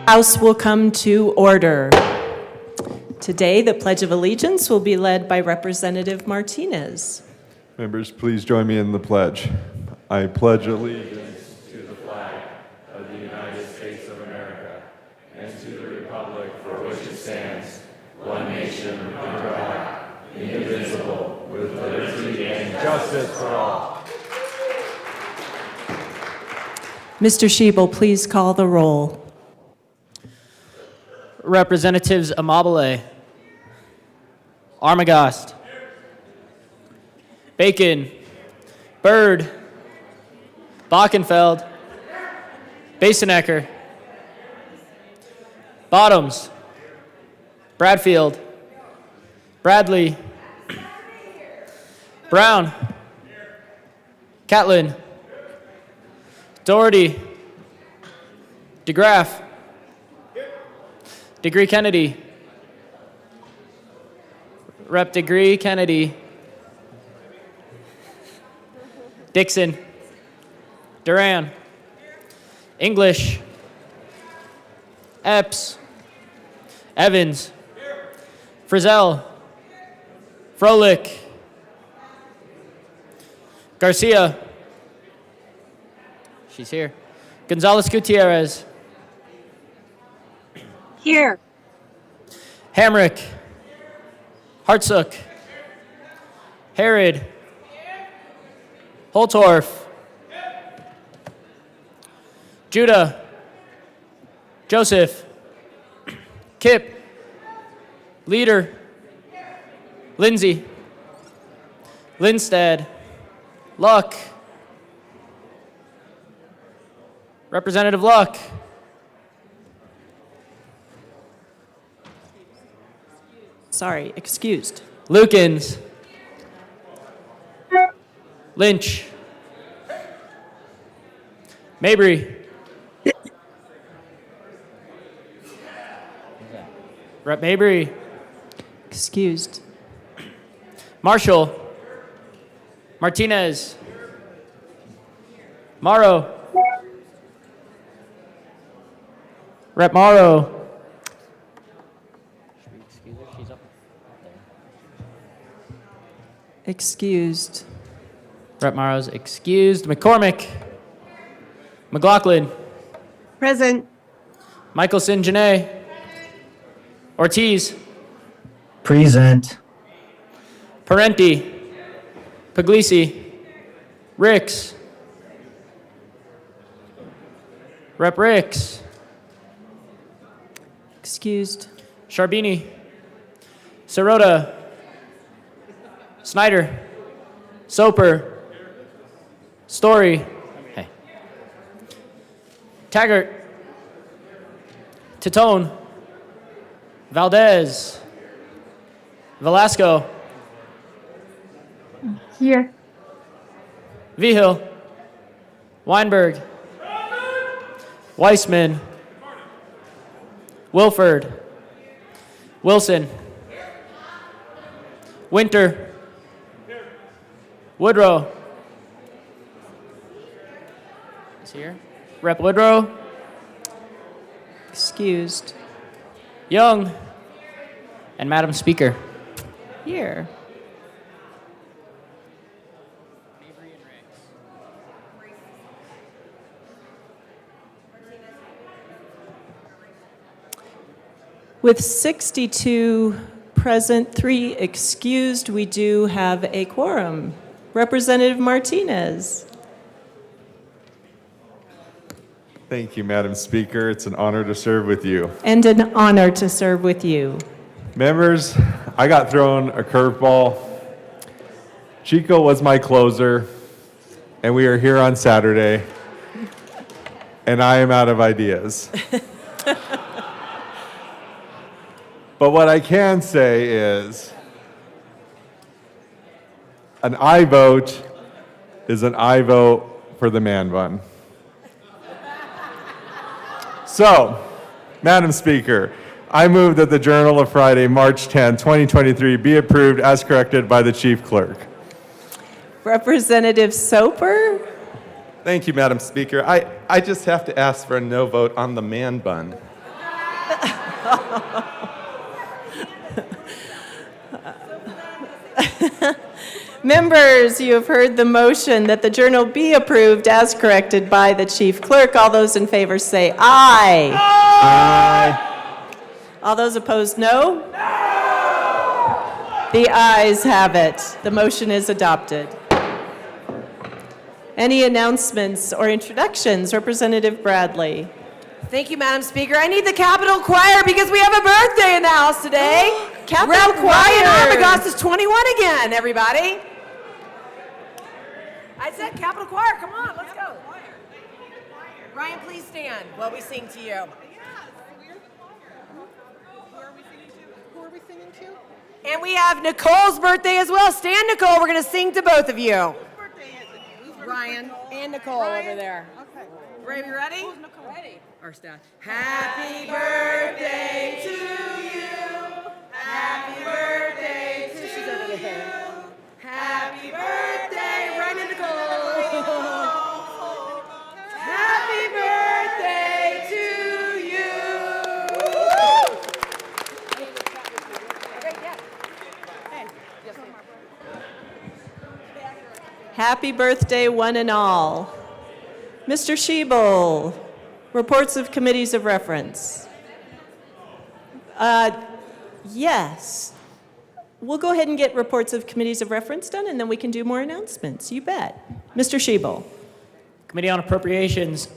House will come to order. Today, the Pledge of Allegiance will be led by Representative Martinez. Members, please join me in the pledge. I pledge allegiance to the flag of the United States of America and to the republic for which it stands, one nation under God, indivisible, with liberty and justice for all. Mr. Schiebel, please call the roll. Representatives Amabile, Armagost, Bacon, Byrd, Bockenfeld, Basenecker, Bottoms, Bradfield, Bradley, Brown, Catlin, Doherty, DeGraff, Degree Kennedy, Rep. Degree Kennedy, Dixon, Duran, English, Epps, Evans, Frizzell, Froelich, Garcia, she's here, Gonzalez Gutierrez, Here. Hamrick, Hartsook, Herod, Holtorf, Judah, Joseph, Kip, Leader, Lindsay, Lindstead, Luck, Representative Luck, Sorry, excused. Lukens, Lynch, Mabry, Rep. Mabry, Excused. Marshall, Martinez, Morrow, Rep. Morrow, Excused. Rep. Morrow's excused. McCormick, McLaughlin, Present. Michelson, Janae, Ortiz, Present. Parenti, Puglisi, Ricks, Rep. Ricks, Excused. Sharbini, Sirota, Snyder, Soper, Story, hey, Taggart, Titone, Valdez, Velasco, Here. Vigil, Weinberg, Weissman, Wilford, Wilson, Winter, Woodrow. Is he here? Rep. Woodrow, Excused. Young, and Madam Speaker. Here. With 62 present, 3 excused, we do have a quorum. Representative Martinez. Thank you, Madam Speaker. It's an honor to serve with you. And an honor to serve with you. Members, I got thrown a curveball. Chico was my closer, and we are here on Saturday, and I am out of ideas. But what I can say is an aye vote is an aye vote for the man bun. So, Madam Speaker, I move that the Journal of Friday, March 10, 2023 be approved as corrected by the Chief Clerk. Representative Soper? Thank you, Madam Speaker. I just have to ask for a no vote on the man bun. Members, you have heard the motion that the journal be approved as corrected by the chief clerk. All those in favor say aye. Aye. All those opposed, no? The ayes have it. The motion is adopted. Any announcements or introductions? Representative Bradley. Thank you, Madam Speaker. I need the Capitol Choir because we have a birthday in the house today. Capitol Rep. Ryan Choir. Arbogast is 21 again, everybody. I said Capitol Choir. Come on, let's go. Ryan, please stand while we sing to you. And we have Nicole's birthday as well. Stand, Nicole. We're going to sing to both of you. Ryan and Nicole over there. Okay. Are you ready? Who's Nicole? Ready. Our staff. Happy birthday to you. Happy birthday to you. Happy birthday, Ryan and Nicole. Happy birthday to you. Happy birthday, one and all. Mr. Schiebel, reports of committees of reference. Yes. We'll go ahead and get reports of committees of reference done, and then we can do more announcements. You bet. Mr. Schiebel. Committee on Appropriations.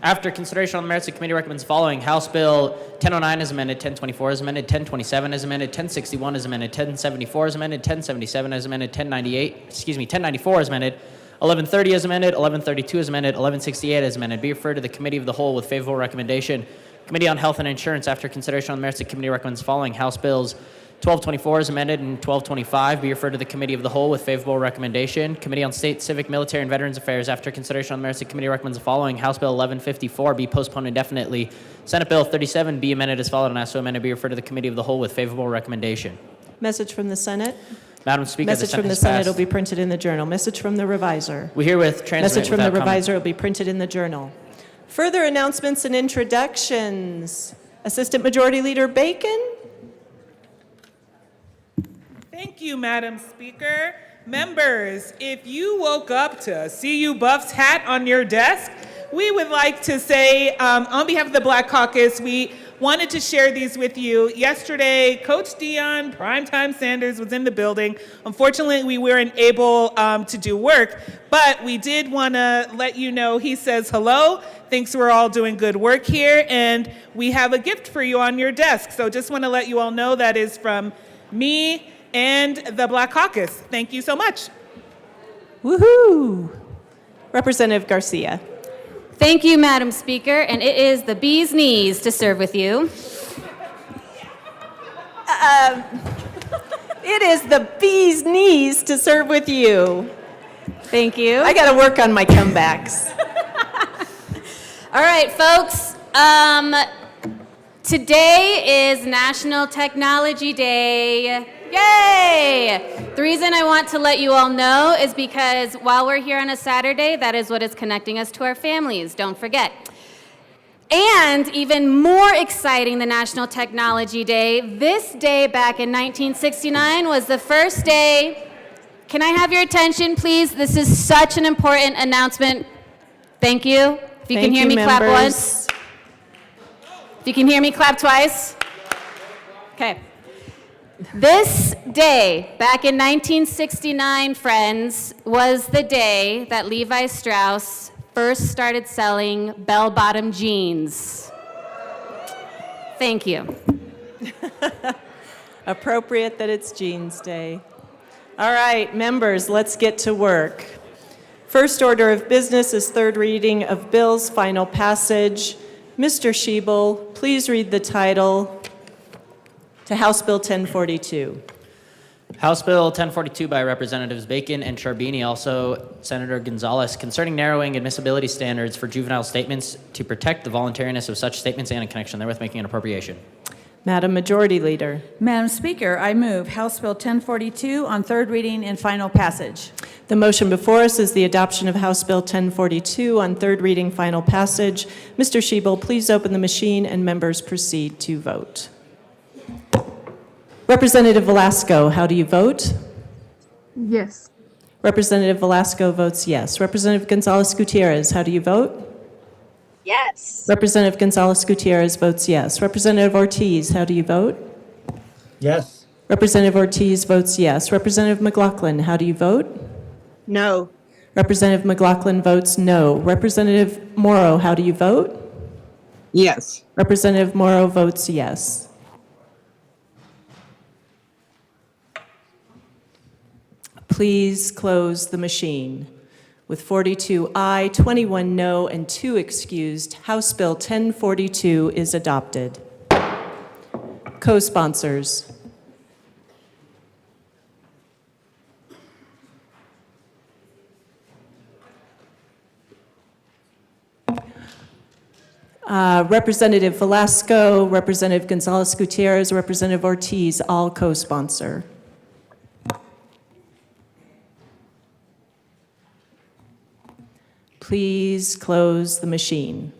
After consideration on the merits, the committee recommends following: House Bill 1009 is amended, 1024 is amended, 1027 is amended, 1061 is amended, 1074 is amended, 1077 is amended, 1094 is amended, 1130 is amended, 1132 is amended, 1168 is amended. Be referred to the Committee of the Whole with favorable recommendation. Committee on Health and Insurance. After consideration on the merits, the committee recommends following: House Bills 1224 is amended and 1225 be referred to the Committee of the Whole with favorable recommendation. Committee on State, Civic, Military, and Veterans Affairs. After consideration on the merits, the committee recommends the following: House Bill 1154 be postponed indefinitely. Senate Bill 37 be amended as followed, and as so amended be referred to the Committee of the Whole with favorable recommendation. Message from the Senate. Madam Speaker, Message from the Senate will be printed in the journal. Message from the reviser. We herewith transmit Message from the without comment. reviser will be printed in the journal. Further announcements and introductions. Assistant Majority Leader Bacon. Thank you, Madam Speaker. Members, if you woke up to a CU Buffs hat on your desk, we would like to say, on behalf of the Black Caucus, we wanted to share these with you. Yesterday, Coach Deion Primetime Sanders was in the building. Unfortunately, we weren't able to do work, but we did want to let you know he says hello, thinks we're all doing good work here, and we have a gift for you on your desk. So just want to let you all know that is from me and the Black Caucus. Thank you so much. Woohoo! Representative Garcia. Thank you, Madam Speaker, and it is the bee's knees to serve with you. It is the bee's knees to serve with you. Thank you. I got to work on my comebacks. All right, folks. Today is National Technology Day. Yay! The reason I want to let you all know is because while we're here on a Saturday, that is what is connecting us to our families. Don't forget. And even more exciting than National Technology Day, this day back in 1969 was the first day. Can I have your attention, please? This is such an important announcement. Thank you. If you can hear me, clap once. If you can hear me, clap twice. Okay. This day, back in 1969, friends, was the day that Levi Strauss first started selling bell-bottom jeans. Thank you. Appropriate that it's Jeans Day. All right, members, let's get to work. First order of business is third reading of bills, final passage. Mr. Schiebel, please read the title to House Bill 1042. House Bill 1042 by Representatives Bacon and Charbini, also Senator Gonzalez, concerning narrowing admissibility standards for juvenile statements to protect the voluntariness of such statements and in connection therewith making an appropriation. Madam Majority Leader. Madam Speaker, I move House Bill 1042 on third reading and final passage. The motion before us is the adoption of House Bill 1042 on third reading, final passage. Mr. Schiebel, please open the machine and members proceed to vote. Representative Velasco, how do you vote? Yes. Representative Velasco votes yes. Representative Gonzalez Gutierrez, how do you vote? Yes. Representative Gonzalez Gutierrez votes yes. Representative Ortiz, how do you vote? Yes. Representative Ortiz votes yes. Representative McLaughlin, how do you vote? No. Representative McLaughlin votes no. Representative Morrow, how do you vote? Yes. Representative Morrow votes yes. Please close the machine. With 42 aye, 21 no, and 2 excused, House Bill 1042 is adopted. Co-sponsors. Representative Velasco, Representative Gonzalez Gutierrez, Representative Ortiz, all co-sponsor. Please close the machine.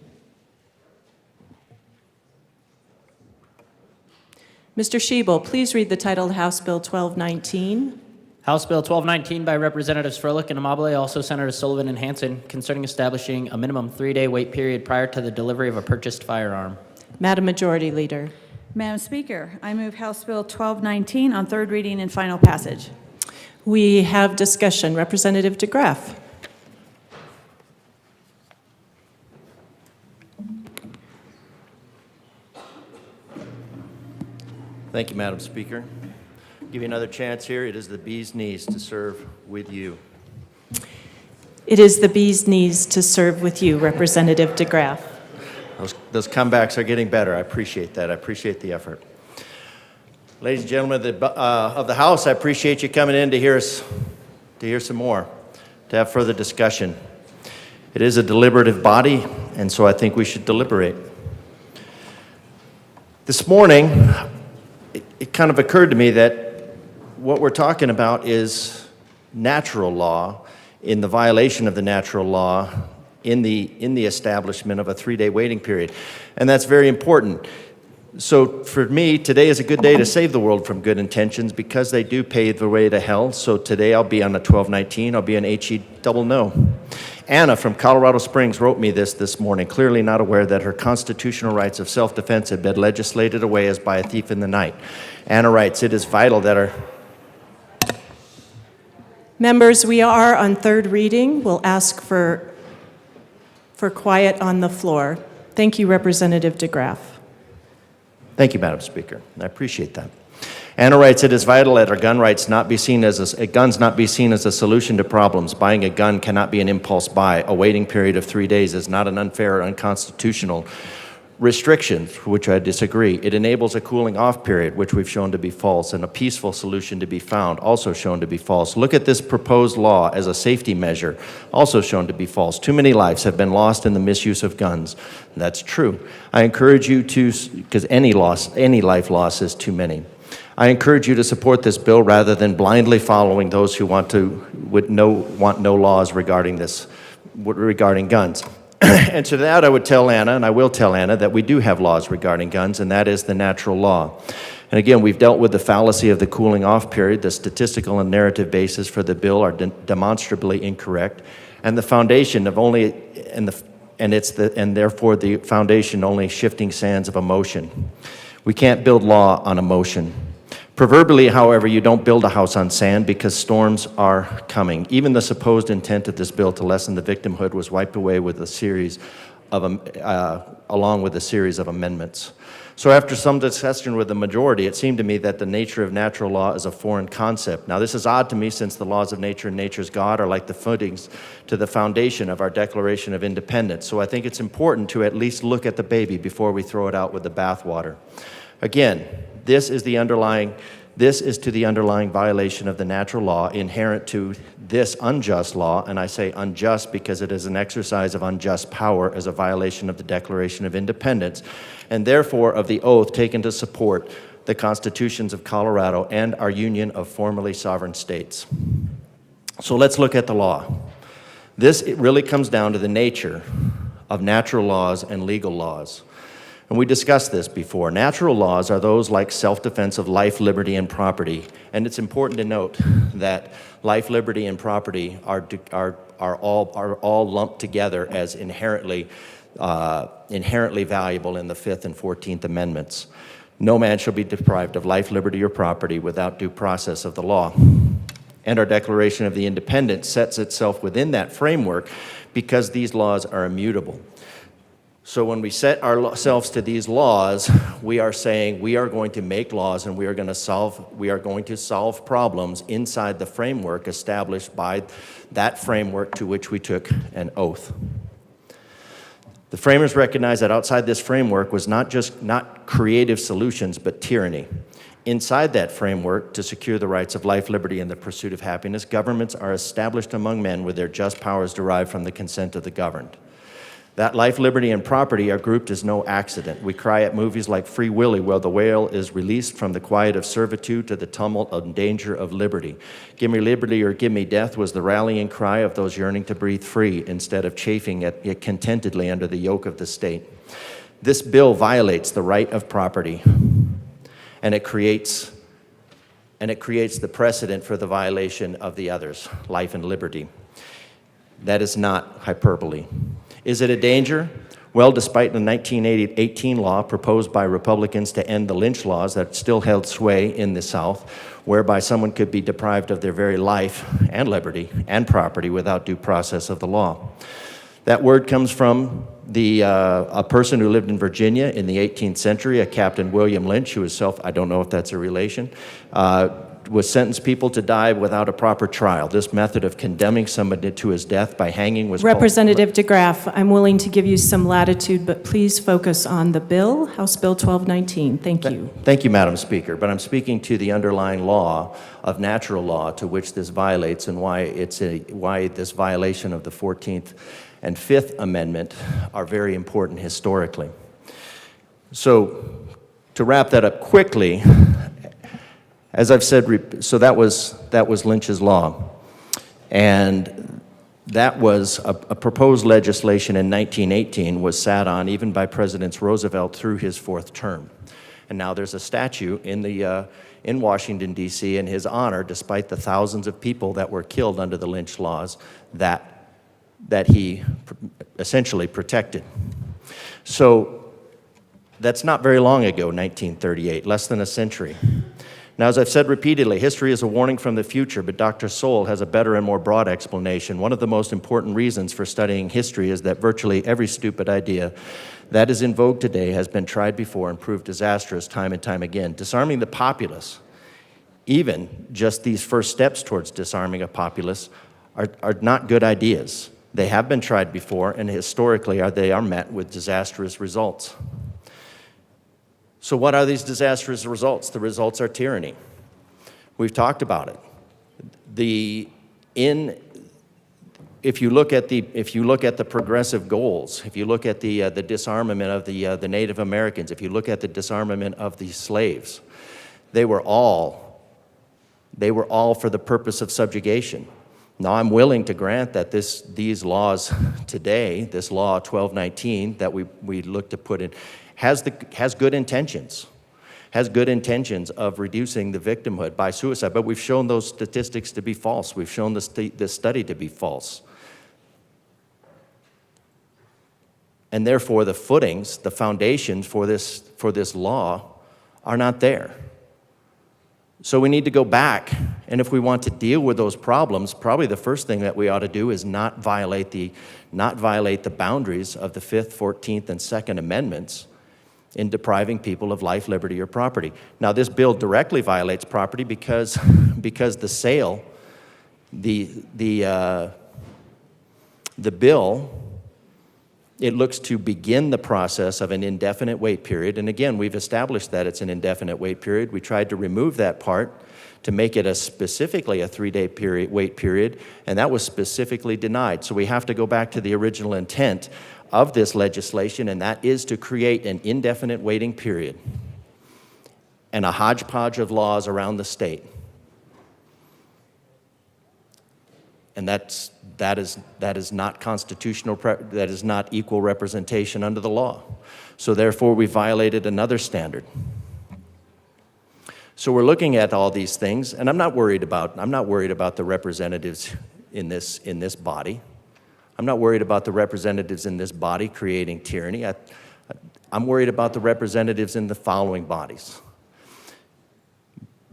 Mr. Schiebel, please read the title of House Bill 1219. House Bill 1219 by Representatives Froelich and Amabile, also Senators Sullivan and Hansen, concerning establishing a minimum 3-day wait period prior to the delivery of a purchased firearm. Madam Majority Leader. Madam Speaker, I move House Bill 1219 on third reading and final passage. We have discussion. Representative DeGraff. Thank you, Madam Speaker. Give you another chance here. It is the bee's knees to serve with you. It is the bee's knees to serve with you, Representative DeGraff. Those comebacks are getting better. I appreciate that. I appreciate the effort. Ladies and gentlemen of the House, I appreciate you coming in to hear some more, to have further discussion. It is a deliberative body, and so I think we should deliberate. This morning, it kind of occurred to me that what we're talking about is natural law, in the violation of the natural law, in the establishment of a 3-day waiting period. And that's very important. So for me, today is a good day to save the world from good intentions because they do pave the way to hell. So today I'll be on a 1219. I'll be an HE double no. Anna from Colorado Springs wrote me this morning, clearly not aware that her constitutional rights of self-defense had been legislated away as by a thief in the night. Anna writes, it is vital that our... Members, we are on third reading. We'll ask for quiet on the floor. Thank you, Representative DeGraff. Thank you, Madam Speaker. I appreciate that. Anna writes, it is vital that our gun rights not be seen as guns not be seen as a solution to problems. Buying a gun cannot be an impulse buy. A waiting period of 3 days is not an unfair or unconstitutional restriction, for which I disagree. It enables a cooling off period, which we've shown to be false, and a peaceful solution to be found, also shown to be false. Look at this proposed law as a safety measure, also shown to be false. Too many lives have been lost in the misuse of guns. That's true. I encourage you to, because any life loss is too many. I encourage you to support this bill rather than blindly following those who want no laws regarding guns. And to that, I would tell Anna, and I will tell Anna, that we do have laws regarding guns, and that is the natural law. And again, we've dealt with the fallacy of the cooling off period. The statistical and narrative basis for the bill are demonstrably incorrect, and the foundation of only, and therefore the foundation only shifting sands of emotion. We can't build law on emotion. Proverbially, however, you don't build a house on sand because storms are coming. Even the supposed intent of this bill to lessen the victimhood was wiped away with along with a series of amendments. So after some discussion with the majority, it seemed to me that the nature of natural law is a foreign concept. Now, this is odd to me since the laws of nature and nature's God are like the footings to the foundation of our Declaration of Independence. So I think it's important to at least look at the baby before we throw it out with the bathwater. Again, this is to the underlying violation of the natural law inherent to this unjust law, and I say unjust because it is an exercise of unjust power as a violation of the Declaration of Independence, and therefore of the oath taken to support the constitutions of Colorado and our union of formerly sovereign states. So let's look at the law. It really comes down to the nature of natural laws and legal laws. And we discussed this before. Natural laws are those like self-defense of life, liberty, and property. And it's important to note that life, liberty, and property are all lumped together as inherently valuable in the Fifth and 14th Amendments. No man shall be deprived of life, liberty, or property without due process of the law. And our Declaration of the Independence sets itself within that framework because these laws are immutable. So when we set ourselves to these laws, we are saying we are going to make laws and we are going to solve problems inside the framework established by that framework to which we took an oath. The framers recognized that outside this framework was not creative solutions, but tyranny. Inside that framework, to secure the rights of life, liberty, and the pursuit of happiness, governments are established among men with their just powers derived from the consent of the governed. That life, liberty, and property are grouped as no accident. We cry at movies like Free Willy, where the whale is released from the quiet of servitude to the tumult and danger of liberty. Give me liberty or give me death was the rallying cry of those yearning to breathe free instead of chafing it contentedly under the yoke of the state. This bill violates the right of property, and it creates the precedent for the violation of the others, life and liberty. That is not hyperbole. Is it a danger? Well, despite the 1918 law proposed by Republicans to end the lynch laws that still held sway in the South, whereby someone could be deprived of their very life and liberty and property without due process of the law. That word comes from a person who lived in Virginia in the 18th century, a Captain William Lynch, who was I don't know if that's a relation, was sentenced people to die without a proper trial. This method of condemning somebody to his death by hanging was Representative DeGraff, I'm willing to give you some latitude, but please focus on the bill, House Bill 1219. Thank you. Thank you, Madam Speaker, but I'm speaking to the underlying law of natural law to which this violates and why this violation of the 14th and 5th Amendment are very important historically. So to wrap that up quickly, as I've said, so that was Lynch's law. And that was a proposed legislation in 1918 was sat on even by President Roosevelt through his 4th term. And now there's a statue in Washington, D.C. in his honor, despite the thousands of people that were killed under the Lynch laws that he essentially protected. So that's not very long ago, 1938, less than a century. Now, as I've said repeatedly, history is a warning from the future, but Dr. Soul has a better and more broad explanation. One of the most important reasons for studying history is that virtually every stupid idea that is in vogue today has been tried before and proved disastrous time and time again. Disarming the populace, even just these first steps towards disarming a populace, are not good ideas. They have been tried before, and historically they are met with disastrous results. So what are these disastrous results? The results are tyranny. We've talked about it. If you look at the progressive goals, if you look at the disarmament of the Native Americans, if you look at the disarmament of the slaves, they were all for the purpose of subjugation. Now, I'm willing to grant that these laws today, this law 1219 that we look to put in, has good intentions of reducing the victimhood by suicide, but we've shown those statistics to be false. We've shown this study to be false. And therefore, the footings, the foundations for this law are not there. So we need to go back, and if we want to deal with those problems, probably the first thing that we ought to do is not violate the boundaries of the 5th, 14th, and 2nd Amendments in depriving people of life, liberty, or property. Now, this bill directly violates property because the sale, the bill, it looks to begin the process of an indefinite wait period. And again, we've established that it's an indefinite wait period. We tried to remove that part to make it specifically a 3-day wait period, and that was specifically denied. So we have to go back to the original intent of this legislation, and that is to create an indefinite waiting period and a hodgepodge of laws around the state. And that is not constitutional, that is not equal representation under the law. So therefore, we violated another standard. So we're looking at all these things, and I'm not worried about the representatives in this body. I'm not worried about the representatives in this body creating tyranny. I'm worried about the representatives in the following bodies.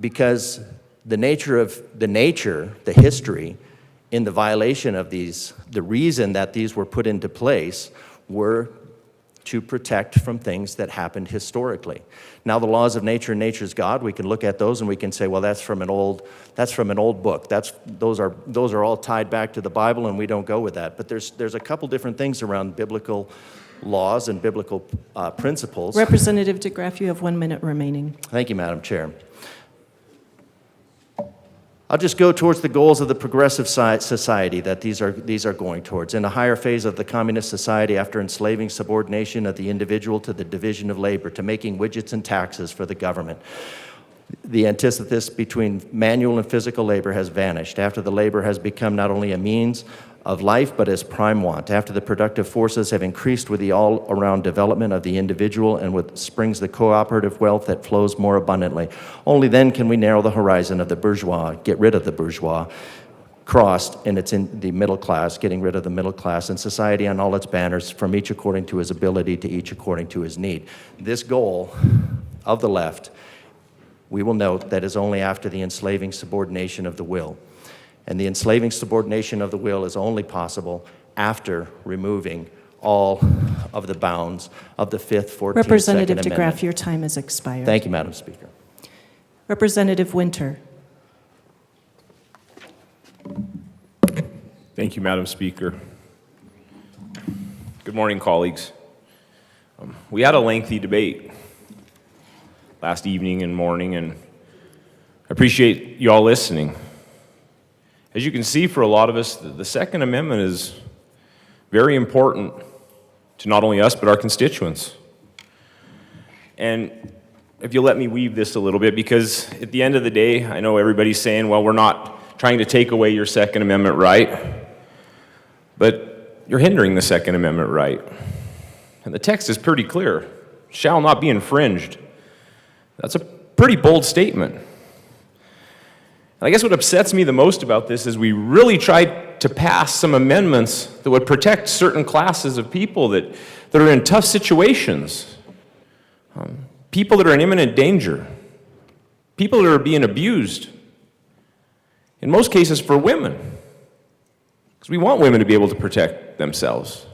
Because the history in the violation of these, the reason that these were put into place were to protect from things that happened historically. Now, the laws of nature and nature's God, we can look at those and we can say, well, that's from an old book. Those are all tied back to the Bible, and we don't go with that. But there's a couple different things around biblical laws and biblical principles. Representative DeGraff, you have 1 minute remaining. Thank you, Madam Chair. I'll just go towards the goals of the progressive society that these are going towards. In a higher phase of the communist society, after enslaving subordination of the individual to the division of labor, to making widgets and taxes for the government, the antithesis between manual and physical labor has vanished. After the labor has become not only a means of life, but as prime want. After the productive forces have increased with the all-around development of the individual and with springs the cooperative wealth that flows more abundantly. Only then can we narrow the horizon of the bourgeois, get rid of the bourgeois, crossed, and it's in the middle class, getting rid of the middle class, and society on all its banners, from each according to his ability to each according to his need. This goal of the left, we will note, that is only after the enslaving subordination of the will. And the enslaving subordination of the will is only possible after removing all of the bounds of the 5th, 14th, Representative 2nd DeGraff, Amendment. your time has expired. Thank you, Madam Speaker. Representative Winter. Thank you, Madam Speaker. Good morning, colleagues. We had a lengthy debate last evening and morning, and I appreciate you all listening. As you can see, for a lot of us, the Second Amendment is very important to not only us, but our constituents. And if you'll let me weave this a little bit, because at the end of the day, I know everybody's saying, well, we're not trying to take away your Second Amendment right, but you're hindering the Second Amendment right. And the text is pretty clear. Shall not be infringed. That's a pretty bold statement. And I guess what upsets me the most about this is we really tried to pass some amendments that would protect certain classes of people that are in tough situations. People that are in imminent danger. People that are being abused. In most cases for women. Because we want women to be able to protect themselves.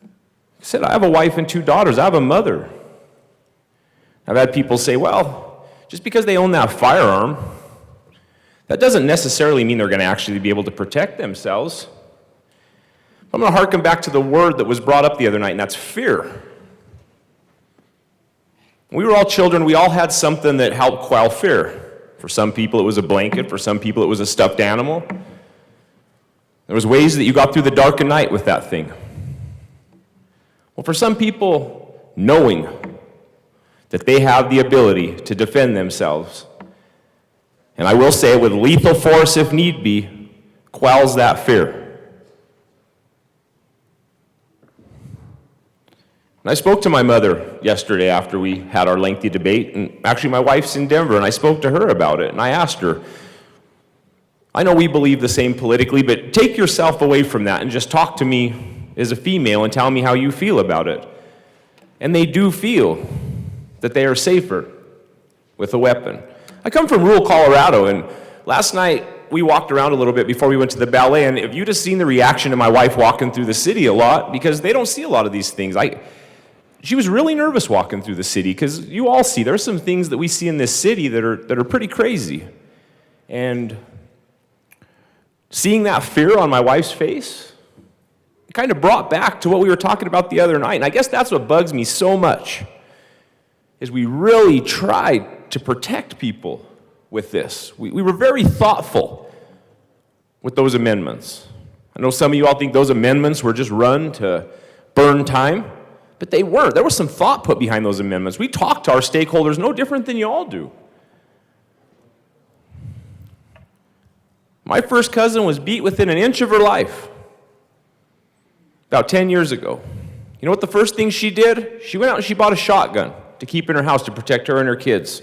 I said, I have a wife and 2 daughters. I have a mother. I've had people say, well, just because they own that firearm, that doesn't necessarily mean they're going to actually be able to protect themselves. I'm going to harken back to the word that was brought up the other night, and that's fear. When we were all children, we all had something that helped quell fear. For some people, it was a blanket. For some people, it was a stuffed animal. There was ways that you got through the dark of night with that thing. Well, for some people, knowing that they have the ability to defend themselves, and I will say with lethal force if need be, quells that fear. And I spoke to my mother yesterday after we had our lengthy debate, and actually my wife's in Denver, and I spoke to her about it, and I asked her, I know we believe the same politically, but take yourself away from that and just talk to me as a female and tell me how you feel about it. And they do feel that they are safer with a weapon. I come from rural Colorado, and last night we walked around a little bit before we went to the ballet, and if you'd have seen the reaction of my wife walking through the city a lot, because they don't see a lot of these things. She was really nervous walking through the city, because you all see, there's some things that we see in this city that are pretty crazy. And seeing that fear on my wife's face, it kind of brought back to what we were talking about the other night, and I guess that's what bugs me so much. Is we really tried to protect people with this. We were very thoughtful with those amendments. I know some of you all think those amendments were just run to burn time, but they weren't. There was some thought put behind those amendments. We talked to our stakeholders no different than you all do. My first cousin was beat within an inch of her life about 10 years ago. You know what the first thing she did? She went out and she bought a shotgun to keep in her house to protect her and her kids.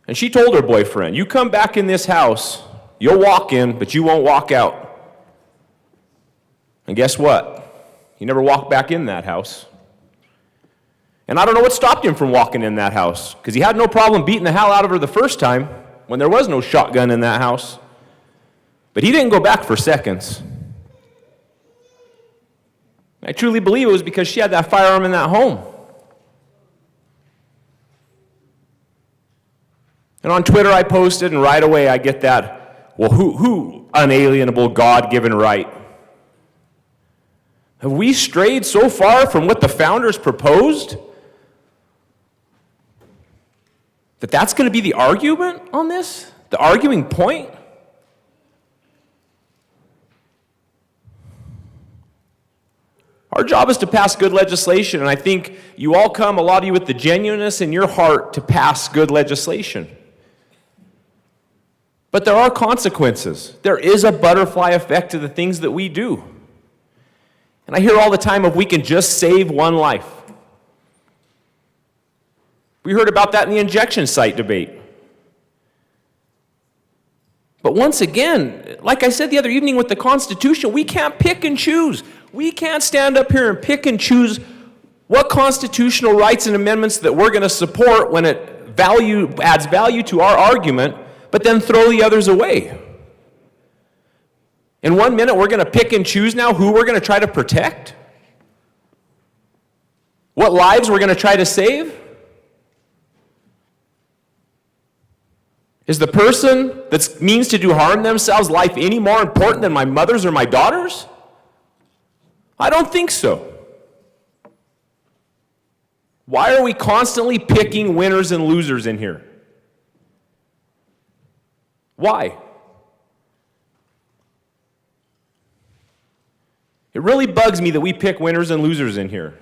And she told her boyfriend, you come back in this house, you'll walk in, but you won't walk out. And guess what? He never walked back in that house. And I don't know what stopped him from walking in that house, because he had no problem beating the hell out of her the first time when there was no shotgun in that house. But he didn't go back for seconds. I truly believe it was because she had that firearm in that home. And on Twitter I posted, and right away I get that, well, who unalienable God-given right? Have we strayed so far from what the founders proposed that that's going to be the argument on this? The arguing point? Our job is to pass good legislation, and I think you all come, a lot of you, with the genuineness in your heart to pass good legislation. But there are consequences. There is a butterfly effect to the things that we do. And I hear all the time if we can just save one life. We heard about that in the injection site debate. But once again, like I said the other evening with the Constitution, we can't pick and choose. We can't stand up here and pick and choose what constitutional rights and amendments that we're going to support when it adds value to our argument, but then throw the others away. In 1 minute, we're going to pick and choose now who we're going to try to protect, what lives we're going to try to save. Is the person that means to do harm themselves life any more important than my mother's or my daughter's? I don't think so. Why are we constantly picking winners and losers in here? Why? It really bugs me that we pick winners and losers in here.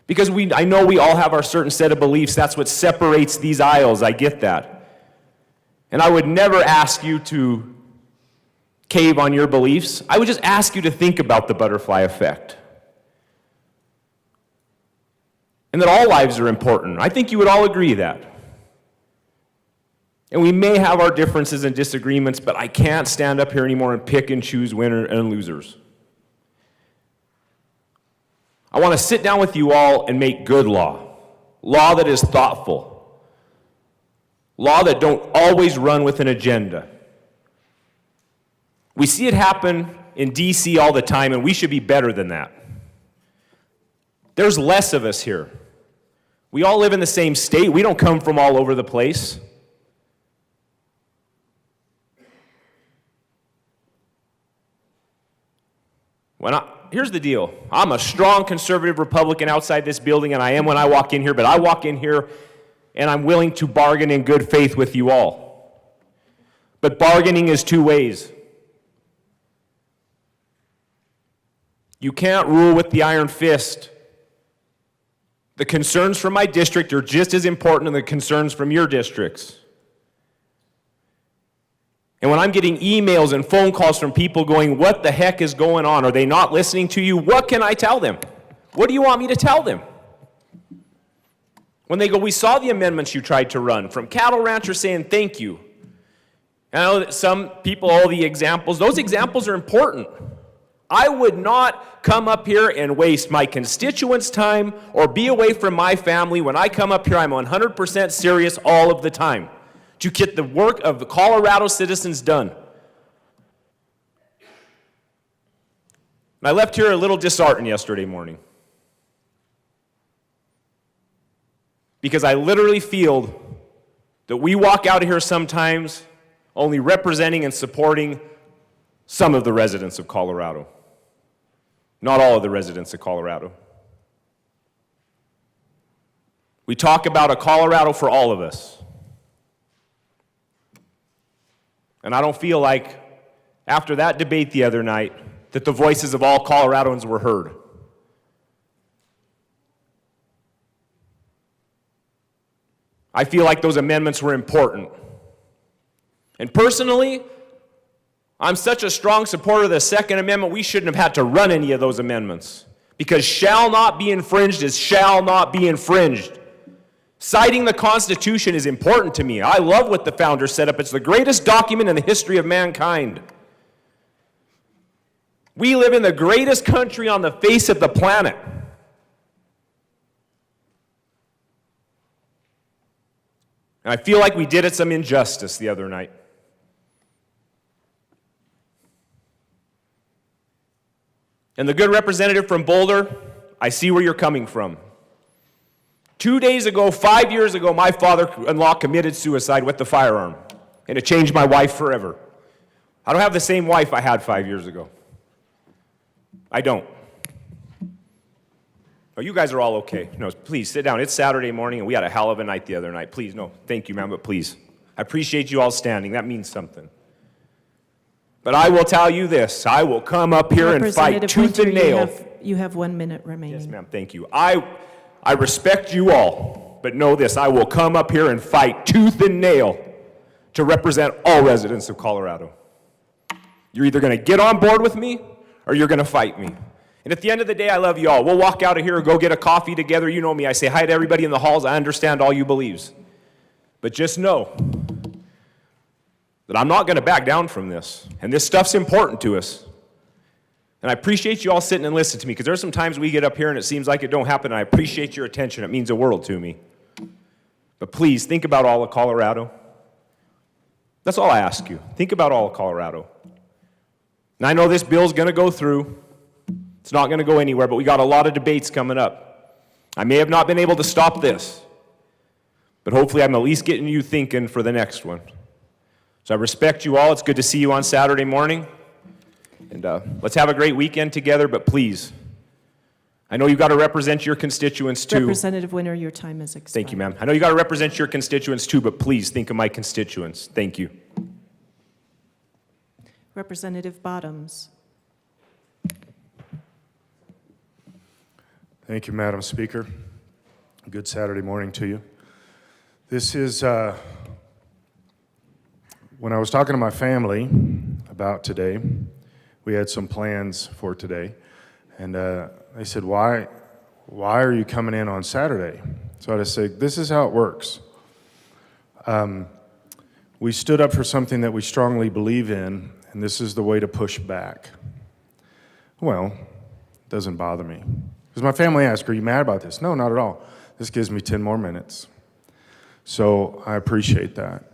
Because I know we all have our certain set of beliefs. That's what separates these aisles. I get that. And I would never ask you to cave on your beliefs. I would just ask you to think about the butterfly effect. And that all lives are important. I think you would all agree that. And we may have our differences and disagreements, but I can't stand up here anymore and pick and choose winners and losers. I want to sit down with you all and make good law. Law that is thoughtful. Law that don't always run with an agenda. We see it happen in D.C. all the time, and we should be better than that. There's less of us here. We all live in the same state. We don't come from all over the place. Here's the deal. I'm a strong conservative Republican outside this building, and I am when I walk in here, but I walk in here and I'm willing to bargain in good faith with you all. But bargaining is two ways. You can't rule with the iron fist. The concerns from my district are just as important as the concerns from your districts. And when I'm getting emails and phone calls from people going, what the heck is going on? Are they not listening to you? What can I tell them? What do you want me to tell them? When they go, we saw the amendments you tried to run, from cattle ranchers saying thank you. I know that some people, all the examples, those examples are important. I would not come up here and waste my constituents' time or be away from my family. When I come up here, I'm 100% serious all of the time to get the work of the Colorado citizens done. I left here a little disheartened yesterday morning because I literally feel that we walk out of here sometimes only representing and supporting some of the residents of Colorado, not all of the residents of Colorado. We talk about a Colorado for all of us. And I don't feel like, after that debate the other night, that the voices of all Coloradans were heard. I feel like those amendments were important. And personally, I'm such a strong supporter of the Second Amendment, we shouldn't have had to run any of those amendments. Because shall not be infringed is shall not be infringed. Citing the Constitution is important to me. I love what the founders set up. It's the greatest document in the history of mankind. We live in the greatest country on the face of the planet. And I feel like we did it some injustice the other night. And the good representative from Boulder, I see where you're coming from. 2 days ago, 5 years ago, my father-in-law committed suicide with the firearm, and it changed my wife forever. I don't have the same wife I had 5 years ago. I don't. Oh, you guys are all okay. No, please sit down. It's Saturday morning, and we had a hell of a night the other night. Please, no, thank you, ma'am, but please. I appreciate you all standing. That means something. But I will tell you this. I will come up here and fight Representative tooth and Winter, nail. you have 1 minute remaining. Yes, ma'am, thank you. I respect you all, but know this. I will come up here and fight tooth and nail to represent all residents of Colorado. You're either going to get on board with me or you're going to fight me. And at the end of the day, I love you all. We'll walk out of here or go get a coffee together. You know me. I say hi to everybody in the halls. I understand all you believes. But just know that I'm not going to back down from this. And this stuff's important to us. And I appreciate you all sitting and listening to me, because there's some times we get up here and it seems like it don't happen, and I appreciate your attention. It means the world to me. But please, think about all of Colorado. That's all I ask you. Think about all of Colorado. And I know this bill's going to go through. It's not going to go anywhere, but we got a lot of debates coming up. I may have not been able to stop this, but hopefully I'm at least getting you thinking for the next one. So I respect you all. It's good to see you on Saturday morning. And let's have a great weekend together, but please, I know you've got to represent your constituents too. Representative Winter, your time is expired. Thank you, ma'am. I know you got to represent your constituents too, but please think of my constituents. Thank you. Representative Bottoms. Thank you, Madam Speaker. Good Saturday morning to you. This is, when I was talking to my family about today, we had some plans for today, and they said, why are you coming in on Saturday? So I just said, this is how it works. We stood up for something that we strongly believe in, and this is the way to push back. Well, it doesn't bother me. Because my family asked, are you mad about this? No, not at all. This gives me 10 more minutes. So I appreciate that.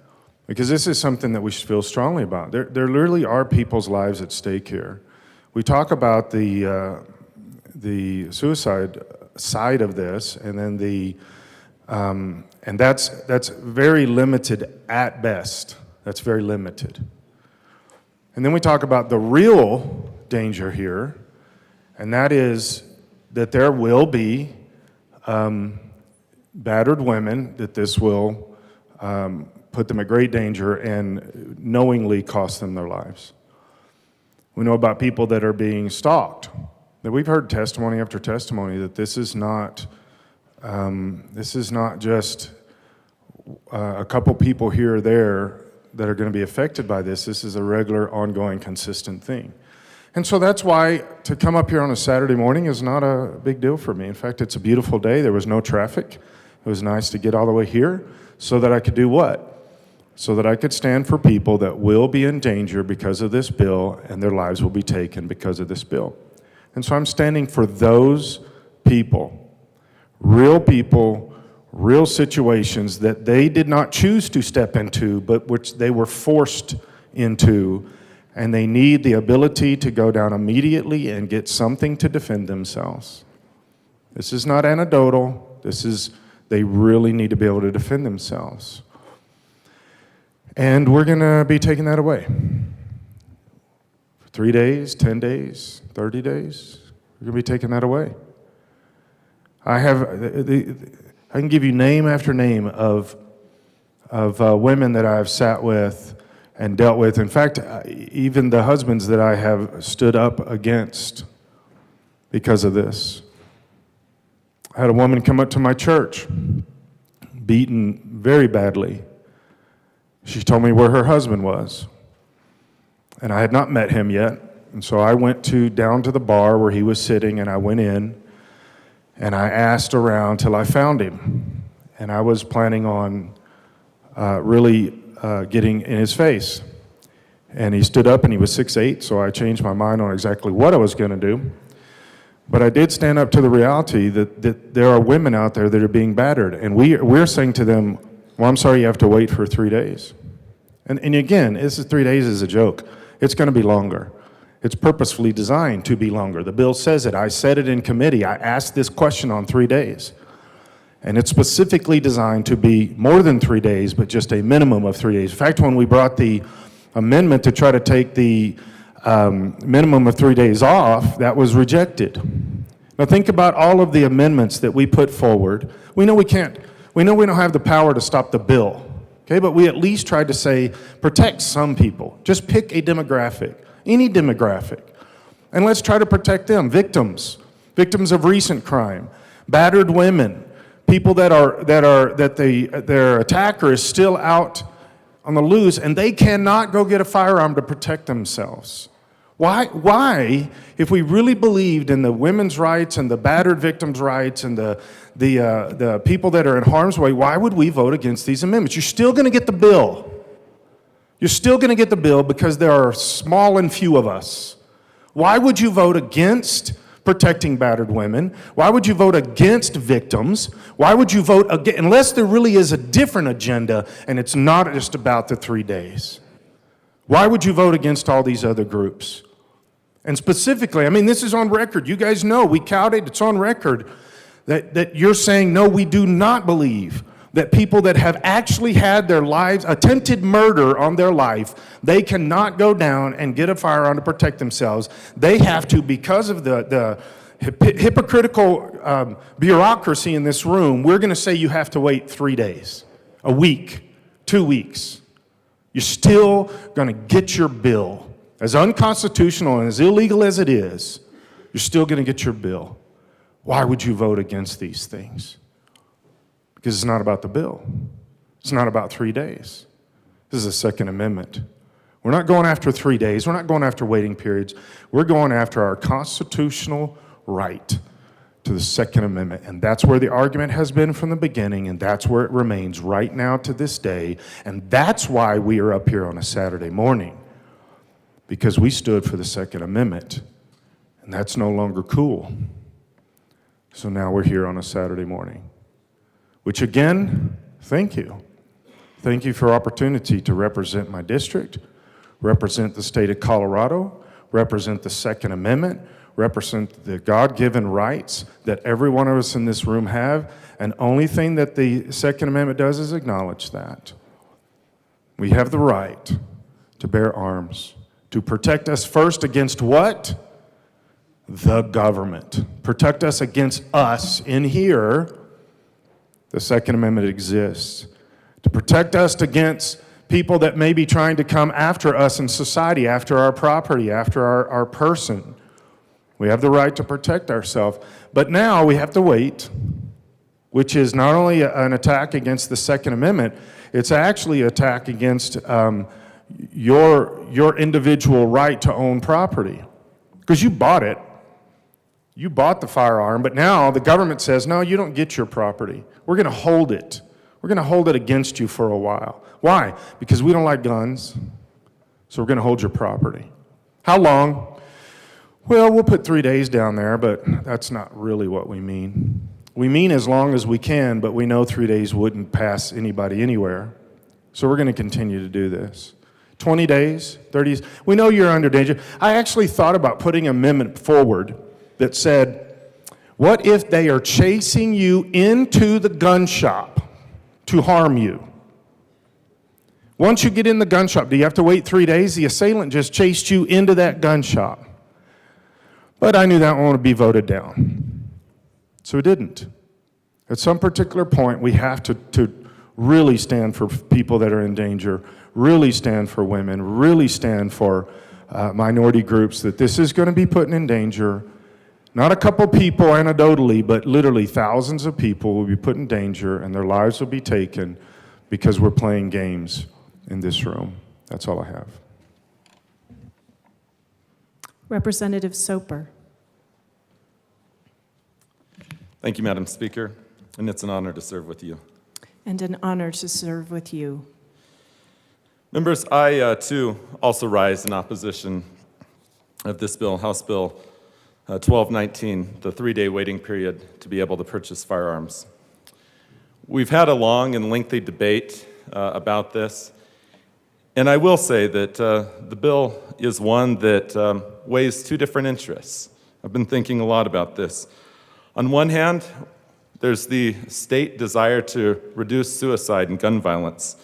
Because this is something that we feel strongly about. There literally are people's lives at stake here. We talk about the suicide side of this, and then and that's very limited at best. That's very limited. And then we talk about the real danger here, and that is that there will be battered women, that this will put them at great danger and knowingly cost them their lives. We know about people that are being stalked, that we've heard testimony after testimony that this is not just a couple people here or there that are going to be affected by this. This is a regular, ongoing, consistent thing. And so that's why to come up here on a Saturday morning is not a big deal for me. In fact, it's a beautiful day. There was no traffic. It was nice to get all the way here so that I could do what? So that I could stand for people that will be in danger because of this bill, and their lives will be taken because of this bill. And so I'm standing for those people, real situations that they did not choose to step into, but which they were forced into, and they need the ability to go down immediately and get something to defend themselves. This is not anecdotal. They really need to be able to defend themselves. And we're going to be taking that away. For 3 days, 10 days, 30 days, we're going to be taking that away. I can give you name after name of women that I've sat with and dealt with. In fact, even the husbands that I have stood up against because of this. I had a woman come up to my church, beaten very badly. She told me where her husband was. And I had not met him yet. And so I went down to the bar where he was sitting, and I went in, and I asked around till I found him. And I was planning on really getting in his face. And he stood up, and he was 6'8", so I changed my mind on exactly what I was going to do. But I did stand up to the reality that there are women out there that are being battered. And we're saying to them, well, I'm sorry you have to wait for 3 days. And again, this is 3 days is a joke. It's going to be longer. It's purposefully designed to be longer. The bill says it. I said it in committee. I asked this question on 3 days. And it's specifically designed to be more than 3 days, but just a minimum of 3 days. In fact, when we brought the amendment to try to take the minimum of 3 days off, that was rejected. Now think about all of the amendments that we put forward. We know we don't have the power to stop the bill, okay? But we at least tried to say, protect some people. Just pick a demographic, any demographic, and let's try to protect them. Victims of recent crime, battered women, people their attacker is still out on the loose, and they cannot go get a firearm to protect themselves. Why, if we really believed in the women's rights and the battered victims' rights and the people that are in harm's way, why would we vote against these amendments? You're still going to get the bill. You're still going to get the bill because there are small and few of us. Why would you vote against protecting battered women? Why would you vote against victims? Why would you vote against, unless there really is a different agenda and it's not just about the 3 days? Why would you vote against all these other groups? And specifically, this is on record. You guys know, we counted, it's on record, that you're saying, no, we do not believe that people that have actually had their lives, attempted murder on their life, they cannot go down and get a firearm to protect themselves. They have to, because of the hypocritical bureaucracy in this room, we're going to say you have to wait 3 days, a week, 2 weeks. You're still going to get your bill. As unconstitutional and as illegal as it is, you're still going to get your bill. Why would you vote against these things? Because it's not about the bill. It's not about 3 days. This is a Second Amendment. We're not going after 3 days. We're not going after waiting periods. We're going after our constitutional right to the Second Amendment. And that's where the argument has been from the beginning, and that's where it remains right now to this day. And that's why we are up here on a Saturday morning, because we stood for the Second Amendment. And that's no longer cool. So now we're here on a Saturday morning. Which again, thank you. Thank you for opportunity to represent my district, represent the state of Colorado, represent the Second Amendment, represent the God-given rights that every one of us in this room have, and only thing that the Second Amendment does is acknowledge that. We have the right to bear arms, to protect us first against what? The government. Protect us against us in here. The Second Amendment exists to protect us against people that may be trying to come after us in society, after our property, after our person. We have the right to protect ourselves. But now we have to wait, which is not only an attack against the Second Amendment, it's actually an attack against your individual right to own property. Because you bought it. You bought the firearm, but now the government says, no, you don't get your property. We're going to hold it. We're going to hold it against you for a while. Why? Because we don't like guns, so we're going to hold your property. How long? Well, we'll put 3 days down there, but that's not really what we mean. We mean as long as we can, but we know 3 days wouldn't pass anybody anywhere. So we're going to continue to do this. 20 days, 30 days. We know you're under danger. I actually thought about putting an amendment forward that said, what if they are chasing you into the gun shop to harm you? Once you get in the gun shop, do you have to wait 3 days? The assailant just chased you into that gun shop. But I knew that one would be voted down. So it didn't. At some particular point, we have to really stand for people that are in danger, really stand for women, really stand for minority groups, that this is going to be put in danger. Not a couple people anecdotally, but literally thousands of people will be put in danger and their lives will be taken because we're playing games in this room. That's all I have. Representative Soper. Thank you, Madam Speaker, and it's an honor to serve with you. And an honor to serve with you. Members, I, too, also rise in opposition of this bill, House Bill 1219, the 3-day waiting period to be able to purchase firearms. We've had a long and lengthy debate about this, and I will say that the bill is one that weighs two different interests. I've been thinking a lot about this. On one hand, there's the state desire to reduce suicide and gun violence.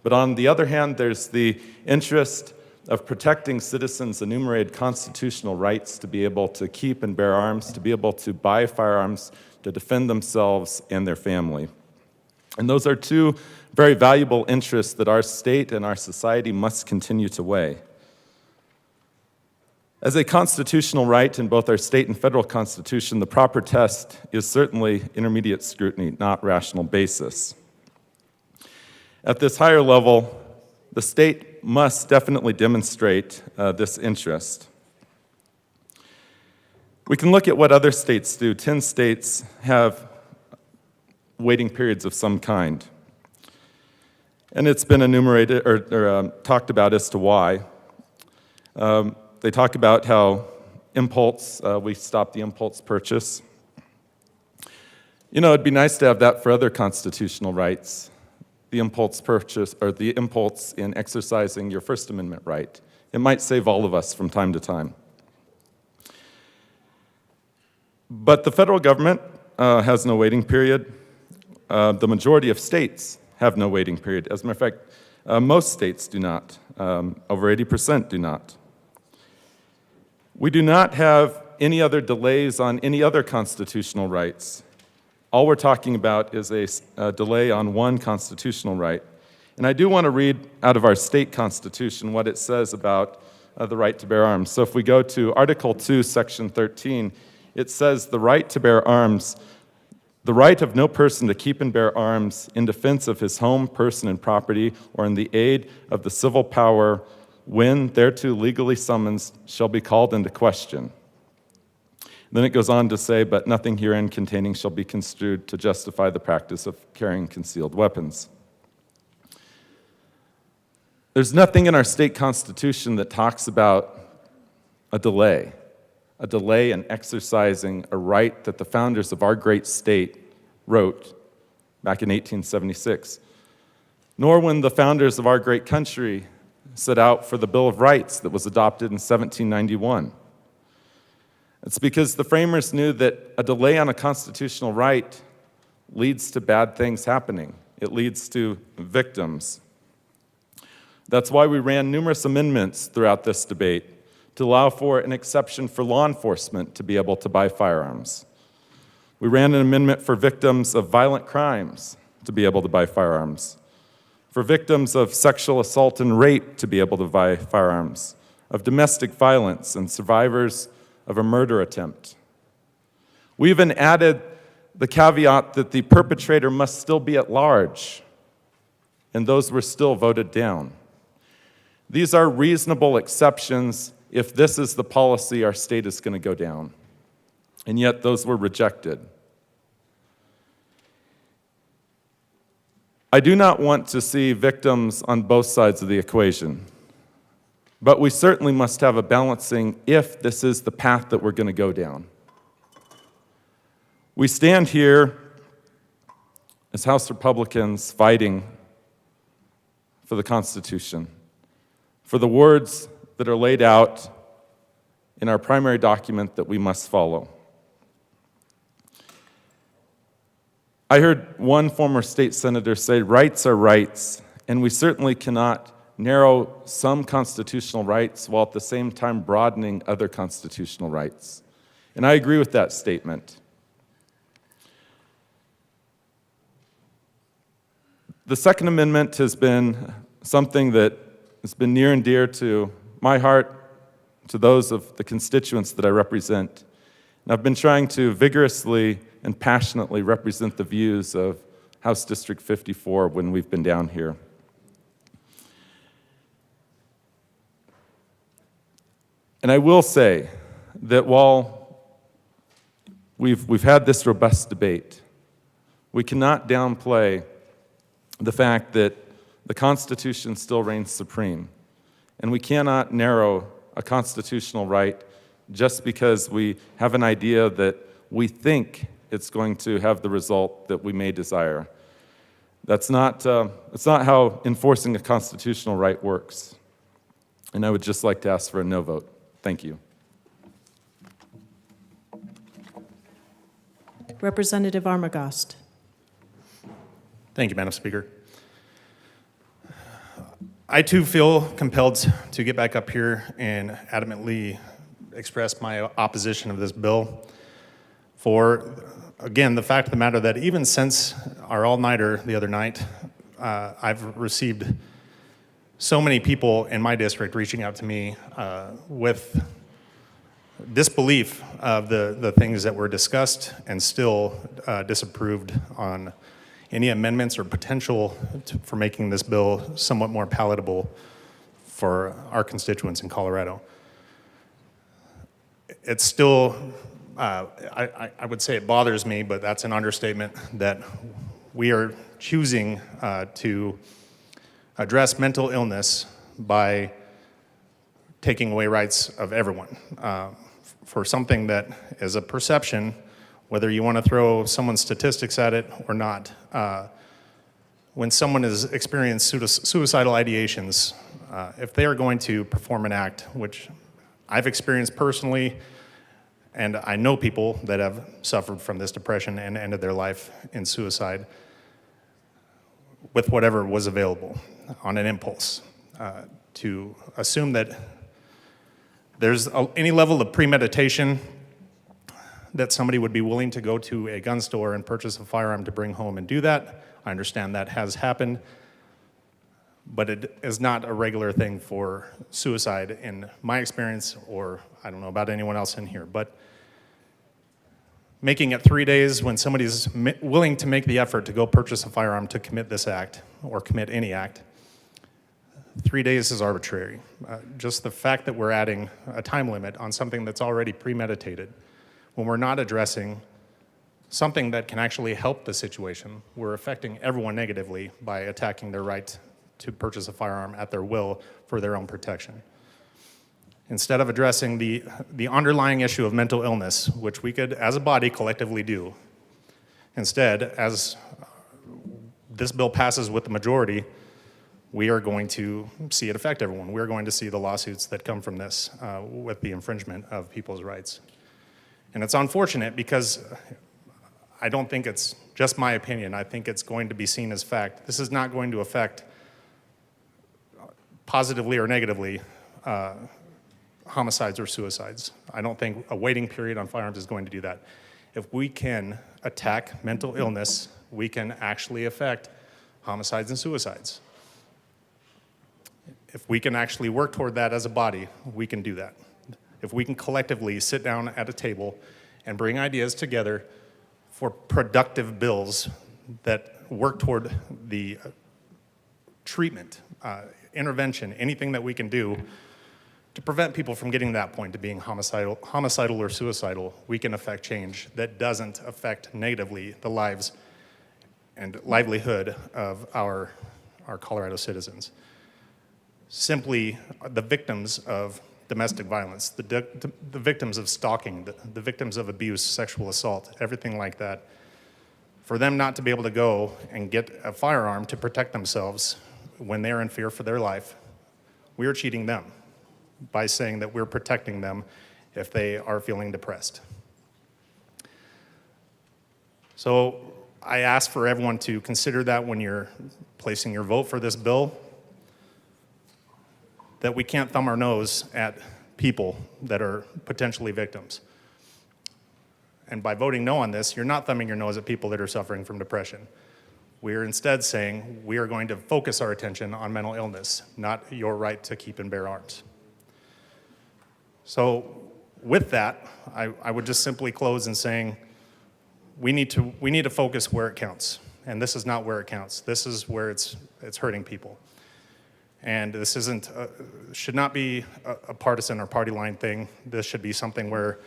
But on the other hand, there's the interest of protecting citizens' enumerated constitutional rights to be able to keep and bear arms, to be able to buy firearms, to defend themselves and their family. And those are two very valuable interests that our state and our society must continue to weigh. As a constitutional right in both our state and federal constitution, the proper test is certainly intermediate scrutiny, not rational basis. At this higher level, the state must definitely demonstrate this interest. We can look at what other states do. 10 states have waiting periods of some kind. And it's been enumerated or talked about as to why. They talk about how we stop the impulse purchase. You know, it'd be nice to have that for other constitutional rights. The impulse purchase, or the impulse in exercising your First Amendment right. It might save all of us from time to time. But the federal government has no waiting period. The majority of states have no waiting period. As a matter of fact, most states do not. Over 80% do not. We do not have any other delays on any other constitutional rights. All we're talking about is a delay on one constitutional right. And I do want to read out of our state constitution what it says about the right to bear arms. So if we go to Article 2, Section 13, it says the right to bear arms, the right of no person to keep and bear arms in defense of his home, person, and property, or in the aid of the civil power when thereto legally summoned shall be called into question. Then it goes on to say, but nothing herein containing shall be construed to justify the practice of carrying concealed weapons. There's nothing in our state constitution that talks about a delay in exercising a right that the founders of our great state wrote back in 1876, nor when the founders of our great country set out for the Bill of Rights that was adopted in 1791. It's because the framers knew that a delay on a constitutional right leads to bad things happening. It leads to victims. That's why we ran numerous amendments throughout this debate to allow for an exception for law enforcement to be able to buy firearms. We ran an amendment for victims of violent crimes to be able to buy firearms, for victims of sexual assault and rape to be able to buy firearms, of domestic violence and survivors of a murder attempt. We even added the caveat that the perpetrator must still be at large, and those were still voted down. These are reasonable exceptions if this is the policy our state is going to go down, and yet those were rejected. I do not want to see victims on both sides of the equation. But we certainly must have a balancing if this is the path that we're going to go down. We stand here as House Republicans fighting for the Constitution, for the words that are laid out in our primary document that we must follow. I heard one former state senator say, rights are rights, and we certainly cannot narrow some constitutional rights while at the same time broadening other constitutional rights. And I agree with that statement. The Second Amendment has been something that has been near and dear to my heart, to those of the constituents that I represent. And I've been trying to vigorously and passionately represent the views of House District 54 when we've been down here. And I will say that while we've had this robust debate, we cannot downplay the fact that the Constitution still reigns supreme. And we cannot narrow a constitutional right just because we have an idea that we think it's going to have the result that we may desire. That's not how enforcing a constitutional right works. And I would just like to ask for a no vote. Thank you. Representative Armagost. Thank you, Madam Speaker. I too feel compelled to get back up here and adamantly express my opposition of this bill for, again, the fact of the matter that even since our all-nighter the other night, I've received so many people in my district reaching out to me with disbelief of the things that were discussed and still disapproved on any amendments or potential for making this bill somewhat more palatable for our constituents in Colorado. It's still, I would say it bothers me, but that's an understatement, that we are choosing to address mental illness by taking away rights of everyone for something that is a perception, whether you want to throw someone's statistics at it or not. When someone has experienced suicidal ideations, if they are going to perform an act, which I've experienced personally, and I know people that have suffered from this depression and ended their life in suicide with whatever was available on an impulse, to assume that there's any level of premeditation that somebody would be willing to go to a gun store and purchase a firearm to bring home and do that. I understand that has happened, but it is not a regular thing for suicide in my experience, or I don't know about anyone else in here. But making it 3 days when somebody's willing to make the effort to go purchase a firearm to commit this act, or commit any act, 3 days is arbitrary. Just the fact that we're adding a time limit on something that's already premeditated, when we're not addressing something that can actually help the situation, we're affecting everyone negatively by attacking their right to purchase a firearm at their will for their own protection. Instead of addressing the underlying issue of mental illness, which we could, as a body, collectively do, instead, as this bill passes with the majority, we are going to see it affect everyone. We're going to see the lawsuits that come from this with the infringement of people's rights. And it's unfortunate because I don't think it's just my opinion. I think it's going to be seen as fact. This is not going to affect positively or negatively homicides or suicides. I don't think a waiting period on firearms is going to do that. If we can attack mental illness, we can actually affect homicides and suicides. If we can actually work toward that as a body, we can do that. If we can collectively sit down at a table and bring ideas together for productive bills that work toward the treatment, intervention, anything that we can do to prevent people from getting to that point to being homicidal or suicidal, we can affect change that doesn't affect negatively the lives and livelihood of our Colorado citizens. Simply the victims of domestic violence, the victims of stalking, the victims of abuse, sexual assault, everything like that, for them not to be able to go and get a firearm to protect themselves when they're in fear for their life, we are cheating them by saying that we're protecting them if they are feeling depressed. So I ask for everyone to consider that when you're placing your vote for this bill, that we can't thumb our nose at people that are potentially victims. And by voting no on this, you're not thumbing your nose at people that are suffering from depression. We are instead saying we are going to focus our attention on mental illness, not your right to keep and bear arms. So with that, I would just simply close in saying we need to focus where it counts. And this is not where it counts. This is where it's hurting people. And this should not be a partisan or party line thing. This should be something where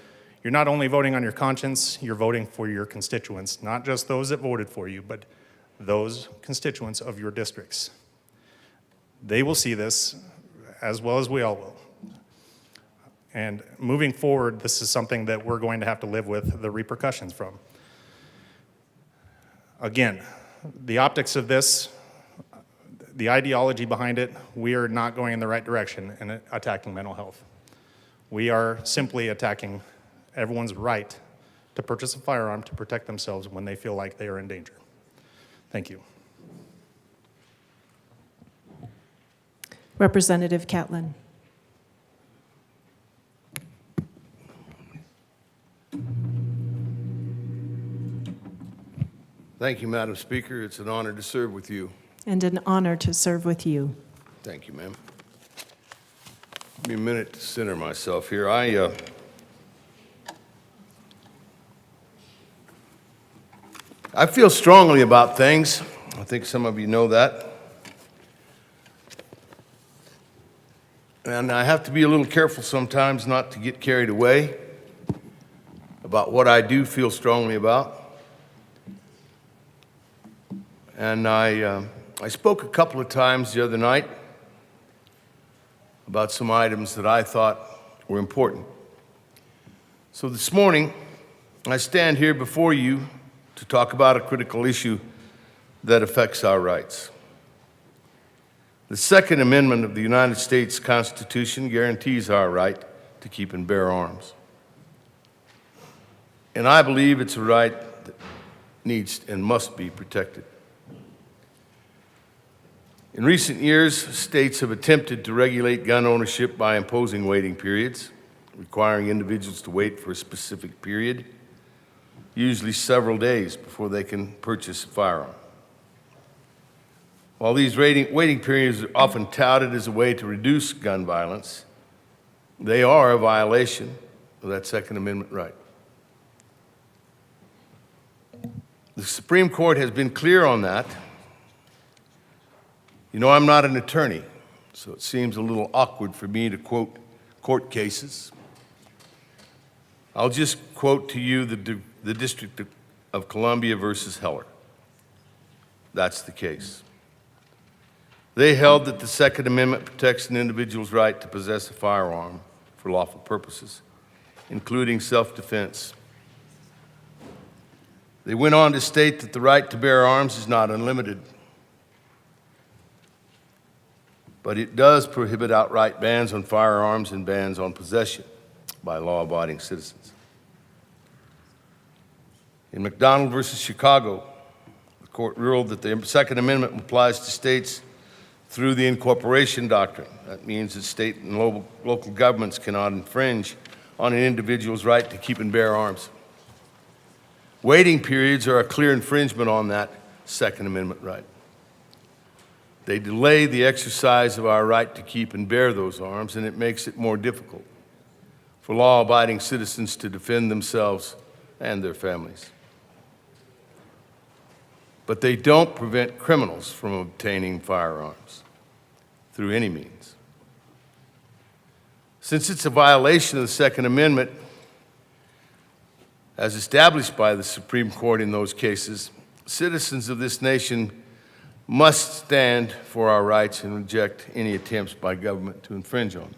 you're not only voting on your conscience, you're voting for your constituents, not just those that voted for you, but those constituents of your districts. They will see this as well as we all will. And moving forward, this is something that we're going to have to live with the repercussions from. Again, the optics of this, the ideology behind it, we are not going in the right direction in attacking mental health. We are simply attacking everyone's right to purchase a firearm to protect themselves when they feel like they are in danger. Thank you. Representative Catlin. Thank you, Madam Speaker. It's an honor to serve with you. And an honor to serve with you. Thank you, ma'am. Give me a minute to center myself here. I feel strongly about things. I think some of you know that. And I have to be a little careful sometimes not to get carried away about what I do feel strongly about. And I spoke a couple of times the other night about some items that I thought were important. So this morning, I stand here before you to talk about a critical issue that affects our rights. The Second Amendment of the United States Constitution guarantees our right to keep and bear arms. And I believe it's a right that needs and must be protected. In recent years, states have attempted to regulate gun ownership by imposing waiting periods, requiring individuals to wait for a specific period, usually several days before they can purchase a firearm. While these waiting periods are often touted as a way to reduce gun violence, they are a violation of that Second Amendment right. The Supreme Court has been clear on that. You know, I'm not an attorney, so it seems a little awkward for me to quote court cases. I'll just quote to you the District of Columbia versus Heller. That's the case. They held that the Second Amendment protects an individual's right to possess a firearm for lawful purposes, including self-defense. They went on to state that the right to bear arms is not unlimited, but it does prohibit outright bans on firearms and bans on possession by law-abiding citizens. In McDonald versus Chicago, the court ruled that the Second Amendment applies to states through the incorporation doctrine. That means that state and local governments cannot infringe on an individual's right to keep and bear arms. Waiting periods are a clear infringement on that Second Amendment right. They delay the exercise of our right to keep and bear those arms, and it makes it more difficult for law-abiding citizens to defend themselves and their families. But they don't prevent criminals from obtaining firearms through any means. Since it's a violation of the Second Amendment, as established by the Supreme Court in those cases, citizens of this nation must stand for our rights and reject any attempts by government to infringe on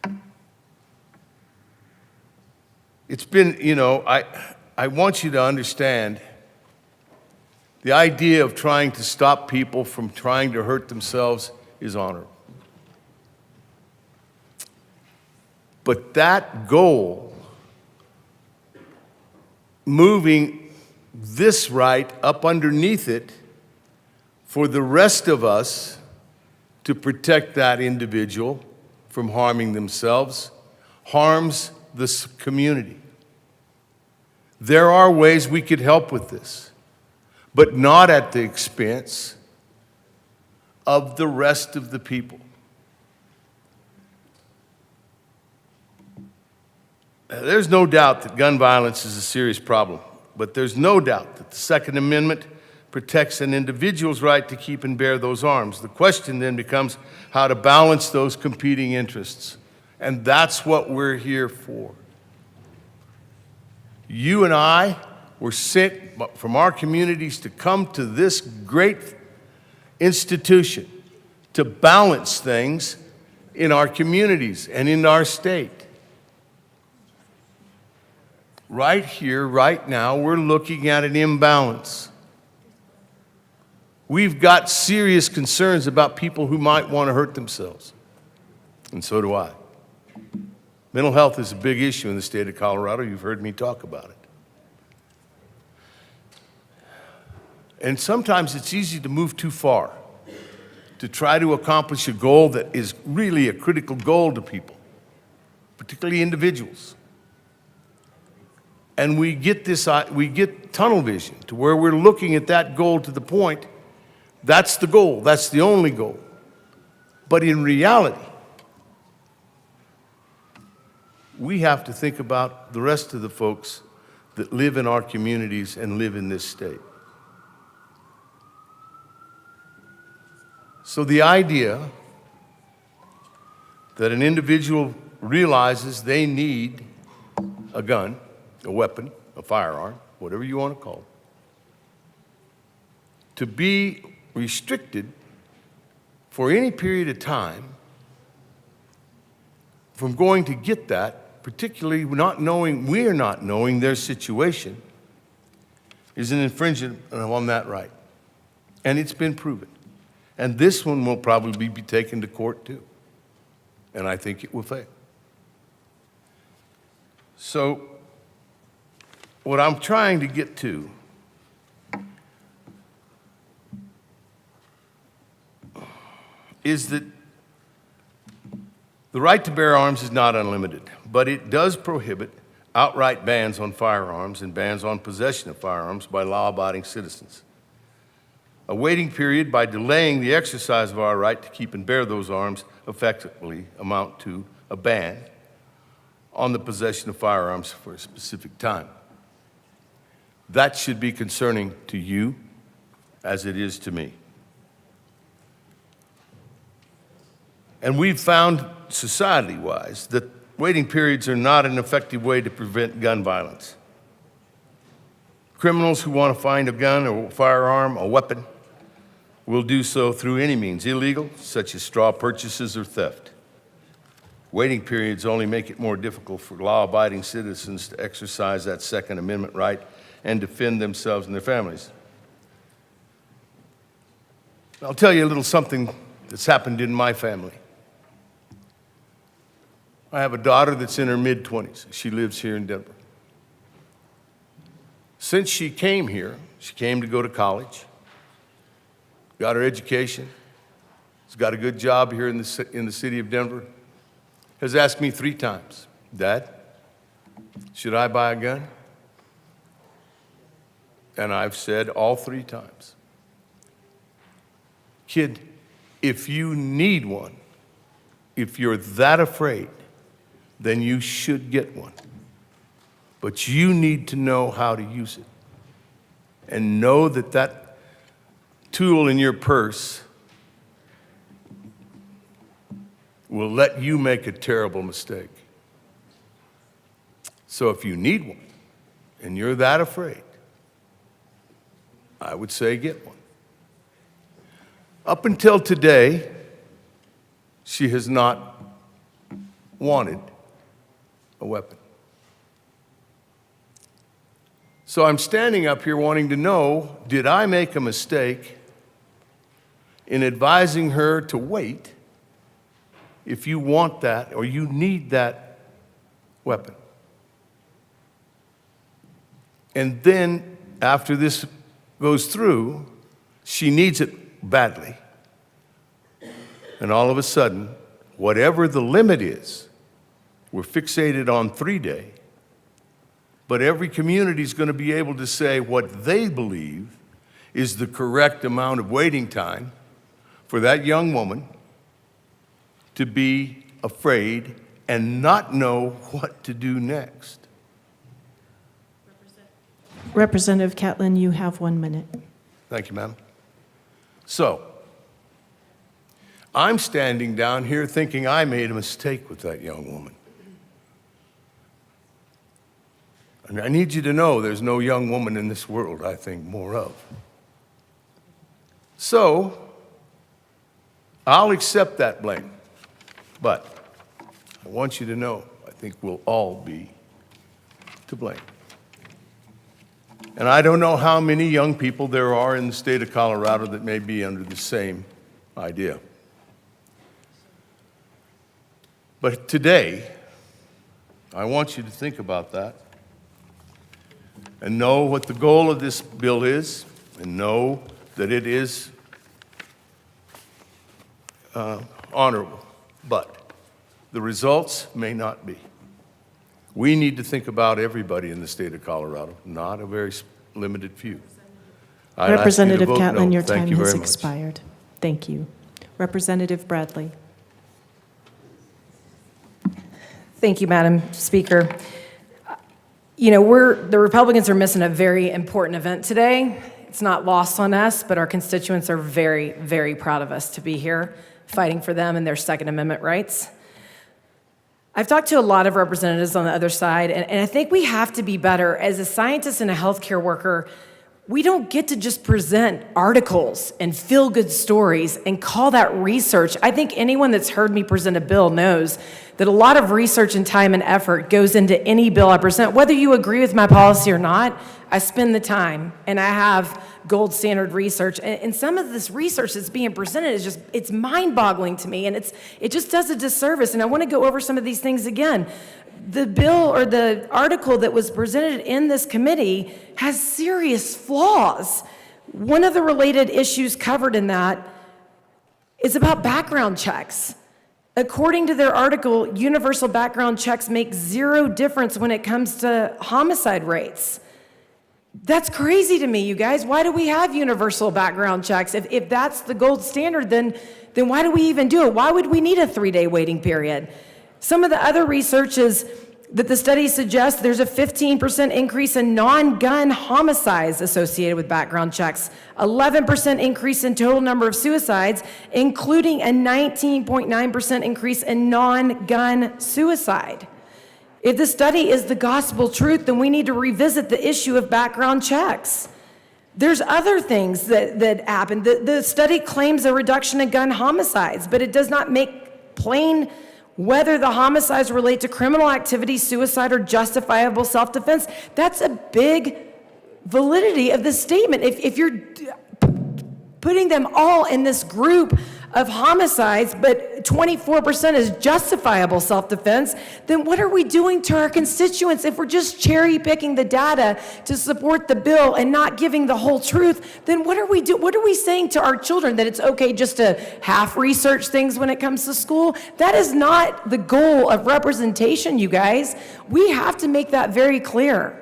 them. It's been, you know, I want you to understand the idea of trying to stop people from trying to hurt themselves is honorable. But that goal, moving this right up underneath it for the rest of us to protect that individual from harming themselves, harms this community. There are ways we could help with this, but not at the expense of the rest of the people. There's no doubt that gun violence is a serious problem, but there's no doubt that the Second Amendment protects an individual's right to keep and bear those arms. The question then becomes how to balance those competing interests. And that's what we're here for. You and I were sent from our communities to come to this great institution to balance things in our communities and in our state. Right here, right now, we're looking at an imbalance. We've got serious concerns about people who might want to hurt themselves, and so do I. Mental health is a big issue in the state of Colorado. You've heard me talk about it. And sometimes it's easy to move too far, to try to accomplish a goal that is really a critical goal to people, particularly individuals. And we get tunnel vision to where we're looking at that goal to the point, that's the goal, that's the only goal. But in reality, we have to think about the rest of the folks that live in our communities and live in this state. So the idea that an individual realizes they need a gun, a weapon, a firearm, whatever you want to call it, to be restricted for any period of time from going to get that, particularly we're not knowing their situation, is an infringement on that right. And it's been proven. And this one will probably be taken to court too. And I think it will fail. So, what I'm trying to get to is that the right to bear arms is not unlimited, but it does prohibit outright bans on firearms and bans on possession of firearms by law-abiding citizens. A waiting period by delaying the exercise of our right to keep and bear those arms effectively amount to a ban on the possession of firearms for a specific time. That should be concerning to you as it is to me. And we've found, society-wise, that waiting periods are not an effective way to prevent gun violence. Criminals who want to find a gun or firearm, a weapon, will do so through any means illegal, such as straw purchases or theft. Waiting periods only make it more difficult for law-abiding citizens to exercise that Second Amendment right and defend themselves and their families. I'll tell you a little something that's happened in my family. I have a daughter that's in her mid-20s. She lives here in Denver. Since she came here, she came to go to college, got her education, has got a good job here in the city of Denver, has asked me 3 times, Dad, should I buy a gun? And I've said all 3 times, kid, if you need one, if you're that afraid, then you should get one. But you need to know how to use it. And know that that tool in your purse will let you make a terrible mistake. So if you need one, and you're that afraid, I would say get one. Up until today, she has not wanted a weapon. So I'm standing up here wanting to know, did I make a mistake in advising her to wait if you want that or you need that weapon? And then after this goes through, she needs it badly. And all of a sudden, whatever the limit is, we're fixated on 3-day, but every community is going to be able to say what they believe is the correct amount of waiting time for that young woman to be afraid and not know what to do next. Representative Catlin, you have 1 minute. Thank you, ma'am. So, I'm standing down here thinking I made a mistake with that young woman. And I need you to know there's no young woman in this world I think more of. So, I'll accept that blame. But I want you to know I think we'll all be to blame. And I don't know how many young people there are in the state of Colorado that may be under the same idea. But today, I want you to think about that and know what the goal of this bill is, and know that it is honorable. But the results may not be. We need to think about everybody in the state of Colorado, not a very limited few. I'd ask you to Representative vote Catlin, no. your Thank time you has very much. expired. Thank you. Representative Bradley. Thank you, Madam Speaker. You know, the Republicans are missing a very important event today. It's not lost on us, but our constituents are very, very proud of us to be here fighting for them and their Second Amendment rights. I've talked to a lot of representatives on the other side, and I think we have to be better. As a scientist and a healthcare worker, we don't get to just present articles and feel-good stories and call that research. I think anyone that's heard me present a bill knows that a lot of research and time and effort goes into any bill I present. Whether you agree with my policy or not, I spend the time, and I have gold standard research. And some of this research that's being presented is just, it's mind-boggling to me, and it just does a disservice. And I want to go over some of these things again. The bill or the article that was presented in this committee has serious flaws. One of the related issues covered in that is about background checks. According to their article, universal background checks make zero difference when it comes to homicide rates. That's crazy to me, you guys. Why do we have universal background checks? If that's the gold standard, then why do we even do it? Why would we need a 3-day waiting period? Some of the other research is that the study suggests there's a 15% increase in non-gun homicides associated with background checks, 11% increase in total number of suicides, including a 19.9% increase in non-gun suicide. If the study is the gospel truth, then we need to revisit the issue of background checks. There's other things that happen. The study claims a reduction in gun homicides, but it does not make plain whether the homicides relate to criminal activity, suicide, or justifiable self-defense. That's a big validity of the statement. If you're putting them all in this group of homicides, but 24% is justifiable self-defense, then what are we doing to our constituents if we're just cherry-picking the data to support the bill and not giving the whole truth? Then what are we doing? What are we saying to our children, that it's okay just to half-research things when it comes to school? That is not the goal of representation, you guys. We have to make that very clear.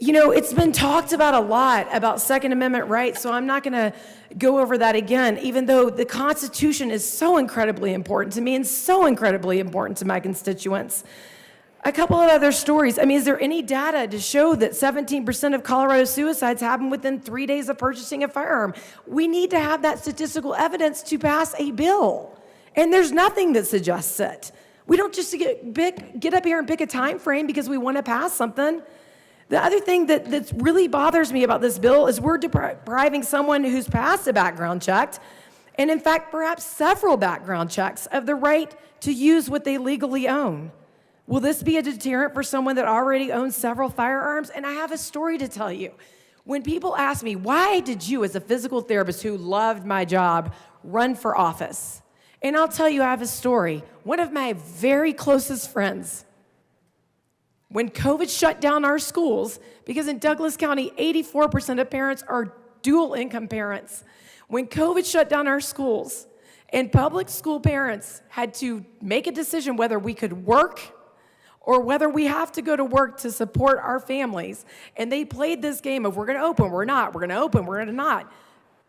You know, it's been talked about a lot about Second Amendment rights, so I'm not going to go over that again, even though the Constitution is so incredibly important to me and so incredibly important to my constituents. A couple of other stories. I mean, is there any data to show that 17% of Colorado suicides happen within 3 days of purchasing a firearm? We need to have that statistical evidence to pass a bill, and there's nothing that suggests it. We don't just get up here and pick a time frame because we want to pass something. The other thing that really bothers me about this bill is we're depriving someone who's passed a background check, and in fact, perhaps several background checks, of the right to use what they legally own. Will this be a deterrent for someone that already owns several firearms? And I have a story to tell you. When people ask me, why did you, as a physical therapist who loved my job, run for office? And I'll tell you, I have a story. One of my very closest friends, when COVID shut down our schools, because in Douglas County, 84% of parents are dual income parents. When COVID shut down our schools and public school parents had to make a decision whether we could work or whether we have to go to work to support our families, and they played this game of we're going to open, we're not, we're going to open, we're going to not.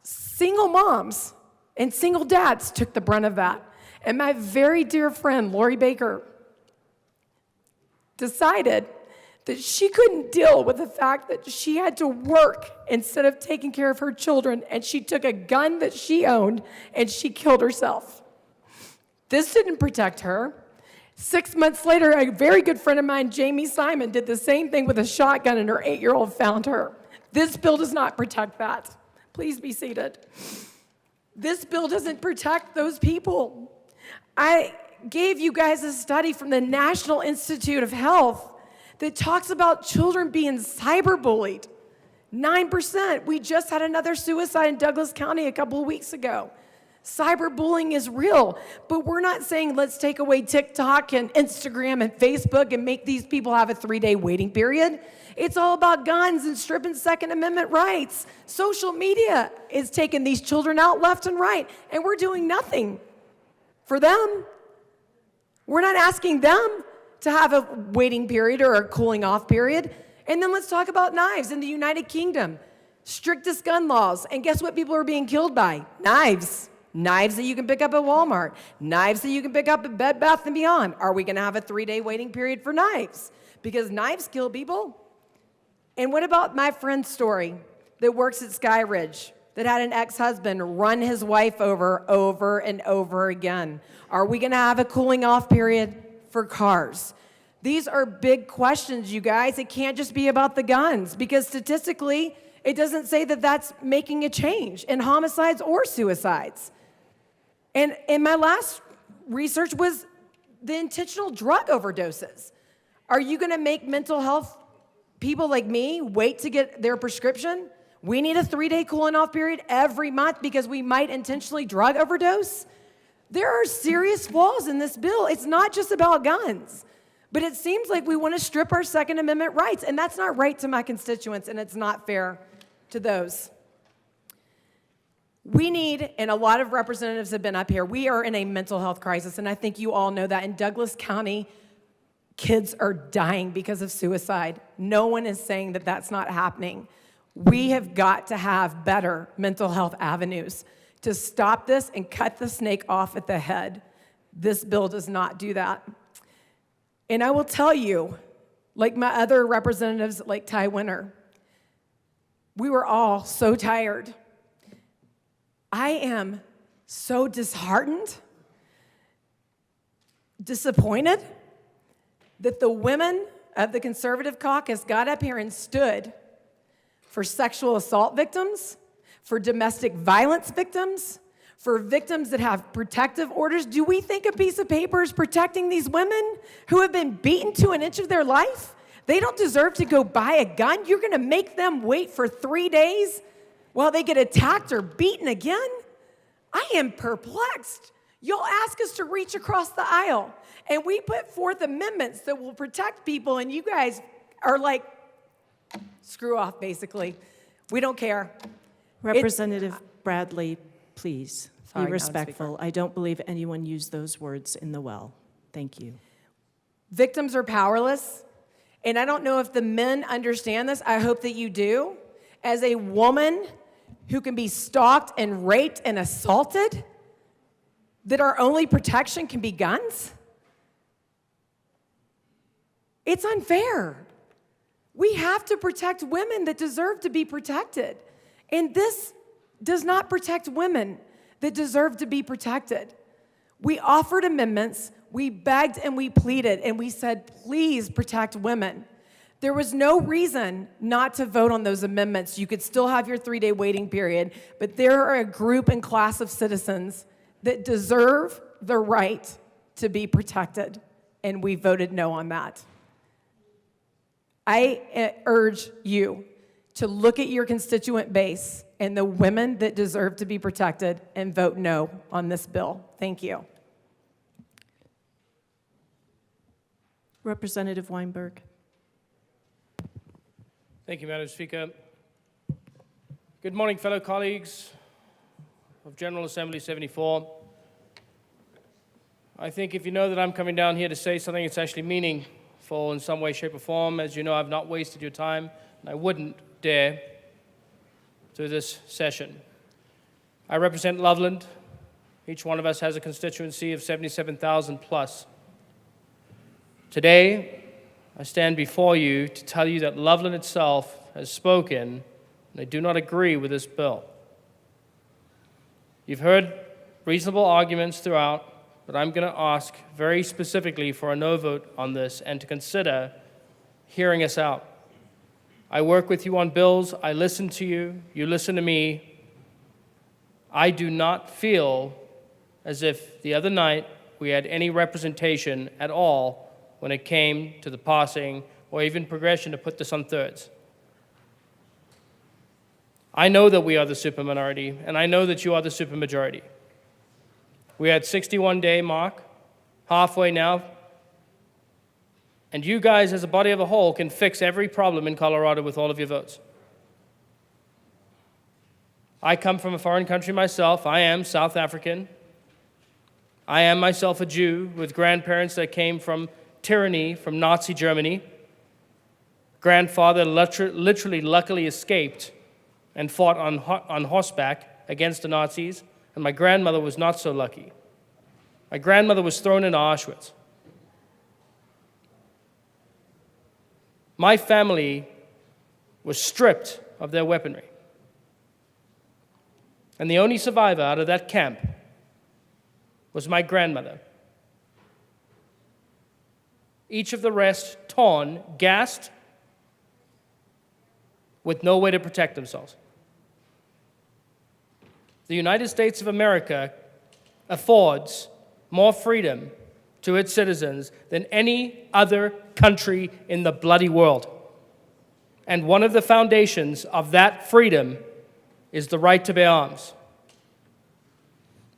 Single moms and single dads took the brunt of that. And my very dear friend, Lori Baker, decided that she couldn't deal with the fact that she had to work instead of taking care of her children, and she took a gun that she owned and she killed herself. This didn't protect her. 6 months later, a very good friend of mine, Jamie Simon, did the same thing with a shotgun, and her 8-year-old found her. This bill does not protect that. Please be seated. This bill doesn't protect those people. I gave you guys a study from the National Institute of Health that talks about children being cyberbullied. 9%. We just had another suicide in Douglas County a couple of weeks ago. Cyberbullying is real, but we're not saying let's take away TikTok and Instagram and Facebook and make these people have a 3-day waiting period. It's all about guns and stripping Second Amendment rights. Social media is taking these children out left and right, and we're doing nothing for them. We're not asking them to have a waiting period or a cooling off period. And then let's talk about knives in the United Kingdom. Strictest gun laws, and guess what people are being killed by? Knives. Knives that you can pick up at Walmart. Knives that you can pick up at Bed Bath & Beyond. Are we going to have a 3-day waiting period for knives? Because knives kill people. And what about my friend's story that works at Skyridge that had an ex-husband run his wife over and over again? Are we going to have a cooling off period for cars? These are big questions, you guys. It can't just be about the guns, because statistically, it doesn't say that that's making a change in homicides or suicides. And my last research was the intentional drug overdoses. Are you going to make mental health people like me wait to get their prescription? We need a 3-day cooling off period every month because we might intentionally drug overdose? There are serious flaws in this bill. It's not just about guns, but it seems like we want to strip our Second Amendment rights, and that's not right to my constituents, and it's not fair to those. We need, and a lot of representatives have been up here, we are in a mental health crisis, and I think you all know that. In Douglas County, kids are dying because of suicide. No one is saying that that's not happening. We have got to have better mental health avenues to stop this and cut the snake off at the head. This bill does not do that. And I will tell you, like my other representatives, like Ty Winter, we were all so tired. I am so disheartened, disappointed that the women of the Conservative Caucus got up here and stood for sexual assault victims, for domestic violence victims, for victims that have protective orders. Do we think a piece of paper is protecting these women who have been beaten to an inch of their life? They don't deserve to go buy a gun. You're going to make them wait for 3 days while they get attacked or beaten again? I am perplexed. You'll ask us to reach across the aisle, and we put forth amendments that will protect people, and you guys are like, screw off, basically. We don't care. Representative Bradley, please Sorry, be respectful. Madam Speaker. I don't believe anyone used those words in the well. Thank you. Victims are powerless, and I don't know if the men understand this. I hope that you do. As a woman who can be stalked and raped and assaulted, that our only protection can be guns? It's unfair. We have to protect women that deserve to be protected. And this does not protect women that deserve to be protected. We offered amendments, we begged and we pleaded, and we said, please protect women. There was no reason not to vote on those amendments. You could still have your 3-day waiting period, but there are a group and class of citizens that deserve the right to be protected, and we voted no on that. I urge you to look at your constituent base and the women that deserve to be protected and vote no on this bill. Thank you. Representative Weinberg. Thank you, Madam Speaker. Good morning, fellow colleagues of General Assembly 74. I think if you know that I'm coming down here to say something that's actually meaningful in some way, shape, or form, as you know, I've not wasted your time, and I wouldn't dare through this session. I represent Loveland. Each one of us has a constituency of 77,000 plus. Today, I stand before you to tell you that Loveland itself has spoken, and they do not agree with this bill. You've heard reasonable arguments throughout, but I'm going to ask very specifically for a no vote on this and to consider hearing us out. I work with you on bills. I listen to you. You listen to me. I do not feel as if the other night we had any representation at all when it came to the passing or even progression to put this on thirds. I know that we are the super minority, and I know that you are the super majority. We had 61-day mark, halfway now, and you guys as a body of a whole can fix every problem in Colorado with all of your votes. I come from a foreign country myself. I am South African. I am myself a Jew with grandparents that came from tyranny, from Nazi Germany. Grandfather literally luckily escaped and fought on horseback against the Nazis, and my grandmother was not so lucky. My grandmother was thrown into Auschwitz. My family was stripped of their weaponry. And the only survivor out of that camp was my grandmother. Each of the rest torn, gassed, with no way to protect themselves. The United States of America affords more freedom to its citizens than any other country in the bloody world. And one of the foundations of that freedom is the right to bear arms.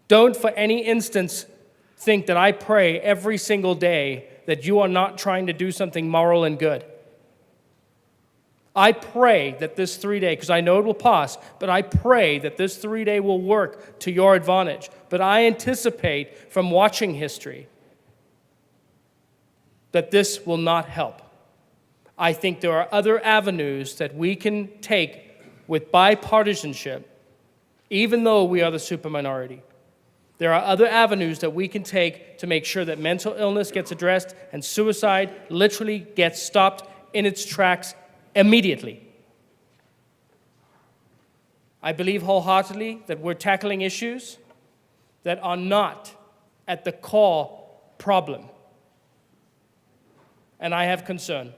Don't for any instance think that I pray every single day that you are not trying to do something moral and good. I pray that this 3-day, because I know it will pass, but I pray that this 3-day will work to your advantage. But I anticipate from watching history that this will not help. I think there are other avenues that we can take with bipartisanship, even though we are the super minority. There are other avenues that we can take to make sure that mental illness gets addressed and suicide literally gets stopped in its tracks immediately. I believe wholeheartedly that we're tackling issues that are not at the core problem. And I have concern.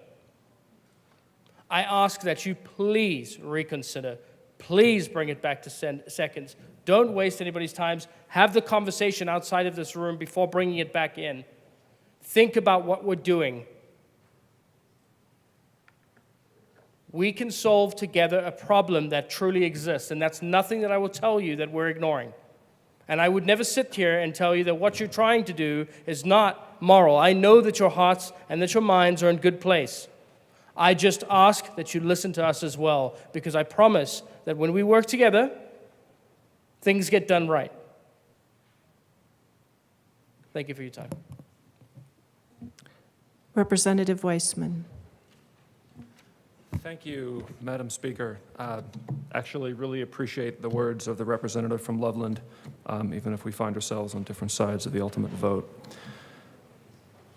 I ask that you please reconsider. Please bring it back to seconds. Don't waste anybody's time. Have the conversation outside of this room before bringing it back in. Think about what we're doing. We can solve together a problem that truly exists, and that's nothing that I will tell you that we're ignoring. And I would never sit here and tell you that what you're trying to do is not moral. I know that your hearts and that your minds are in good place. I just ask that you listen to us as well, because I promise that when we work together, things get done right. Thank you for your time. Representative Weissman. Thank you, Madam Speaker. Actually, really appreciate the words of the representative from Loveland, even if we find ourselves on different sides of the ultimate vote.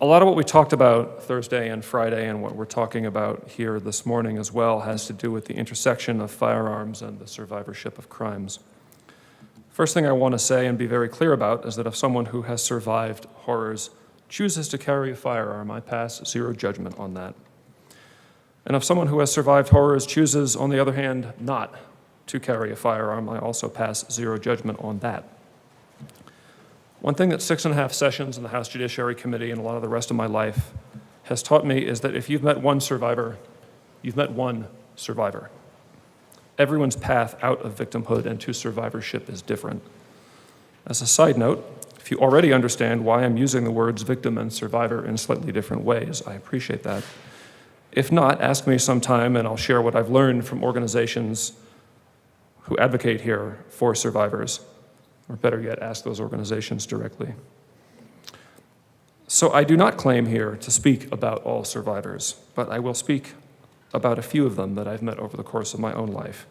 A lot of what we talked about Thursday and Friday and what we're talking about here this morning as well has to do with the intersection of firearms and the survivorship of crimes. First thing I want to say and be very clear about is that if someone who has survived horrors chooses to carry a firearm, I pass zero judgment on that. And if someone who has survived horrors chooses, on the other hand, not to carry a firearm, I also pass zero judgment on that. One thing that 6.5 sessions in the House Judiciary Committee and a lot of the rest of my life has taught me is that if you've met one survivor, you've met one survivor. Everyone's path out of victimhood and to survivorship is different. As a side note, if you already understand why I'm using the words victim and survivor in slightly different ways, I appreciate that. If not, ask me sometime and I'll share what I've learned from organizations who advocate here for survivors, or better yet, ask those organizations directly. So I do not claim here to speak about all survivors, but I will speak about a few of them that I've met over the course of my own life.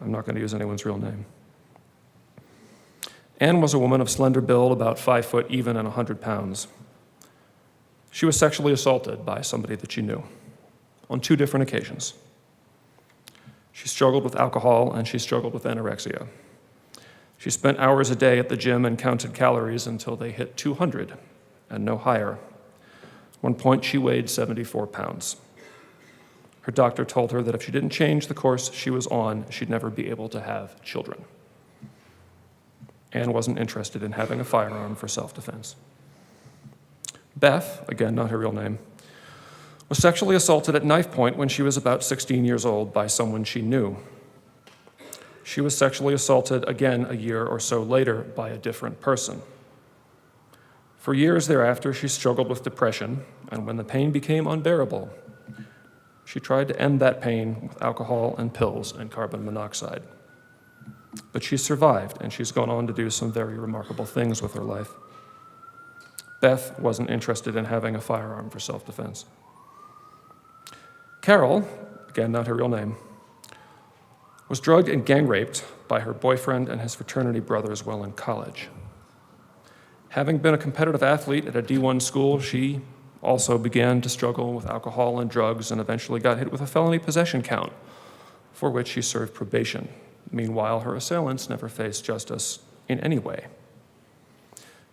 I'm not going to use anyone's real name. Anne was a woman of slender build, about 5 foot even and 100 pounds. She was sexually assaulted by somebody that she knew on 2 different occasions. She struggled with alcohol and she struggled with anorexia. She spent hours a day at the gym and counted calories until they hit 200 and no higher. At one point, she weighed 74 pounds. Her doctor told her that if she didn't change the course she was on, she'd never be able to have children. Anne wasn't interested in having a firearm for self-defense. Beth, again, not her real name, was sexually assaulted at knife point when she was about 16 years old by someone she knew. She was sexually assaulted again a year or so later by a different person. For years thereafter, she struggled with depression, and when the pain became unbearable, she tried to end that pain with alcohol and pills and carbon monoxide. But she survived, and she's gone on to do some very remarkable things with her life. Beth wasn't interested in having a firearm for self-defense. Carol, again, not her real name, was drugged and gang raped by her boyfriend and his fraternity brothers while in college. Having been a competitive athlete at a D1 school, she also began to struggle with alcohol and drugs and eventually got hit with a felony possession count, for which she served probation. Meanwhile, her assailants never faced justice in any way.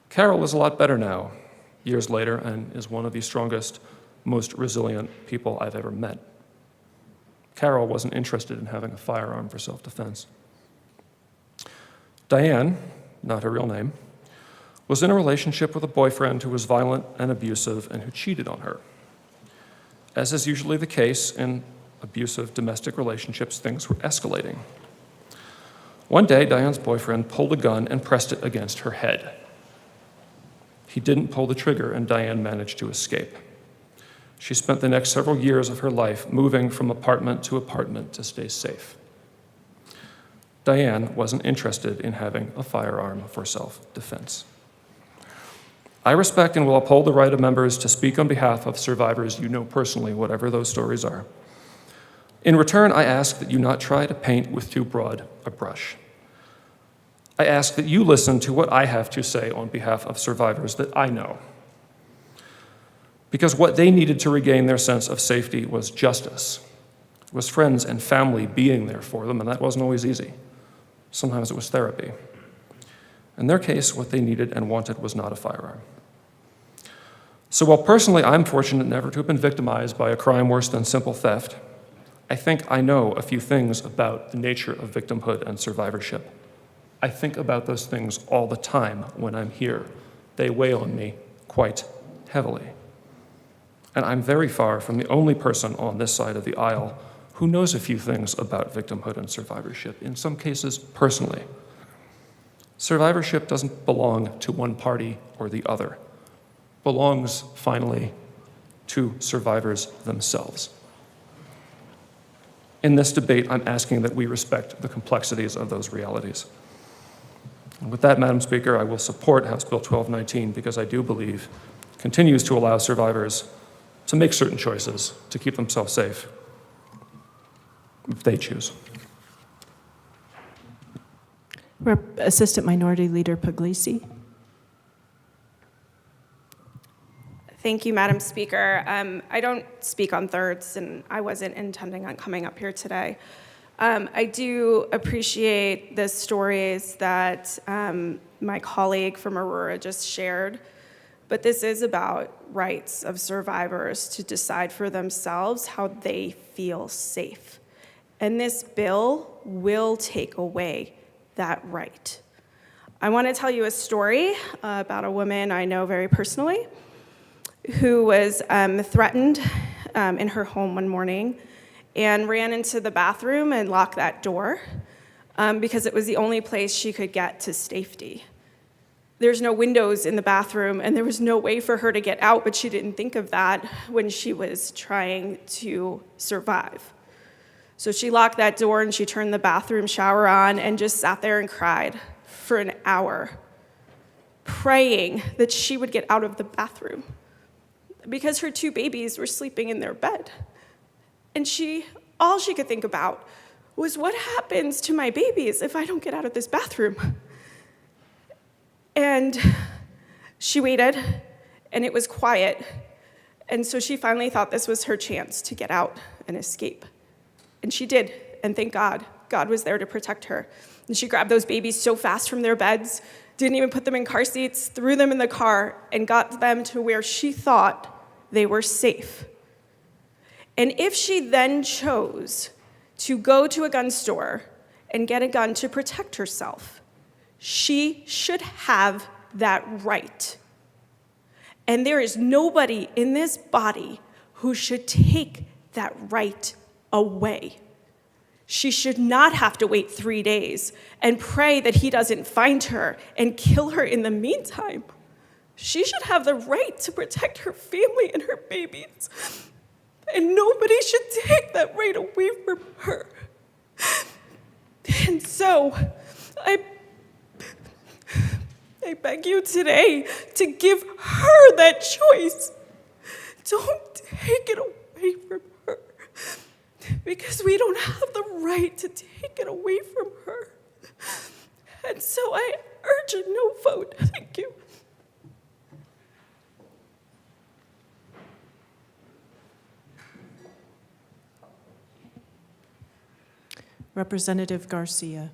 Carol is a lot better now, years later, and is one of the strongest, most resilient people I've ever met. Carol wasn't interested in having a firearm for self-defense. Diane, not her real name, was in a relationship with a boyfriend who was violent and abusive and who cheated on her. As is usually the case in abusive domestic relationships, things were escalating. One day, Diane's boyfriend pulled a gun and pressed it against her head. He didn't pull the trigger, and Diane managed to escape. She spent the next several years of her life moving from apartment to apartment to stay safe. Diane wasn't interested in having a firearm for self-defense. I respect and will uphold the right of members to speak on behalf of survivors you know personally, whatever those stories are. In return, I ask that you not try to paint with too broad a brush. I ask that you listen to what I have to say on behalf of survivors that I know. Because what they needed to regain their sense of safety was justice. It was friends and family being there for them, and that wasn't always easy. Sometimes it was therapy. In their case, what they needed and wanted was not a firearm. So while personally I'm fortunate never to have been victimized by a crime worse than simple theft, I think I know a few things about the nature of victimhood and survivorship. I think about those things all the time when I'm here. They weigh on me quite heavily. And I'm very far from the only person on this side of the aisle who knows a few things about victimhood and survivorship, in some cases personally. Survivorship doesn't belong to one party or the other. It belongs, finally, to survivors themselves. In this debate, I'm asking that we respect the complexities of those realities. And with that, Madam Speaker, I will support House Bill 1219 because I do believe it continues to allow survivors to make certain choices to keep themselves safe if they choose. Assistant Minority Leader Puglisi. Thank you, Madam Speaker. I don't speak on thirds, and I wasn't intending on coming up here today. I do appreciate the stories that my colleague from Aurora just shared, but this is about rights of survivors to decide for themselves how they feel safe. And this bill will take away that right. I want to tell you a story about a woman I know very personally who was threatened in her home one morning and ran into the bathroom and locked that door because it was the only place she could get to safety. There's no windows in the bathroom, and there was no way for her to get out, but she didn't think of that when she was trying to survive. So she locked that door and she turned the bathroom shower on and just sat there and cried for an hour, praying that she would get out of the bathroom because her 2 babies were sleeping in their bed. And all she could think about was, what happens to my babies if I don't get out of this bathroom? And she waited, and it was quiet. And so she finally thought this was her chance to get out and escape. And she did, and thank God. God was there to protect her. And she grabbed those babies so fast from their beds, didn't even put them in car seats, threw them in the car, and got them to where she thought they were safe. And if she then chose to go to a gun store and get a gun to protect herself, she should have that right. And there is nobody in this body who should take that right away. She should not have to wait 3 days and pray that he doesn't find her and kill her in the meantime. She should have the right to protect her family and her babies. And nobody should take that right away from her. And so, I beg you today to give her that choice. Don't take it away from her, because we don't have the right to take it away from her. And so I urge a no vote. Thank you. Representative Garcia.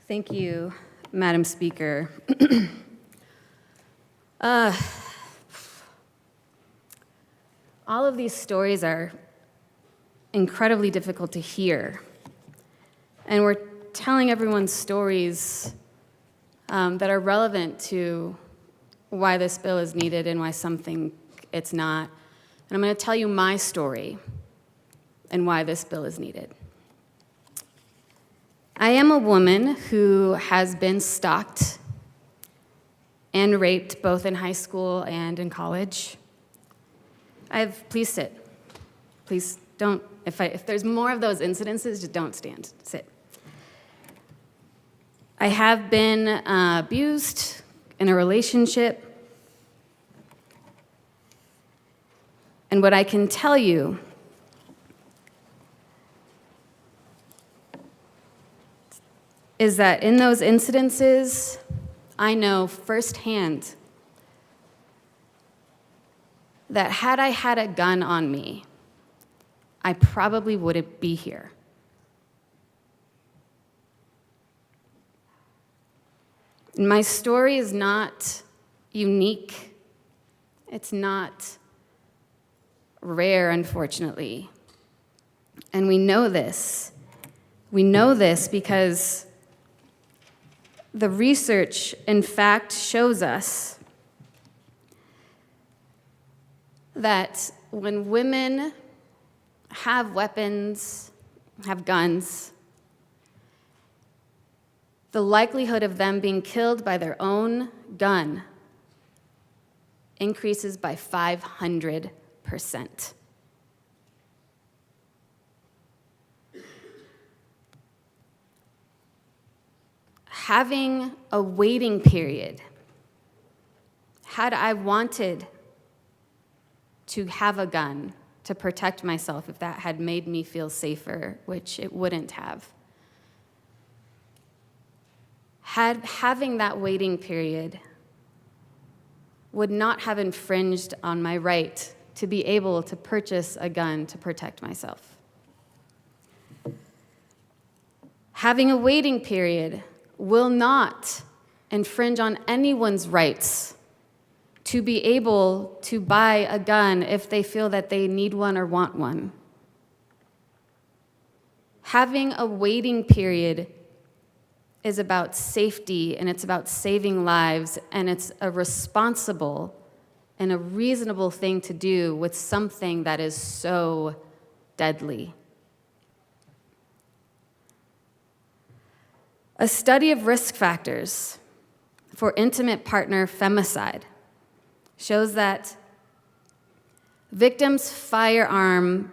Thank you, Madam Speaker. All of these stories are incredibly difficult to hear. And we're telling everyone stories that are relevant to why this bill is needed and why some think it's not. And I'm going to tell you my story and why this bill is needed. I am a woman who has been stalked and raped both in high school and in college. Please sit. Please don't, if there's more of those incidences, just don't stand, sit. I have been abused in a relationship. And what I can tell you is that in those incidences, I know firsthand that had I had a gun on me, I probably wouldn't be here. My story is not unique. It's not rare, unfortunately. And we know this. We know this because the research, in fact, shows us that when women have weapons, have guns, the likelihood of them being killed by their own gun increases by 500%. Having a waiting period, had I wanted to have a gun to protect myself, if that had made me feel safer, which it wouldn't have, having that waiting period would not have infringed on my right to be able to purchase a gun to protect myself. Having a waiting period will not infringe on anyone's rights to be able to buy a gun if they feel that they need one or want one. Having a waiting period is about safety, and it's about saving lives, and it's a responsible and a reasonable thing to do with something that is so deadly. A study of risk factors for intimate partner femicide shows that victims' firearm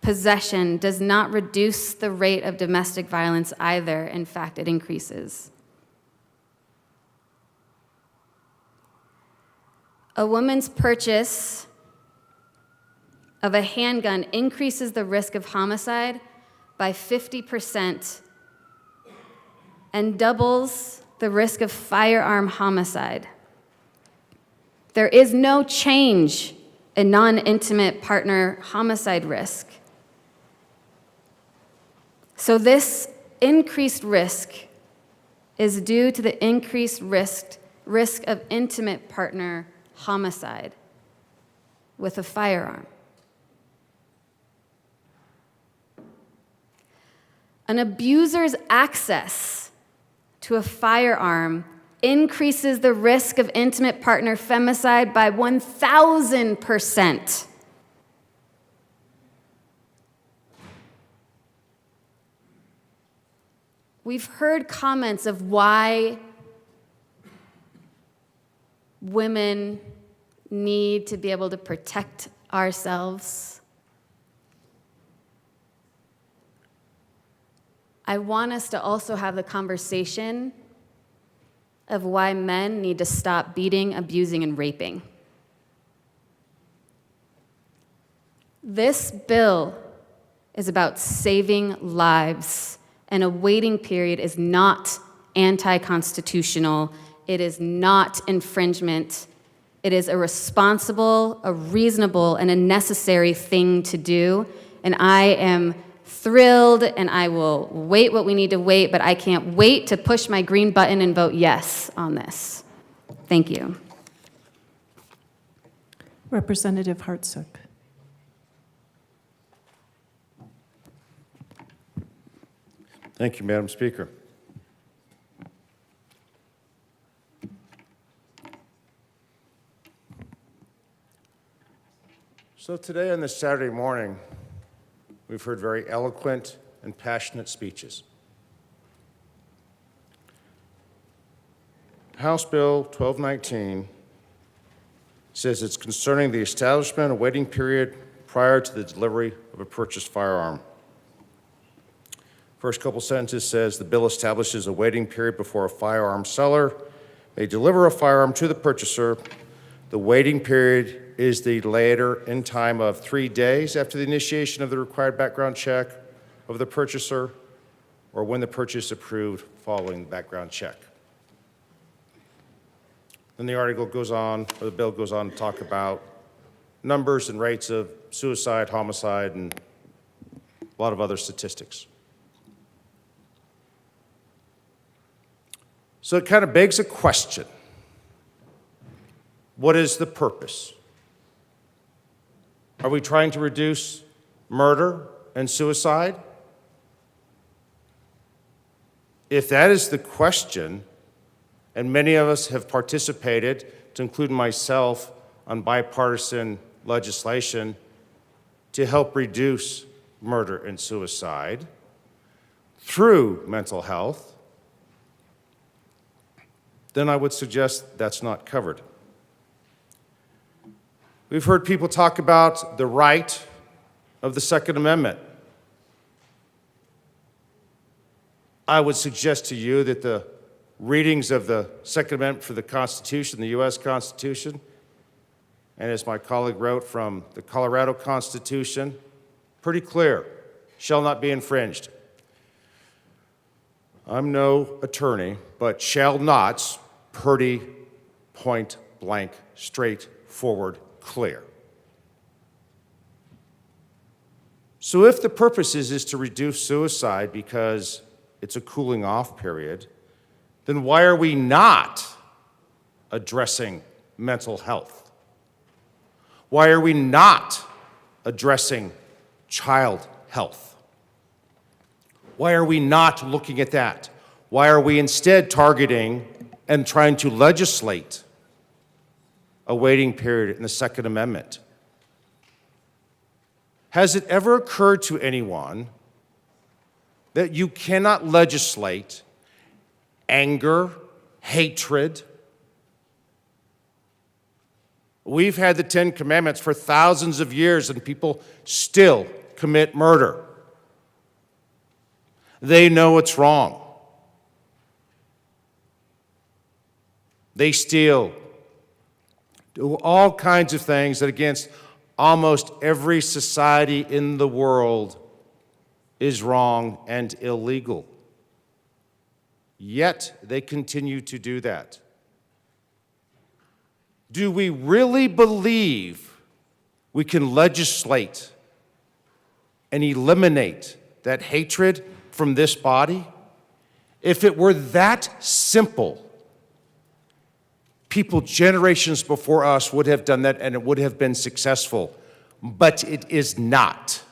possession does not reduce the rate of domestic violence either. In fact, it increases. A woman's purchase of a handgun increases the risk of homicide by 50% and doubles the risk of firearm homicide. There is no change in non-intimate partner homicide risk. So this increased risk is due to the increased risk of intimate partner homicide with a firearm. An abuser's access to a firearm increases the risk of intimate partner femicide by 1,000%. We've heard comments of why women need to be able to protect ourselves. I want us to also have the conversation of why men need to stop beating, abusing, and raping. This bill is about saving lives, and a waiting period is not anti-constitutional. It is not infringement. It is a responsible, a reasonable, and a necessary thing to do. And I am thrilled, and I will wait what we need to wait, but I can't wait to push my green button and vote yes on this. Thank you. Representative Hartsook. Thank you, Madam Speaker. So today on this Saturday morning, we've heard very eloquent and passionate speeches. House Bill 1219 says it's concerning the establishment of waiting period prior to the delivery of a purchased firearm. First couple sentences says the bill establishes a waiting period before a firearm seller may deliver a firearm to the purchaser. The waiting period is the later in time of 3 days after the initiation of the required background check of the purchaser or when the purchase is approved following the background check. Then the article goes on, or the bill goes on to talk about numbers and rates of suicide, homicide, and a lot of other statistics. So it kind of begs a question. What is the purpose? Are we trying to reduce murder and suicide? If that is the question, and many of us have participated, to include myself, on bipartisan legislation to help reduce murder and suicide through mental health, then I would suggest that's not covered. We've heard people talk about the right of the Second Amendment. I would suggest to you that the readings of the Second Amendment for the Constitution, the U.S. Constitution, and as my colleague wrote from the Colorado Constitution, pretty clear, shall not be infringed. I'm no attorney, but shall not's pretty point blank, straightforward, clear. So if the purpose is to reduce suicide because it's a cooling off period, then why are we not addressing mental health? Why are we not addressing child health? Why are we not looking at that? Why are we instead targeting and trying to legislate a waiting period in the Second Amendment? Has it ever occurred to anyone that you cannot legislate anger, hatred? We've had the Ten Commandments for thousands of years, and people still commit murder. They know it's wrong. They steal, do all kinds of things that against almost every society in the world is wrong and illegal. Yet they continue to do that. Do we really believe we can legislate and eliminate that hatred from this body? If it were that simple, people generations before us would have done that and it would have been successful. But it is not.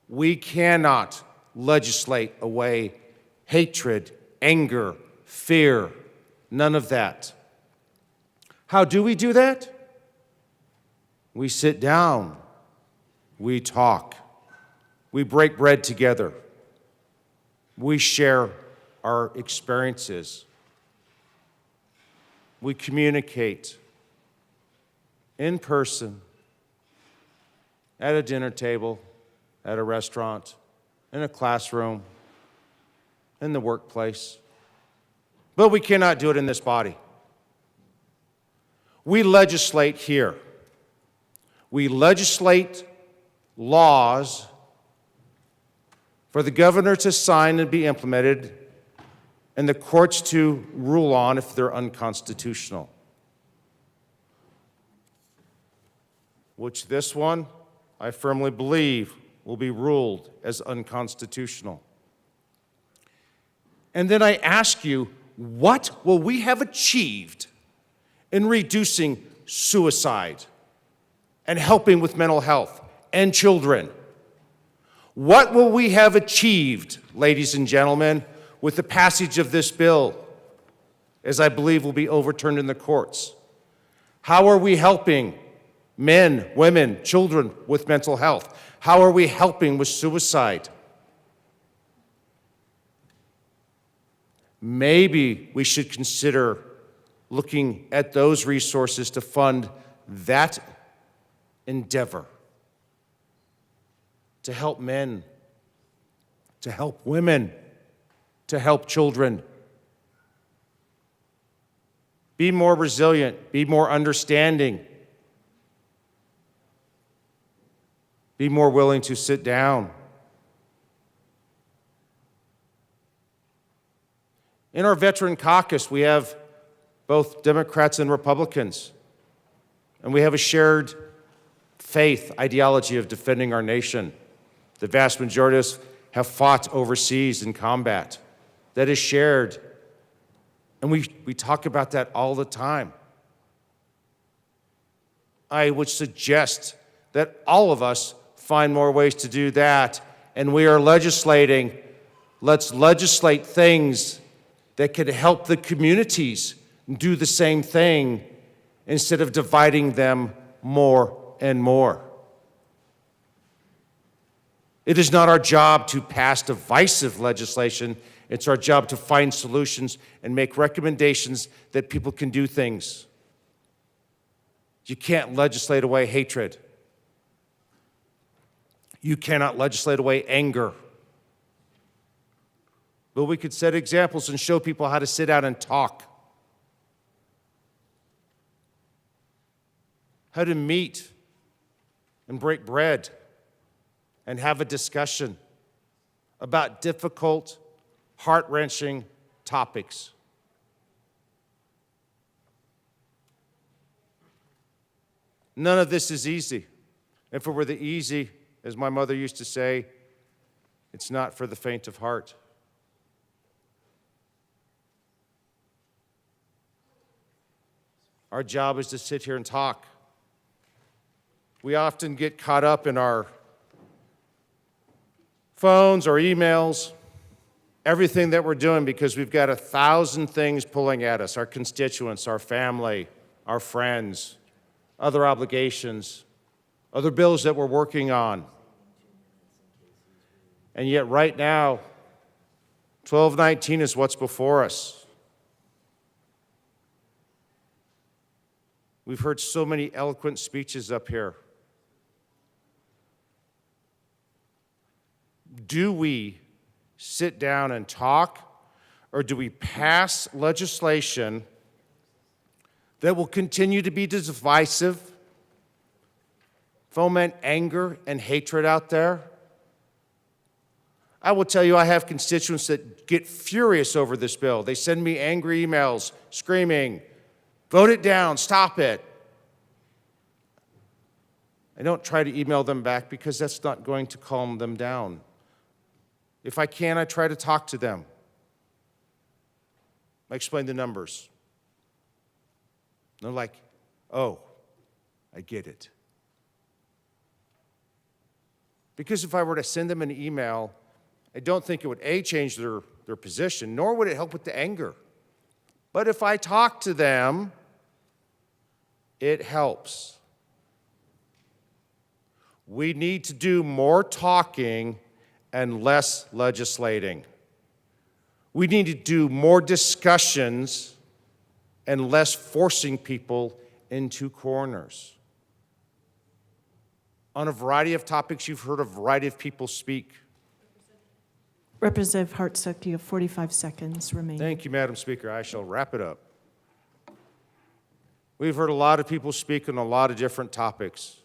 We cannot legislate away hatred, anger, fear, none of that. How do we do that? We sit down, we talk, we break bread together, we share our experiences, we communicate in person, at a dinner table, at a restaurant, in a classroom, in the workplace. But we cannot do it in this body. We legislate here. We legislate laws for the governor to sign and be implemented, and the courts to rule on if they're unconstitutional. Which this one, I firmly believe, will be ruled as unconstitutional. And then I ask you, what will we have achieved in reducing suicide and helping with mental health and children? What will we have achieved, ladies and gentlemen, with the passage of this bill, as I believe will be overturned in the courts? How are we helping men, women, children with mental health? How are we helping with suicide? Maybe we should consider looking at those resources to fund that endeavor, to help men, to help women, to help children. Be more resilient, be more understanding, be more willing to sit down. In our veteran caucus, we have both Democrats and Republicans, and we have a shared faith ideology of defending our nation. The vast majority of us have fought overseas in combat. That is shared, and we talk about that all the time. I would suggest that all of us find more ways to do that, and we are legislating. Let's legislate things that could help the communities do the same thing instead of dividing them more and more. It is not our job to pass divisive legislation. It's our job to find solutions and make recommendations that people can do things. You can't legislate away hatred. You cannot legislate away anger. But we could set examples and show people how to sit down and talk, how to meet and break bread and have a discussion about difficult, heart-wrenching topics. None of this is easy. If it were the easy, as my mother used to say, it's not for the faint of heart. Our job is to sit here and talk. We often get caught up in our phones or emails, everything that we're doing, because we've got 1,000 things pulling at us, our constituents, our family, our friends, other obligations, other bills that we're working on. And yet right now, 1219 is what's before us. We've heard so many eloquent speeches up here. Do we sit down and talk, or do we pass legislation that will continue to be divisive, foment anger and hatred out there? I will tell you, I have constituents that get furious over this bill. They send me angry emails screaming, vote it down, stop it. I don't try to email them back because that's not going to calm them down. If I can, I try to talk to them. I explain the numbers. They're like, oh, I get it. Because if I were to send them an email, I don't think it would, A, change their position, nor would it help with the anger. But if I talk to them, it helps. We need to do more talking and less legislating. We need to do more discussions and less forcing people into corners. On a variety of topics, you've heard a variety of people speak. Representative Hartsook, you have 45 seconds remaining. Thank you, Madam Speaker. I shall wrap it up. We've heard a lot of people speak on a lot of different topics.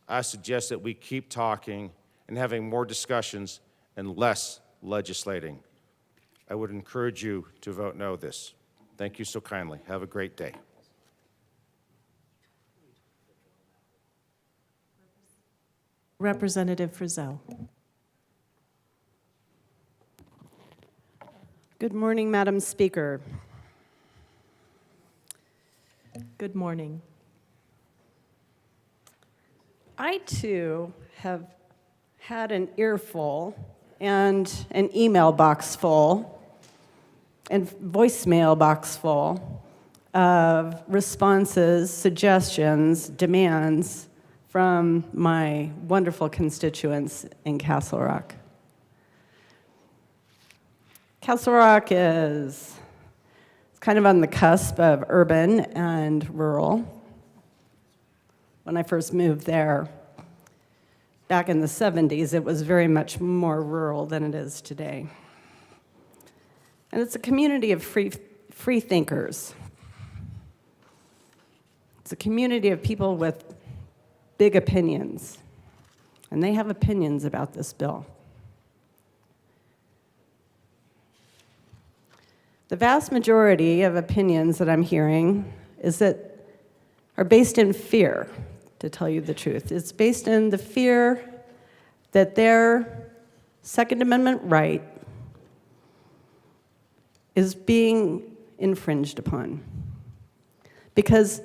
I suggest that we keep talking and having more discussions and less legislating. I would encourage you to vote no this. Thank you so kindly. Have a great day. Representative Frizzell. Good morning, Madam Speaker. Good morning. I, too, have had an earful and an email box full and voicemail box full of responses, suggestions, demands from my wonderful constituents in Castle Rock. Castle Rock is kind of on the cusp of urban and rural. When I first moved there, back in the 70s, it was very much more rural than it is today. And it's a community of free thinkers. It's a community of people with big opinions, and they have opinions about this bill. The vast majority of opinions that I'm hearing are based in fear, to tell you the truth. It's based in the fear that their Second Amendment right is being infringed upon. Because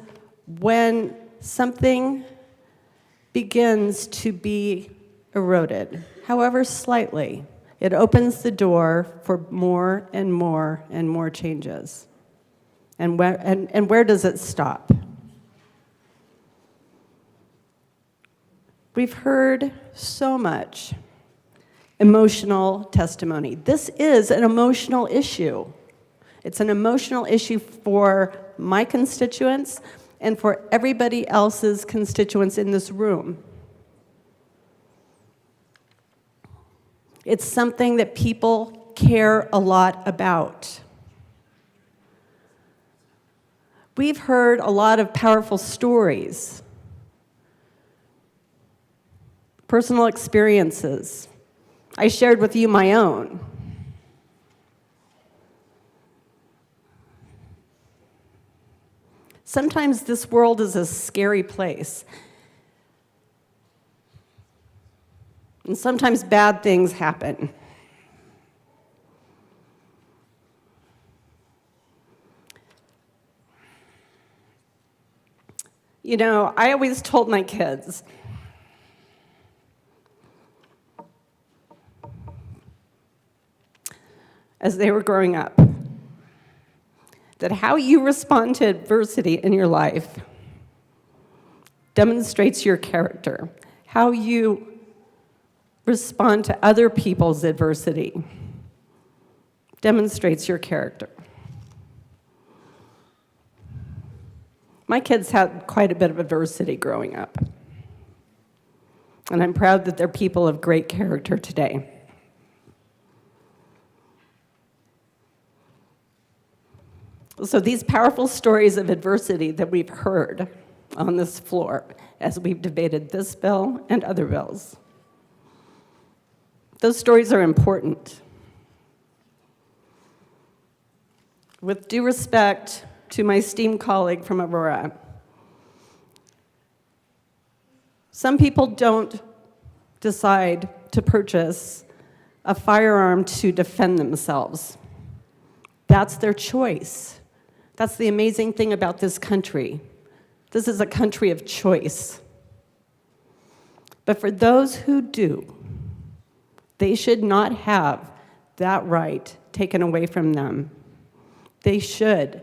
when something begins to be eroded, however slightly, it opens the door for more and more and more changes. And where does it stop? We've heard so much emotional testimony. This is an emotional issue. It's an emotional issue for my constituents and for everybody else's constituents in this room. It's something that people care a lot about. We've heard a lot of powerful stories, personal experiences. I shared with you my own. Sometimes this world is a scary place. And sometimes bad things happen. You know, I always told my kids, as they were growing up, that how you respond to adversity in your life demonstrates your character. How you respond to other people's adversity demonstrates your character. My kids had quite a bit of adversity growing up, and I'm proud that they're people of great character today. So these powerful stories of adversity that we've heard on this floor as we've debated this bill and other bills Those stories are important. With due respect to my esteemed colleague from Aurora, some people don't decide to purchase a firearm to defend themselves. That's their choice. That's the amazing thing about this country. This is a country of choice. But for those who do, they should not have that right taken away from them. They should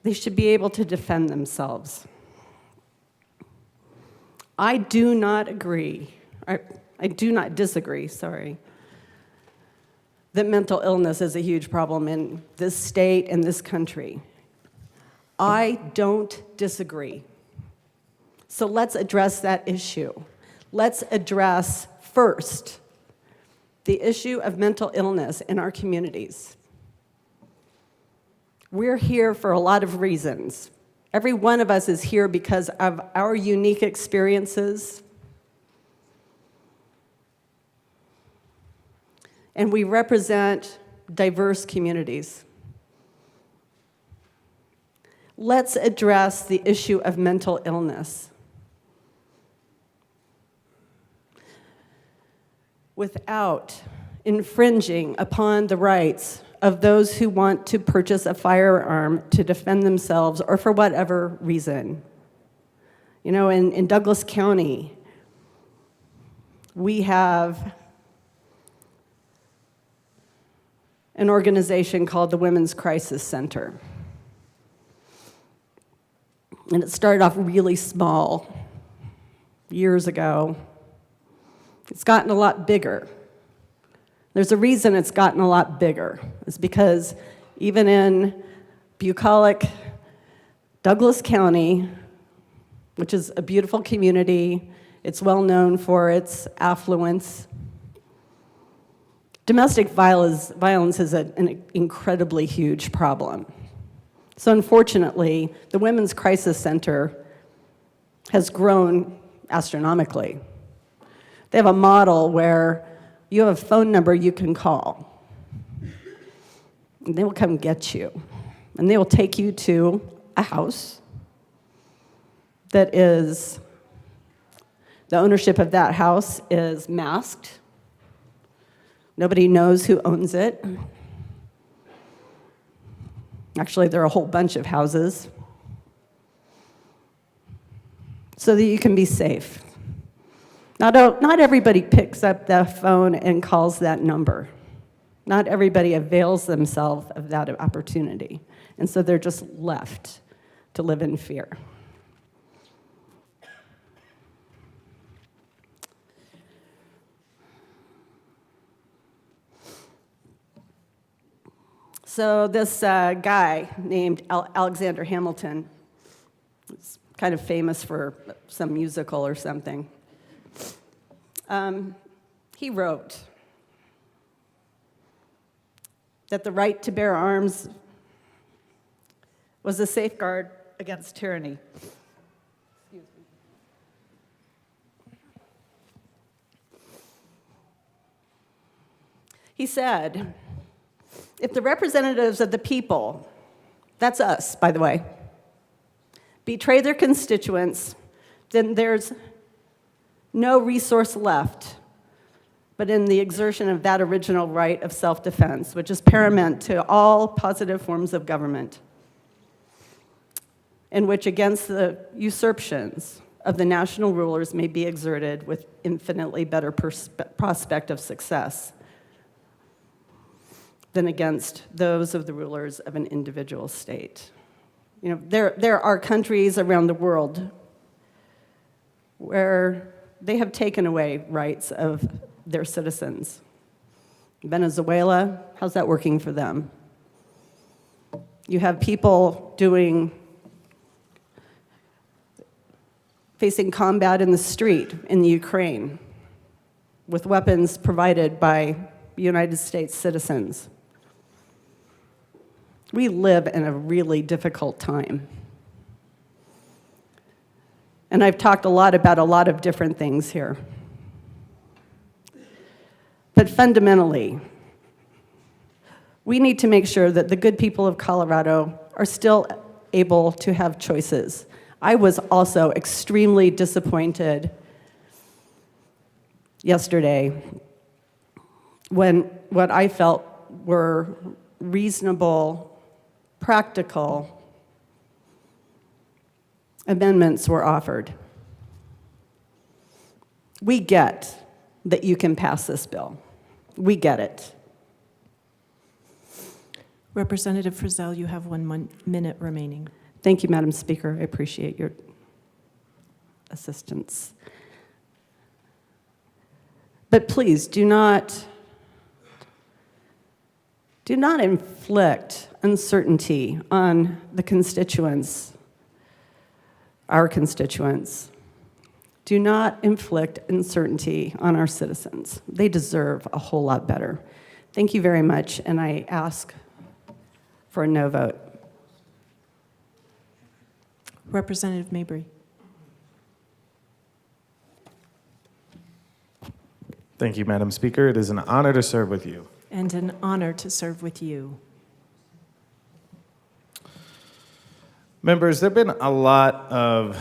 be able to defend themselves. I do not disagree, that mental illness is a huge problem in this state and this country. I don't disagree. So let's address that issue. Let's address first the issue of mental illness in our communities. We're here for a lot of reasons. Every one of us is here because of our unique experiences. And we represent diverse communities. Let's address the issue of mental illness without infringing upon the rights of those who want to purchase a firearm to defend themselves or for whatever reason. You know, in Douglas County, we have an organization called the Women's Crisis Center. And it started off really small years ago. It's gotten a lot bigger. There's a reason it's gotten a lot bigger. It's because even in bucolic Douglas County, which is a beautiful community, it's well known for its affluence, domestic violence is an incredibly huge problem. So unfortunately, the Women's Crisis Center has grown astronomically. They have a model where you have a phone number you can call, and they will come get you. And they will take you to a house that is, the ownership of that house is masked. Nobody knows who owns it. Actually, there are a whole bunch of houses, so that you can be safe. Not everybody picks up the phone and calls that number. Not everybody avails themselves of that opportunity. And so they're just left to live in fear. So this guy named Alexander Hamilton, is kind of famous for some musical or something. He wrote that the right to bear arms was a safeguard against tyranny. Excuse me. He said, if the representatives of the people, that's us, by the way, betray their constituents, then there's no resource left but in the exertion of that original right of self-defense, which is paramount to all positive forms of government, in which against the usurpations of the national rulers may be exerted with infinitely better prospect of success than against those of the rulers of an individual state. You know, there are countries around the world where they have taken away rights of their citizens. Venezuela, how's that working for them? You have people facing combat in the street in the Ukraine with weapons provided by United States citizens. We live in a really difficult time. And I've talked a lot about a lot of different things here. But fundamentally, we need to make sure that the good people of Colorado are still able to have choices. I was also extremely disappointed yesterday when what I felt were reasonable, practical amendments were offered. We get that you can pass this bill. We get it. Representative Frizzell, you have 1 minute remaining. Thank you, Madam Speaker. I appreciate your assistance. But please do not inflict uncertainty on the constituents, our constituents. Do not inflict uncertainty on our citizens. They deserve a whole lot better. Thank you very much, and I ask for a no vote. Representative Mabry. Thank you, Madam Speaker. It is an honor to serve with you. And an honor to serve with you. Members, there have been a lot of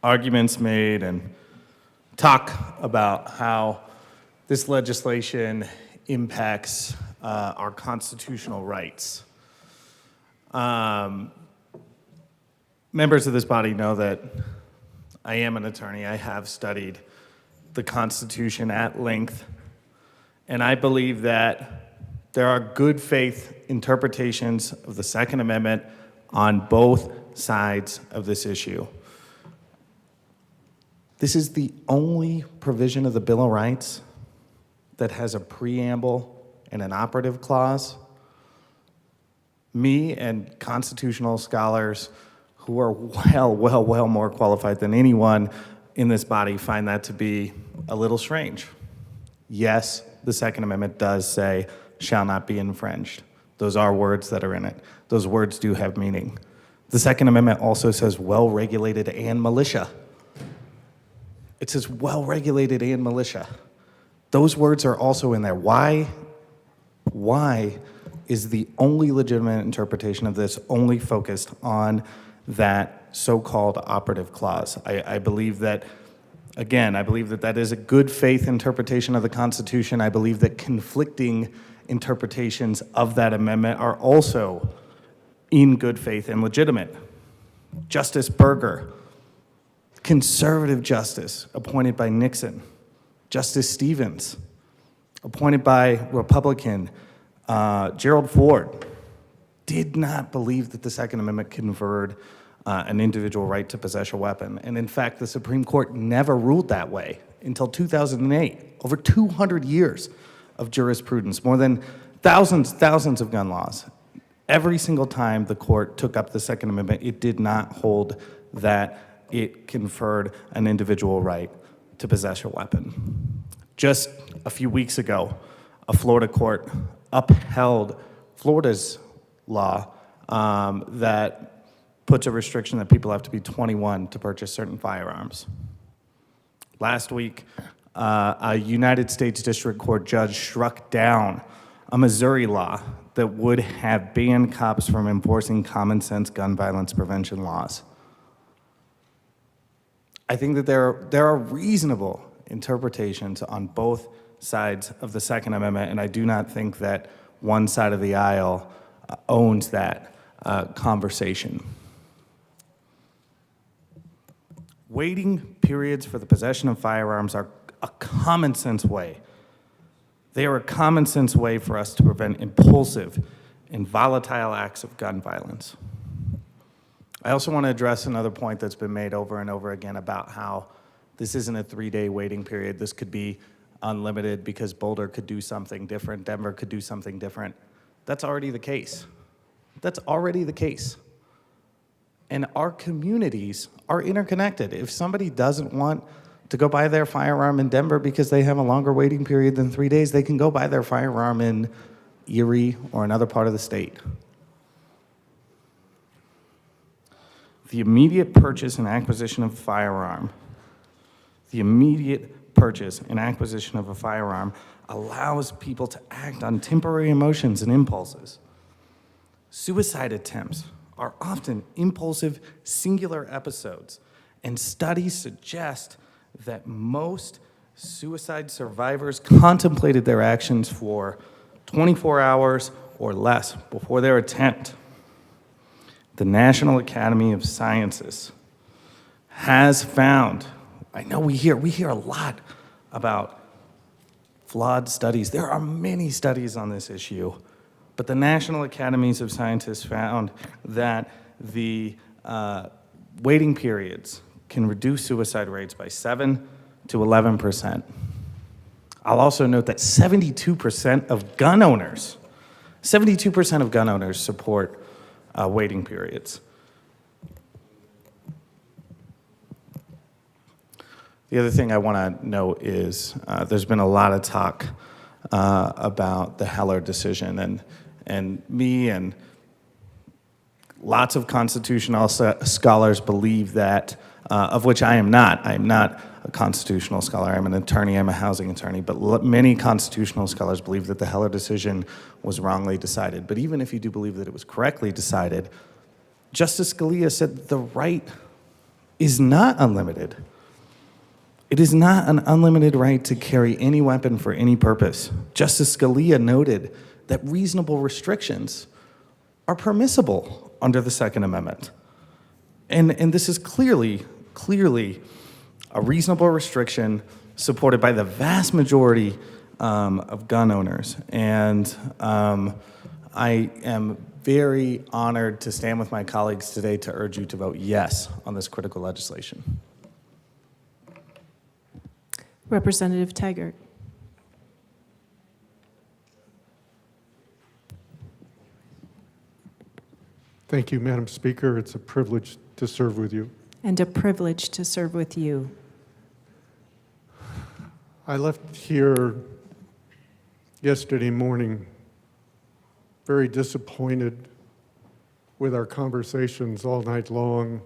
arguments made and talk about how this legislation impacts our constitutional rights. Members of this body know that I am an attorney. I have studied the Constitution at length, and I believe that there are good faith interpretations of the Second Amendment on both sides of this issue. This is the only provision of the Bill of Rights that has a preamble and an operative clause. Me and constitutional scholars who are well more qualified than anyone in this body find that to be a little strange. Yes, the Second Amendment does say, shall not be infringed. Those are words that are in it. Those words do have meaning. The Second Amendment also says well-regulated and militia. It says well-regulated and militia. Those words are also in there. Why is the only legitimate interpretation of this only focused on that so-called operative clause? I believe that, again, I believe that that is a good faith interpretation of the Constitution. I believe that conflicting interpretations of that amendment are also in good faith and legitimate. Justice Berger, conservative justice appointed by Nixon. Justice Stevens, appointed by Republican Gerald Ford, did not believe that the Second Amendment conferred an individual right to possess a weapon. And in fact, the Supreme Court never ruled that way until 2008. Over 200 years of jurisprudence, more than thousands of gun laws. Every single time the court took up the Second Amendment, it did not hold that it conferred an individual right to possess a weapon. Just a few weeks ago, a Florida court upheld Florida's law that puts a restriction that people have to be 21 to purchase certain firearms. Last week, a United States District Court judge struck down a Missouri law that would have banned cops from enforcing common sense gun violence prevention laws. I think that there are reasonable interpretations on both sides of the Second Amendment, and I do not think that one side of the aisle owns that conversation. Waiting periods for the possession of firearms are a common sense way. They are a common sense way for us to prevent impulsive and volatile acts of gun violence. I also want to address another point that's been made over and over again about how this isn't a 3-day waiting period. This could be unlimited because Boulder could do something different, Denver could do something different. That's already the case. That's already the case. And our communities are interconnected. If somebody doesn't want to go buy their firearm in Denver because they have a longer waiting period than 3 days, they can go buy their firearm in Erie or another part of the state. The immediate purchase and acquisition of a firearm, the immediate purchase and acquisition of a firearm allows people to act on temporary emotions and impulses. Suicide attempts are often impulsive, singular episodes, and studies suggest that most suicide survivors contemplated their actions for 24 hours or less before their attempt. The National Academy of Sciences has found, I know we hear a lot about flawed studies. There are many studies on this issue, but the National Academies of Sciences found that the waiting periods can reduce suicide rates by 7 to 11%. I'll also note that 72% of gun owners support waiting periods. The other thing I want to note is there's been a lot of talk about the Heller decision, and me and lots of constitutional scholars believe that, of which I am not. I am not a constitutional scholar. I'm an attorney. I'm a housing attorney. But many constitutional scholars believe that the Heller decision was wrongly decided. But even if you do believe that it was correctly decided, Justice Scalia said that the right is not unlimited. It is not an unlimited right to carry any weapon for any purpose. Justice Scalia noted that reasonable restrictions are permissible under the Second Amendment. And this is clearly a reasonable restriction supported by the vast majority of gun owners. And I am very honored to stand with my colleagues today to urge you to vote yes on this critical legislation. Representative Taggart. Thank you, Madam Speaker. It's a privilege to serve with you. And a privilege to serve with you. I left here yesterday morning very disappointed with our conversations all night long,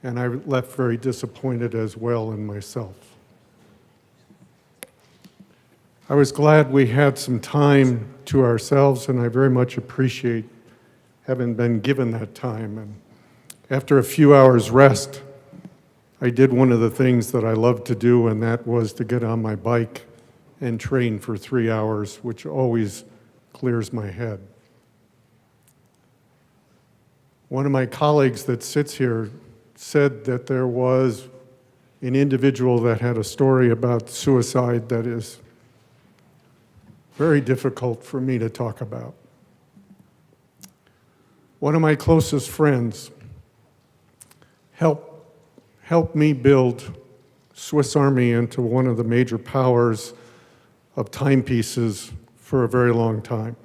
and I left very disappointed as well in myself. I was glad we had some time to ourselves, and I very much appreciate having been given that time. And after a few hours rest, I did one of the things that I love to do, and that was to get on my bike and train for 3 hours, which always clears my head. One of my colleagues that sits here said that there was an individual that had a story about suicide that is very difficult for me to talk about. One of my closest friends helped me build Swiss Army into one of the major powers of timepieces for a very long time.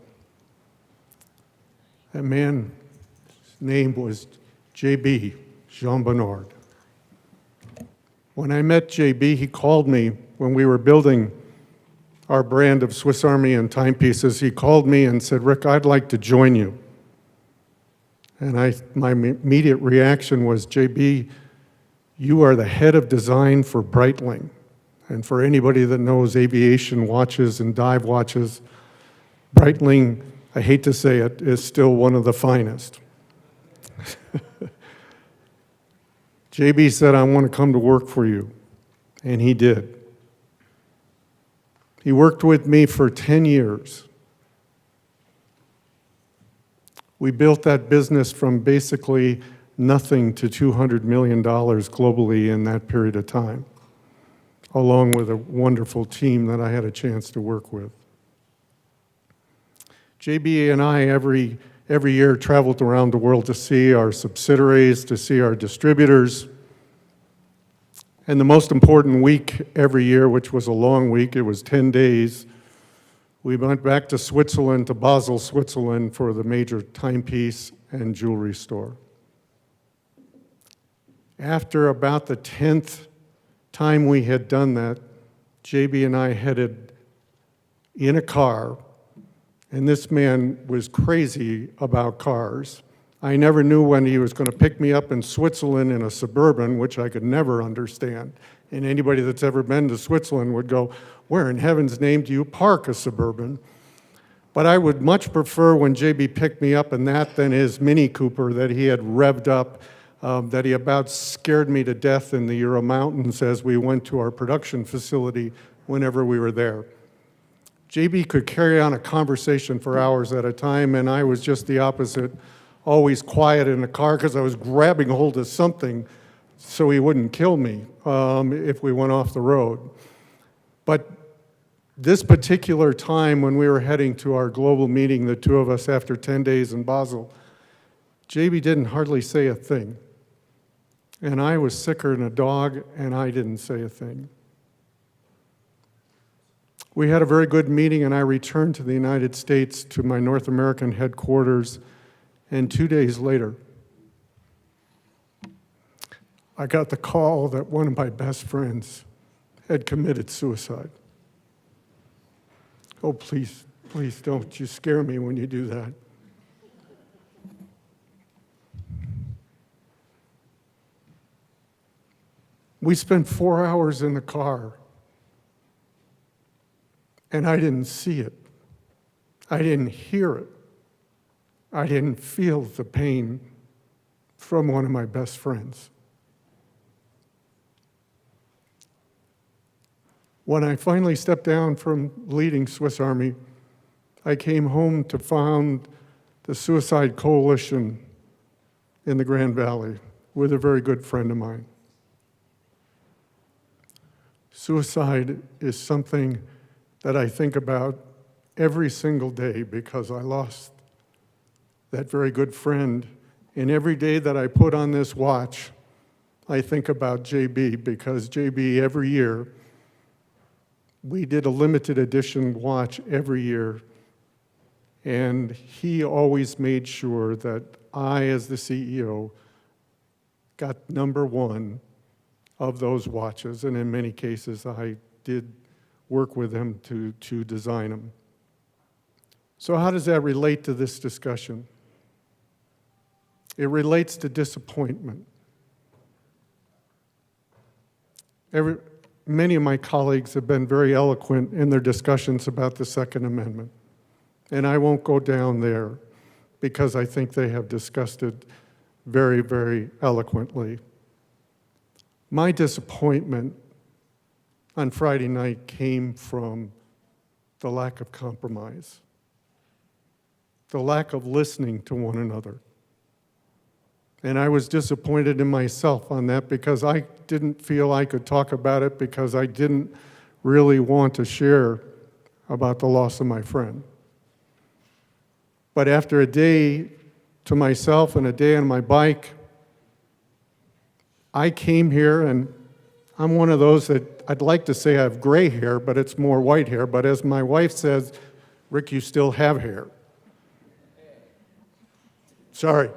That man's name was JB, Jean Bernard. When I met JB, he called me when we were building our brand of Swiss Army and timepieces. He called me and said, "Rick, I'd like to join you." And my immediate reaction was, "JB, you are the head of design for Breitling." And for anybody that knows aviation watches and dive watches, Breitling, I hate to say it, is still one of the finest. JB said, "I want to come to work for you." And he did. He worked with me for 10 years. We built that business from basically nothing to $200 million globally in that period of time, along with a wonderful team that I had a chance to work with. JB and I, every year, traveled around the world to see our subsidiaries, to see our distributors. And the most important week every year, which was a long week, it was 10 days, we went back to Switzerland, to Basel, Switzerland, for the major timepiece and jewelry store. After about the 10th time we had done that, JB and I headed in a car, and this man was crazy about cars. I never knew when he was going to pick me up in Switzerland in a Suburban, which I could never understand, And anybody that's ever been to Switzerland would go, where in heaven's name do you park a Suburban? But I would much prefer when JB picked me up in that than his Mini Cooper that he had revved up, that he about scared me to death in the Ural Mountains as we went to our production facility whenever we were there. JB could carry on a conversation for hours at a time, and I was just the opposite, always quiet in the car because I was grabbing hold of something so he wouldn't kill me if we went off the road. But this particular time when we were heading to our global meeting, the two of us after 10 days in Basel, JB didn't hardly say a thing. And I was sicker than a dog, and I didn't say a thing. We had a very good meeting, and I returned to the United States to my North American headquarters, and 2 days later, I got the call that one of my best friends had committed suicide. Oh, please, please don't you scare me when you do that. We spent 4 hours in the car, and I didn't see it. I didn't hear it. I didn't feel the pain from one of my best friends. When I finally stepped down from leading Swiss Army, I came home to found the Suicide Coalition in the Grand Valley with a very good friend of mine. Suicide is something that I think about every single day because I lost that very good friend. And every day that I put on this watch, I think about JB because JB every year, we did a limited edition watch every year, and he always made sure that I, as the CEO, got number one of those watches, and in many cases, I did work with him to design them. So how does that relate to this discussion? It relates to disappointment. Many of my colleagues have been very eloquent in their discussions about the Second Amendment, and I won't go down there because I think they have discussed it very, very eloquently. My disappointment on Friday night came from the lack of compromise, the lack of listening to one another. And I was disappointed in myself on that because I didn't feel I could talk about it because I didn't really want to share about the loss of my friend. But after a day to myself and a day on my bike, I came here, and I'm one of those that I'd like to say I have gray hair, but it's more white hair. But as my wife says, Rick, you still have hair. Sorry.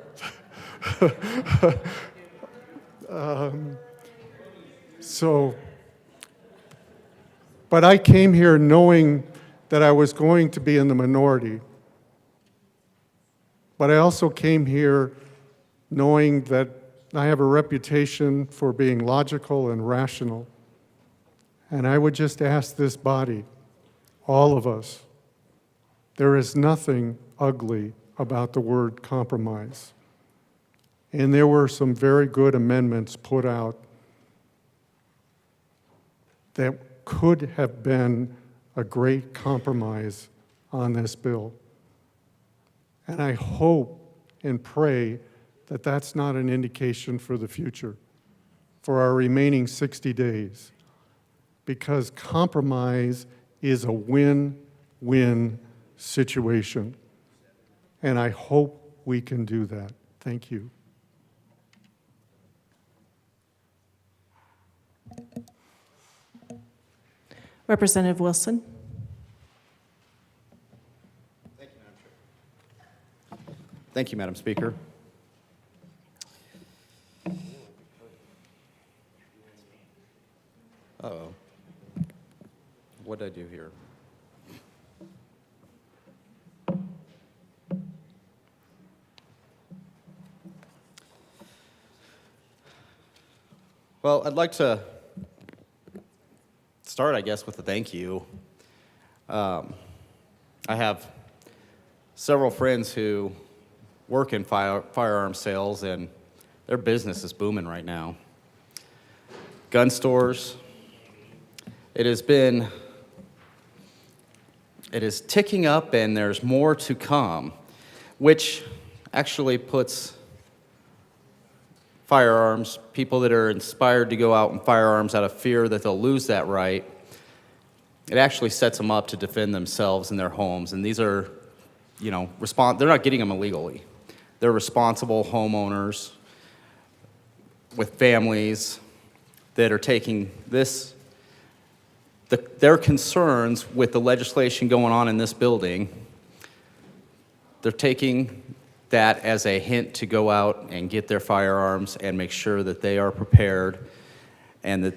But I came here knowing that I was going to be in the minority. But I also came here knowing that I have a reputation for being logical and rational. And I would just ask this body, all of us, there is nothing ugly about the word compromise. And there were some very good amendments put out that could have been a great compromise on this bill. And I hope and pray that that's not an indication for the future, for our remaining 60 days, because compromise is a win-win situation. And I hope we can do that. Thank you. Representative Wilson. Thank you, Madam Speaker. Uh-oh. What did I do here? Well, I'd like to start, I guess, with a thank you. I have several friends who work in firearm sales, and their business is booming right now. Gun stores, it is ticking up, and there's more to come, which actually puts firearms, people that are inspired to go out and firearms out of fear that they'll lose that right, it actually sets them up to defend themselves in their homes. And these are, they're not getting them illegally. They're responsible homeowners with families that are taking their concerns with the legislation going on in this building, they're taking that as a hint to go out and get their firearms and make sure that they are prepared and that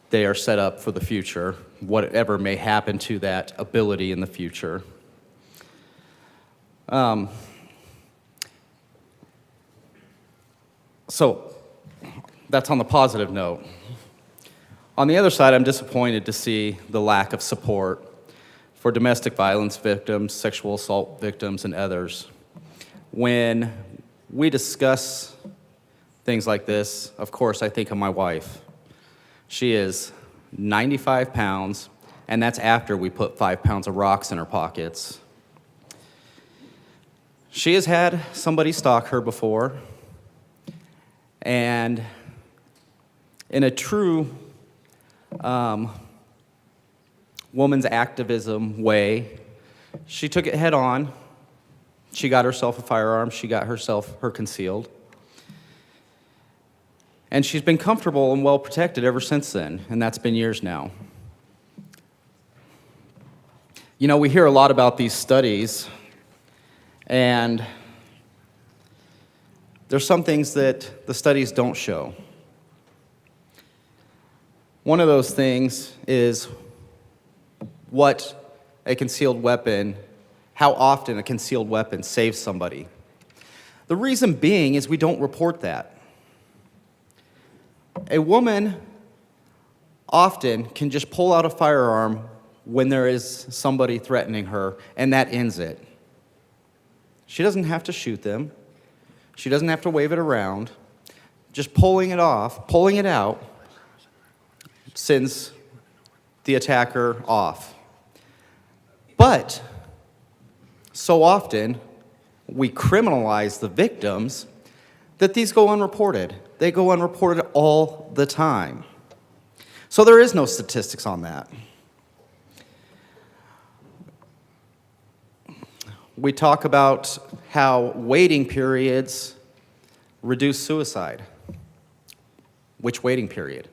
they are set up for the future, whatever may happen to that ability in the future. So that's on the positive note. On the other side, I'm disappointed to see the lack of support for domestic violence victims, sexual assault victims, and others. When we discuss things like this, of course, I think of my wife. She is 95 pounds, and that's after we put 5 pounds of rocks in her pockets. She has had somebody stalk her before, and in a true woman's activism way, she took it head on. She got herself a firearm. She got herself her concealed. And she's been comfortable and well protected ever since then, and that's been years now. We hear a lot about these studies, and there's some things that the studies don't show. One of those things is what a concealed weapon, how often a concealed weapon saves somebody. The reason being is we don't report that. A woman often can just pull out a firearm when there is somebody threatening her, and that ends it. She doesn't have to shoot them. She doesn't have to wave it around. Just pulling it out, sends the attacker off. But so often we criminalize the victims that these go unreported. They go unreported all the time. So there is no statistics on that. We talk about how waiting periods reduce suicide. Which waiting period?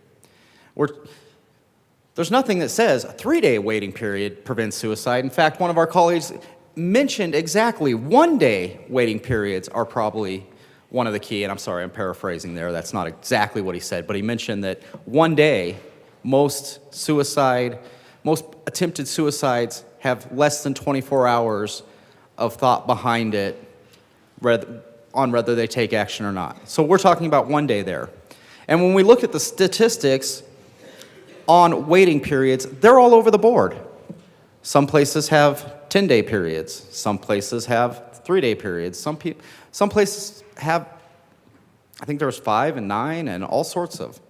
There's nothing that says a 3-day waiting period prevents suicide. In fact, one of our colleagues mentioned exactly 1-day waiting periods are probably one of the key, and I'm sorry, I'm paraphrasing there. That's not exactly what he said, but he mentioned that 1 day, most attempted suicides have less than 24 hours of thought behind it on whether they take action or not. So we're talking about 1 day there. And when we look at the statistics on waiting periods, they're all over the board. Some places have 10-day periods. Some places have 3-day periods. Some places have, I think there's 5 and 9 and all sorts of.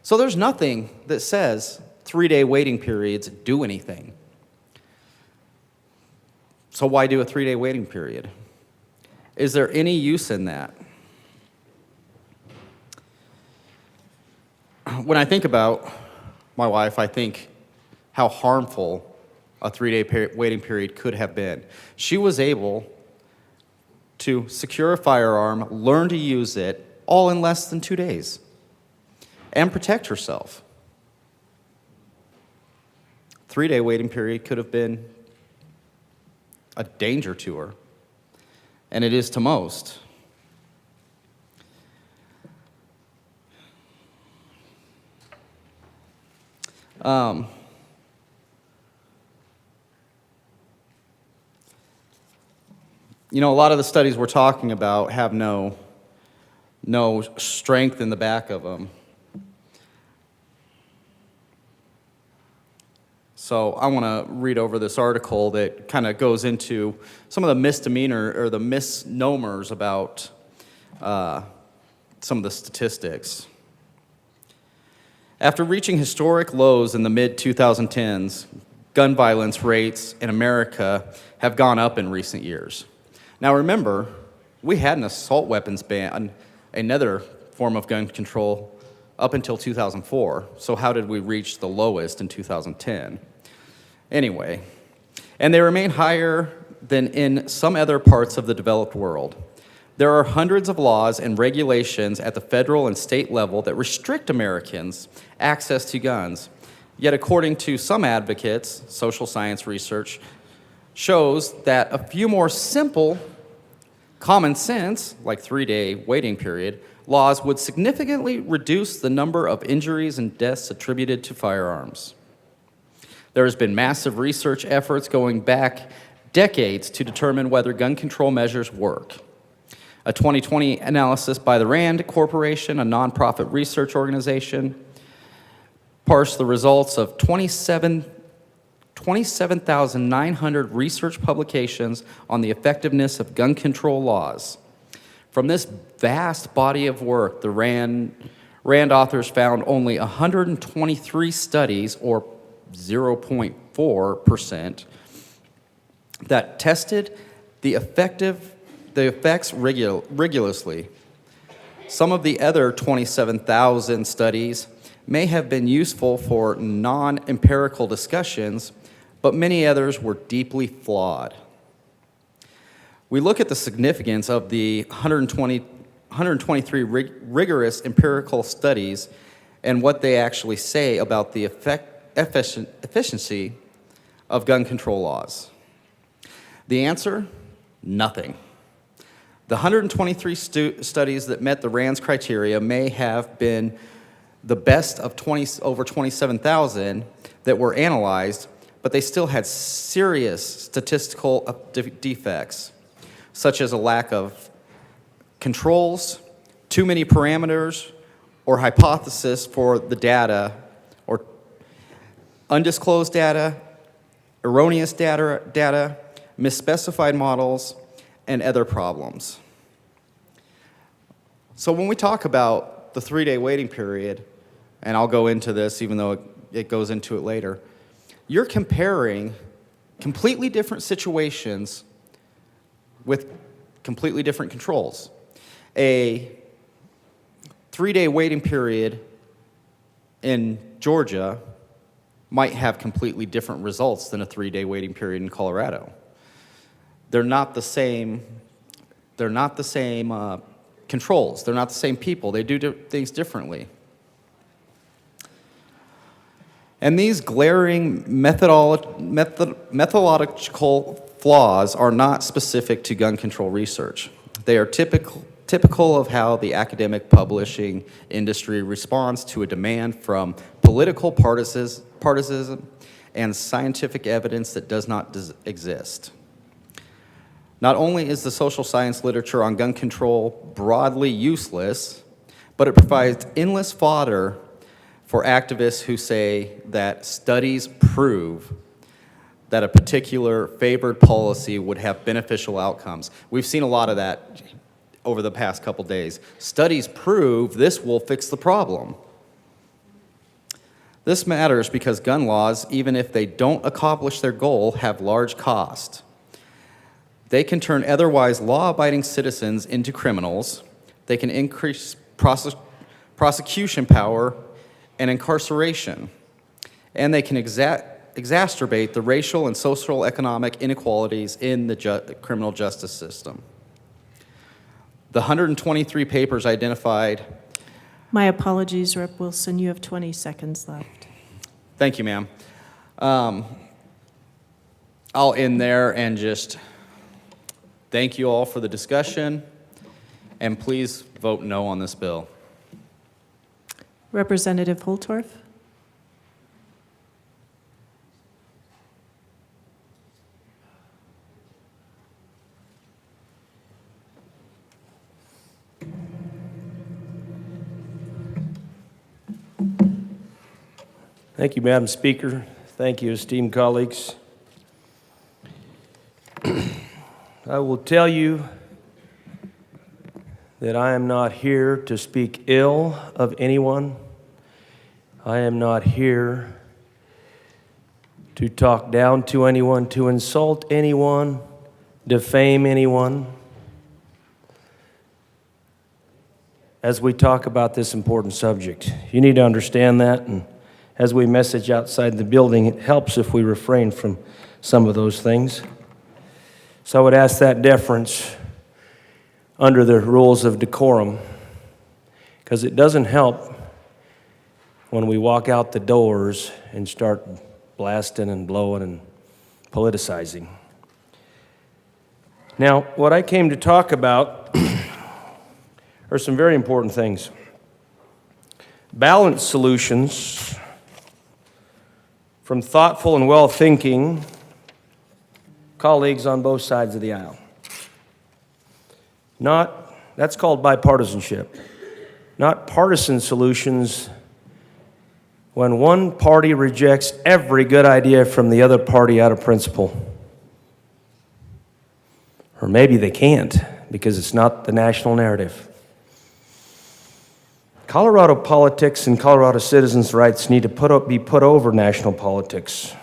So there's nothing that says 3-day waiting periods do anything. So why do a 3-day waiting period? Is there any use in that? When I think about my wife, I think how harmful a 3-day waiting period could have been. She was able to secure a firearm, learn to use it, all in less than 2 days, and protect herself. 3-day waiting period could have been a danger to her, and it is to most. A lot of the studies we're talking about have no strength in the back of them. So I want to read over this article that kind of goes into some of the misnomers about some of the statistics. After reaching historic lows in the mid-2010s, gun violence rates in America have gone up in recent years. Now remember, we had an assault weapons ban, another form of gun control, up until 2004. So how did we reach the lowest in 2010? Anyway, and they remain higher than in some other parts of the developed world. There are hundreds of laws and regulations at the federal and state level that restrict Americans' access to guns. Yet according to some advocates, social science research shows that a few more simple, common sense, like 3-day waiting period, laws would significantly reduce the number of injuries and deaths attributed to firearms. There has been massive research efforts going back decades to determine whether gun control measures work. A 2020 analysis by the RAND Corporation, a nonprofit research organization, parsed the results of 27,900 research publications on the effectiveness of gun control laws. From this vast body of work, the RAND authors found only 123 studies, or 0.4%, that tested the effects rigorously. Some of the other 27,000 studies may have been useful for non-empirical discussions, but many others were deeply flawed. We look at the significance of the 123 rigorous empirical studies and what they actually say about the efficiency of gun control laws. The answer? Nothing. The 123 studies that met the RAND's criteria may have been the best of over 27,000 that were analyzed, but they still had serious statistical defects, such as a lack of controls, too many parameters, or hypothesis for the data, or undisclosed data, erroneous data, misspecified models, and other problems. So when we talk about the 3-day waiting period, and I'll go into this even though it goes into it later, you're comparing completely different situations with completely different controls. A 3-day waiting period in Georgia might have completely different results than a 3-day waiting period in Colorado. They're not the same controls. They're not the same people. They do things differently. And these glaring methodological flaws are not specific to gun control research. They are typical of how the academic publishing industry responds to a demand from political partisanship and scientific evidence that does not exist. Not only is the social science literature on gun control broadly useless, but it provides endless fodder for activists who say that studies prove that a particular favored policy would have beneficial outcomes. We've seen a lot of that over the past couple days. Studies prove this will fix the problem. This matters because gun laws, even if they don't accomplish their goal, have large cost. They can turn otherwise law-abiding citizens into criminals. They can increase prosecution power and incarceration. And they can exacerbate the racial and social economic inequalities in the criminal justice system. The 123 papers identified. My apologies, Rep. Wilson. You have 20 seconds left. Thank you, ma'am. I'll end there and just thank you all for the discussion, and please vote no on this bill. Representative Holtorf. Thank you, Madam Speaker. Thank you, esteemed colleagues. I will tell you that I am not here to speak ill of anyone. I am not here to talk down to anyone, to insult anyone, defame anyone. As we talk about this important subject, you need to understand that, and as we message outside the building, it helps if we refrain from some of those things. So I would ask that deference under the rules of decorum, because it doesn't help when we walk out the doors and start blasting and blowing and politicizing. Now, what I came to talk about are some very important things. Balanced solutions from thoughtful and well-thinking colleagues on both sides of the aisle. That's called bipartisanship. Not partisan solutions when one party rejects every good idea from the other party out of principle. Or maybe they can't because it's not the national narrative. Colorado politics and Colorado citizens' rights need to be put over national politics,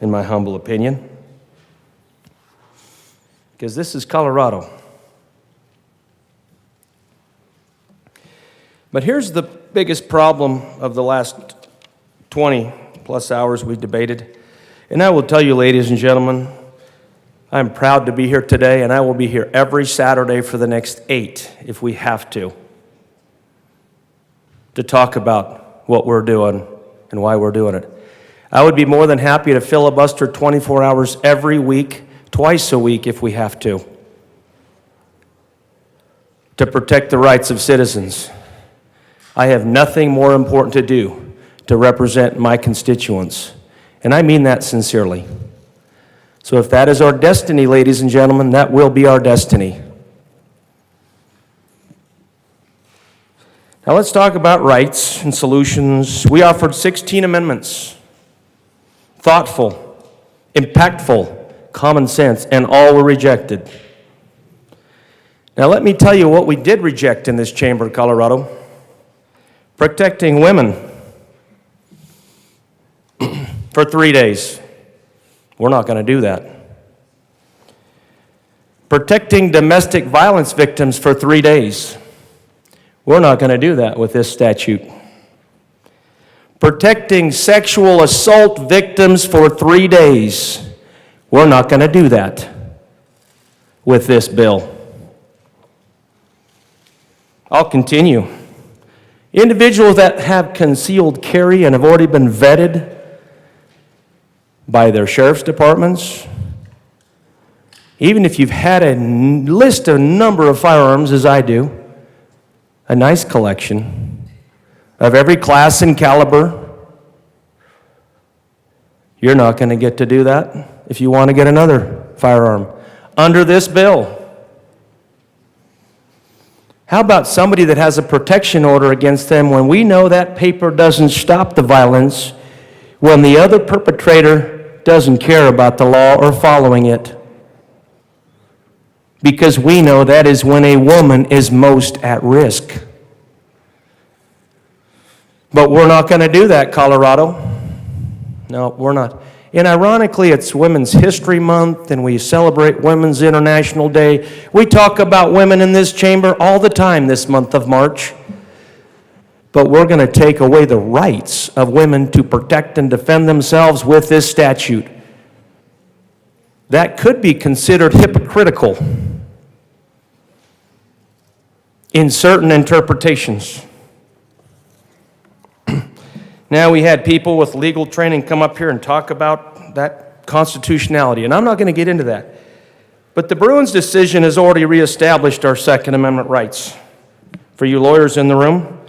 in my humble opinion. Because this is Colorado. But here's the biggest problem of the last 20 plus hours we debated. And I will tell you, ladies and gentlemen, I'm proud to be here today, and I will be here every Saturday for the next 8 if we have to talk about what we're doing and why we're doing it. I would be more than happy to filibuster 24 hours every week, twice a week if we have to protect the rights of citizens. I have nothing more important to do to represent my constituents, and I mean that sincerely. So if that is our destiny, ladies and gentlemen, that will be our destiny. Now let's talk about rights and solutions. We offered 16 amendments. Thoughtful, impactful, common sense, and all were rejected. Now let me tell you what we did reject in this chamber of Colorado. Protecting women for 3 days. We're not going to do that. Protecting domestic violence victims for 3 days. We're not going to do that with this statute. Protecting sexual assault victims for 3 days. We're not going to do that with this bill. I'll continue. Individuals that have concealed carry and have already been vetted by their sheriff's departments, even if you've had a list a number of firearms, as I do, a nice collection of every class and caliber, you're not going to get to do that if you want to get another firearm under this bill. How about somebody that has a protection order against them when we know that paper doesn't stop the violence, when the other perpetrator doesn't care about the law or following it? Because we know that is when a woman is most at risk. But we're not going to do that, Colorado. No, we're not. And ironically, it's Women's History Month, and we celebrate Women's International Day. We talk about women in this chamber all the time this month of March. But we're going to take away the rights of women to protect and defend themselves with this statute. That could be considered hypocritical in certain interpretations. Now we had people with legal training come up here and talk about that constitutionality, and I'm not going to get into that. But the Bruins decision has already reestablished our Second Amendment rights for you lawyers in the room,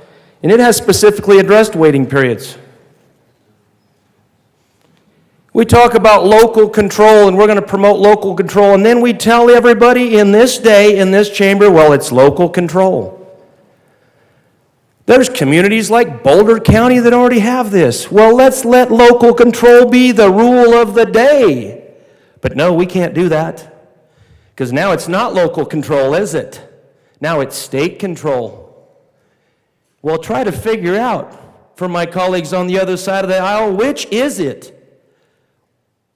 and it has specifically addressed waiting periods. We talk about local control, and we're going to promote local control, and then we tell everybody in this day, in this chamber, well, it's local control. There's communities like Boulder County that already have this. Well, let's let local control be the rule of the day. But no, we can't do that. Because now it's not local control, is it? Now it's state control. Well, try to figure out, for my colleagues on the other side of the aisle, which is it?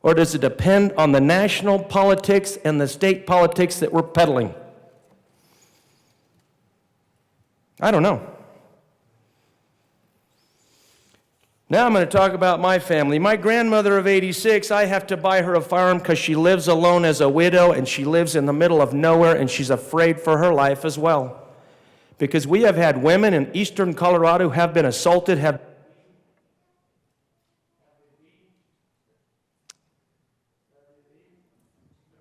Or does it depend on the national politics and the state politics that we're peddling? I don't know. Now I'm going to talk about my family. My grandmother of 86, I have to buy her a firearm because she lives alone as a widow and she lives in the middle of nowhere and she's afraid for her life as well. Because we have had women in eastern Colorado who have been assaulted,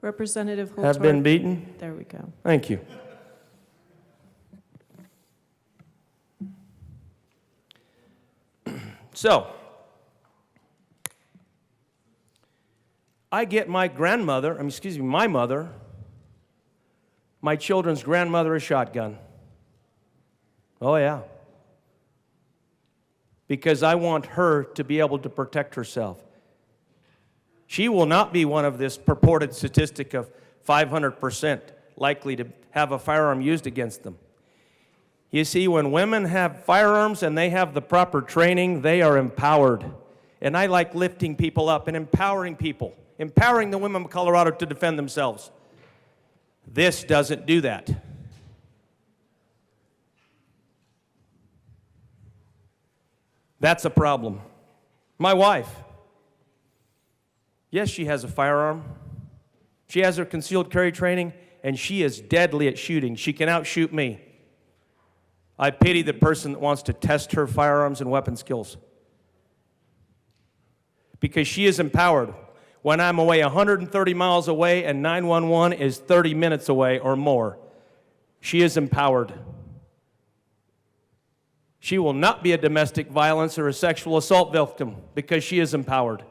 Representative Holtorf. have been beaten. There we go. Thank you. So, I get my mother, my children's grandmother, a shotgun. Oh, yeah. Because I want her to be able to protect herself. She will not be one of this purported statistic of 500% likely to have a firearm used against them. You see, when women have firearms and they have the proper training, they are empowered. And I like lifting people up and empowering people, empowering the women of Colorado to defend themselves. This doesn't do that. That's a problem. My wife, yes, she has a firearm. She has her concealed carry training, and she is deadly at shooting. She can outshoot me. I pity the person that wants to test her firearms and weapon skills. Because she is empowered. When I'm away 130 miles away and 911 is 30 minutes away or more, she is empowered. She will not be a domestic violence or a sexual assault victim because she is empowered.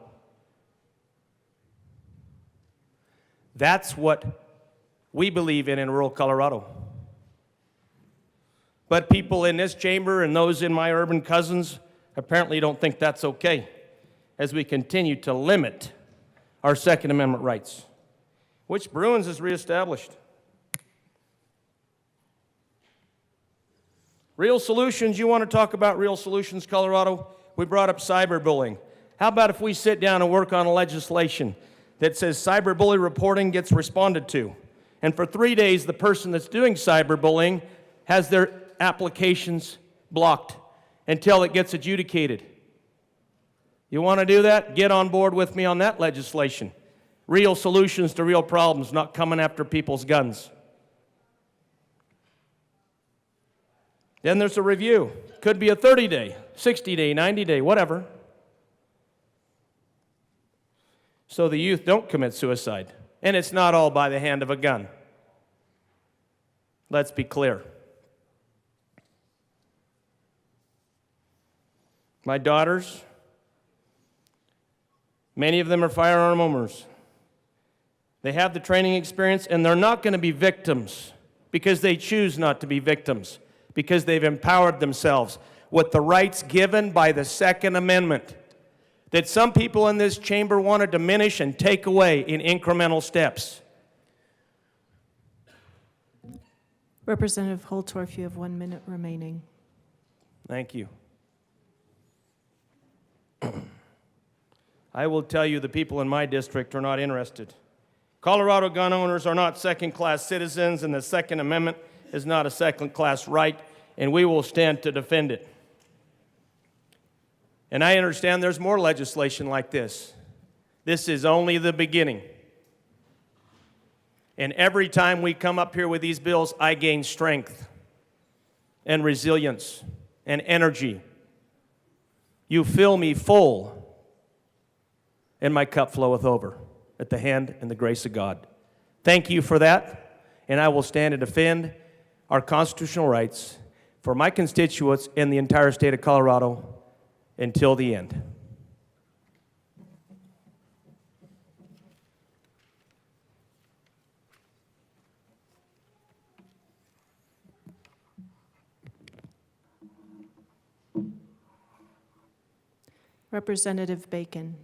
That's what we believe in rural Colorado. But people in this chamber and those in my urban cousins apparently don't think that's okay as we continue to limit our Second Amendment rights, which Bruins has reestablished. Real solutions, you want to talk about real solutions, Colorado? We brought up cyberbullying. How about if we sit down and work on a legislation that says cyberbully reporting gets responded to, and for 3 days the person that's doing cyberbullying has their applications blocked until it gets adjudicated. You want to do that? Get on board with me on that legislation. Real solutions to real problems, not coming after people's guns. Then there's a review. Could be a 30-day, 60-day, 90-day, whatever. So the youth don't commit suicide. And it's not all by the hand of a gun. Let's be clear. My daughters, many of them are firearm owners. They have the training experience, and they're not going to be victims because they choose not to be victims, because they've empowered themselves with the rights given by the Second Amendment that some people in this chamber want to diminish and take away in incremental steps. Representative Holtorf, you have 1 minute remaining. Thank you. I will tell you the people in my district are not interested. Colorado gun owners are not second-class citizens, and the Second Amendment is not a second-class right, and we will stand to defend it. And I understand there's more legislation like this. This is only the beginning. And every time we come up here with these bills, I gain strength and resilience and energy. You fill me full, and my cup floweth over at the hand and the grace of God. Thank you for that, and I will stand and defend our constitutional rights for my constituents in the entire state of Colorado until the end. Representative Bacon.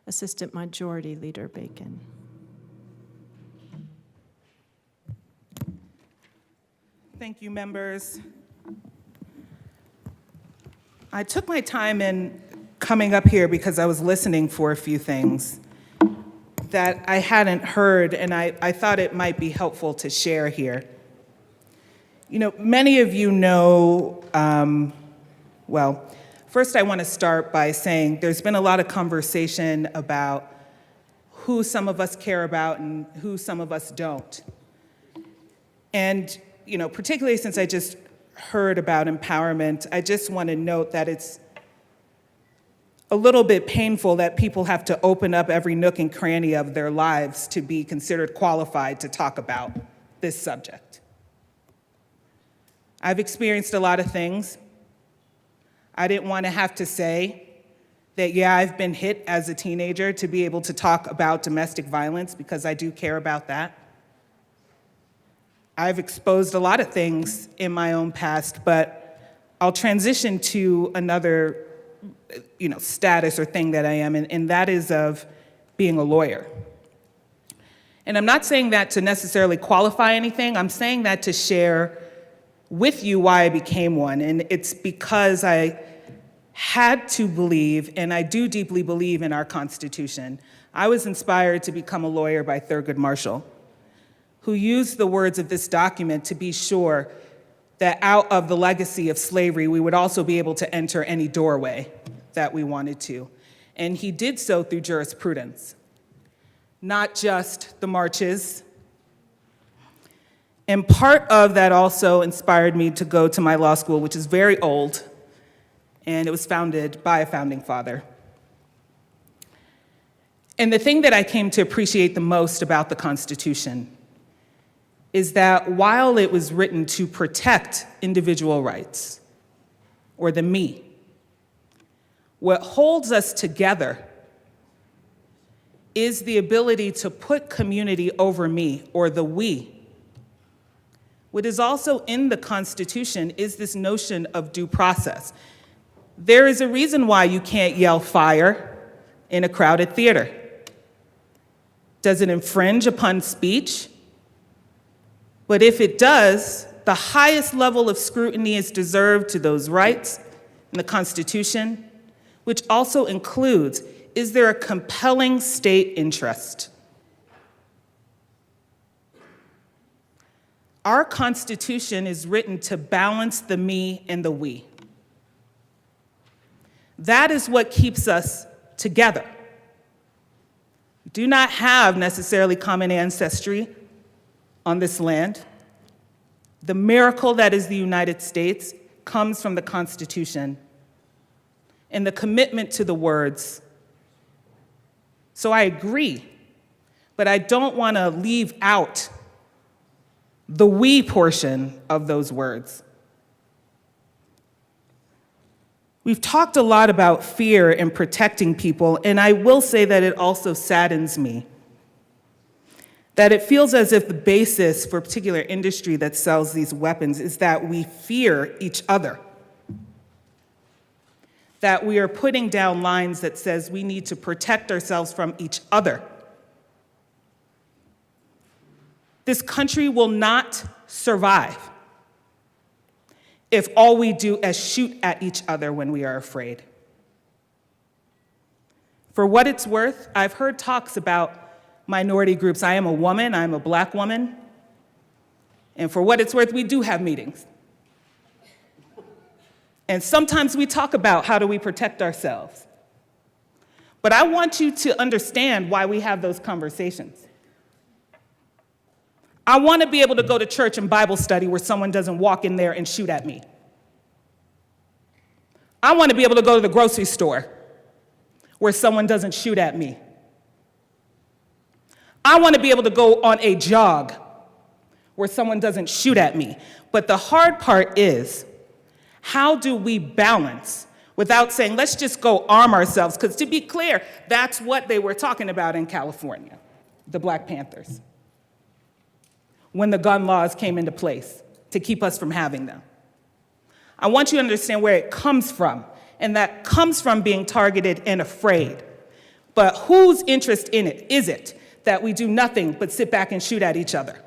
Assistant Majority Leader Bacon. Thank you, members. I took my time in coming up here because I was listening for a few things that I hadn't heard, and I thought it might be helpful to share here. You know, many of you know, well, first I want to start by saying there's been a lot of conversation about who some of us care about and who some of us don't. And, you know, particularly since I just heard about empowerment, I just want to note that it's a little bit painful that people have to open up every nook and cranny of their lives to be considered qualified to talk about this subject. I've experienced a lot of things. I didn't want to have to say that, yeah, I've been hit as a teenager to be able to talk about domestic violence because I do care about that. I've exposed a lot of things in my own past, but I'll transition to another, status or thing that I am, and that is of being a lawyer. And I'm not saying that to necessarily qualify anything. I'm saying that to share with you why I became one. And it's because I had to believe, and I do deeply believe in our Constitution. I was inspired to become a lawyer by Thurgood Marshall, who used the words of this document to be sure that out of the legacy of slavery, we would also be able to enter any doorway that we wanted to. And he did so through jurisprudence, not just the marches. And part of that also inspired me to go to my law school, which is very old, and it was founded by a founding father. And the thing that I came to appreciate the most about the Constitution is that while it was written to protect individual rights, or the me, what holds us together is the ability to put community over me, or the we. What is also in the Constitution is this notion of due process. There is a reason why you can't yell fire in a crowded theater. Does it infringe upon speech? But if it does, the highest level of scrutiny is deserved to those rights in the Constitution, which also includes, is there a compelling state interest? Our Constitution is written to balance the me and the we. That is what keeps us together. We do not have necessarily common ancestry on this land. The miracle that is the United States comes from the Constitution and the commitment to the words. So I agree, but I don't want to leave out the we portion of those words. We've talked a lot about fear and protecting people, and I will say that it also saddens me that it feels as if the basis for a particular industry that sells these weapons is that we fear each other. That we are putting down lines that says we need to protect ourselves from each other. This country will not survive if all we do is shoot at each other when we are afraid. For what it's worth, I've heard talks about minority groups. I am a woman, I'm a Black woman, and for what it's worth, we do have meetings. And sometimes we talk about how do we protect ourselves. But I want you to understand why we have those conversations. I want to be able to go to church and Bible study where someone doesn't walk in there and shoot at me. I want to be able to go to the grocery store where someone doesn't shoot at me. I want to be able to go on a jog where someone doesn't shoot at me. But the hard part is, how do we balance without saying, let's just go arm ourselves? Because to be clear, that's what they were talking about in California, the Black Panthers, when the gun laws came into place to keep us from having them. I want you to understand where it comes from and that comes from being targeted and afraid. But whose interest in it is it that we do nothing but sit back and shoot at each other?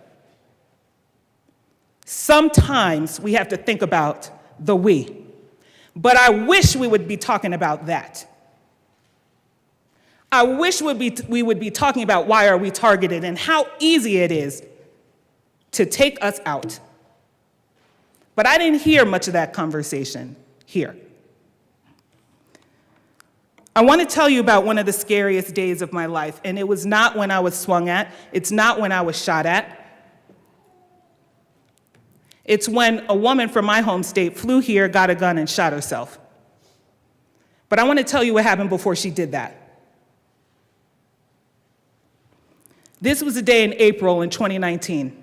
Sometimes we have to think about the we. But I wish we would be talking about that. I wish we would be talking about why are we targeted and how easy it is to take us out. But I didn't hear much of that conversation here. I want to tell you about one of the scariest days of my life, and it was not when I was swung at, it's not when I was shot at. It's when a woman from my home state flew here, got a gun, and shot herself. But I want to tell you what happened before she did that. This was a day in April in 2019.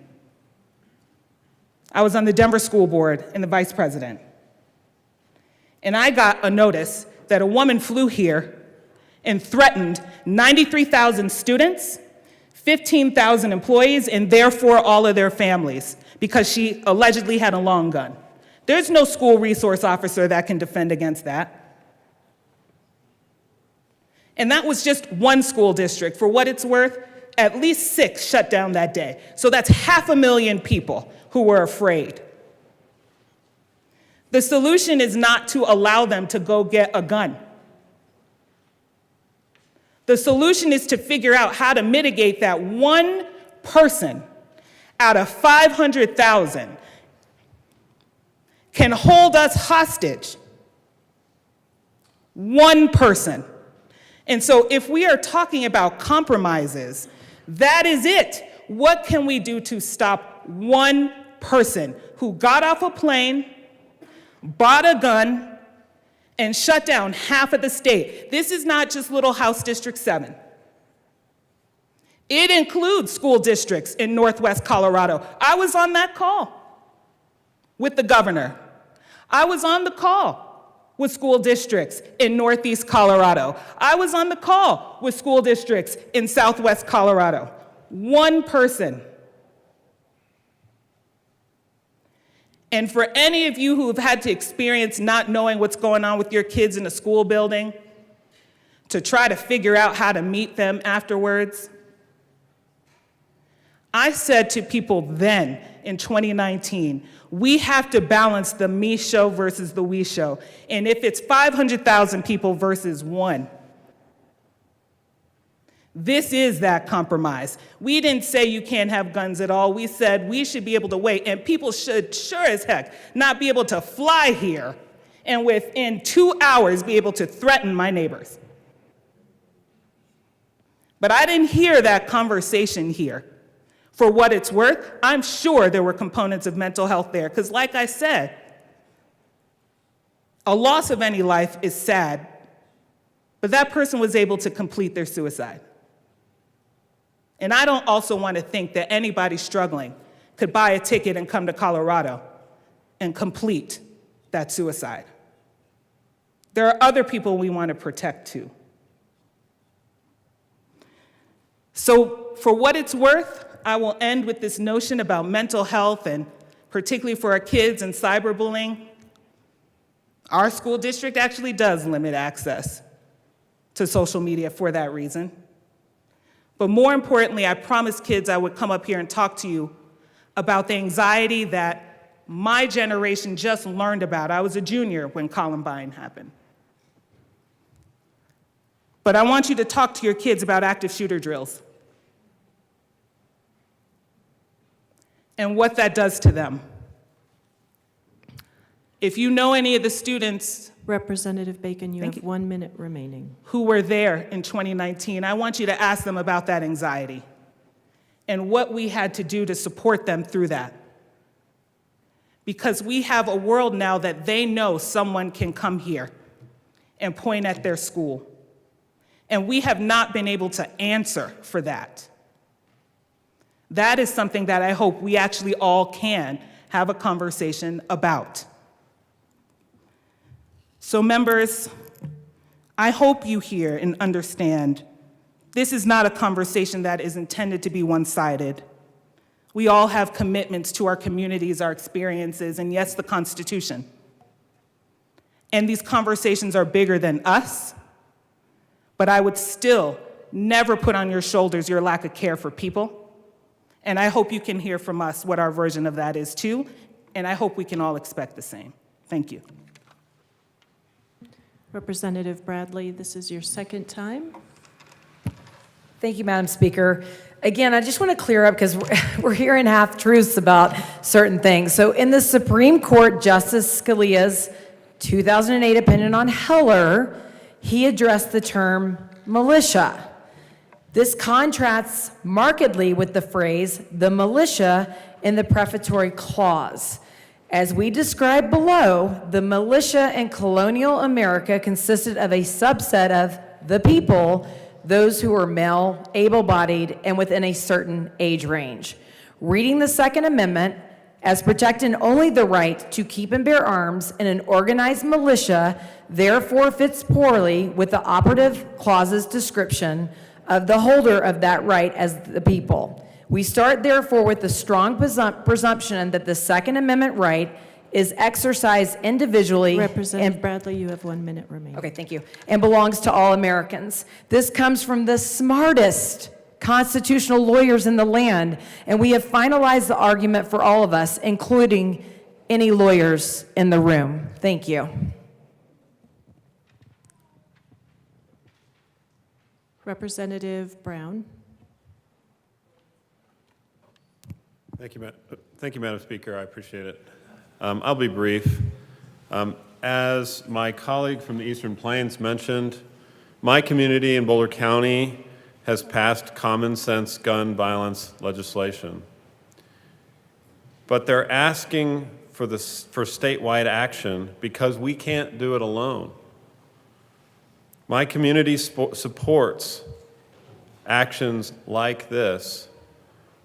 I was on the Denver School Board and the vice president. And I got a notice that a woman flew here and threatened 93,000 students, 15,000 employees, and therefore all of their families, because she allegedly had a long gun. There's no school resource officer that can defend against that. And that was just one school district. For what it's worth, at least 6 shut down that day. So that's 500,000 people who were afraid. The solution is not to allow them to go get a gun. The solution is to figure out how to mitigate that one person out of 500,000 can hold us hostage. One person. And so if we are talking about compromises, that is it. What can we do to stop one person who got off a plane, bought a gun, and shut down half of the state? This is not just Little House District 7. It includes school districts in Northwest Colorado. I was on that call with the governor. I was on the call with school districts in Northeast Colorado. I was on the call with school districts in Southwest Colorado. One person. And for any of you who have had to experience not knowing what's going on with your kids in a school building, to try to figure out how to meet them afterwards, I said to people then in 2019, we have to balance the me show versus the we show. And if it's 500,000 people versus one, this is that compromise. We didn't say you can't have guns at all. We said we should be able to wait, and people should sure as heck not be able to fly here and within 2 hours be able to threaten my neighbors. But I didn't hear that conversation here. For what it's worth, I'm sure there were components of mental health there, because like I said, a loss of any life is sad, but that person was able to complete their suicide. And I don't also want to think that anybody struggling could buy a ticket and come to Colorado and complete that suicide. There are other people we want to protect too. So for what it's worth, I will end with this notion about mental health, and particularly for our kids and cyberbullying. Our school district actually does limit access to social media for that reason. But more importantly, I promised kids I would come up here and talk to you about the anxiety that my generation just learned about. I was a junior when Columbine happened. But I want you to talk to your kids about active shooter drills and what that does to them. If you know any of the students, Representative Bacon, you have 1 minute remaining. Who were there in 2019, I want you to ask them about that anxiety and what we had to do to support them through that. Because we have a world now that they know someone can come here and point at their school. And we have not been able to answer for that. That is something that I hope we actually all can have a conversation about. So members, I hope you hear and understand this is not a conversation that is intended to be one-sided. We all have commitments to our communities, our experiences, and yes, the Constitution. and these conversations are bigger than us, but I would still never put on your shoulders your lack of care for people. And I hope you can hear from us what our version of that is too, and I hope we can all expect the same. Thank you. Representative Bradley, this is your second time. Thank you, Madam Speaker. Again, I just want to clear up because we're hearing half-truths about certain things. So in the Supreme Court, Justice Scalia's 2008 opinion on Heller, he addressed the term militia. This contrasts markedly with the phrase, the militia, in the prefatory clause. As we described below, the militia in colonial America consisted of a subset of the people, those who were male, able-bodied, and within a certain age range. Reading the Second Amendment as protecting only the right to keep and bear arms in an organized militia therefore fits poorly with the operative clause's description of the holder of that right as the people. We start therefore with the strong presumption that the Second Amendment right is exercised individually. Representative Bradley, you have 1 minute remaining. Okay, thank you. And belongs to all Americans. This comes from the smartest constitutional lawyers in the land, and we have finalized the argument for all of us, including any lawyers in the room. Thank you. Representative Brown. Thank you, Madam Speaker. I appreciate it. I'll be brief. As my colleague from the Eastern Plains mentioned, my community in Boulder County has passed common sense gun violence legislation. But they're asking for statewide action because we can't do it alone. My community supports actions like this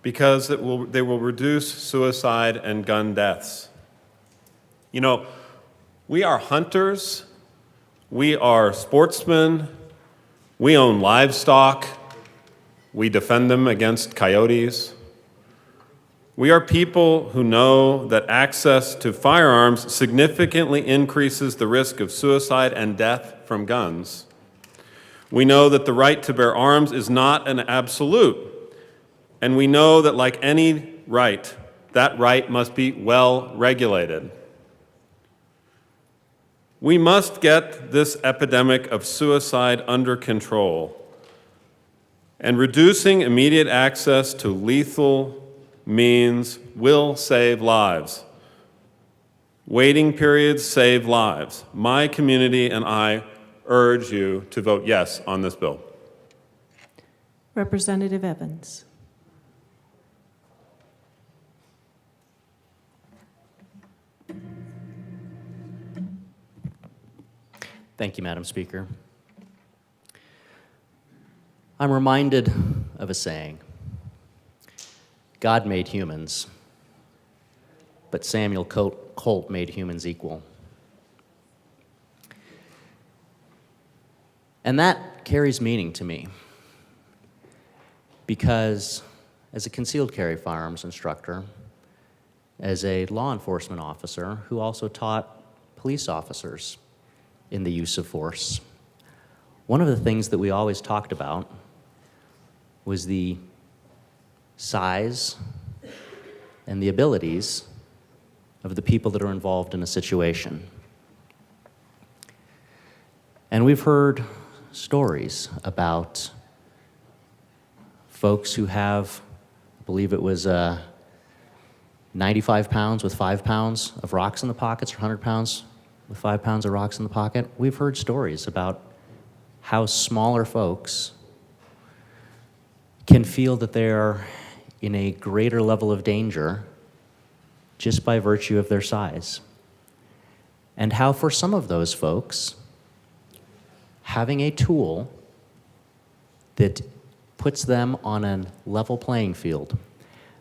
because they will reduce suicide and gun deaths. You know, we are hunters, we are sportsmen, we own livestock, we defend them against coyotes. We are people who know that access to firearms significantly increases the risk of suicide and death from guns. We know that the right to bear arms is not an absolute, and we know that like any right, that right must be well regulated. We must get this epidemic of suicide under control, and reducing immediate access to lethal means will save lives. Waiting periods save lives. My community and I urge you to vote yes on this bill. Representative Evans. Thank you, Madam Speaker. I'm reminded of a saying. God made humans, but Samuel Colt made humans equal. And that carries meaning to me because as a concealed carry firearms instructor, as a law enforcement officer who also taught police officers in the use of force, one of the things that we always talked about was the size and the abilities of the people that are involved in a situation. And we've heard stories about folks who have, I believe it was 95 pounds with 5 pounds of rocks in the pockets, or 100 pounds with 5 pounds of rocks in the pocket. We've heard stories about how smaller folks can feel that they're in a greater level of danger just by virtue of their size. And how for some of those folks, having a tool that puts them on a level playing field,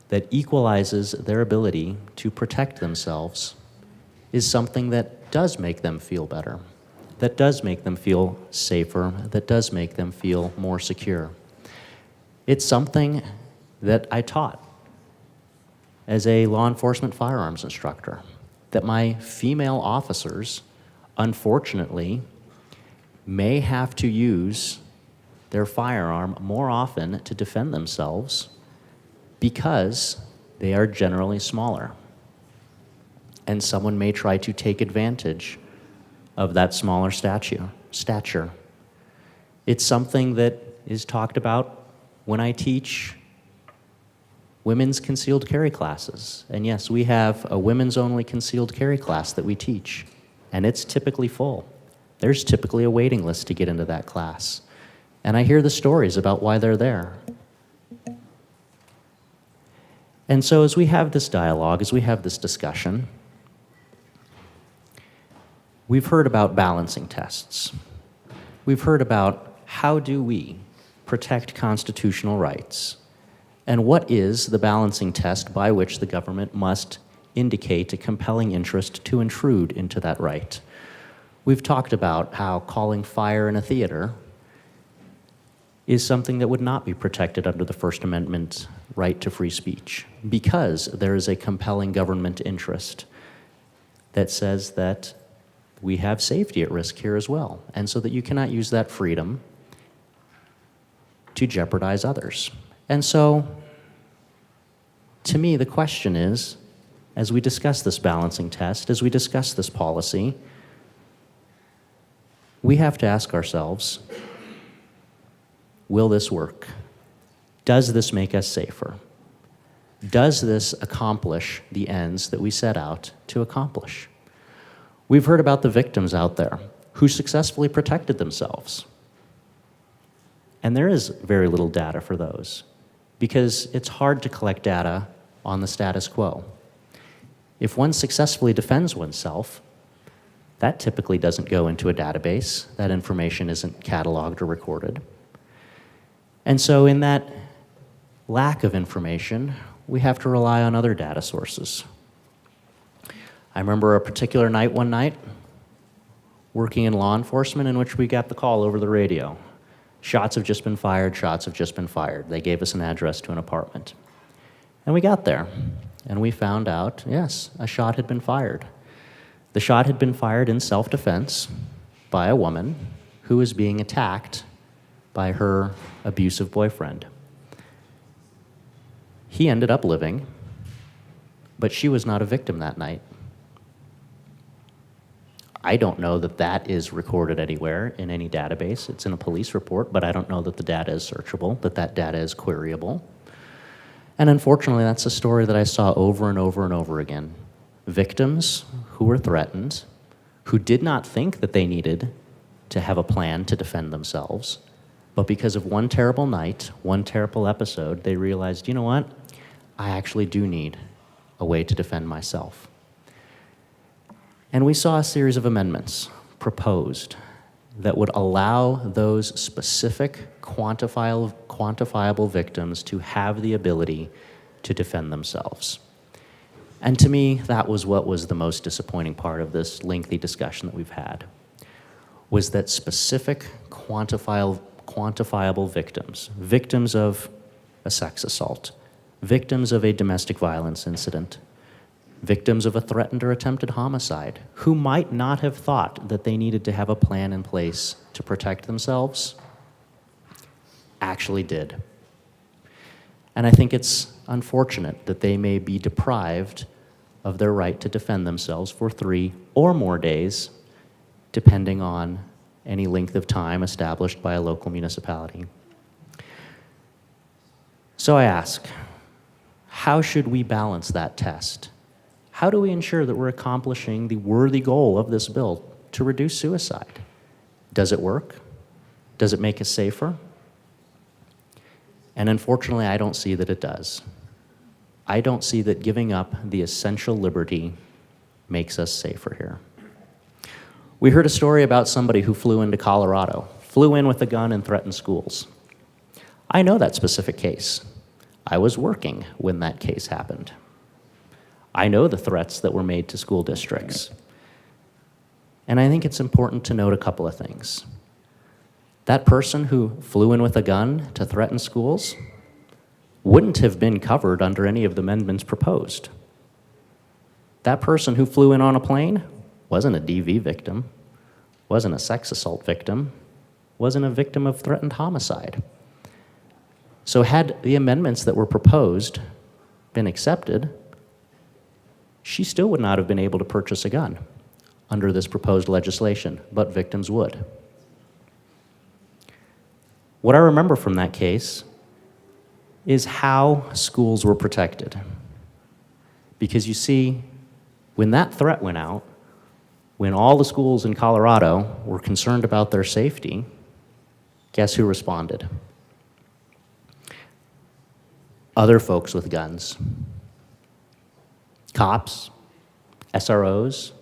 that equalizes their ability to protect themselves, is something that does make them feel better, that does make them feel safer, that does make them feel more secure. It's something that I taught as a law enforcement firearms instructor, that my female officers unfortunately, may have to use their firearm more often to defend themselves because they are generally smaller. And someone may try to take advantage of that smaller stature. It's something that is talked about when I teach women's concealed carry classes. And yes, we have a women's only concealed carry class that we teach, and it's typically full. There's typically a waiting list to get into that class. And I hear the stories about why they're there. And so as we have this dialogue, as we have this discussion, we've heard about balancing tests. We've heard about how do we protect constitutional rights, and what is the balancing test by which the government must indicate a compelling interest to intrude into that right. We've talked about how calling fire in a theater is something that would not be protected under the First Amendment right to free speech, because there is a compelling government interest that says that we have safety at risk here as well, and so that you cannot use that freedom to jeopardize others. And so, to me, the question is, as we discuss this balancing test, as we discuss this policy, we have to ask ourselves, will this work? Does this make us safer? Does this accomplish the ends that we set out to accomplish? We've heard about the victims out there who successfully protected themselves. And there is very little data for those, because it's hard to collect data on the status quo. If one successfully defends oneself, that typically doesn't go into a database. That information isn't cataloged or recorded. And so in that lack of information, we have to rely on other data sources. I remember a particular night one night, working in law enforcement, in which we got the call over the radio. Shots have just been fired, shots have just been fired. They gave us an address to an apartment. And we got there, and we found out, yes, a shot had been fired. The shot had been fired in self-defense by a woman who was being attacked by her abusive boyfriend. He ended up living, but she was not a victim that night. I don't know that that is recorded anywhere in any database. It's in a police report, but I don't know that the data is searchable, that that data is queryable. And unfortunately, that's a story that I saw over and over and over again. Victims who were threatened, who did not think that they needed to have a plan to defend themselves, but because of one terrible night, one terrible episode, they realized, you know what? I actually do need a way to defend myself. And we saw a series of amendments proposed that would allow those specific quantifiable victims to have the ability to defend themselves. And to me, that was what was the most disappointing part of this lengthy discussion that we've had, was that specific quantifiable victims, victims of a sex assault, victims of a domestic violence incident, victims of a threatened or attempted homicide, who might not have thought that they needed to have a plan in place to protect themselves, actually did. And I think it's unfortunate that they may be deprived of their right to defend themselves for 3 or more days, depending on any length of time established by a local municipality. So I ask, how should we balance that test? How do we ensure that we're accomplishing the worthy goal of this bill to reduce suicide? Does it work? Does it make us safer? And unfortunately, I don't see that it does. I don't see that giving up the essential liberty makes us safer here. We heard a story about somebody who flew into Colorado, flew in with a gun and threatened schools. I know that specific case. I was working when that case happened. I know the threats that were made to school districts. And I think it's important to note a couple of things. That person who flew in with a gun to threaten schools wouldn't have been covered under any of the amendments proposed. That person who flew in on a plane wasn't a DV victim. wasn't a sex assault victim, wasn't a victim of threatened homicide. So had the amendments that were proposed been accepted, she still would not have been able to purchase a gun under this proposed legislation, but victims would. What I remember from that case is how schools were protected. Because you see, when that threat went out, when all the schools in Colorado were concerned about their safety, guess who responded? Other folks with guns. Cops, SROs.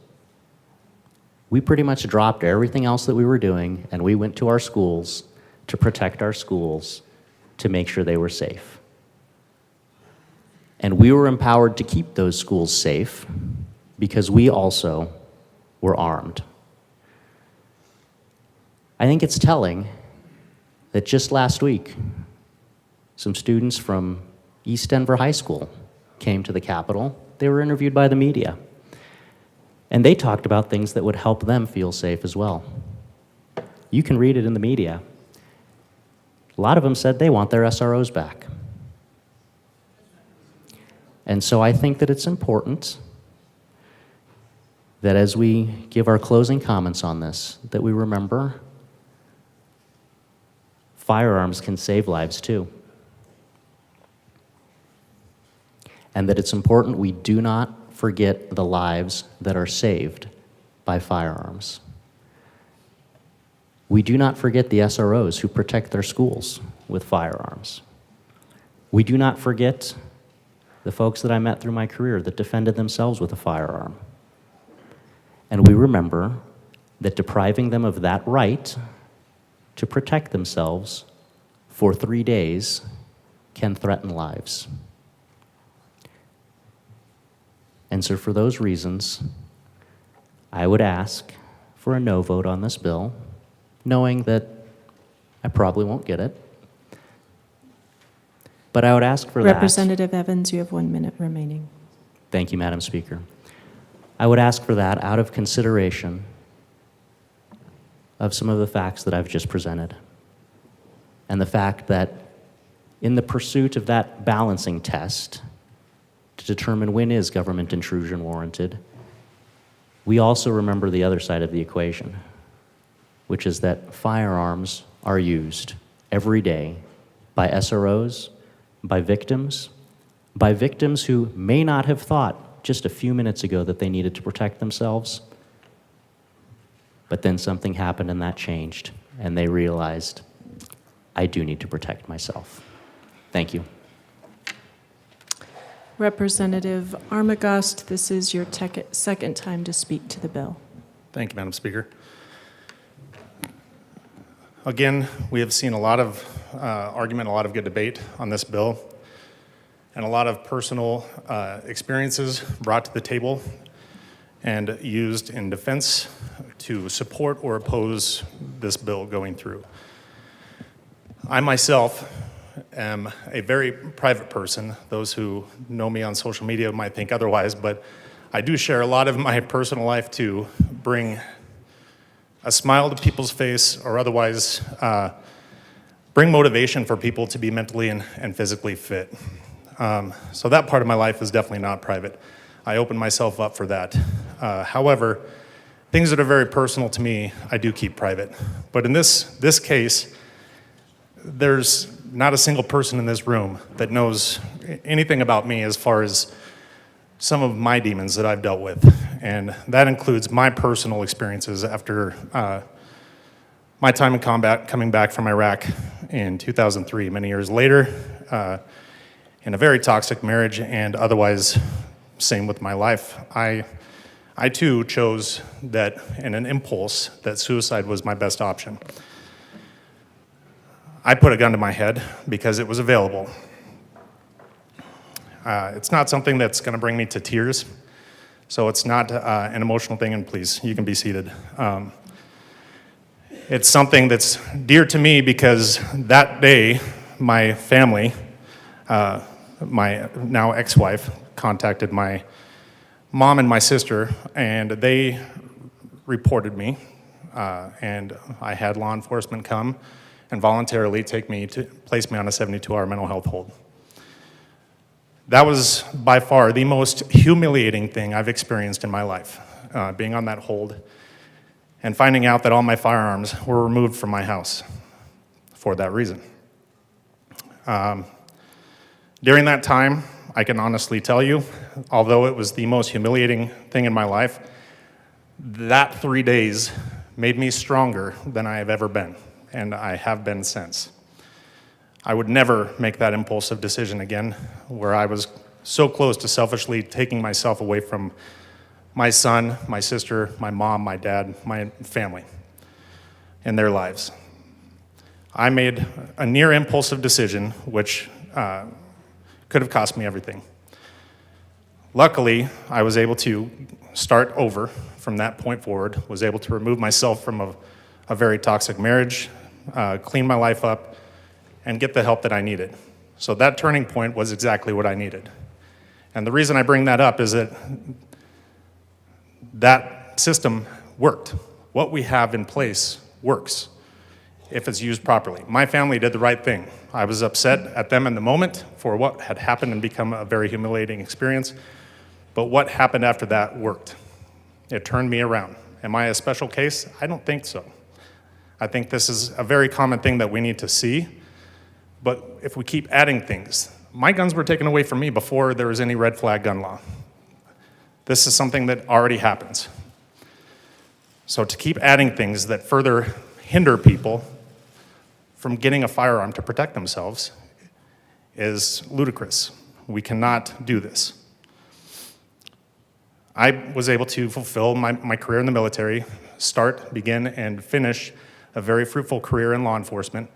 We pretty much dropped everything else that we were doing, and we went to our schools to protect our schools, to make sure they were safe. And we were empowered to keep those schools safe because we also were armed. I think it's telling that just last week, some students from East Denver High School came to the Capitol. They were interviewed by the media. And they talked about things that would help them feel safe as well. You can read it in the media. A lot of them said they want their SROs back. And so I think that it's important that as we give our closing comments on this, that we remember firearms can save lives too. And that it's important we do not forget the lives that are saved by firearms. We do not forget the SROs who protect their schools with firearms. We do not forget the folks that I met through my career that defended themselves with a firearm. And we remember that depriving them of that right to protect themselves for 3 days can threaten lives. And so for those reasons, I would ask for a no vote on this bill, knowing that I probably won't get it. But I would ask for that. Representative Evans, you have 1 minute remaining. Thank you, Madam Speaker. I would ask for that out of consideration of some of the facts that I've just presented. And the fact that in the pursuit of that balancing test to determine when is government intrusion warranted, we also remember the other side of the equation, which is that firearms are used every day by SROs, by victims who may not have thought just a few minutes ago that they needed to protect themselves, but then something happened and that changed, and they realized, I do need to protect myself. Thank you. Representative Armagost, this is your second time to speak to the bill. Thank you, Madam Speaker. Again, we have seen a lot of argument, a lot of good debate on this bill, and a lot of personal experiences brought to the table and used in defense to support or oppose this bill going through. I myself am a very private person. Those who know me on social media might think otherwise, but I do share a lot of my personal life to bring a smile to people's face or otherwise bring motivation for people to be mentally and physically fit. So that part of my life is definitely not private. I open myself up for that. However, things that are very personal to me, I do keep private. But in this case, there's not a single person in this room that knows anything about me as far as some of my demons that I've dealt with. And that includes my personal experiences after my time in combat, coming back from Iraq in 2003, many years later, in a very toxic marriage, and otherwise, same with my life. I too chose that in an impulse that suicide was my best option. I put a gun to my head because it was available. It's not something that's going to bring me to tears, so it's not an emotional thing, and please, you can be seated. It's something that's dear to me because that day, my family, my now ex-wife, contacted my mom and my sister, and they reported me and I had law enforcement come and voluntarily place me on a 72-hour mental health hold. That was by far the most humiliating thing I've experienced in my life, being on that hold and finding out that all my firearms were removed from my house for that reason. During that time, I can honestly tell you, although it was the most humiliating thing in my life, that 3 days made me stronger than I have ever been, and I have been since. I would never make that impulsive decision again, where I was so close to selfishly taking myself away from my son, my sister, my mom, my dad, my family, and their lives. I made a near impulsive decision, which could have cost me everything. Luckily, I was able to start over from that point forward, was able to remove myself from a very toxic marriage, clean my life up, and get the help that I needed. So that turning point was exactly what I needed. And the reason I bring that up is that that system worked. What we have in place works if it's used properly. My family did the right thing. I was upset at them in the moment for what had happened and become a very humiliating experience, but what happened after that worked. It turned me around. Am I a special case? I don't think so. I think this is a very common thing that we need to see, but if we keep adding things, my guns were taken away from me before there was any red flag gun law. This is something that already happens. So to keep adding things that further hinder people from getting a firearm to protect themselves is ludicrous. We cannot do this. I was able to fulfill my career in the military, begin, and finish a very fruitful career in law enforcement.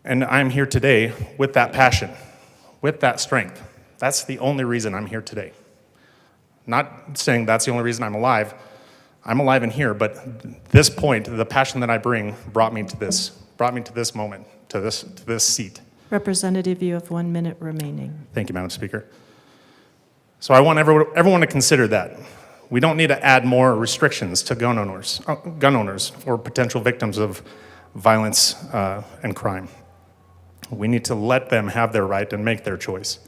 And I'm here today with that passion, with that strength. That's the only reason I'm here today. Not saying that's the only reason I'm alive. I'm alive in here, but this point, the passion that I bring, brought me to this moment, to this seat. Representative, you have 1 minute remaining. Thank you, Madam Speaker. So I want everyone to consider that. We don't need to add more restrictions to gun owners or potential victims of violence and crime. We need to let them have their right and make their choice.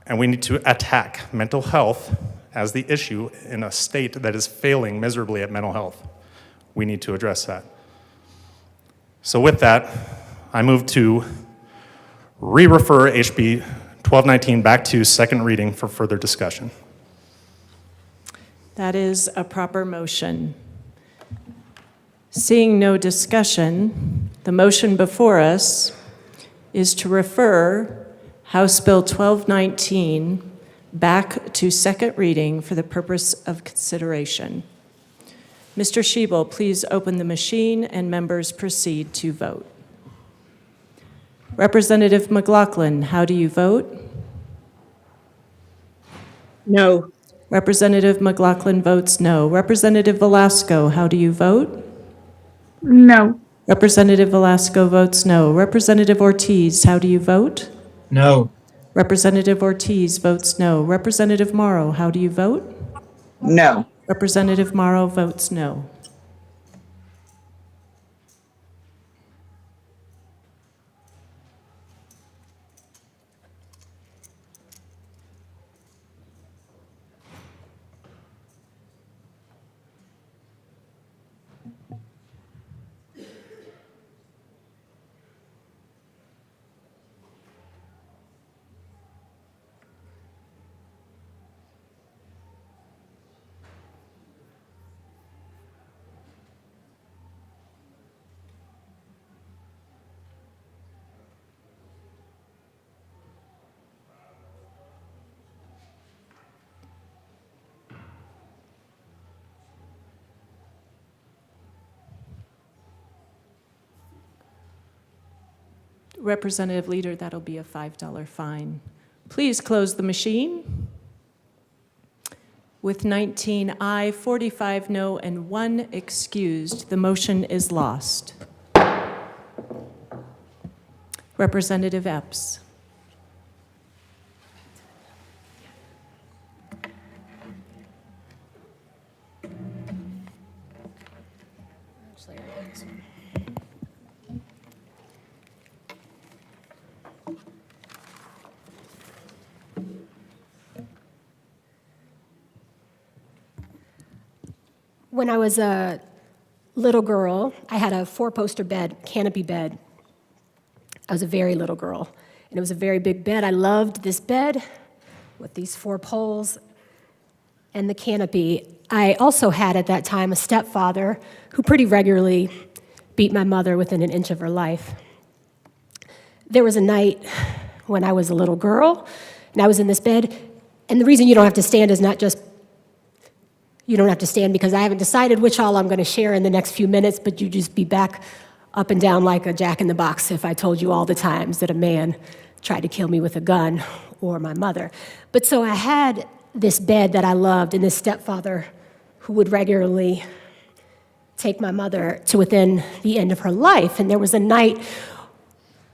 And we need to attack mental health as the issue in a state that is failing miserably at mental health. We need to address that. So with that, I move to re-refer HB 1219 back to second reading for further discussion. That is a proper motion. Seeing no discussion, the motion before us is to refer House Bill 1219 back to second reading for the purpose of consideration. Mr. Schiebel, please open the machine and members proceed to vote. Representative McLaughlin, how do you vote? No. Representative McLaughlin votes no. Representative Velasco, how do you vote? No. Representative Velasco votes no. Representative Ortiz, how do you vote? No. Representative Ortiz votes no. Representative Morrow, how do you vote? No. Representative Morrow votes no. Representative Leader, that'll be a $5 fine. Please close the machine. With 19 aye, 45 no, and 1 excused, the motion is lost. Representative Epps. When I was a little girl, I had a 4-poster bed, canopy bed. I was a very little girl, and it was a very big bed. I loved this bed with these 4 poles and the canopy. I also had at that time a stepfather who pretty regularly beat my mother within an inch of her life. There was a night when I was a little girl, and I was in this bed, and the reason you don't have to stand is not just you don't have to stand because I haven't decided which all I'm going to share in the next few minutes, but you just be back up and down like a jack in the box if I told you all the times that a man tried to kill me with a gun or my mother. But so I had this bed that I loved and this stepfather who would regularly take my mother to within the end of her life. And there was a night,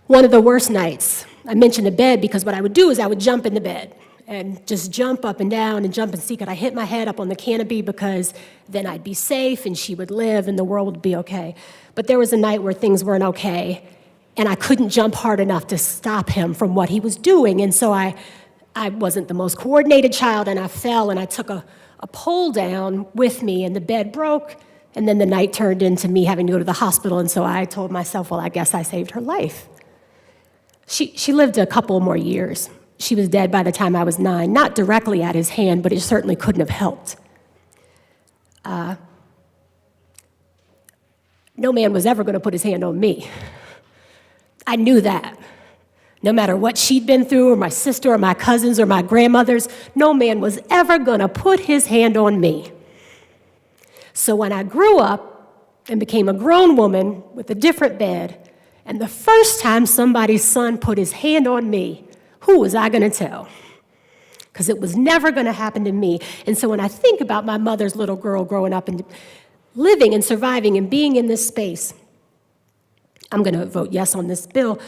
one of the worst nights. I mentioned the bed because what I would do is I would jump in the bed and just jump up and down and jump and see could I hit my head up on the canopy because then I'd be safe and she would live and the world would be okay. But there was a night where things weren't okay and I couldn't jump hard enough to stop him from what he was doing. And so I wasn't the most coordinated child and I fell and I took a pole down with me and the bed broke and then the night turned into me having to go to the hospital. And so I told myself, well, I guess I saved her life. She lived a couple more years. She was dead by the time I was 9, not directly at his hand, but it certainly couldn't have helped. No man was ever going to put his hand on me. I knew that. No matter what she'd been through, or my sister, or my cousins, or my grandmothers, no man was ever going to put his hand on me. So when I grew up and became a grown woman with a different bed, and the first time somebody's son put his hand on me, who was I going to tell? Because it was never going to happen to me. And so when I think about my mother's little girl growing up and living and surviving and being in this space, I'm going to vote yes on this bill.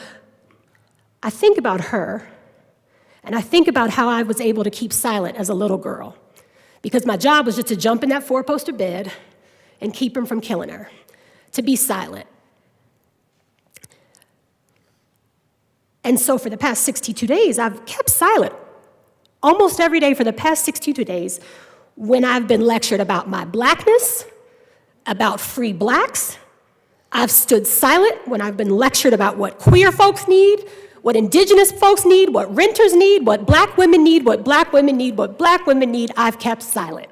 I think about her, and I think about how I was able to keep silent as a little girl, because my job was just to jump in that 4-poster bed and keep him from killing her, to be silent. And so for the past 62 days, I've kept silent almost every day for the past 62 days when I've been lectured about my blackness, about free blacks. I've stood silent when I've been lectured about what queer folks need, what indigenous folks need, what renters need, what black women need, what black women need, what black women need. I've kept silent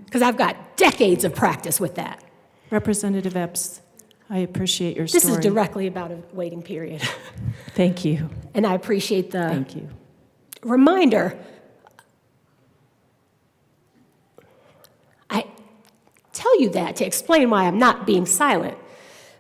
because I've got decades of practice with that. Representative Epps, I appreciate your story. This is directly about a waiting period. Thank you. And I appreciate the Thank you. reminder. I tell you that to explain why I'm not being silent.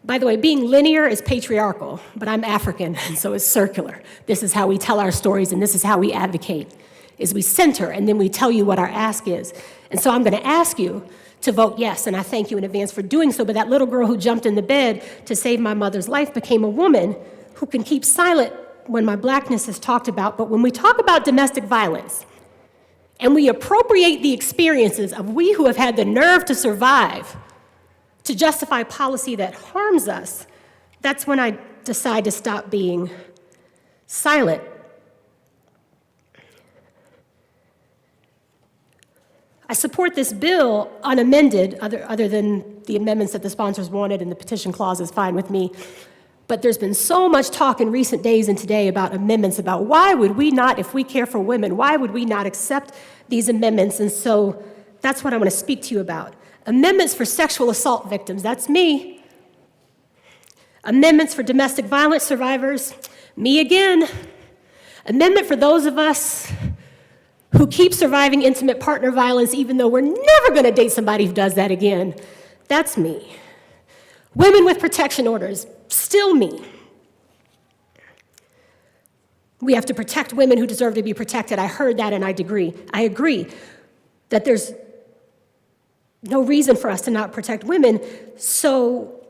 By the way, being linear is patriarchal, but I'm African, and so it's circular. This is how we tell our stories, and this is how we advocate, is we center, and then we tell you what our ask is. And so I'm going to ask you to vote yes, and I thank you in advance for doing so, but that little girl who jumped in the bed to save my mother's life became a woman who can keep silent when my blackness is talked about. But when we talk about domestic violence, and we appropriate the experiences of we who have had the nerve to survive to justify policy that harms us, that's when I decide to stop being silent. I support this bill unamended, other than the amendments that the sponsors wanted, and the petition clause is fine with me. But there's been so much talk in recent days and today about amendments, about why would we not, if we care for women, why would we not accept these amendments? And so that's what I want to speak to you about. Amendments for sexual assault victims, that's me. Amendments for domestic violence survivors, me again. Amendment for those of us who keep surviving intimate partner violence even though we're never going to date somebody who does that again, that's me. Women with protection orders, still me. We have to protect women who deserve to be protected. I heard that and I agree that there's no reason for us to not protect women. So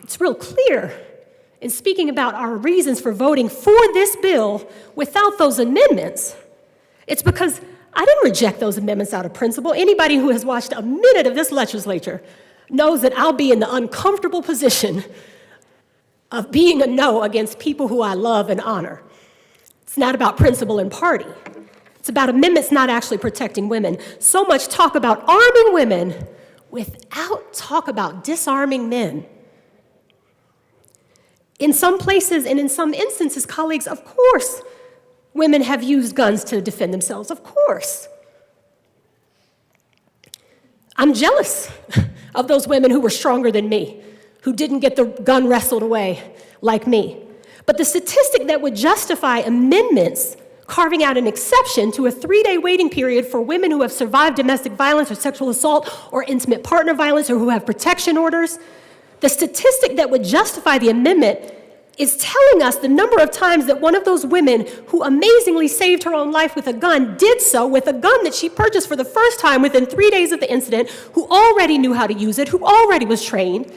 it's real clear in speaking about our reasons for voting for this bill without those amendments. It's because I didn't reject those amendments out of principle. Anybody who has watched a minute of this legislature knows that I'll be in the uncomfortable position of being a no against people who I love and honor. It's not about principle and party. It's about amendments not actually protecting women. So much talk about arming women without talk about disarming men. In some places and in some instances, colleagues, of course, women have used guns to defend themselves, of course. I'm jealous of those women who were stronger than me, who didn't get the gun wrestled away like me. But the statistic that would justify amendments carving out an exception to a 3-day waiting period for women who have survived domestic violence or sexual assault or intimate partner violence or who have protection orders, the statistic that would justify the amendment is telling us the number of times that one of those women who amazingly saved her own life with a gun did so with a gun that she purchased for the first time within 3 days of the incident, who already knew how to use it, who already was trained,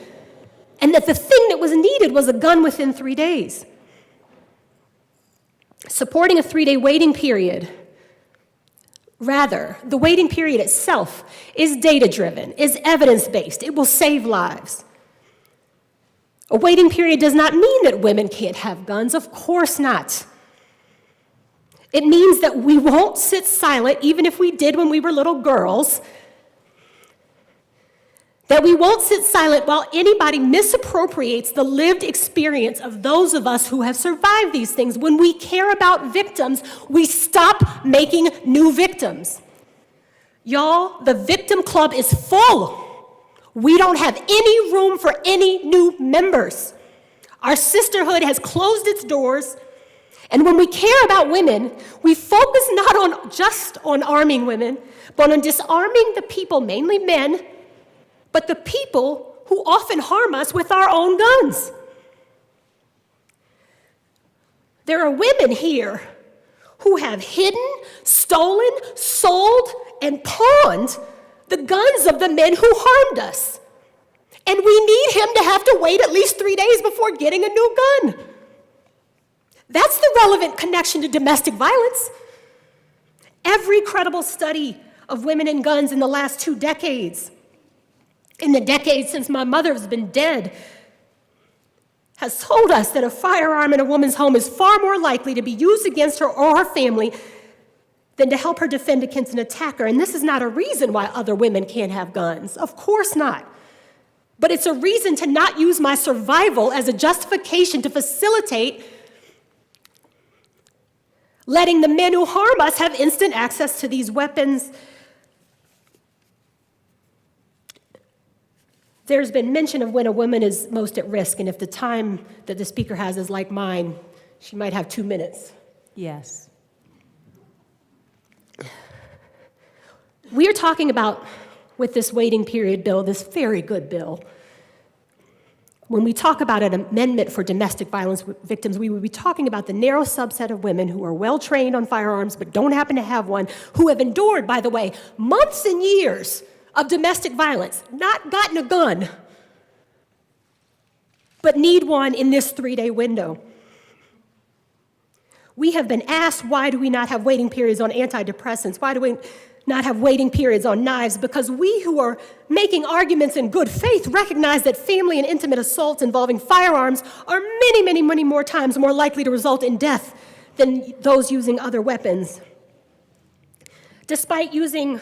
and that the thing that was needed was a gun within 3 days. Supporting a 3-day waiting period, rather, the waiting period itself is data-driven, is evidence-based. It will save lives. A waiting period does not mean that women can't have guns. Of course not. It means that we won't sit silent, even if we did when we were little girls, that we won't sit silent while anybody misappropriates the lived experience of those of us who have survived these things. When we care about victims, we stop making new victims. Y'all, the victim club is full. We don't have any room for any new members. Our sisterhood has closed its doors, and when we care about women, we focus not just on arming women, but on disarming the people, mainly men, but the people who often harm us with our own guns. There are women here who have hidden, stolen, sold, and pawned the guns of the men who harmed us. And we need him to have to wait at least 3 days before getting a new gun. That's the relevant connection to domestic violence. Every credible study of women and guns in the last 2 decades, in the decades since my mother has been dead, has told us that a firearm in a woman's home is far more likely to be used against her or her family than to help her defend against an attacker. And this is not a reason why other women can't have guns. Of course not. But it's a reason to not use my survival as a justification to facilitate letting the men who harm us have instant access to these weapons. There's been mention of when a woman is most at risk, and if the time that the speaker has is like mine, she might have 2 minutes. Yes. We are talking about, with this waiting period bill, this very good bill, when we talk about an amendment for domestic violence victims, we would be talking about the narrow subset of women who are well-trained on firearms but don't happen to have one, who have endured, by the way, months and years of domestic violence, not gotten a gun, but need one in this 3-day window. We have been asked, why do we not have waiting periods on antidepressants? Why do we not have waiting periods on knives? Because we who are making arguments in good faith recognize that family and intimate assaults involving firearms are many, many, many more times more likely to result in death than those using other weapons. Despite using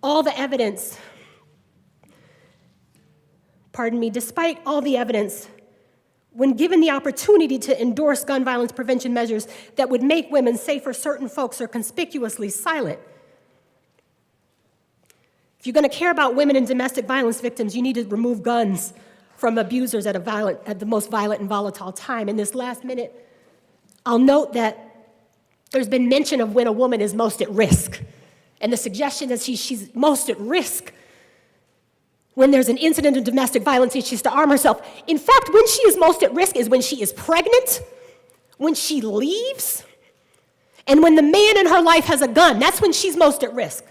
all the evidence, despite all the evidence, when given the opportunity to endorse gun violence prevention measures that would make women safer, certain folks are conspicuously silent. If you're going to care about women and domestic violence victims, you need to remove guns from abusers at the most violent and volatile time. In this last minute, I'll note that there's been mention of when a woman is most at risk. And the suggestion that she's most at risk when there's an incident of domestic violence and she's to arm herself. In fact, when she is most at risk is when she is pregnant, when she leaves, and when the man in her life has a gun. That's when she's most at risk.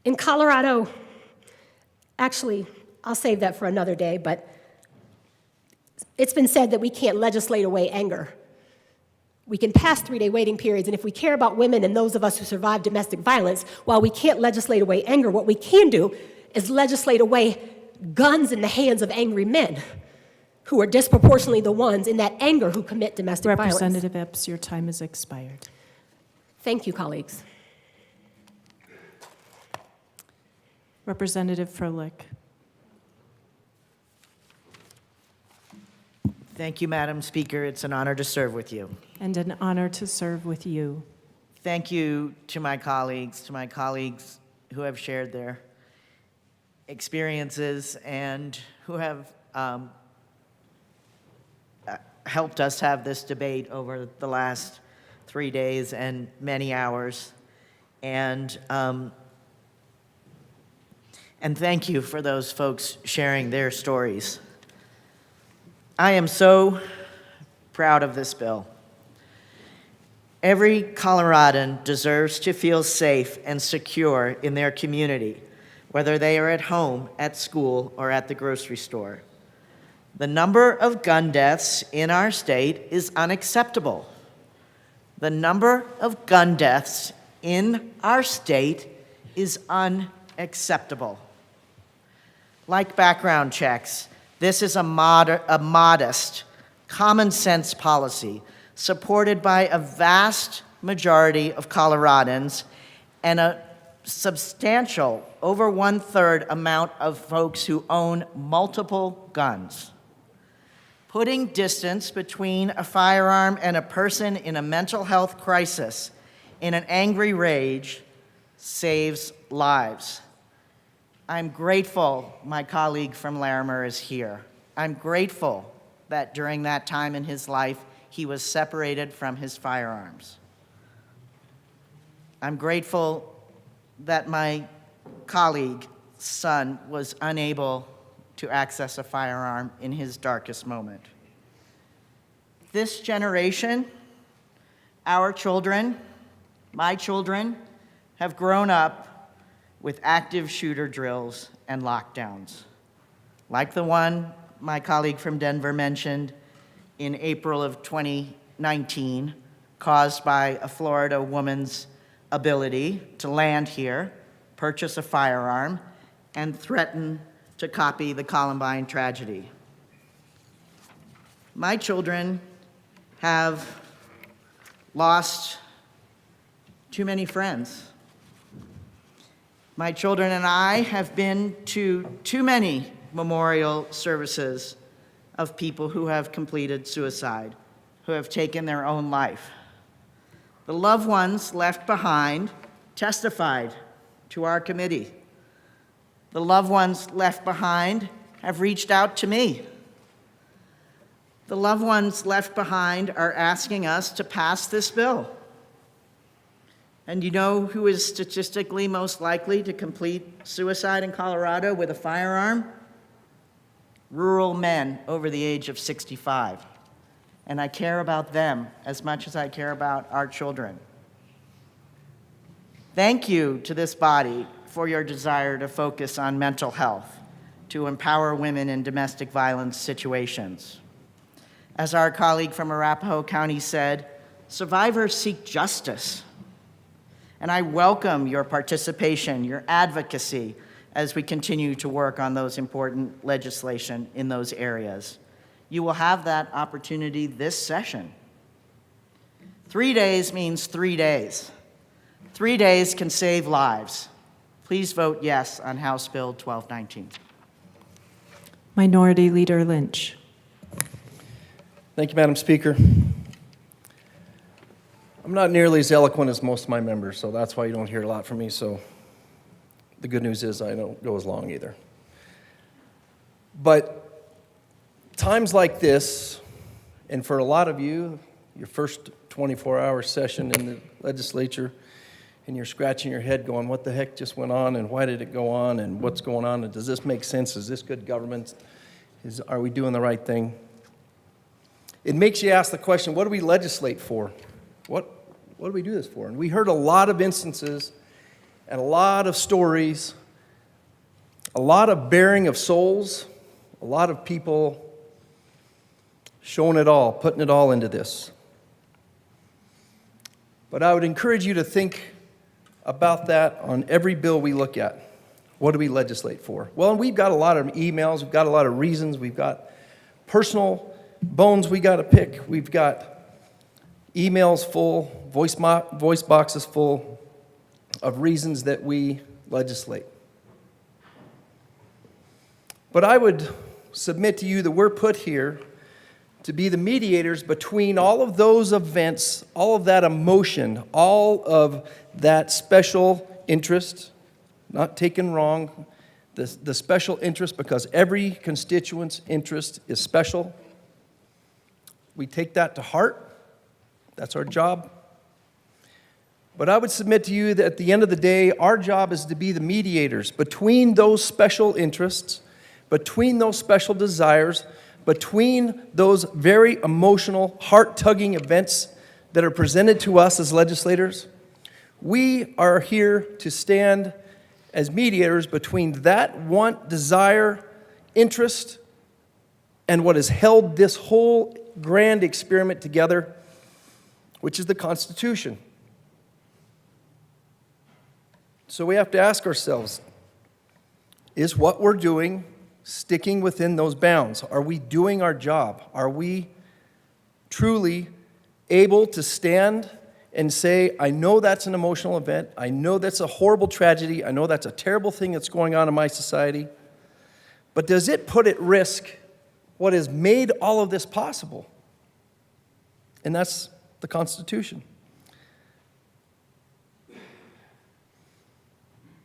In Colorado, actually, I'll save that for another day, but it's been said that we can't legislate away anger. We can pass 3-day waiting periods, and if we care about women and those of us who survive domestic violence, while we can't legislate away anger, what we can do is legislate away guns in the hands of angry men who are disproportionately the ones in that anger who commit domestic violence. Representative Epps, your time has expired. Thank you, colleagues. Representative Froelich. Thank you, Madam Speaker. It's an honor to serve with you. And an honor to serve with you. Thank you to my colleagues who have shared their experiences and who have helped us have this debate over the last 3 days and many hours. And thank you for those folks sharing their stories. I am so proud of this bill. Every Coloradan deserves to feel safe and secure in their community, whether they are at home, at school, or at the grocery store. The number of gun deaths in our state is unacceptable. The number of gun deaths in our state is unacceptable. Like background checks, this is a modest, common sense policy supported by a vast majority of Coloradans and a substantial, over 1/3 amount of folks who own multiple guns. Putting distance between a firearm and a person in a mental health crisis in an angry rage saves lives. I'm grateful my colleague from Larimer is here. I'm grateful that during that time in his life, he was separated from his firearms. I'm grateful that my colleague's son was unable to access a firearm in his darkest moment. This generation, our children, my children, have grown up with active shooter drills and lockdowns, like the one my colleague from Denver mentioned in April of 2019, caused by a Florida woman's ability to land here, purchase a firearm, and threaten to copy the Columbine tragedy. My children have lost too many friends. My children and I have been to too many memorial services of people who have completed suicide, who have taken their own life. The loved ones left behind testified to our committee. The loved ones left behind have reached out to me. The loved ones left behind are asking us to pass this bill. And you know who is statistically most likely to complete suicide in Colorado with a firearm? Rural men over the age of 65. And I care about them as much as I care about our children. Thank you to this body for your desire to focus on mental health, to empower women in domestic violence situations. As our colleague from Arapahoe County said, survivors seek justice. And I welcome your participation, your advocacy, as we continue to work on those important legislation in those areas. You will have that opportunity this session. 3 days means 3 days. 3 days can save lives. Please vote yes on House Bill 1219. Minority Leader Lynch. Thank you, Madam Speaker. I'm not nearly as eloquent as most of my members, so that's why you don't hear a lot from me. So the good news is I don't go as long either. But times like this, and for a lot of you, your first 24-hour session in the legislature, and you're scratching your head going, what the heck just went on, and why did it go on, and what's going on, and does this make sense? Is this good government? Are we doing the right thing? It makes you ask the question, what do we legislate for? What do we do this for? And we heard a lot of instances and a lot of stories, a lot of bearing of souls, a lot of people showing it all, putting it all into this. But I would encourage you to think about that on every bill we look at. What do we legislate for? Well, we've got a lot of emails, we've got a lot of reasons, we've got personal bones we got to pick, we've got emails full, voice boxes full of reasons that we legislate. But I would submit to you that we're put here to be the mediators between all of those events, all of that emotion, all of that special interest, not taken wrong, the special interest, because every constituent's interest is special. We take that to heart. That's our job. But I would submit to you that at the end of the day, our job is to be the mediators between those special interests, between those special desires, between those very emotional, heart-tugging events that are presented to us as legislators. We are here to stand as mediators between that want, desire, interest, and what has held this whole grand experiment together, which is the Constitution. So we have to ask ourselves, is what we're doing sticking within those bounds? Are we doing our job? Are we truly able to stand and say, I know that's an emotional event. I know that's a horrible tragedy. I know that's a terrible thing that's going on in my society. But does it put at risk what has made all of this possible? And that's the Constitution.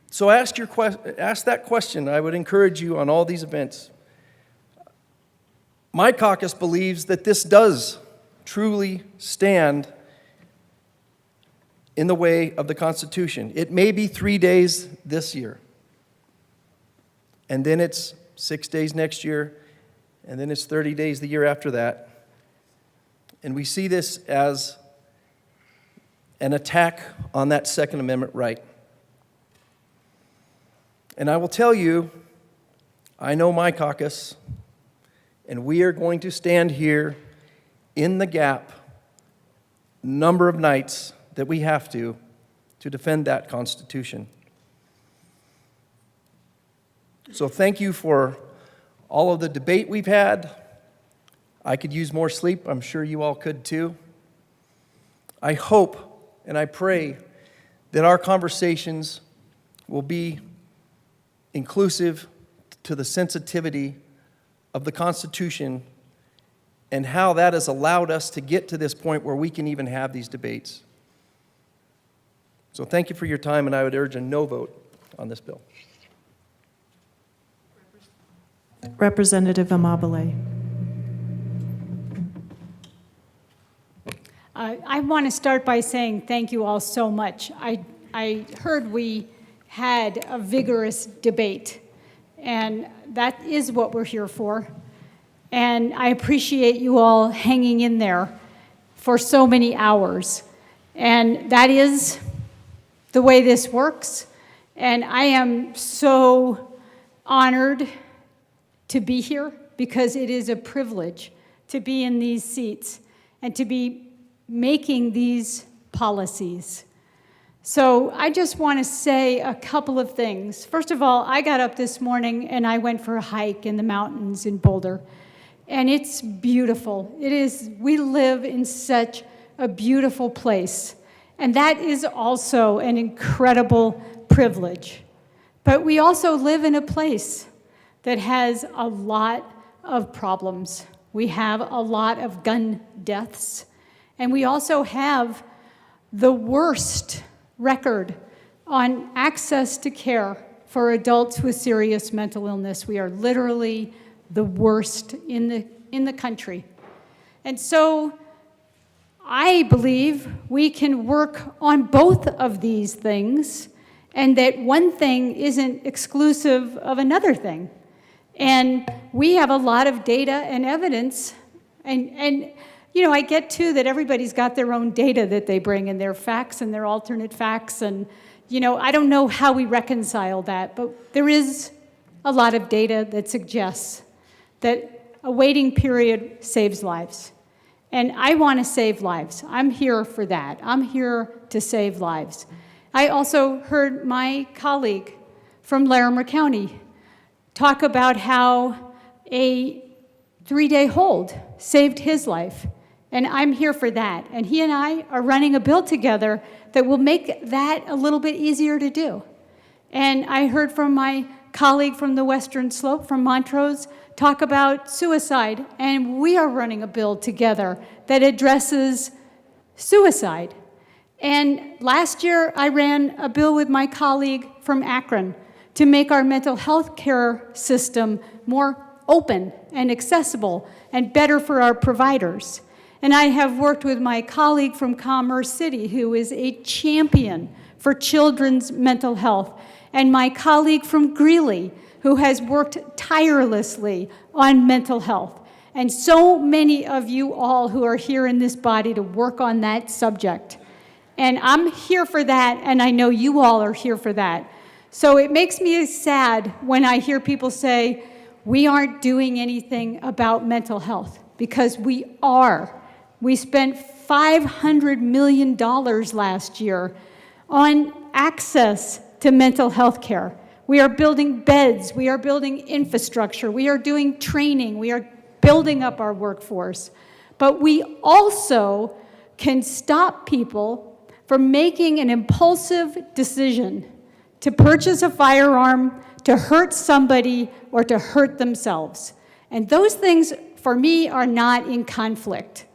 So ask that question. I would encourage you on all these events. My caucus believes that this does truly stand in the way of the Constitution. It may be 3 days this year, and then it's 6 days next year, and then it's 30 days the year after that. And we see this as an attack on that Second Amendment right. And I will tell you, I know my caucus, and we are going to stand here in the gap number of nights that we have to defend that Constitution. So thank you for all of the debate we've had. I could use more sleep. I'm sure you all could too. I hope and I pray that our conversations will be inclusive to the sensitivity of the Constitution and how that has allowed us to get to this point where we can even have these debates. So thank you for your time, and I would urge a no vote on this bill. Representative Amabile. I want to start by saying thank you all so much. I heard we had a vigorous debate, and that is what we're here for. And I appreciate you all hanging in there for so many hours. And that is the way this works. And I am so honored to be here because it is a privilege to be in these seats and to be making these policies. So I just want to say a couple of things. First of all, I got up this morning and I went for a hike in the mountains in Boulder. And it's beautiful. It is, we live in such a beautiful place. And that is also an incredible privilege. But we also live in a place that has a lot of problems. We have a lot of gun deaths. And we also have the worst record on access to care for adults with serious mental illness. We are literally the worst in the country. And so I believe we can work on both of these things, and that one thing isn't exclusive of another thing. And we have a lot of data and evidence, and you know, I get too that everybody's got their own data that they bring and their facts and their alternate facts, and you know, I don't know how we reconcile that, but there is a lot of data that suggests that a waiting period saves lives. And I want to save lives. I'm here for that. I'm here to save lives. I also heard my colleague from Larimer County talk about how a 3-day hold saved his life. And I'm here for that. And he and I are running a bill together that will make that a little bit easier to do. And I heard from my colleague from the Western Slope, from Montrose, talk about suicide, and we are running a bill together that addresses suicide. And last year, I ran a bill with my colleague from Akron to make our mental health care system more open and accessible and better for our providers. And I have worked with my colleague from Commerce City, who is a champion for children's mental health, and my colleague from Greeley, who has worked tirelessly on mental health, and so many of you all who are here in this body to work on that subject. And I'm here for that, and I know you all are here for that. So it makes me sad when I hear people say, we aren't doing anything about mental health, because we are. We spent $500 million last year on access to mental health care. We are building beds, we are building infrastructure, we are doing training, we are building up our workforce. But we also can stop people from making an impulsive decision to purchase a firearm, to hurt somebody, or to hurt themselves. And those things, for me, are not in conflict.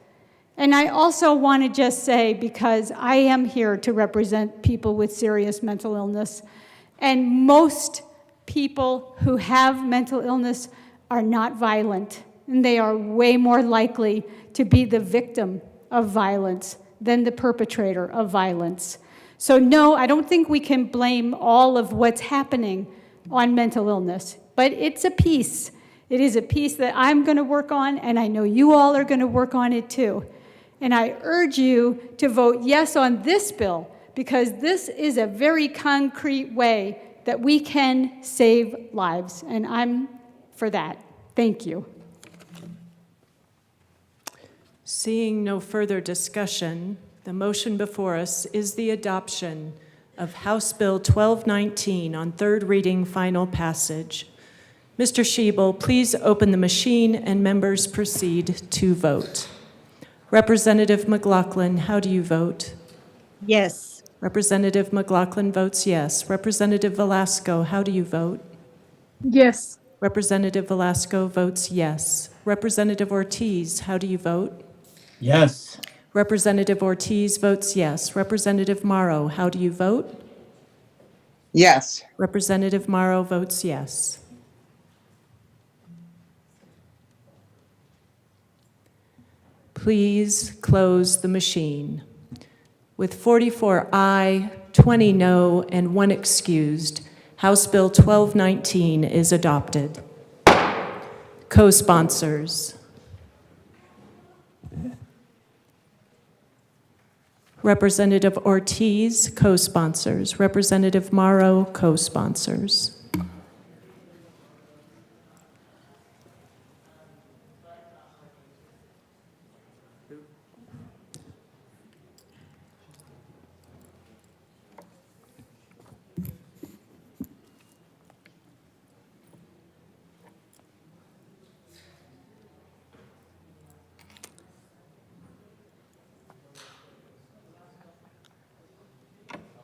And I also want to just say, because I am here to represent people with serious mental illness, and most people who have mental illness are not violent, and they are way more likely to be the victim of violence than the perpetrator of violence. So no, I don't think we can blame all of what's happening on mental illness, but it's a piece. It is a piece that I'm going to work on, and I know you all are going to work on it too. And I urge you to vote yes on this bill, because this is a very concrete way that we can save lives, and I'm for that. Thank you. Seeing no further discussion, the motion before us is the adoption of House Bill 1219 on third reading, final passage. Mr. Schiebel, please open the machine and members proceed to vote. Representative McLaughlin, how do you vote? Yes. Representative McLaughlin votes yes. Representative Velasco, how do you vote? Yes. Representative Velasco votes yes. Representative Ortiz, how do you vote? Yes. Representative Ortiz votes yes. Representative Morrow, how do you vote? Yes. Representative Morrow votes yes. Please close the machine. With 44 aye, 20 no, and 1 excused, House Bill 1219 is adopted. Co-sponsors. Representative Ortiz, co-sponsors. Representative Morrow, co-sponsors.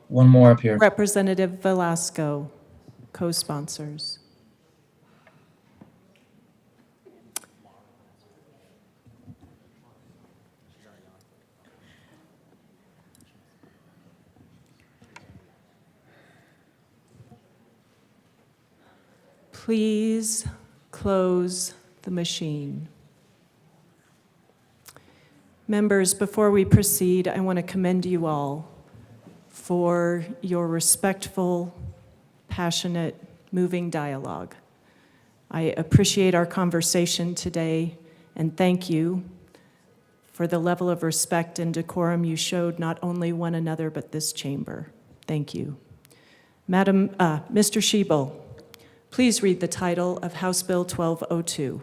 One more up here. Representative Velasco, co-sponsors. Please close the machine. Members, before we proceed, I want to commend you all for your respectful, passionate, moving dialogue. I appreciate our conversation today, and thank you for the level of respect and decorum you showed not only one another, but this chamber. Thank you. Mr. Schiebel, please read the title of House Bill 1202.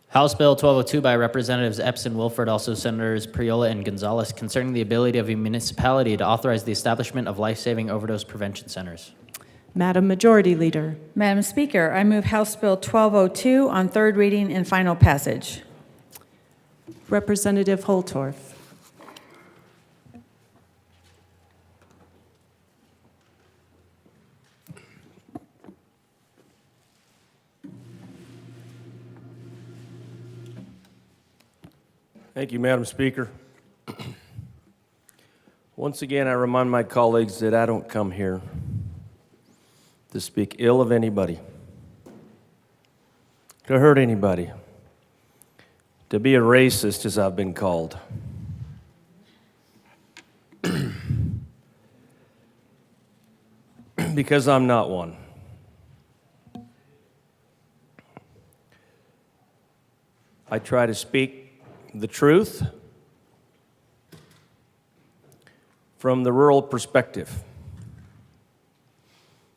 House Bill 1202 by Representatives Epps and Wilford, also Senators Priola and Gonzalez, concerning the ability of a municipality to authorize the establishment of life-saving overdose prevention centers. Madam Majority Leader. Madam Speaker, I move House Bill 1202 on third reading and final passage. Representative Holtorf. Thank you, Madam Speaker. Once again, I remind my colleagues that I don't come here to speak ill of anybody, to hurt anybody, to be a racist, as I've been called. Because I'm not one. I try to speak the truth from the rural perspective.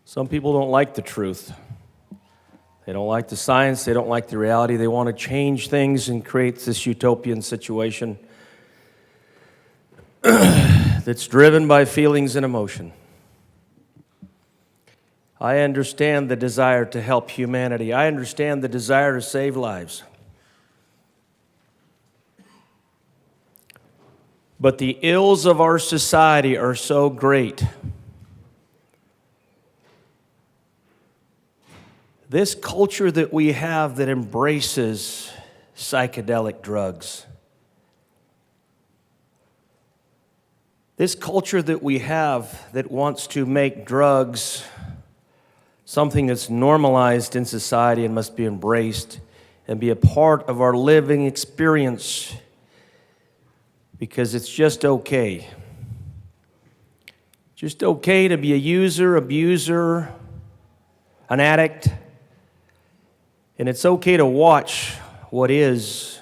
Some people don't like the truth. They don't like the science, they don't like the reality. They want to change things and create this utopian situation that's driven by feelings and emotion. I understand the desire to help humanity. I understand the desire to save lives. But the ills of our society are so great. This culture that we have that embraces psychedelic drugs, this culture that we have that wants to make drugs something that's normalized in society and must be embraced and be a part of our living experience because it's just okay. Just okay to be a user, abuser, an addict, and it's okay to watch what is.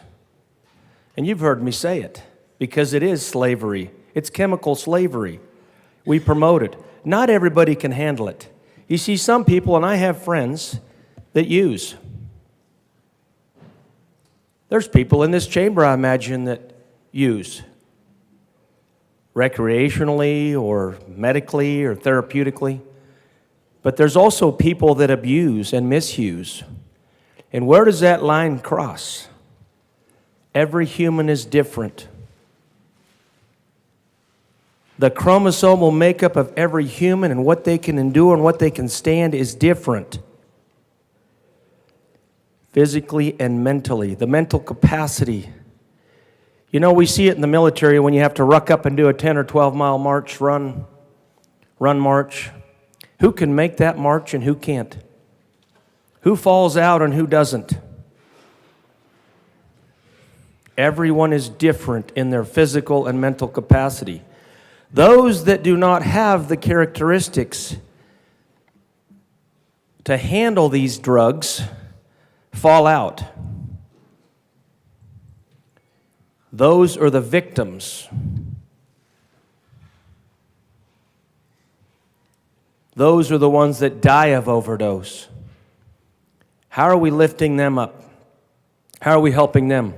And you've heard me say it, because it is slavery. It's chemical slavery. We promote it. Not everybody can handle it. You see, some people, and I have friends that use. There's people in this chamber, I imagine, that use recreationally or medically or therapeutically. But there's also people that abuse and misuse. And where does that line cross? Every human is different. The chromosomal makeup of every human and what they can endure and what they can stand is different. Physically and mentally. The mental capacity. You know, we see it in the military when you have to ruck up and do a 10 or 12 mile march, run march. Who can make that march and who can't? Who falls out and who doesn't? Everyone is different in their physical and mental capacity. Those that do not have the characteristics to handle these drugs fall out. Those are the victims. Those are the ones that die of overdose. How are we lifting them up? How are we helping them?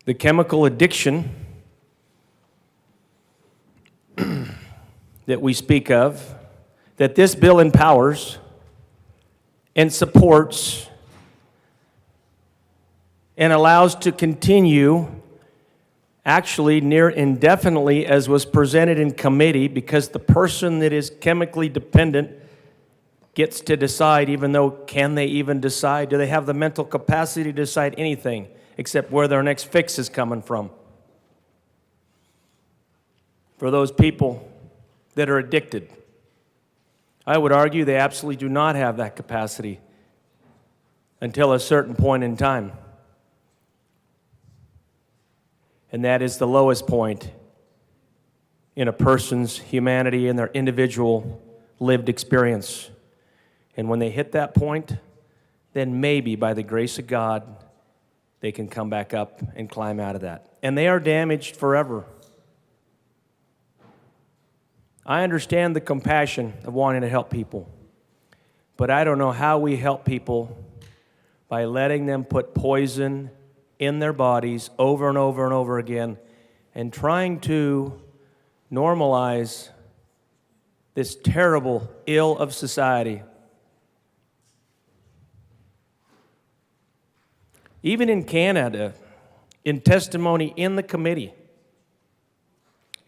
The chemical addiction that we speak of, that this bill empowers and supports and allows to continue actually near indefinitely, as was presented in committee, because the person that is chemically dependent gets to decide, even though can they even decide? Do they have the mental capacity to decide anything except where their next fix is coming from? For those people that are addicted, I would argue they absolutely do not have that capacity until a certain point in time. And that is the lowest point in a person's humanity and their individual lived experience. And when they hit that point, then maybe by the grace of God, they can come back up and climb out of that. And they are damaged forever. I understand the compassion of wanting to help people, but I don't know how we help people by letting them put poison in their bodies over and over and over again and trying to normalize this terrible ill of society. Even in Canada, in testimony in the committee,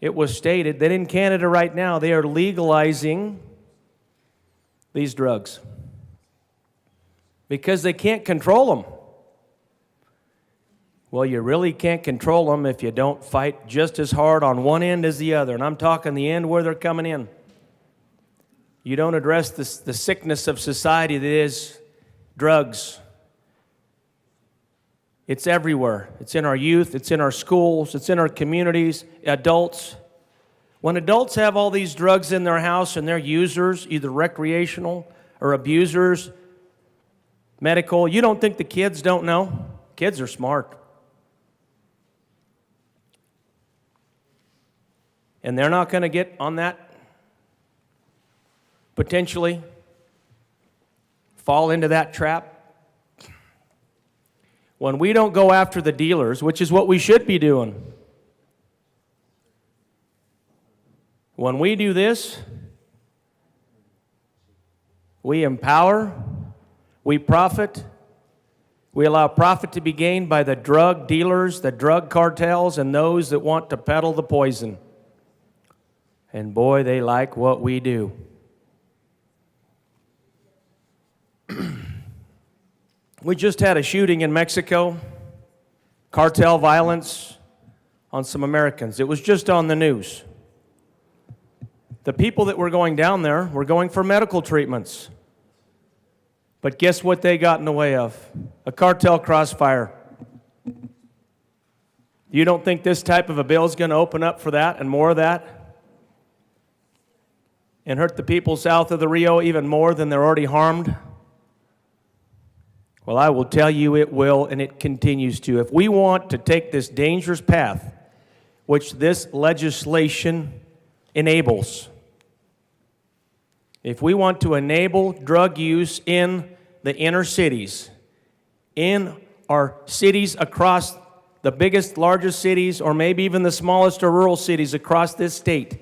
it was stated that in Canada right now, they are legalizing these drugs because they can't control them. Well, you really can't control them if you don't fight just as hard on one end as the other. And I'm talking the end where they're coming in. You don't address the sickness of society that is drugs. It's everywhere. It's in our youth, it's in our schools, it's in our communities, adults. When adults have all these drugs in their house and they're users, either recreational or abusers, medical, you don't think the kids don't know? Kids are smart. And they're not going to get on that, potentially fall into that trap. When we don't go after the dealers, which is what we should be doing, when we do this, we empower, we profit, we allow profit to be gained by the drug dealers, the drug cartels, and those that want to peddle the poison. And boy, they like what we do. We just had a shooting in Mexico, cartel violence on some Americans. It was just on the news. The people that were going down there were going for medical treatments. But guess what they got in the way of? A cartel crossfire. You don't think this type of a bill is going to open up for that and more of that? And hurt the people south of the Rio even more than they're already harmed? Well, I will tell you it will, and it continues to. If we want to take this dangerous path, which this legislation enables, if we want to enable drug use in the inner cities, in our cities across the biggest, largest cities, or maybe even the smallest or rural cities across this state,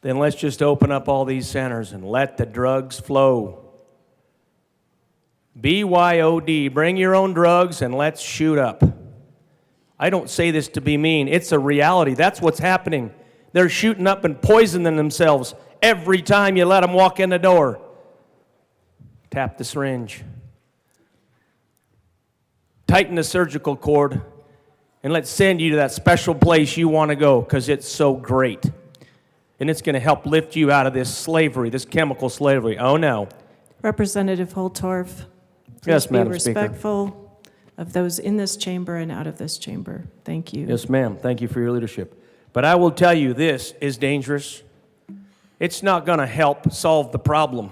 then let's just open up all these centers and let the drugs flow. BYOD, bring your own drugs and let's shoot up. I don't say this to be mean. It's a reality. That's what's happening. They're shooting up and poisoning themselves every time you let them walk in the door. Tap the syringe. Tighten the surgical cord, and let's send you to that special place you want to go because it's so great. And it's going to help lift you out of this slavery, this chemical slavery. Oh, no. Representative Holtorf, Yes, please be Madam Speaker. respectful of those in this chamber and out of this chamber. Thank you. Yes, ma'am. Thank you for your leadership. But I will tell you, this is dangerous. It's not going to help solve the problem.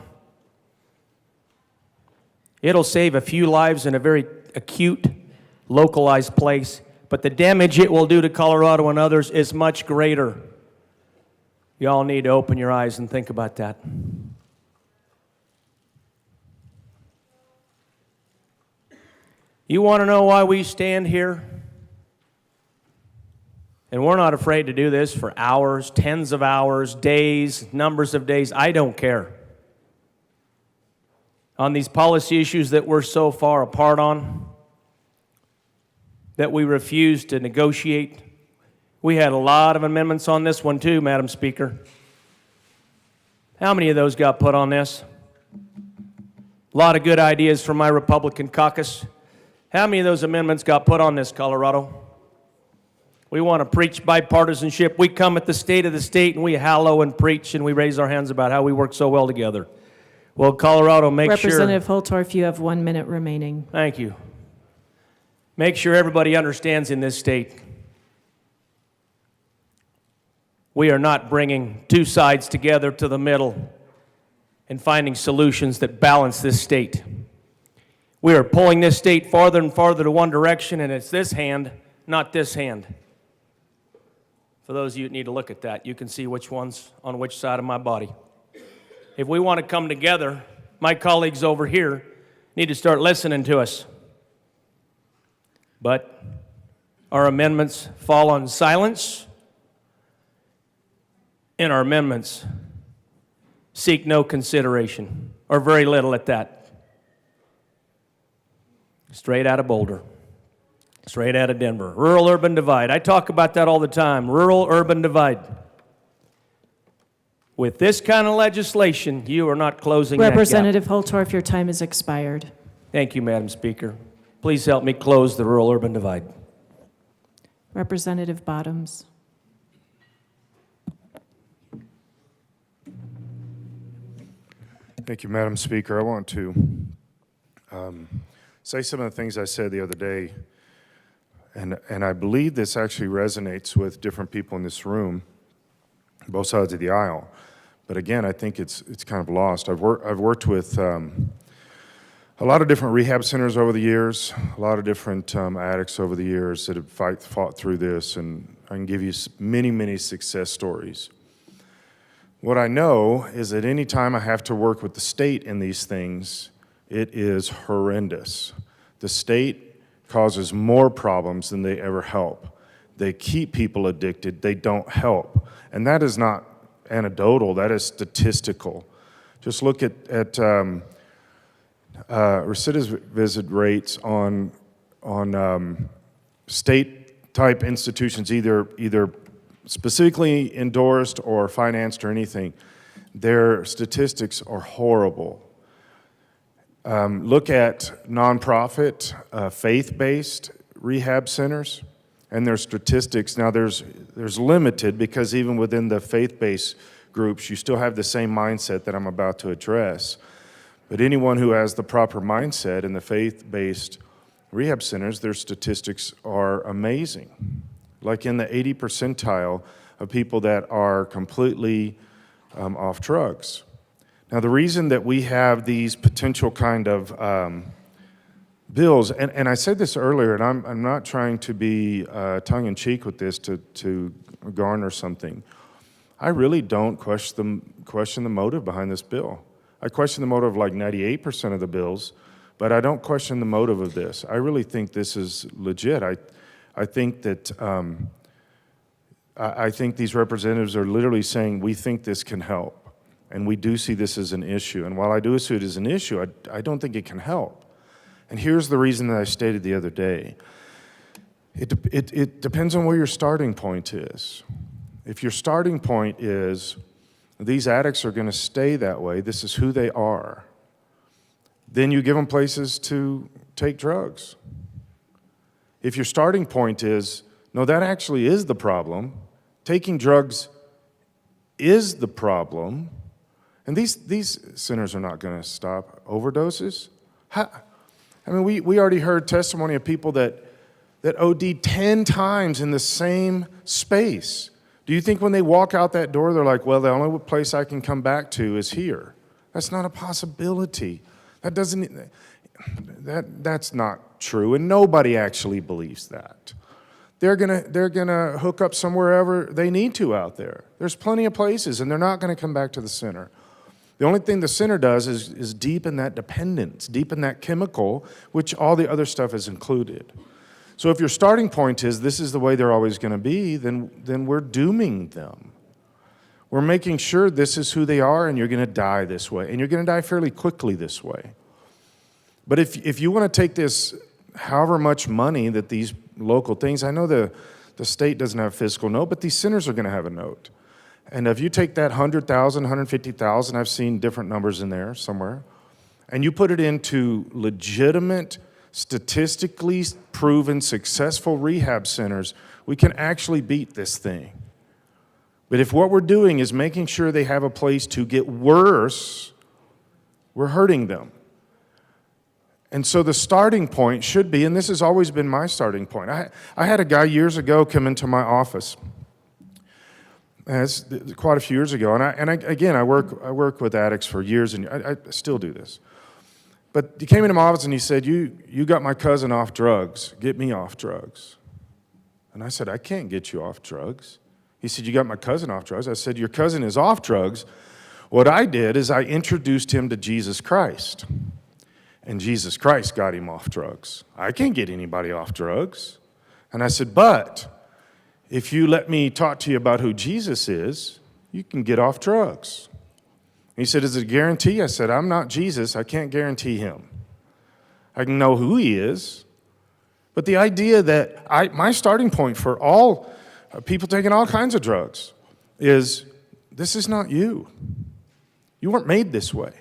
It'll save a few lives in a very acute, localized place, but the damage it will do to Colorado and others is much greater. You all need to open your eyes and think about that. You want to know why we stand here? And we're not afraid to do this for hours, tens of hours, days, numbers of days. I don't care. On these policy issues that we're so far apart on, that we refuse to negotiate. We had a lot of amendments on this one too, Madam Speaker. How many of those got put on this? A lot of good ideas from my Republican caucus. How many of those amendments got put on this, Colorado? We want to preach bipartisanship. We come at the state of the state and we hallow and preach and we raise our hands about how we work so well together. Well, Colorado, make sure... Representative Holtorf, you have 1 minute remaining. Thank you. Make sure everybody understands in this state, we are not bringing two sides together to the middle and finding solutions that balance this state. We are pulling this state farther and farther to one direction, and it's this hand, not this hand. For those of you that need to look at that, you can see which one's on which side of my body. If we want to come together, my colleagues over here need to start listening to us. But our amendments fall on silence, and our amendments seek no consideration, or very little at that. Straight out of Boulder, straight out of Denver. Rural-urban divide. I talk about that all the time, rural-urban divide. With this kind of legislation, you are not closing that gap. Representative Holtorf, your time has expired. Thank you, Madam Speaker. Please help me close the rural-urban divide. Representative Bottoms. Thank you, Madam Speaker. I want to say some of the things I said the other day, and I believe this actually resonates with different people in this room, both sides of the aisle. But again, I think it's kind of lost. I've worked with a lot of different rehab centers over the years, a lot of different addicts over the years that have fought through this, and I can give you many, many success stories. What I know is that any time I have to work with the state in these things, it is horrendous. The state causes more problems than they ever help. They keep people addicted, they don't help. And that is not anecdotal, that is statistical. Just look at recidivism rates on state-type institutions, either specifically endorsed or financed or anything. Their statistics are horrible. Look at nonprofit, faith-based rehab centers and their statistics. Now there's limited, because even within the faith-based groups, you still have the same mindset that I'm about to address. But anyone who has the proper mindset in the faith-based rehab centers, their statistics are amazing. Like in the 80 percentile of people that are completely off drugs. Now, the reason that we have these potential kind of bills, and I said this earlier, and I'm not trying to be tongue-in-cheek with this to garner something. I really don't question the motive behind this bill. I question the motive of like 98% of the bills, but I don't question the motive of this. I really think this is legit. I think that I think these representatives are literally saying, we think this can help, and we do see this as an issue. And while I do see it as an issue, I don't think it can help. And here's the reason that I stated the other day. It depends on where your starting point is. If your starting point is, these addicts are going to stay that way, this is who they are, then you give them places to take drugs. If your starting point is, no, that actually is the problem, taking drugs is the problem, and these centers are not going to stop overdoses. I mean, we already heard testimony of people that OD'd 10 times in the same space. Do you think when they walk out that door, they're like, well, the only place I can come back to is here? That's not a possibility. That's not true, and nobody actually believes that. They're gonna hook up somewhere ever they need to out there. There's plenty of places, and they're not gonna come back to the center. The only thing the center does is deepen that dependence, deepen that chemical, which all the other stuff is included. So if your starting point is this is the way they're always gonna be, then we're dooming them. We're making sure this is who they are, and you're gonna die this way, and you're gonna die fairly quickly this way. But if you want to take this, however much money that these local things, I know the state doesn't have a fiscal note, but these centers are going to have a note. And if you take that 100,000, 150,000, I've seen different numbers in there somewhere, and you put it into legitimate, statistically proven, successful rehab centers, we can actually beat this thing. But if what we're doing is making sure they have a place to get worse, we're hurting them. And so the starting point should be, and this has always been my starting point. I had a guy years ago come into my office. It's quite a few years ago, and I work with addicts for years, and I still do this. But he came into my office and he said, "You got my cousin off drugs. Get me off drugs." And I said, "I can't get you off drugs." He said, "You got my cousin off drugs." I said, "Your cousin is off drugs." What I did is I introduced him to Jesus Christ. And Jesus Christ got him off drugs. I can't get anybody off drugs. And I said, but if you let me talk to you about who Jesus is, you can get off drugs. He said, is it a guarantee? I said, I'm not Jesus. I can't guarantee him. I can know who he is. But the idea that my starting point for all people taking all kinds of drugs is, this is not you. You weren't made this way.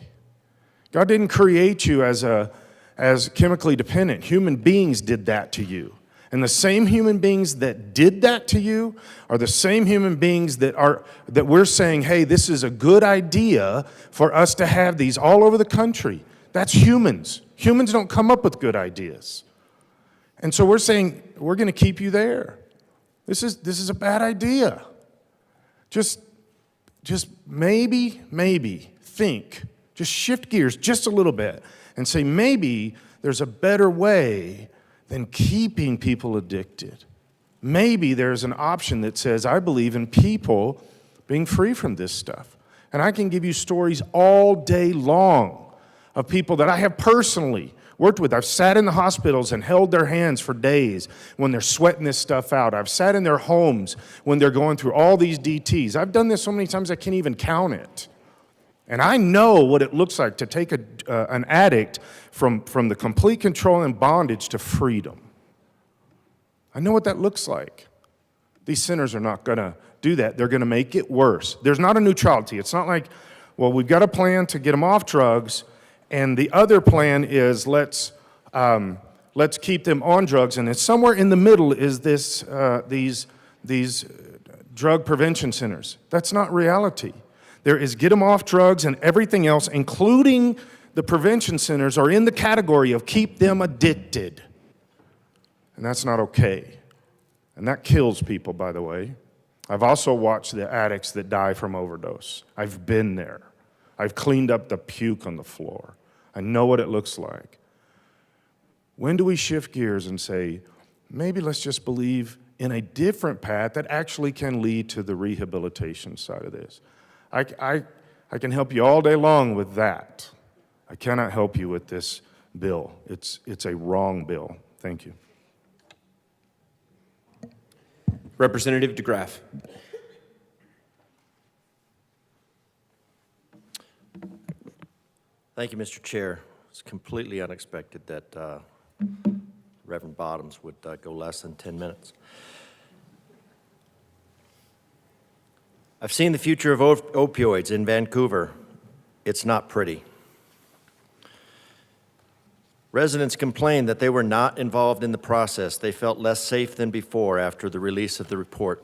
God didn't create you as chemically dependent. Human beings did that to you. And the same human beings that did that to you are the same human beings that we're saying, hey, this is a good idea for us to have these all over the country. That's humans. Humans don't come up with good ideas. And so we're saying, we're going to keep you there. This is a bad idea. Just maybe think, just shift gears just a little bit and say, maybe there's a better way than keeping people addicted. Maybe there's an option that says, I believe in people being free from this stuff. And I can give you stories all day long of people that I have personally worked with. I've sat in the hospitals and held their hands for days when they're sweating this stuff out. I've sat in their homes when they're going through all these DTs. I've done this so many times I can't even count it. And I know what it looks like to take an addict from the complete control and bondage to freedom. I know what that looks like. These sinners are not going to do that. They're going to make it worse. There's not a neutrality. It's not like, well, we've got a plan to get them off drugs, and the other plan is let's keep them on drugs. And it's somewhere in the middle is these drug prevention centers. That's not reality. There is get them off drugs, and everything else, including the prevention centers, are in the category of keep them addicted. And that's not okay. And that kills people, by the way. I've also watched the addicts that die from overdose. I've been there. I've cleaned up the puke on the floor. I know what it looks like. When do we shift gears and say, maybe let's just believe in a different path that actually can lead to the rehabilitation side of this? I can help you all day long with that. I cannot help you with this bill. It's a wrong bill. Thank you. Representative DeGraff. Thank you, Mr. Chair. It's completely unexpected that Reverend Bottoms would go less than 10 minutes. I've seen the future of opioids in Vancouver. It's not pretty. Residents complained that they were not involved in the process. They felt less safe than before after the release of the report.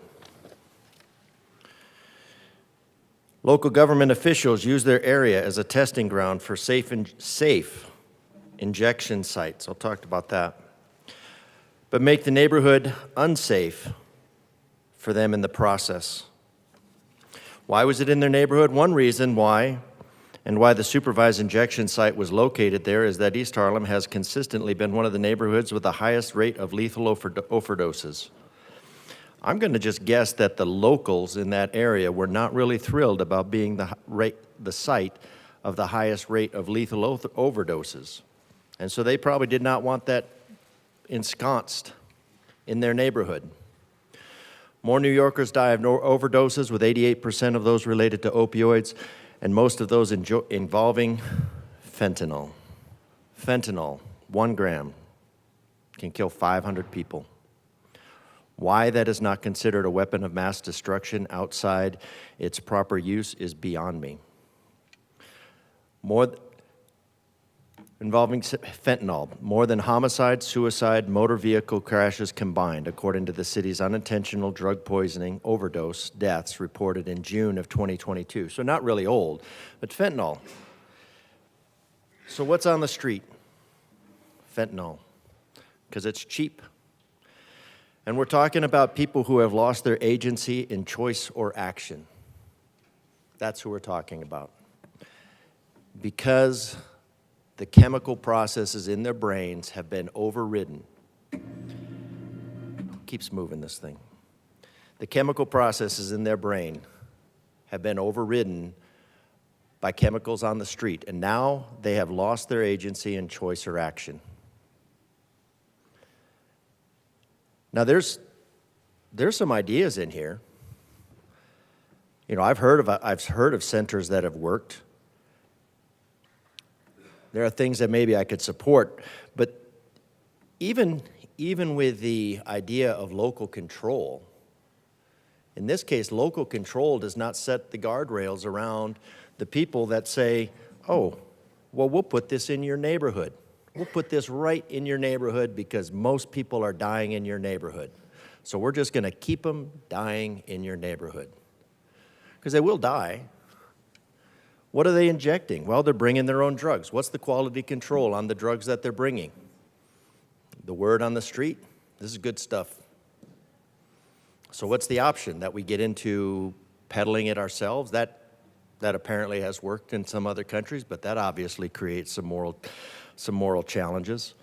Local government officials use their area as a testing ground for safe injection sites. I'll talk about that. But make the neighborhood unsafe for them in the process. Why was it in their neighborhood? One reason why the supervised injection site was located there is that East Harlem has consistently been one of the neighborhoods with the highest rate of lethal overdoses. I'm going to just guess that the locals in that area were not really thrilled about being the site of the highest rate of lethal overdoses. And so they probably did not want that ensconced in their neighborhood. More New Yorkers die of overdoses, with 88% of those related to opioids, and most of those involving fentanyl. Fentanyl, 1 gram, can kill 500 people. Why that is not considered a weapon of mass destruction outside its proper use is beyond me. Involving fentanyl, more than homicide, suicide, motor vehicle crashes combined, according to the city's unintentional drug poisoning overdose deaths reported in June of 2022. So not really old, but fentanyl. So what's on the street? Fentanyl, because it's cheap. And we're talking about people who have lost their agency in choice or action. That's who we're talking about. Because the chemical processes in their brains have been overridden. Keeps moving this thing. The chemical processes in their brain have been overridden by chemicals on the street, and now they have lost their agency in choice or action. Now there's some ideas in here. You know, I've heard of centers that have worked. There are things that maybe I could support, but even with the idea of local control, in this case, local control does not set the guardrails around the people that say, oh, well, we'll put this in your neighborhood. We'll put this right in your neighborhood because most people are dying in your neighborhood. So we're just going to keep them dying in your neighborhood. Because they will die. What are they injecting? Well, they're bringing their own drugs. What's the quality control on the drugs that they're bringing? The word on the street, this is good stuff. So what's the option? That we get into peddling it ourselves? That apparently has worked in some other countries, but that obviously creates some moral challenges.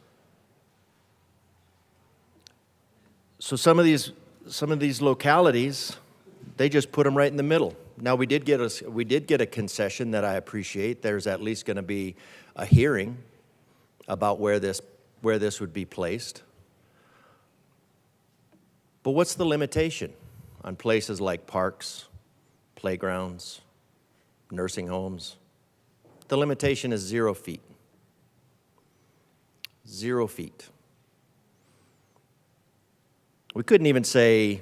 So some of these localities, they just put them right in the middle. Now we did get a concession that I appreciate. There's at least going to be a hearing about where this would be placed. But what's the limitation on places like parks, playgrounds, nursing homes? The limitation is 0 feet. 0 feet. We couldn't even say,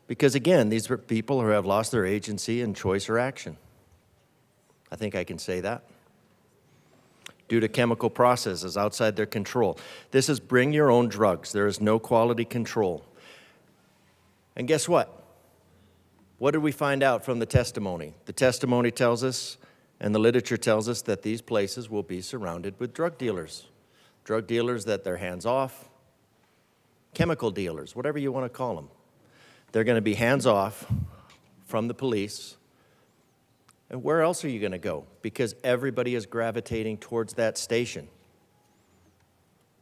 because again, these are people who have lost their agency in choice or action. I think I can say that. Due to chemical processes outside their control. This is bring your own drugs. There is no quality control. And guess what? What did we find out from the testimony? The testimony tells us, and the literature tells us, that these places will be surrounded with drug dealers. Drug dealers that they're hands off, chemical dealers, whatever you want to call them. They're going to be hands off from the police. And where else are you going to go? Because everybody is gravitating towards that station.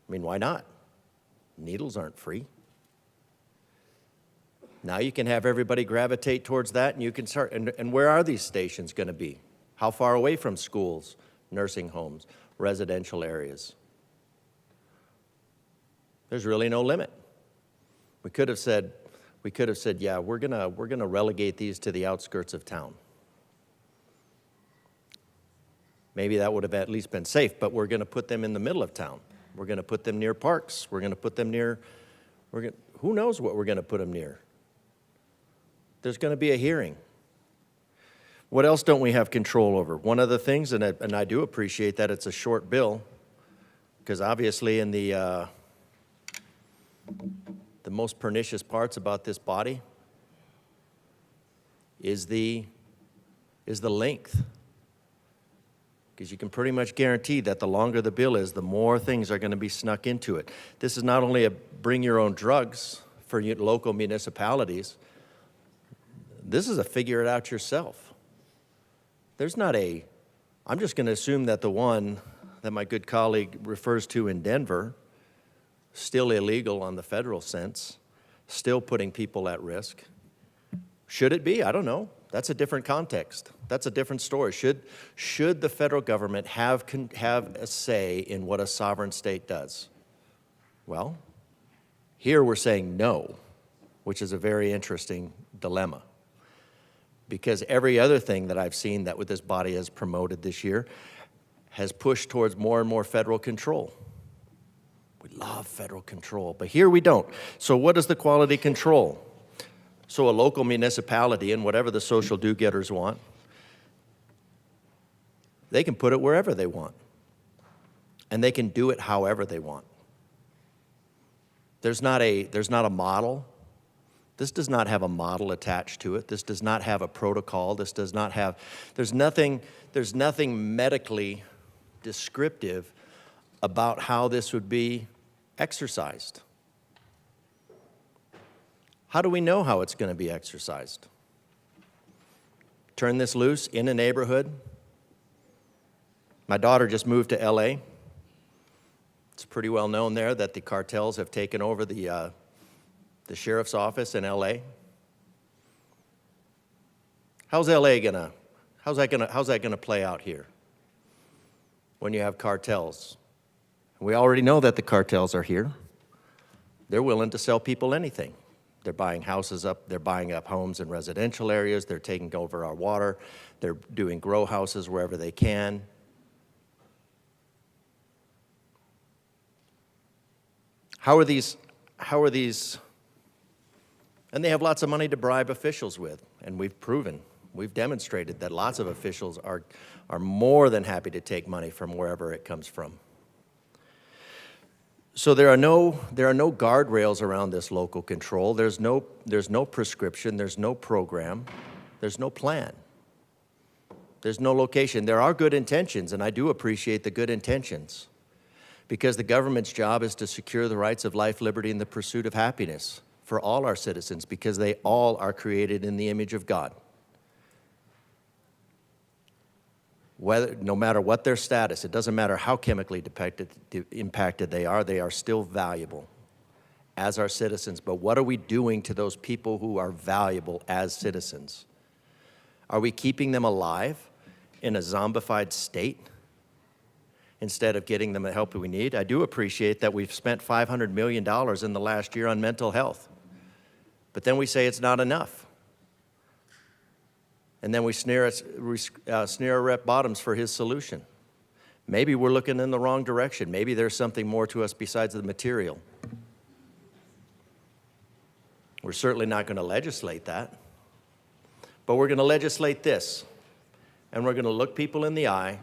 I mean, why not? Needles aren't free. Now you can have everybody gravitate towards that, and you can start. And where are these stations going to be? How far away from schools, nursing homes, residential areas? There's really no limit. We could have said, yeah, we're gonna relegate these to the outskirts of town. Maybe that would have at least been safe, but we're going to put them in the middle of town. We're going to put them near parks. We're going to put them near, who knows what we're going to put them near? There's going to be a hearing. What else don't we have control over? One of the things, and I do appreciate that it's a short bill, because obviously in the most pernicious parts about this body is the length. Because you can pretty much guarantee that the longer the bill is, the more things are going to be snuck into it. This is not only a bring your own drugs for local municipalities, this is a figure it out yourself. There's not I'm just going to assume that the one that my good colleague refers to in Denver, still illegal on the federal sense, still putting people at risk. Should it be? I don't know. That's a different context. That's a different story. Should the federal government have a say in what a sovereign state does? Well, here we're saying no, which is a very interesting dilemma. Because every other thing that I've seen that this body has promoted this year has pushed towards more and more federal control. We love federal control, but here we don't. So what is the quality control? So a local municipality, and whatever the social do-getters want, they can put it wherever they want. And they can do it however they want. There's not a model. This does not have a model attached to it. This does not have a protocol. This does not have, there's nothing medically descriptive about how this would be exercised. How do we know how it's going to be exercised? Turn this loose in a neighborhood. My daughter just moved to LA. It's pretty well known there that the cartels have taken over the sheriff's office in LA. How's that gonna play out here when you have cartels? We already know that the cartels are here. They're willing to sell people anything. They're buying houses up, they're buying up homes in residential areas, they're taking over our water, they're doing grow houses wherever they can. How are these, and they have lots of money to bribe officials with, and we've demonstrated that lots of officials are more than happy to take money from wherever it comes from. So there are no guardrails around this local control. There's no prescription, there's no program, there's no plan. There's no location. There are good intentions, and I do appreciate the good intentions, because the government's job is to secure the rights of life, liberty, and the pursuit of happiness for all our citizens, because they all are created in the image of God. No matter what their status, it doesn't matter how chemically impacted they are still valuable as our citizens. But what are we doing to those people who are valuable as citizens? Are we keeping them alive in a zombified state instead of getting them the help we need? I do appreciate that we've spent $500 million in the last year on mental health, but then we say it's not enough. And then we sneer Rep. Bottoms for his solution. Maybe we're looking in the wrong direction. Maybe there's something more to us besides the material. We're certainly not going to legislate that. But we're going to legislate this. And we're going to look people in the eye.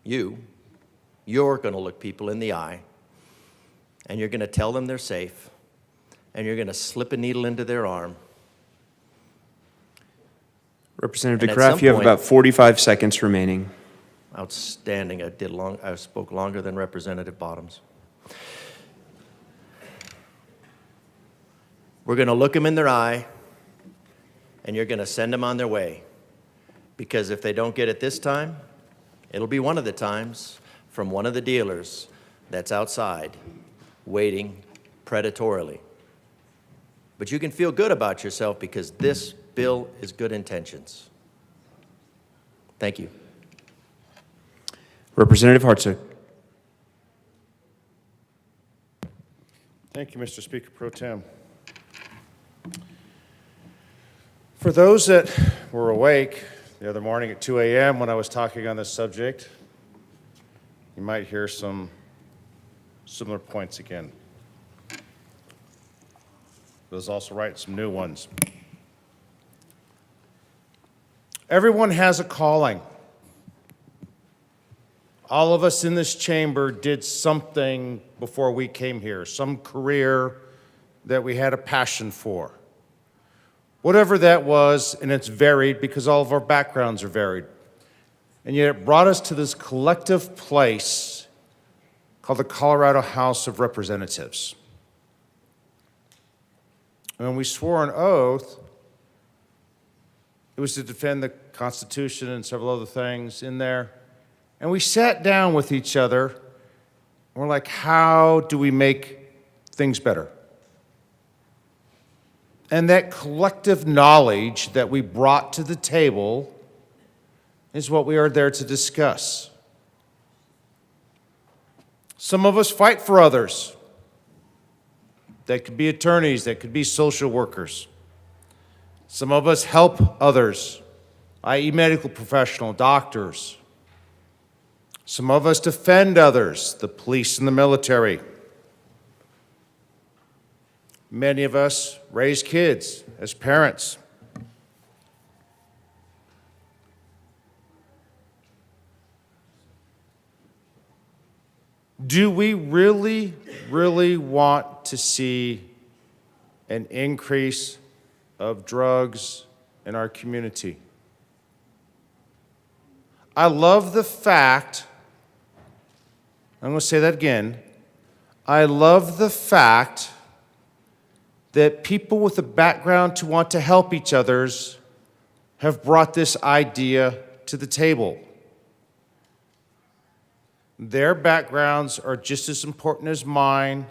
You're going to look people in the eye. And you're going to tell them they're safe. And you're going to slip a needle into their arm. Representative DeGraff, you have about 45 seconds remaining. Outstanding. I spoke longer than Representative Bottoms. We're going to look them in their eye, and you're going to send them on their way. Because if they don't get it this time, it'll be one of the times from one of the dealers that's outside waiting predatorily. But you can feel good about yourself, because this bill is good intentions. Thank you. Representative Hartsook. Thank you, Mr. Speaker Pro Tem. For those that were awake the other morning at 2 a.m. when I was talking on this subject, you might hear some similar points again. But I was also writing some new ones. Everyone has a calling. All of us in this chamber did something before we came here, some career that we had a passion for. Whatever that was, and it's varied because all of our backgrounds are varied. And yet it brought us to this collective place called the Colorado House of Representatives. And when we swore an oath, it was to defend the Constitution and several other things in there. And we sat down with each other, and we're like, how do we make things better? And that collective knowledge that we brought to the table is what we are there to discuss. Some of us fight for others. That could be attorneys, that could be social workers. Some of us help others, i.e. medical professional, doctors. Some of us defend others, the police and the military. Many of us raise kids as parents. Do we really, really want to see an increase of drugs in our community? I love the fact, I'm going to say that again, I love the fact that people with a background to want to help each others have brought this idea to the table. Their backgrounds are just as important as mine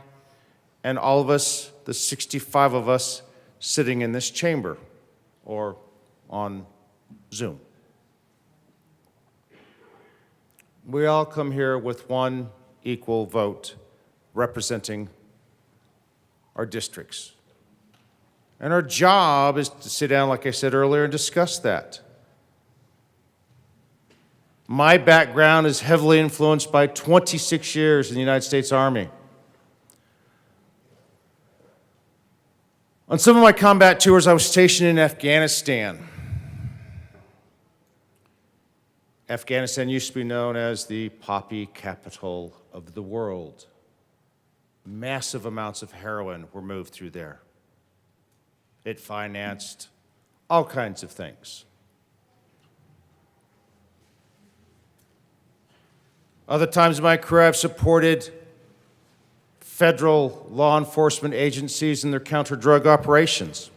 and all of us, the 65 of us sitting in this chamber or on Zoom. We all come here with one equal vote representing our districts. And our job is to sit down, like I said earlier, and discuss that. My background is heavily influenced by 26 years in the United States Army. On some of my combat tours, I was stationed in Afghanistan. Afghanistan used to be known as the poppy capital of the world. massive amounts of heroin were moved through there. It financed all kinds of things. Other times in my career, I've supported federal law enforcement agencies in their counter-drug operations.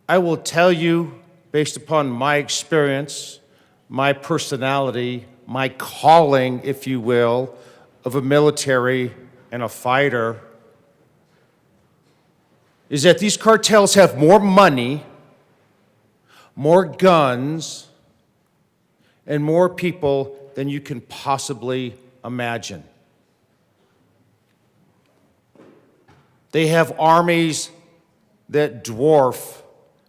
I will tell you, based upon my experience, my personality, my calling, if you will, of a military and a fighter, is that these cartels have more money, more guns, and more people than you can possibly imagine. They have armies that dwarf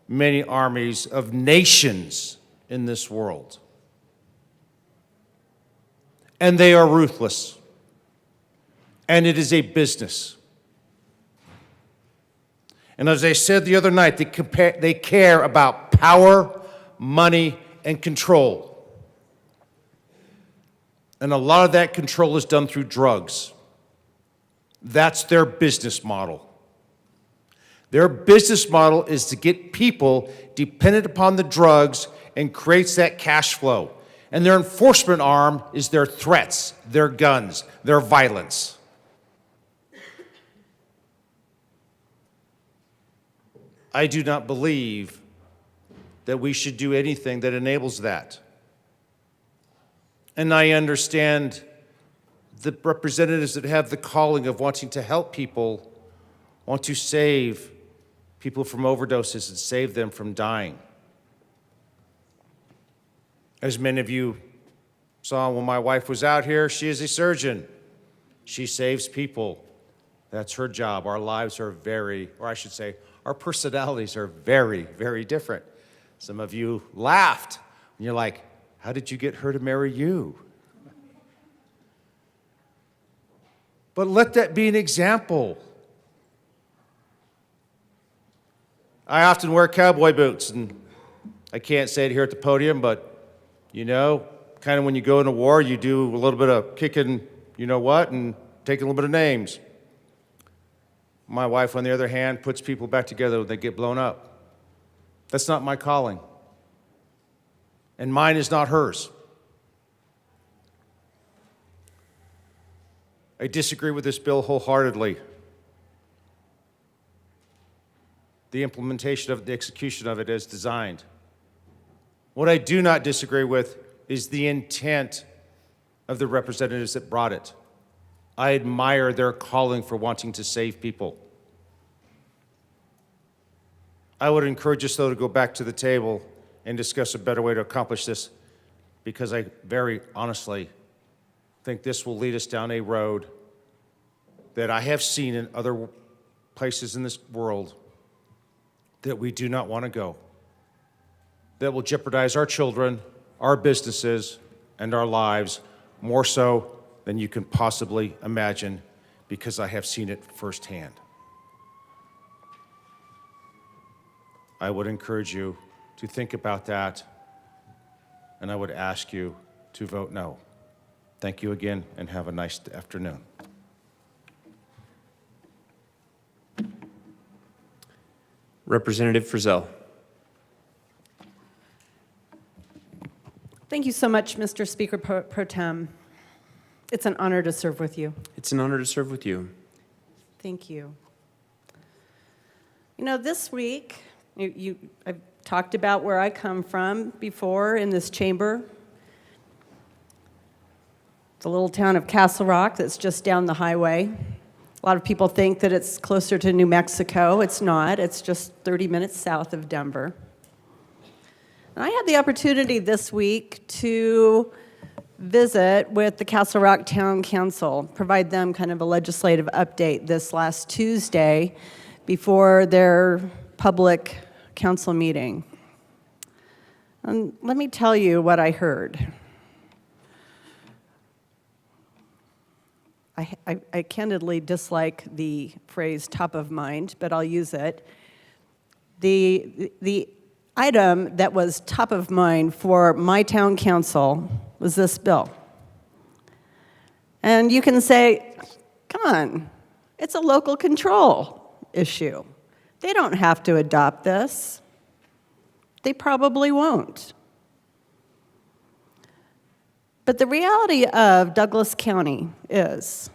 many armies of nations in this world. And they are ruthless. And it is a business. And as I said the other night, they care about power, money, and control. And a lot of that control is done through drugs. That's their business model. Their business model is to get people dependent upon the drugs and creates that cash flow. And their enforcement arm is their threats, their guns, their violence. I do not believe that we should do anything that enables that. And I understand the representatives that have the calling of wanting to help people want to save people from overdoses and save them from dying. As many of you saw when my wife was out here, she is a surgeon. She saves people. That's her job. Our lives are our personalities are very, very different. Some of you laughed, and you're like, how did you get her to marry you? But let that be an example. I often wear cowboy boots, and I can't say it here at the podium, but you know, kind of when you go into war, you do a little bit of kicking, you know what, and taking a little bit of names. My wife, on the other hand, puts people back together when they get blown up. That's not my calling. And mine is not hers. I disagree with this bill wholeheartedly. The implementation of the execution of it as designed. What I do not disagree with is the intent of the representatives that brought it. I admire their calling for wanting to save people. I would encourage us, though, to go back to the table and discuss a better way to accomplish this, because I very honestly think this will lead us down a road that I have seen in other places in this world that we do not want to go, that will jeopardize our children, our businesses, and our lives more so than you can possibly imagine, because I have seen it firsthand. I would encourage you to think about that, and I would ask you to vote no. Thank you again, and have a nice afternoon. Representative Frizzell. Thank you so much, Mr. Speaker Pro Tem. It's an honor to serve with you. It's an honor to serve with you. Thank you. You know, this week, I've talked about where I come from before in this chamber. It's a little town of Castle Rock that's just down the highway. A lot of people think that it's closer to New Mexico. It's not. It's just 30 minutes south of Denver. And I had the opportunity this week to visit with the Castle Rock Town Council, provide them kind of a legislative update this last Tuesday before their public council meeting. And let me tell you what I heard. I candidly dislike the phrase top of mind, but I'll use it. The item that was top of mind for my town council was this bill. And you can say, come on, it's a local control issue. They don't have to adopt this. They probably won't. But the reality of Douglas County is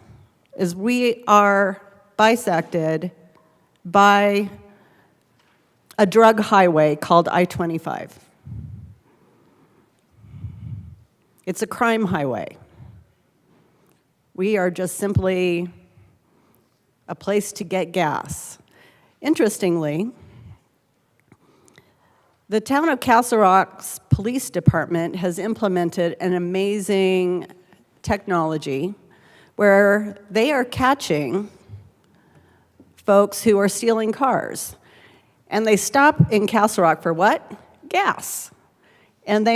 we are bisected by a drug highway called I-25. It's a crime highway. We are just simply a place to get gas. Interestingly, the town of Castle Rock's police department has implemented an amazing technology where they are catching folks who are stealing cars. And they stop in Castle Rock for what? Gas. And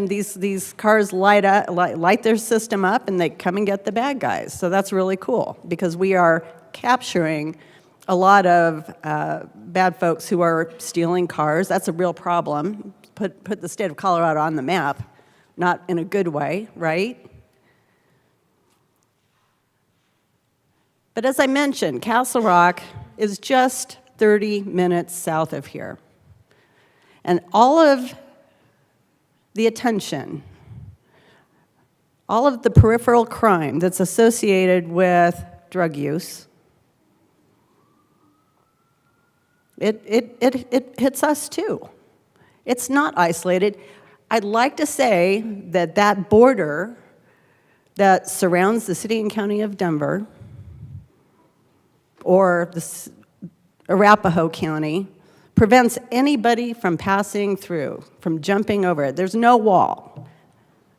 these cars light their system up, and they come and get the bad guys. So that's really cool, because we are capturing a lot of bad folks who are stealing cars. That's a real problem. Put the state of Colorado on the map, not in a good way, right? But as I mentioned, Castle Rock is just 30 minutes south of here. And all of the attention, all of the peripheral crime that's associated with drug use, it hits us too. It's not isolated. I'd like to say that that border that surrounds the city and county of Denver, or the Arapahoe County, prevents anybody from passing through, from jumping over it. There's no wall.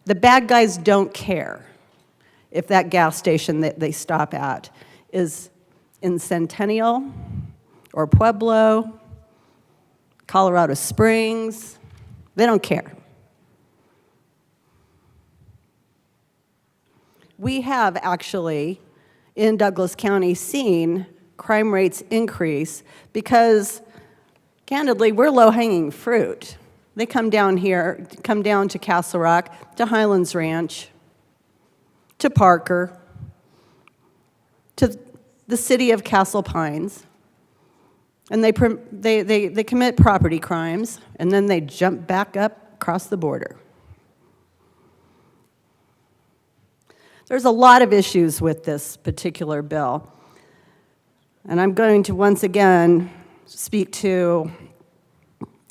The bad guys don't care if that gas station that they stop at is in Centennial or Pueblo, Colorado Springs. They don't care. We have actually, in Douglas County, seen crime rates increase because, candidly, we're low-hanging fruit. They come down here, come down to Castle Rock, to Highlands Ranch, to Parker, to the city of Castle Pines, and they commit property crimes, and then they jump back up across the border. There's a lot of issues with this particular bill, and I'm going to once again speak to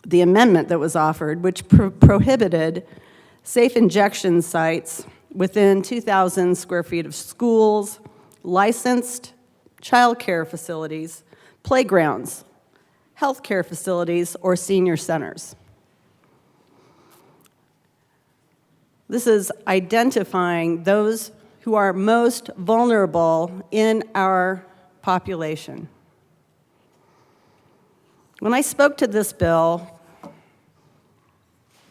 the amendment that was offered, which prohibited safe injection sites within 2,000 square feet of schools, licensed child care facilities, playgrounds, healthcare facilities, or senior centers. This is identifying those who are most vulnerable in our population. When I spoke to this bill,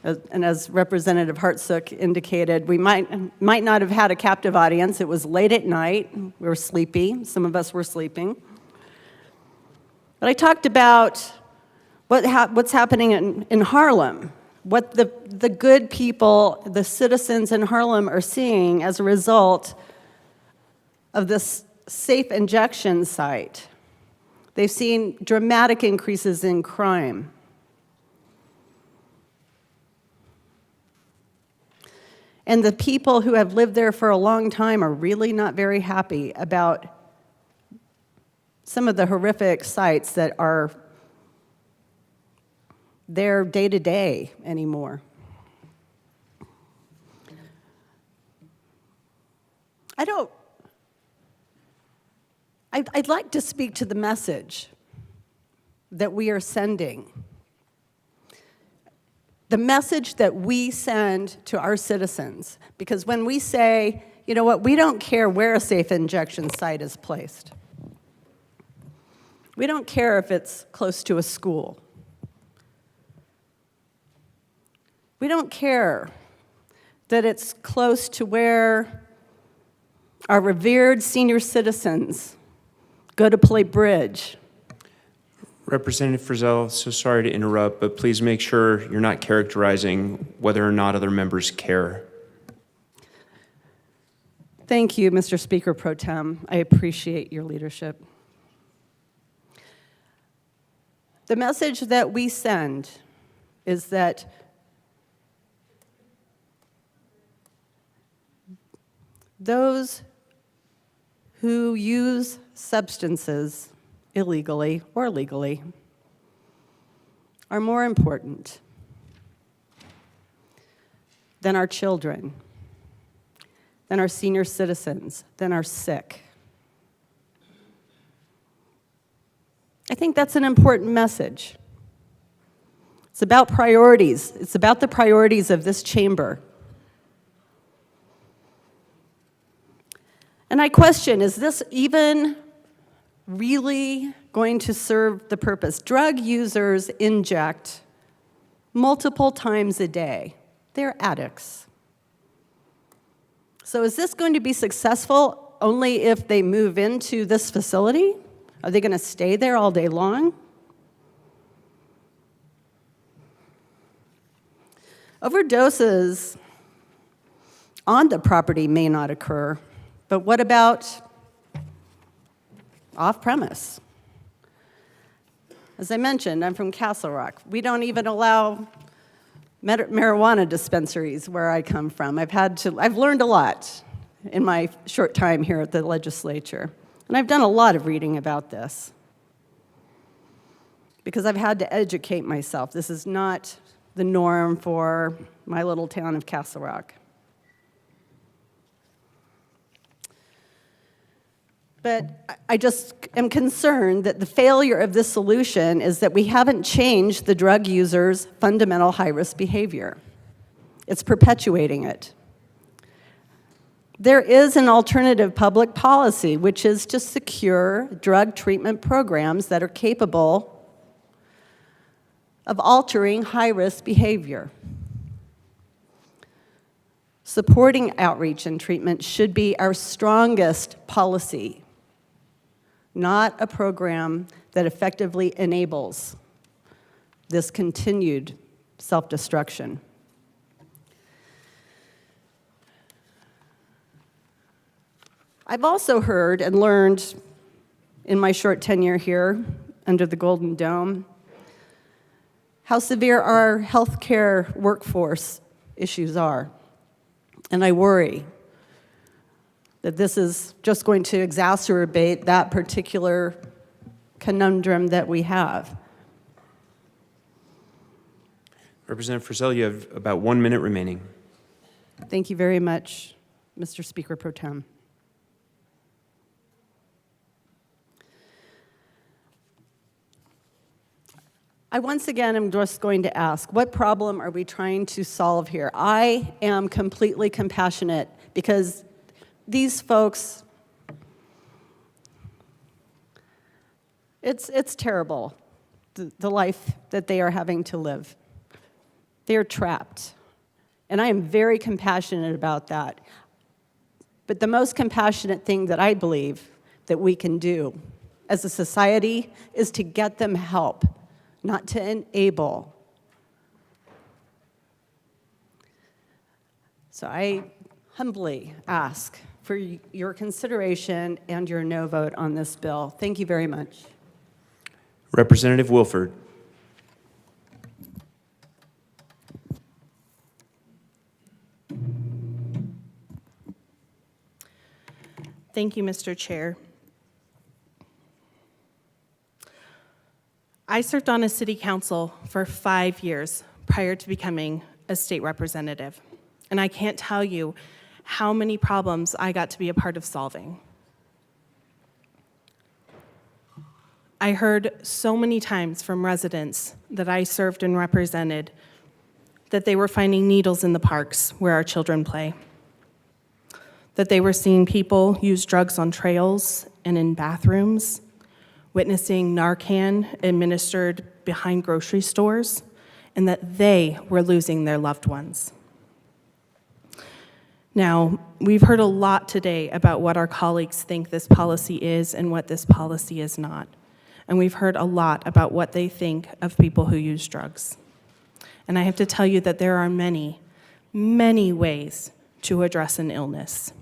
and as Representative Hartsook indicated, we might not have had a captive audience. It was late at night. We were sleepy. Some of us were sleeping. But I talked about what's happening in Harlem, what the good people, the citizens in Harlem are seeing as a result of this safe injection site. They've seen dramatic increases in crime. And the people who have lived there for a long time are really not very happy about some of the horrific sites that are there day to day anymore. I'd like to speak to the message that we are sending. The message that we send to our citizens. Because when we say, you know what, we don't care where a safe injection site is placed. We don't care if it's close to a school. We don't care that it's close to where our revered senior citizens go to play bridge. Representative Frizzell, so sorry to interrupt, but please make sure you're not characterizing whether or not other members care. Thank you, Mr. Speaker Pro Tem. I appreciate your leadership. The message that we send is that those who use substances illegally or legally are more important than our children, than our senior citizens, than our sick. I think that's an important message. It's about priorities. It's about the priorities of this chamber. And I question, is this even really going to serve the purpose? Drug users inject multiple times a day. They're addicts. So is this going to be successful only if they move into this facility? Are they going to stay there all day long? Overdoses on the property may not occur, but what about off-premise? As I mentioned, I'm from Castle Rock. We don't even allow marijuana dispensaries where I come from. I've learned a lot in my short time here at the legislature. And I've done a lot of reading about this because I've had to educate myself. This is not the norm for my little town of Castle Rock. But I just am concerned that the failure of this solution is that we haven't changed the drug user's fundamental high-risk behavior. It's perpetuating it. There is an alternative public policy, which is to secure drug treatment programs that are capable of altering high-risk behavior. Supporting outreach and treatment should be our strongest policy, not a program that effectively enables this continued self-destruction. I've also heard and learned in my short tenure here under the Golden Dome how severe our healthcare workforce issues are. And I worry that this is just going to exacerbate that particular conundrum that we have. Representative Frizzell, you have about 1 minute remaining. Thank you very much, Mr. Speaker Pro Tem. I once again am just going to ask, what problem are we trying to solve here? I am completely compassionate because these folks, it's terrible, the life that they are having to live. They're trapped. And I am very compassionate about that. But the most compassionate thing that I believe that we can do as a society is to get them help, not to enable. So I humbly ask for your consideration and your no vote on this bill. Thank you very much. Representative Wilford. Thank you, Mr. Chair. I served on a city council for 5 years prior to becoming a state representative, and I can't tell you how many problems I got to be a part of solving. I heard so many times from residents that I served and represented that they were finding needles in the parks where our children play, that they were seeing people use drugs on trails and in bathrooms, witnessing Narcan administered behind grocery stores, and that they were losing their loved ones. Now, we've heard a lot today about what our colleagues think this policy is and what this policy is not. And we've heard a lot about what they think of people who use drugs. And I have to tell you that there are many, many ways to address an illness.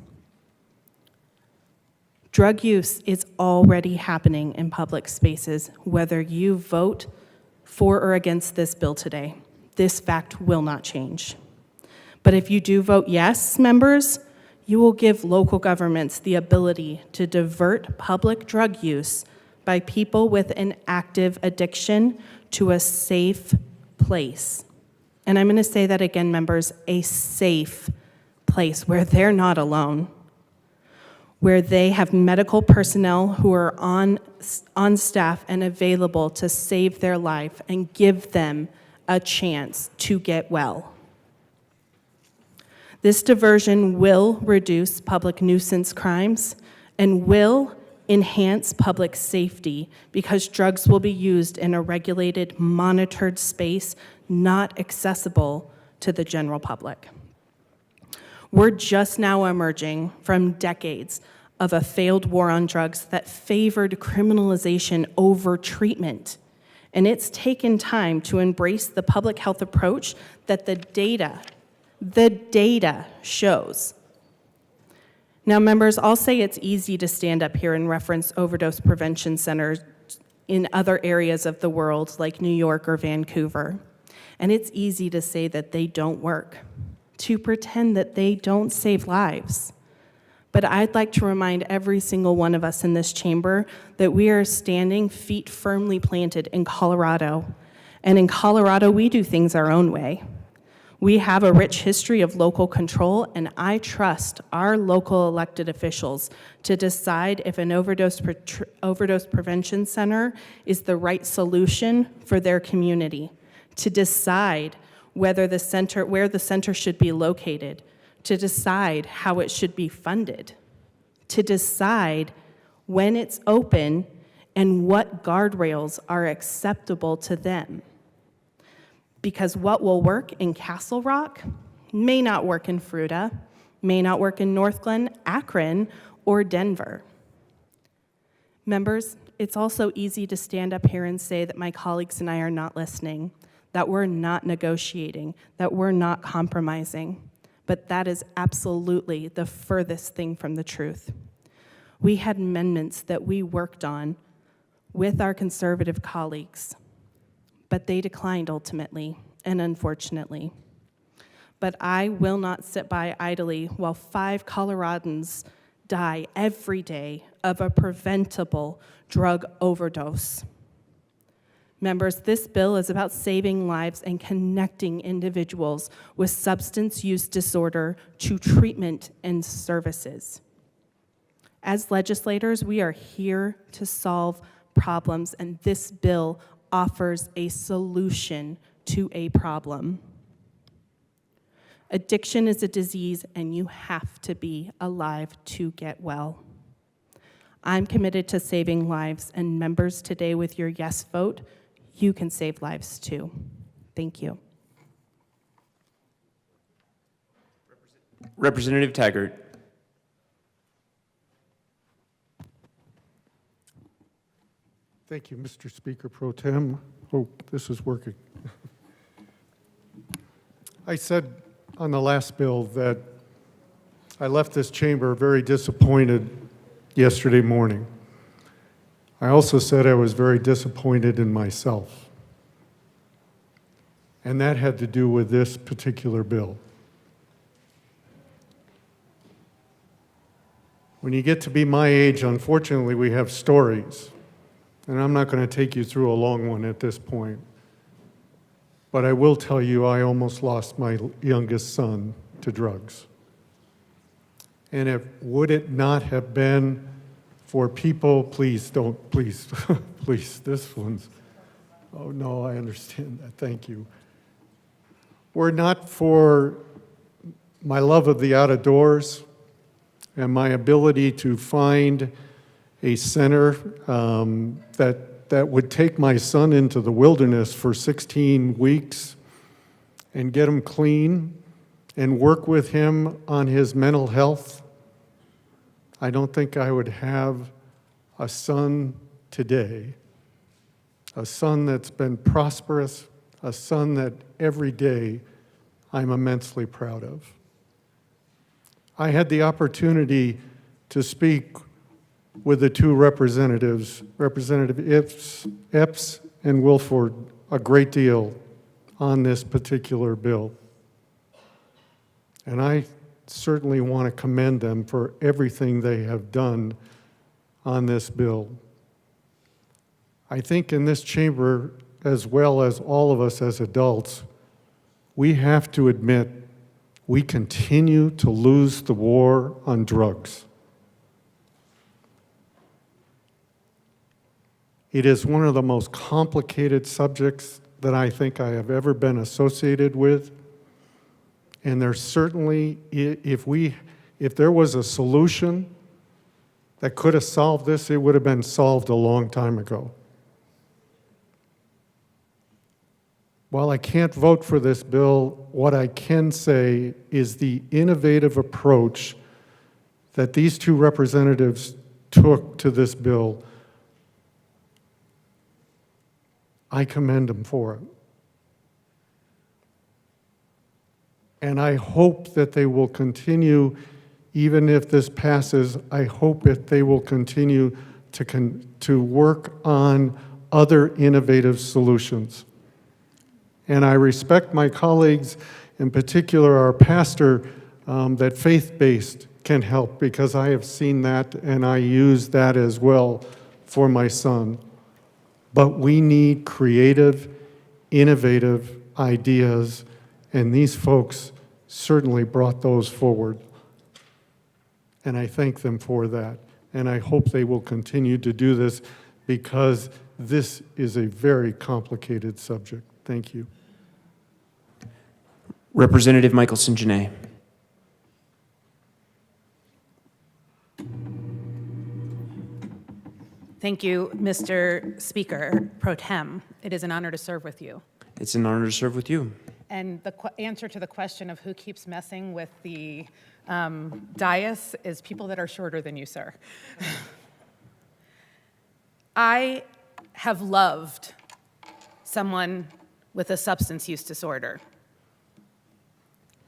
Drug use is already happening in public spaces, whether you vote for or against this bill today. This fact will not change. But if you do vote yes, members, you will give local governments the ability to divert public drug use by people with an active addiction to a safe place. And I'm going to say that again, members, a safe place where they're not alone, where they have medical personnel who are on staff and available to save their life and give them a chance to get well. This diversion will reduce public nuisance crimes and will enhance public safety because drugs will be used in a regulated, monitored space not accessible to the general public. We're just now emerging from decades of a failed war on drugs that favored criminalization over treatment. And it's taken time to embrace the public health approach that the data shows. Now, members, I'll say it's easy to stand up here and reference overdose prevention centers in other areas of the world like New York or Vancouver. And it's easy to say that they don't work, to pretend that they don't save lives. But I'd like to remind every single one of us in this chamber that we are standing feet firmly planted in Colorado. And in Colorado, we do things our own way. We have a rich history of local control, and I trust our local elected officials to decide if an overdose prevention center is the right solution for their community, to decide where the center should be located, to decide how it should be funded, to decide when it's open and what guardrails are acceptable to them. Because what will work in Castle Rock may not work in Fruita, may not work in North Glen, Akron, or Denver. Members, it's also easy to stand up here and say that my colleagues and I are not listening, that we're not negotiating, that we're not compromising. But that is absolutely the furthest thing from the truth. We had amendments that we worked on with our conservative colleagues, but they declined ultimately, and unfortunately. But I will not sit by idly while 5 Coloradans die every day of a preventable drug overdose. Members, this bill is about saving lives and connecting individuals with substance use disorder to treatment and services. As legislators, we are here to solve problems, and this bill offers a solution to a problem. Addiction is a disease, and you have to be alive to get well. I'm committed to saving lives, and members, today with your yes vote, you can save lives too. Thank you. Representative Taggart. Thank you, Mr. Speaker Pro Tem. Oh, this is working. I said on the last bill that I left this chamber very disappointed yesterday morning. I also said I was very disappointed in myself. And that had to do with this particular bill. When you get to be my age, unfortunately, we have stories. And I'm not going to take you through a long one at this point. But I will tell you I almost lost my youngest son to drugs. And would it not have been for people, please don't, please, please, this one's, oh no, I understand that, thank you. Were not for my love of the out of doors and my ability to find a center that would take my son into the wilderness for 16 weeks and get him clean and work with him on his mental health, I don't think I would have a son today, a son that's been prosperous, a son that every day I'm immensely proud of. I had the opportunity to speak with the two representatives, Representative Epps and Wilford, a great deal on this particular bill. And I certainly want to commend them for everything they have done on this bill. I think in this chamber, as well as all of us as adults, we have to admit we continue to lose the war on drugs. It is one of the most complicated subjects that I think I have ever been associated with. And there's certainly, if there was a solution that could have solved this, it would have been solved a long time ago. While I can't vote for this bill, what I can say is the innovative approach that these two representatives took to this bill, I commend them for it. And I hope that they will continue, even if this passes, I hope that they will continue to work on other innovative solutions. And I respect my colleagues, in particular our pastor, that faith-based can help, because I have seen that and I use that as well for my son. But we need creative, innovative ideas, and these folks certainly brought those forward. And I thank them for that. And I hope they will continue to do this, because this is a very complicated subject. Thank you. Representative Michelson Janae. Thank you, Mr. Speaker Pro Tem. It is an honor to serve with you. It's an honor to serve with you. And the answer to the question of who keeps messing with the dais is people that are shorter than you, sir. I have loved someone with a substance use disorder.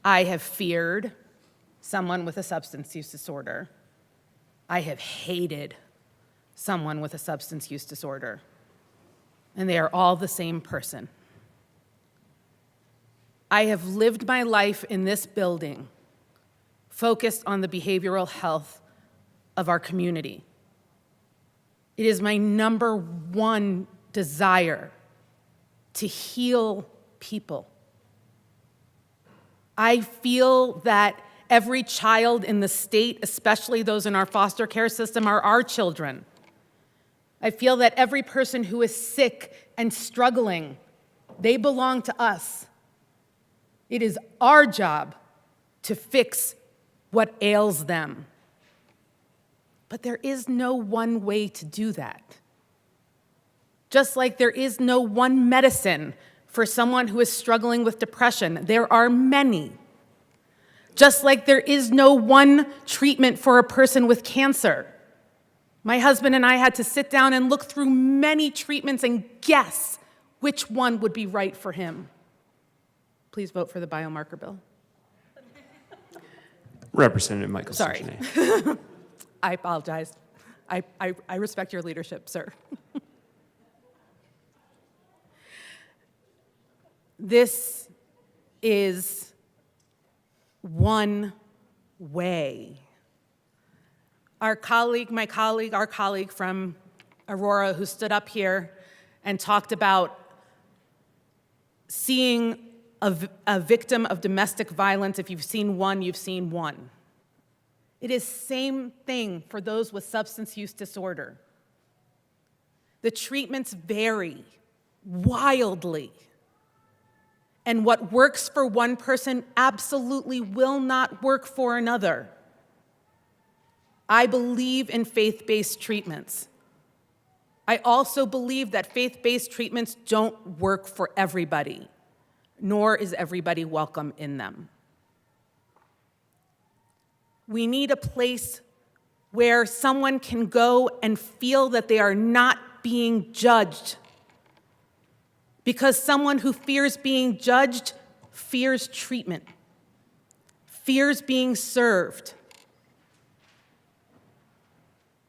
I have feared someone with a substance use disorder. I have hated someone with a substance use disorder. And they are all the same person. I have lived my life in this building focused on the behavioral health of our community. It is my number one desire to heal people. I feel that every child in the state, especially those in our foster care system, are our children. I feel that every person who is sick and struggling, they belong to us. It is our job to fix what ails them. But there is no one way to do that. Just like there is no one medicine for someone who is struggling with depression, there are many. Just like there is no one treatment for a person with cancer. My husband and I had to sit down and look through many treatments and guess which one would be right for him. Please vote for the biomarker bill. Representative Michelson Sorry. Janae. I apologize. I respect your leadership, sir. This is one way. Our colleague from Aurora, who stood up here and talked about seeing a victim of domestic violence. If you've seen one, you've seen one. It is same thing for those with substance use disorder. The treatments vary wildly. And what works for one person absolutely will not work for another. I believe in faith-based treatments. I also believe that faith-based treatments don't work for everybody, nor is everybody welcome in them. We need a place where someone can go and feel that they are not being judged. Because someone who fears being judged fears treatment, fears being served.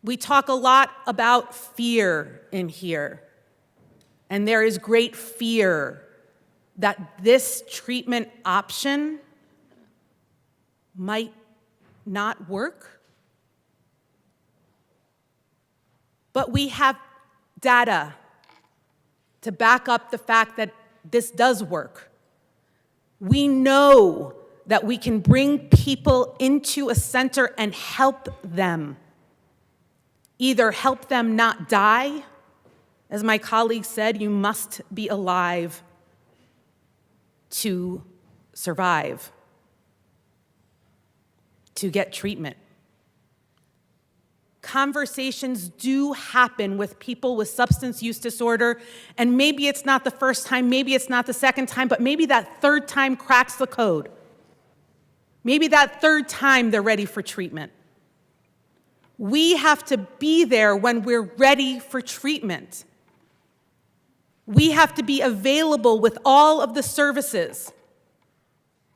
We talk a lot about fear in here, and there is great fear that this treatment option might not work. But we have data to back up the fact that this does work. We know that we can bring people into a center and help them. Either help them not die, as my colleague said, you must be alive to survive, to get treatment. Conversations do happen with people with substance use disorder, and maybe it's not the first time, maybe it's not the second time, but maybe that third time cracks the code. Maybe that third time they're ready for treatment. We have to be there when we're ready for treatment. We have to be available with all of the services.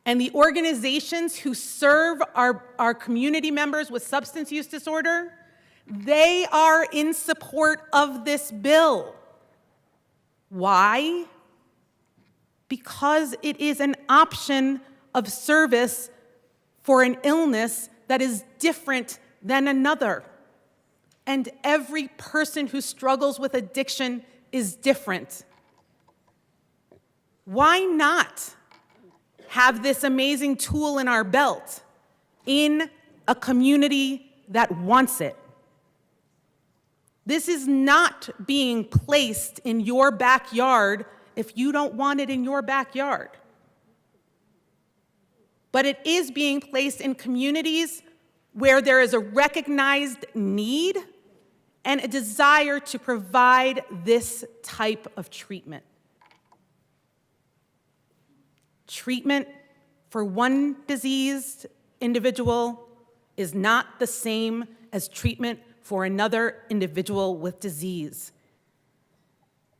And the organizations who serve our community members with substance use disorder, they are in support of this bill. Why? Because it is an option of service for an illness that is different than another. And every person who struggles with addiction is different. Why not have this amazing tool in our belt in a community that wants it? This is not being placed in your backyard if you don't want it in your backyard. But it is being placed in communities where there is a recognized need and a desire to provide this type of treatment. Treatment for one diseased individual is not the same as treatment for another individual with disease.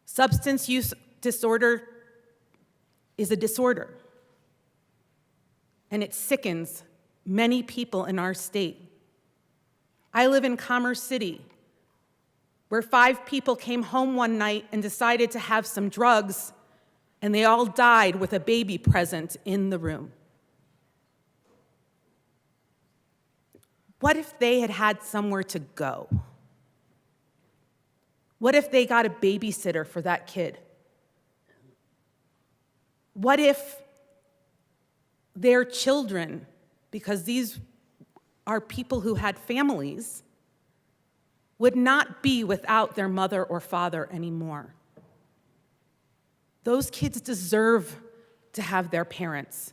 Substance use disorder is a disorder, and it sickens many people in our state. I live in Commerce City, where 5 people came home one night and decided to have some drugs, and they all died with a baby present in the room. What if they had had somewhere to go? What if they got a babysitter for that kid? What if their children, because these are people who had families, would not be without their mother or father anymore? Those kids deserve to have their parents.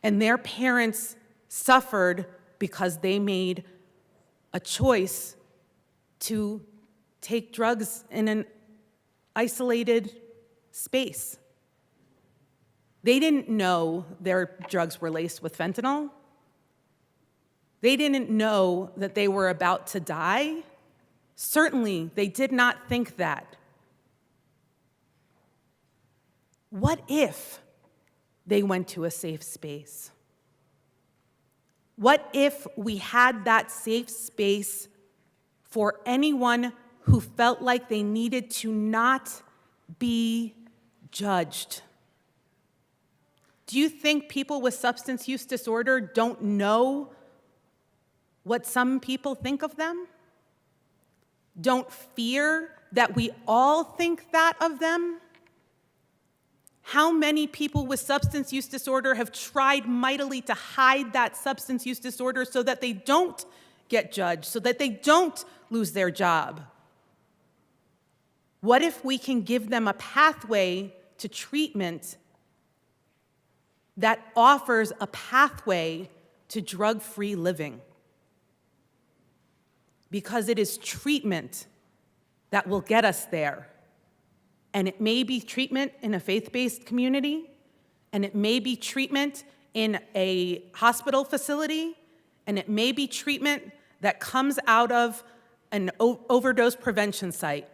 And their parents suffered because they made a choice to take drugs in an isolated space. They didn't know their drugs were laced with fentanyl. They didn't know that they were about to die. Certainly, they did not think that. What if they went to a safe space? What if we had that safe space for anyone who felt like they needed to not be judged? Do you think people with substance use disorder don't know what some people think of them? Don't fear that we all think that of them? How many people with substance use disorder have tried mightily to hide that substance use disorder so that they don't get judged, so that they don't lose their job? What if we can give them a pathway to treatment that offers a pathway to drug-free living? Because it is treatment that will get us there. And it may be treatment in a faith-based community, and it may be treatment in a hospital facility, and it may be treatment that comes out of an overdose prevention site.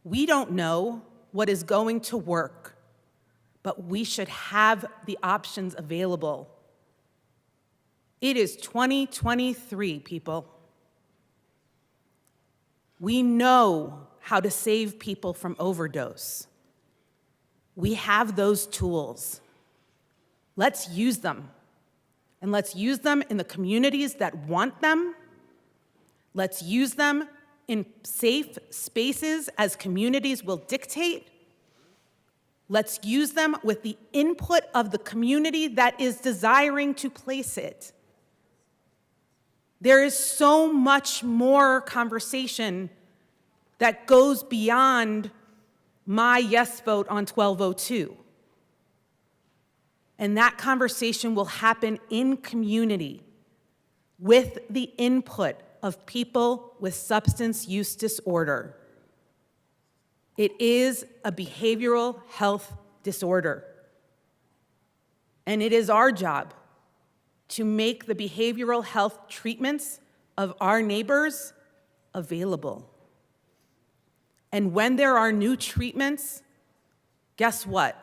We don't know what is going to work, but we should have the options available. It is 2023, people. We know how to save people from overdose. We have those tools. Let's use them. And let's use them in the communities that want them. Let's use them in safe spaces as communities will dictate. Let's use them with the input of the community that is desiring to place it. There is so much more conversation that goes beyond my yes vote on 1202. And that conversation will happen in community with the input of people with substance use disorder. It is a behavioral health disorder. And it is our job to make the behavioral health treatments of our neighbors available. And when there are new treatments, guess what?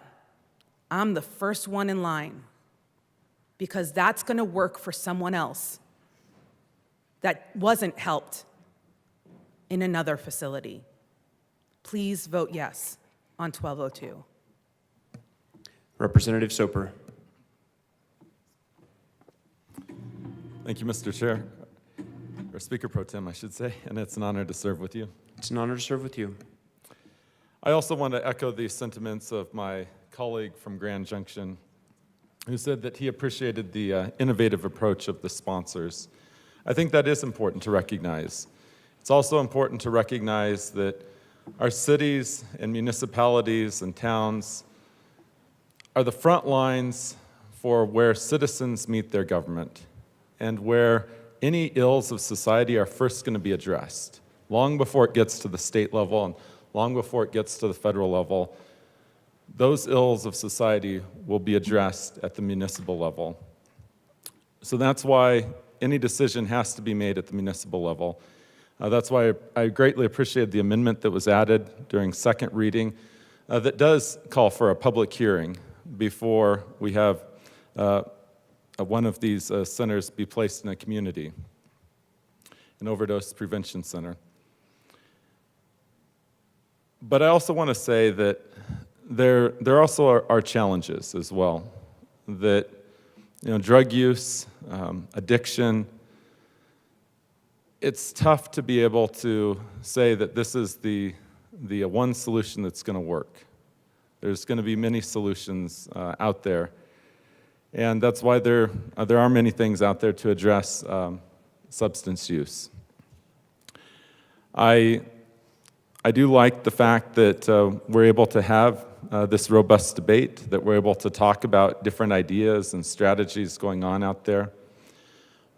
I'm the first one in line, because that's going to work for someone else that wasn't helped in another facility. Please vote yes on 1202. Representative Soper. Thank you, Mr. Chair, or Speaker Pro Tem, I should say, and it's an honor to serve with you. It's an honor to serve with you. I also want to echo the sentiments of my colleague from Grand Junction, who said that he appreciated the innovative approach of the sponsors. I think that is important to recognize. It's also important to recognize that our cities and municipalities and towns are the front lines for where citizens meet their government and where any ills of society are first going to be addressed, long before it gets to the state level and long before it gets to the federal level. Those ills of society will be addressed at the municipal level. So that's why any decision has to be made at the municipal level. That's why I greatly appreciated the amendment that was added during second reading that does call for a public hearing before we have one of these centers be placed in a community, an overdose prevention center. But I also want to say that there also are challenges as well. That drug use, addiction, it's tough to be able to say that this is the one solution that's going to work. There's going to be many solutions out there. And that's why there are many things out there to address substance use. I do like the fact that we're able to have this robust debate, that we're able to talk about different ideas and strategies going on out there.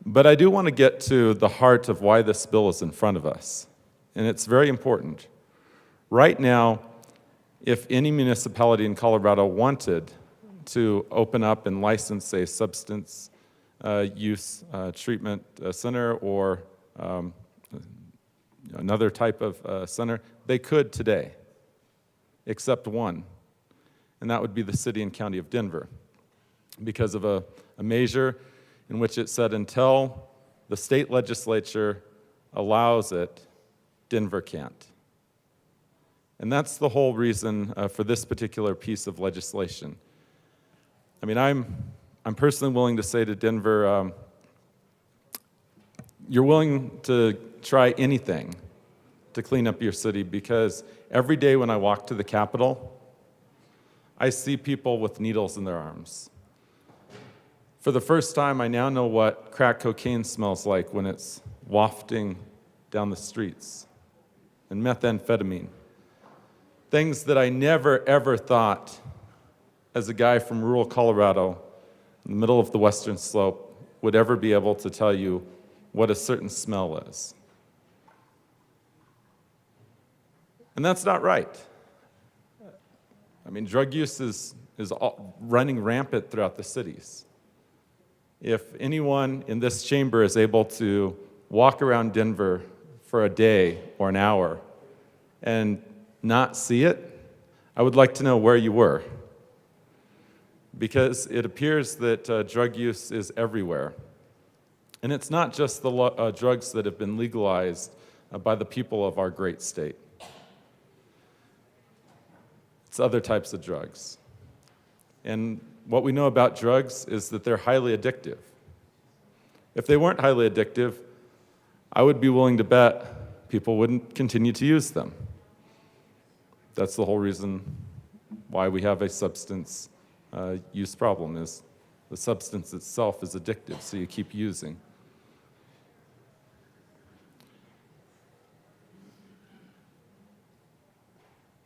But I do want to get to the heart of why this bill is in front of us, and it's very important. Right now, if any municipality in Colorado wanted to open up and license a substance use treatment center or another type of center, they could today, except one, and that would be the city and county of Denver, because of a measure in which it said until the state legislature allows it, Denver can't. And that's the whole reason for this particular piece of legislation. I mean, I'm personally willing to say to Denver, you're willing to try anything to clean up your city, because every day when I walk to the Capitol, I see people with needles in their arms. For the first time, I now know what crack cocaine smells like when it's wafting down the streets, and methamphetamine. Things that I never, ever thought, as a guy from rural Colorado, in the middle of the Western Slope, would ever be able to tell you what a certain smell is. And that's not right. I mean, drug use is running rampant throughout the cities. If anyone in this chamber is able to walk around Denver for a day or an hour and not see it, I would like to know where you were. Because it appears that drug use is everywhere. And it's not just the drugs that have been legalized by the people of our great state. It's other types of drugs. And what we know about drugs is that they're highly addictive. If they weren't highly addictive, I would be willing to bet people wouldn't continue to use them. That's the whole reason why we have a substance use problem, is the substance itself is addictive, so you keep using.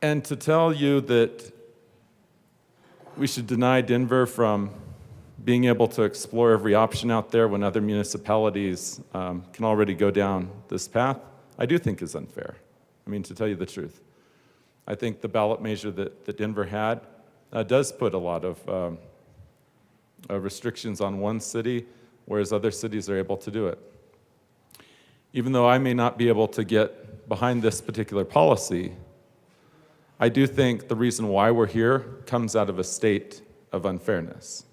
And to tell you that we should deny Denver from being able to explore every option out there when other municipalities can already go down this path, I do think is unfair. I mean, to tell you the truth. I think the ballot measure that Denver had does put a lot of restrictions on one city, whereas other cities are able to do it. Even though I may not be able to get behind this particular policy, I do think the reason why we're here comes out of a state of unfairness.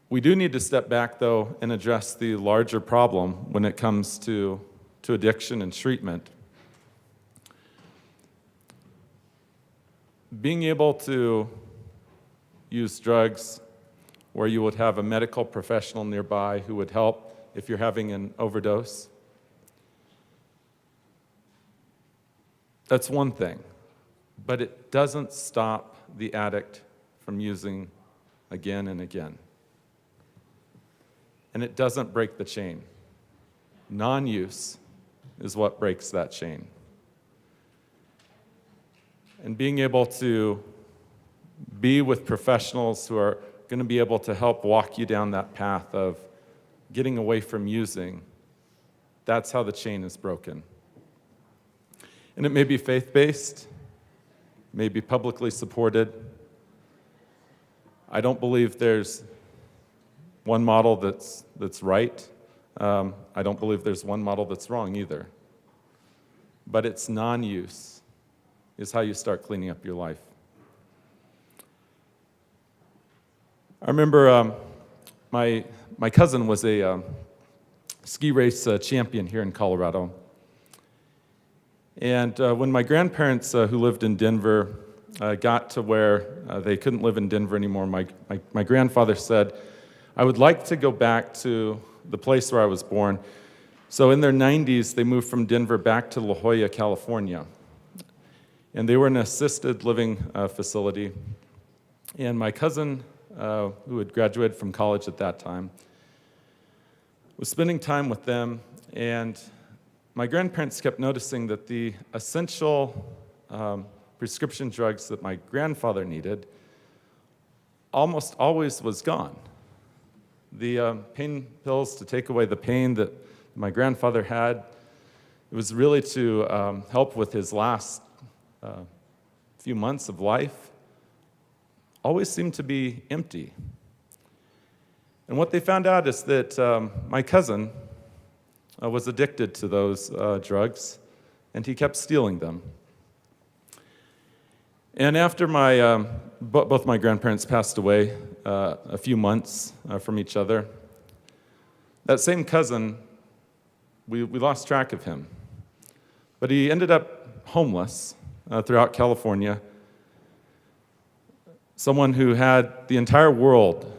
We do need to step back, though, and address the larger problem when it comes to addiction and treatment. Being able to use drugs where you would have a medical professional nearby who would help if you're having an overdose, that's one thing, but it doesn't stop the addict from using again and again. And it doesn't break the chain. Non-use is what breaks that chain. And being able to be with professionals who are going to be able to help walk you down that path of getting away from using, that's how the chain is broken. And it may be faith-based, may be publicly supported. I don't believe there's one model that's right. I don't believe there's one model that's wrong either. But it's non-use is how you start cleaning up your life. I remember my cousin was a ski race champion here in Colorado. And when my grandparents, who lived in Denver, got to where they couldn't live in Denver anymore, my grandfather said, I would like to go back to the place where I was born. So in their 90s, they moved from Denver back to La Jolla, California. And they were in an assisted living facility. And my cousin, who had graduated from college at that time, was spending time with them, and my grandparents kept noticing that the essential prescription drugs that my grandfather needed almost always was gone. The pain pills to take away the pain that my grandfather had, it was really to help with his last few months of life, always seemed to be empty. And what they found out is that my cousin was addicted to those drugs, and he kept stealing them. And after both my grandparents passed away a few months from each other, that same cousin, we lost track of him. But he ended up homeless throughout California, someone who had the entire world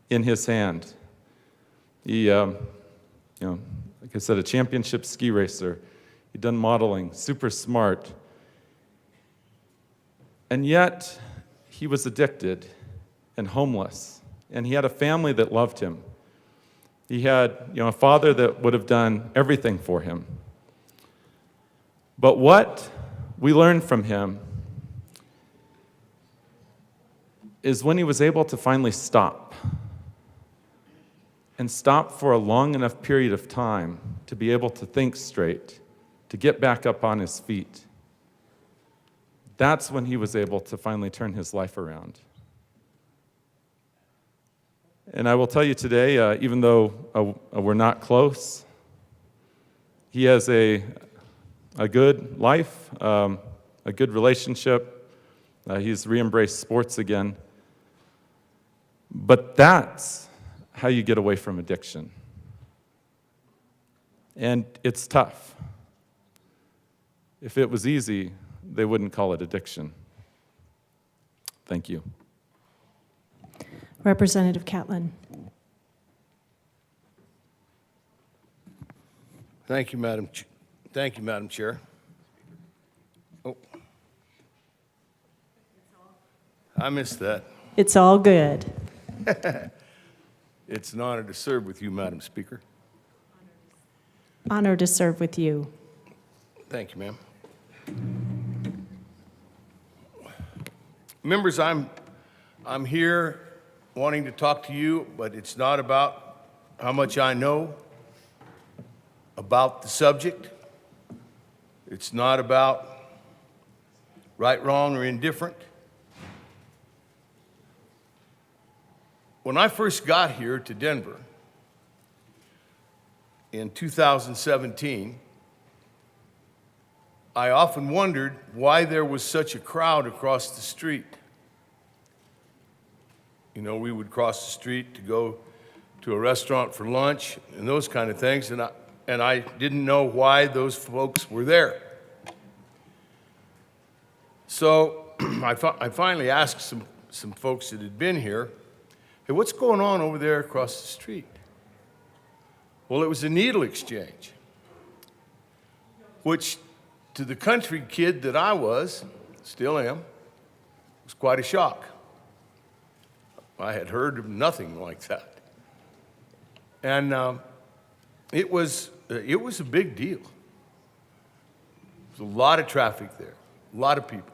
in his hand. He, like I said, a championship ski racer. He'd done modeling, super smart. And yet, he was addicted and homeless. And he had a family that loved him. He had, a father that would have done everything for him. But what we learned from him is when he was able to finally stop, and stop for a long enough period of time to be able to think straight, to get back up on his feet, that's when he was able to finally turn his life around. And I will tell you today, even though we're not close, he has a good life, a good relationship. He's re-embraced sports again. But that's how you get away from addiction. And it's tough. If it was easy, they wouldn't call it addiction. Thank you. Representative Catlin. Thank you, Madam Chair. Oh. I missed that. It's all good. It's an honor to serve with you, Madam Speaker. Honor to serve with you. Thank you, ma'am. Members, I'm here wanting to talk to you, but it's not about how much I know about the subject. It's not about right, wrong, or indifferent. When I first got here to Denver in 2017, I often wondered why there was such a crowd across the street. You know, we would cross the street to go to a restaurant for lunch and those kind of things, and I didn't know why those folks were there. So I finally asked some folks that had been here, hey, what's going on over there across the street? Well, it was a needle exchange, which to the country kid that I was, still am, was quite a shock. I had heard of nothing like that. And it was a big deal. There's a lot of traffic there, a lot of people.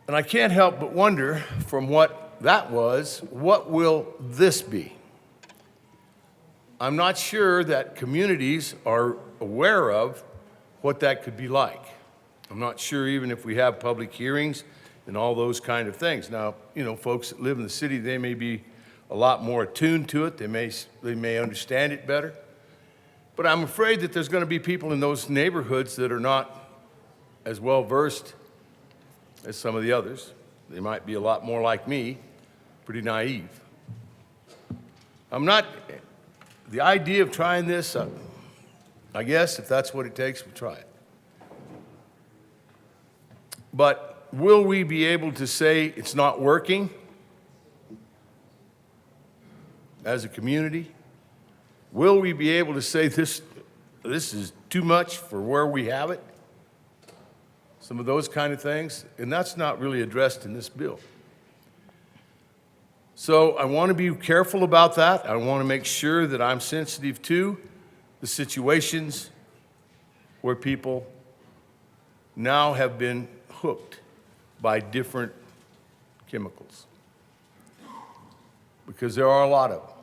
And I can't help but wonder, from what that was, what will this be? I'm not sure that communities are aware of what that could be like. I'm not sure even if we have public hearings and all those kind of things. Now, you know, folks that live in the city, they may be a lot more attuned to it. They may understand it better. But I'm afraid that there's going to be people in those neighborhoods that are not as well versed as some of the others. They might be a lot more like me, pretty naive. The idea of trying this, I guess if that's what it takes, we'll try it. But will we be able to say it's not working as a community? Will we be able to say this is too much for where we have it? Some of those kind of things, and that's not really addressed in this bill. So I want to be careful about that. I want to make sure that I'm sensitive to the situations where people now have been hooked by different chemicals, because there are a lot of them.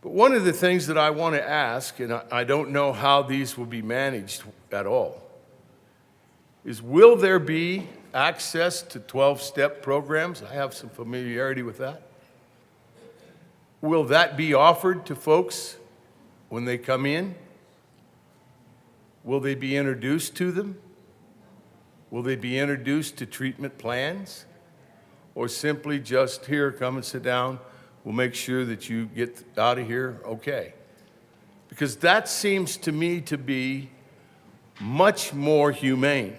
But one of the things that I want to ask, and I don't know how these will be managed at all, is will there be access to 12-step programs? I have some familiarity with that. Will that be offered to folks when they come in? Will they be introduced to them? Will they be introduced to treatment plans? Or simply just, here, come and sit down, we'll make sure that you get out of here okay? Because that seems to me to be much more humane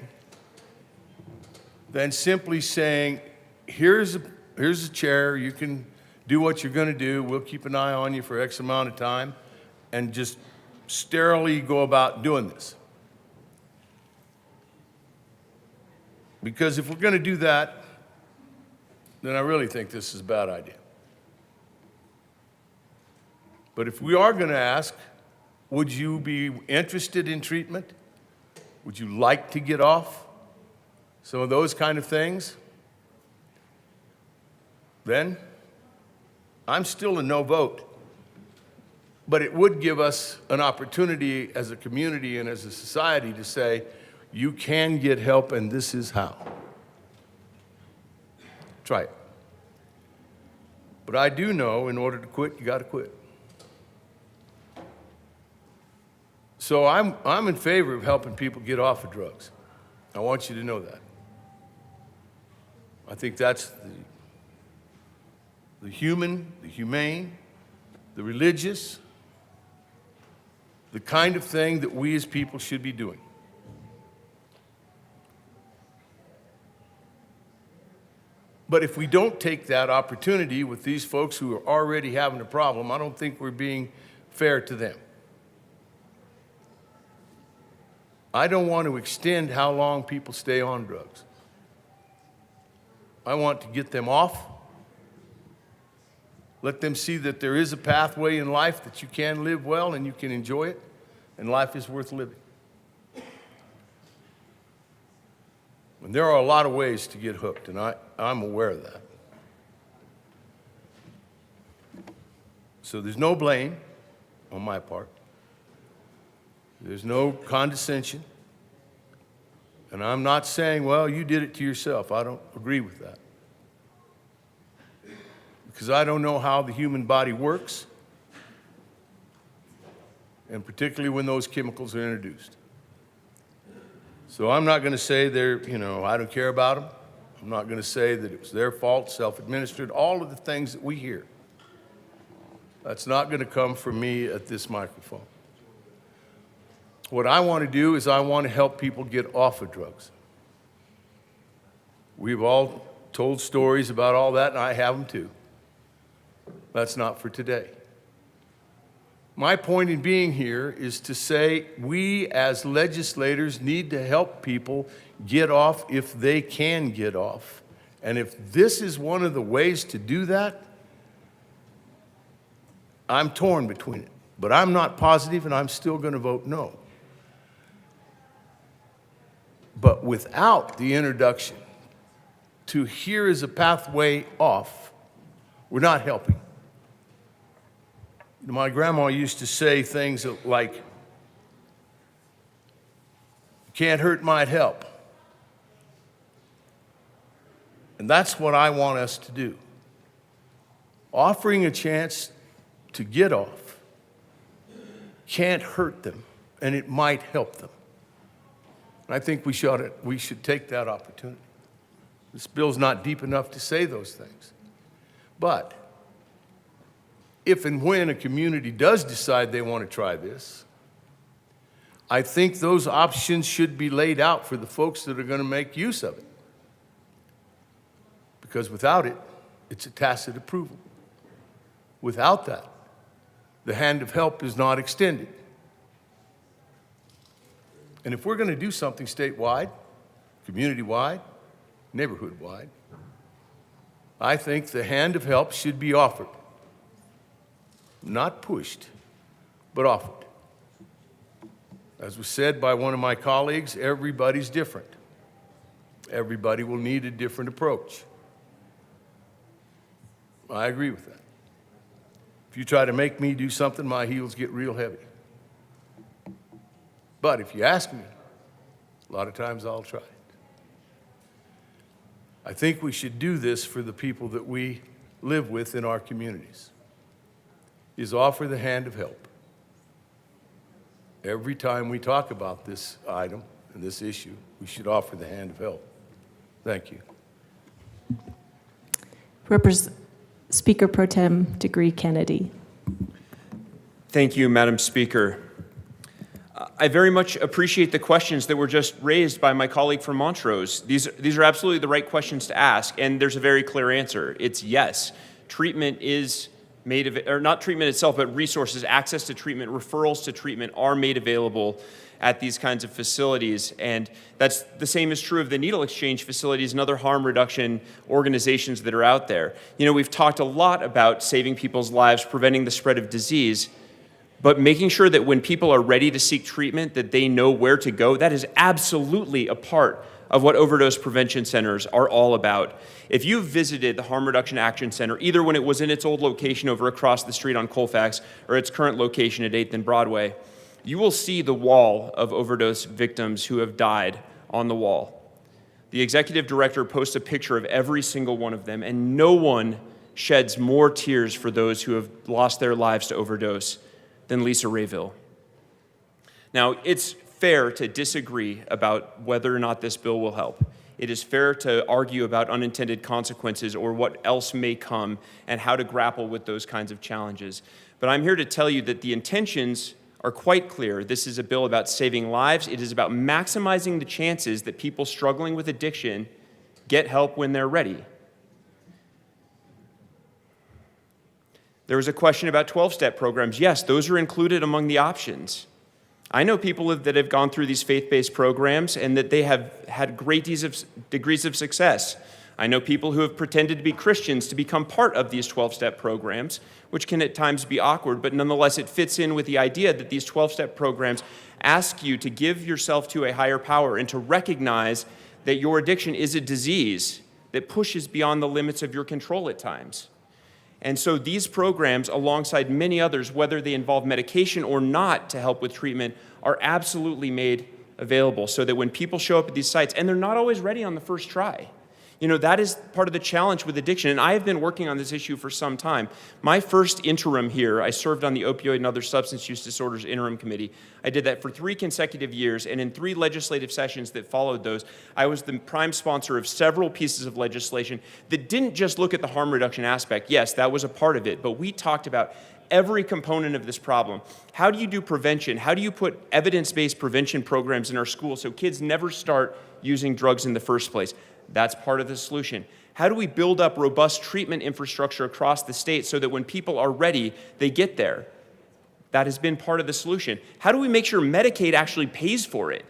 than simply saying, here's a chair, you can do what you're going to do, we'll keep an eye on you for X amount of time, and just sterilely go about doing this. Because if we're going to do that, then I really think this is a bad idea. But if we are going to ask, would you be interested in treatment? Would you like to get off some of those kind of things? Then I'm still a no vote. But it would give us an opportunity as a community and as a society to say, you can get help and this is how. Try it. But I do know in order to quit, you got to quit. So I'm in favor of helping people get off of drugs. I want you to know that. I think that's the human, the humane, the religious, the kind of thing that we as people should be doing. But if we don't take that opportunity with these folks who are already having a problem, I don't think we're being fair to them. I don't want to extend how long people stay on drugs. I want to get them off, let them see that there is a pathway in life that you can live well and you can enjoy it, and life is worth living. And there are a lot of ways to get hooked, and I'm aware of that. So there's no blame on my part. There's no condescension. And I'm not saying, well, you did it to yourself. I don't agree with that. Because I don't know how the human body works, and particularly when those chemicals are introduced. So I'm not going to say I don't care about them. I'm not going to say that it was their fault, self-administered, all of the things that we hear. That's not going to come from me at this microphone. What I want to do is I want to help people get off of drugs. We've all told stories about all that, and I have them too. That's not for today. My point in being here is to say we as legislators need to help people get off if they can get off. And if this is one of the ways to do that, I'm torn between it. But I'm not positive, and I'm still going to vote no. But without the introduction to here is a pathway off, we're not helping. My grandma used to say things like, can't hurt, might help. And that's what I want us to do. Offering a chance to get off can't hurt them, and it might help them. And I think we should take that opportunity. This bill's not deep enough to say those things. But if and when a community does decide they want to try this, I think those options should be laid out for the folks that are going to make use of it. Because without it, it's a tacit approval. Without that, the hand of help is not extended. And if we're going to do something statewide, community-wide, neighborhood-wide, I think the hand of help should be offered. Not pushed, but offered. As was said by one of my colleagues, everybody's different. Everybody will need a different approach. I agree with that. If you try to make me do something, my heels get real heavy. But if you ask me, a lot of times I'll try it. I think we should do this for the people that we live with in our communities, is offer the hand of help. Every time we talk about this item and this issue, we should offer the hand of help. Thank you. Speaker Pro Tem Degree Kennedy. Thank you, Madam Speaker. I very much appreciate the questions that were just raised by my colleague from Montrose. These are absolutely the right questions to ask, and there's a very clear answer. It's yes. Treatment is made of, or not treatment itself, but resources, access to treatment, referrals to treatment are made available at these kinds of facilities. And that's the same is true of the needle exchange facilities and other harm reduction organizations that are out there. You know, we've talked a lot about saving people's lives, preventing the spread of disease, but making sure that when people are ready to seek treatment, that they know where to go, that is absolutely a part of what overdose prevention centers are all about. If you've visited the Harm Reduction Action Center, either when it was in its old location over across the street on Colfax or its current location at 8th and Broadway, you will see the wall of overdose victims who have died on the wall. The executive director posts a picture of every single one of them, and no one sheds more tears for those who have lost their lives to overdose than Lisa Rayville. Now, it's fair to disagree about whether or not this bill will help. It is fair to argue about unintended consequences or what else may come and how to grapple with those kinds of challenges. But I'm here to tell you that the intentions are quite clear. This is a bill about saving lives. It is about maximizing the chances that people struggling with addiction get help when they're ready. There was a question about 12-step programs. Yes, those are included among the options. I know people that have gone through these faith-based programs and that they have had great degrees of success. I know people who have pretended to be Christians to become part of these 12-step programs, which can at times be awkward, but nonetheless it fits in with the idea that these 12-step programs ask you to give yourself to a higher power and to recognize that your addiction is a disease that pushes beyond the limits of your control at times. And so these programs, alongside many others, whether they involve medication or not to help with treatment, are absolutely made available so that when people show up at these sites, and they're not always ready on the first try. You know, that is part of the challenge with addiction, and I have been working on this issue for some time. My first interim here, I served on the Opioid and Other Substance Use Disorders Interim Committee. I did that for 3 consecutive years, and in 3 legislative sessions that followed those, I was the prime sponsor of several pieces of legislation that didn't just look at the harm reduction aspect. Yes, that was a part of it, but we talked about every component of this problem. How do you do prevention? How do you put evidence-based prevention programs in our schools so kids never start using drugs in the first place? That's part of the solution. How do we build up robust treatment infrastructure across the state so that when people are ready, they get there? That has been part of the solution. How do we make sure Medicaid actually pays for it?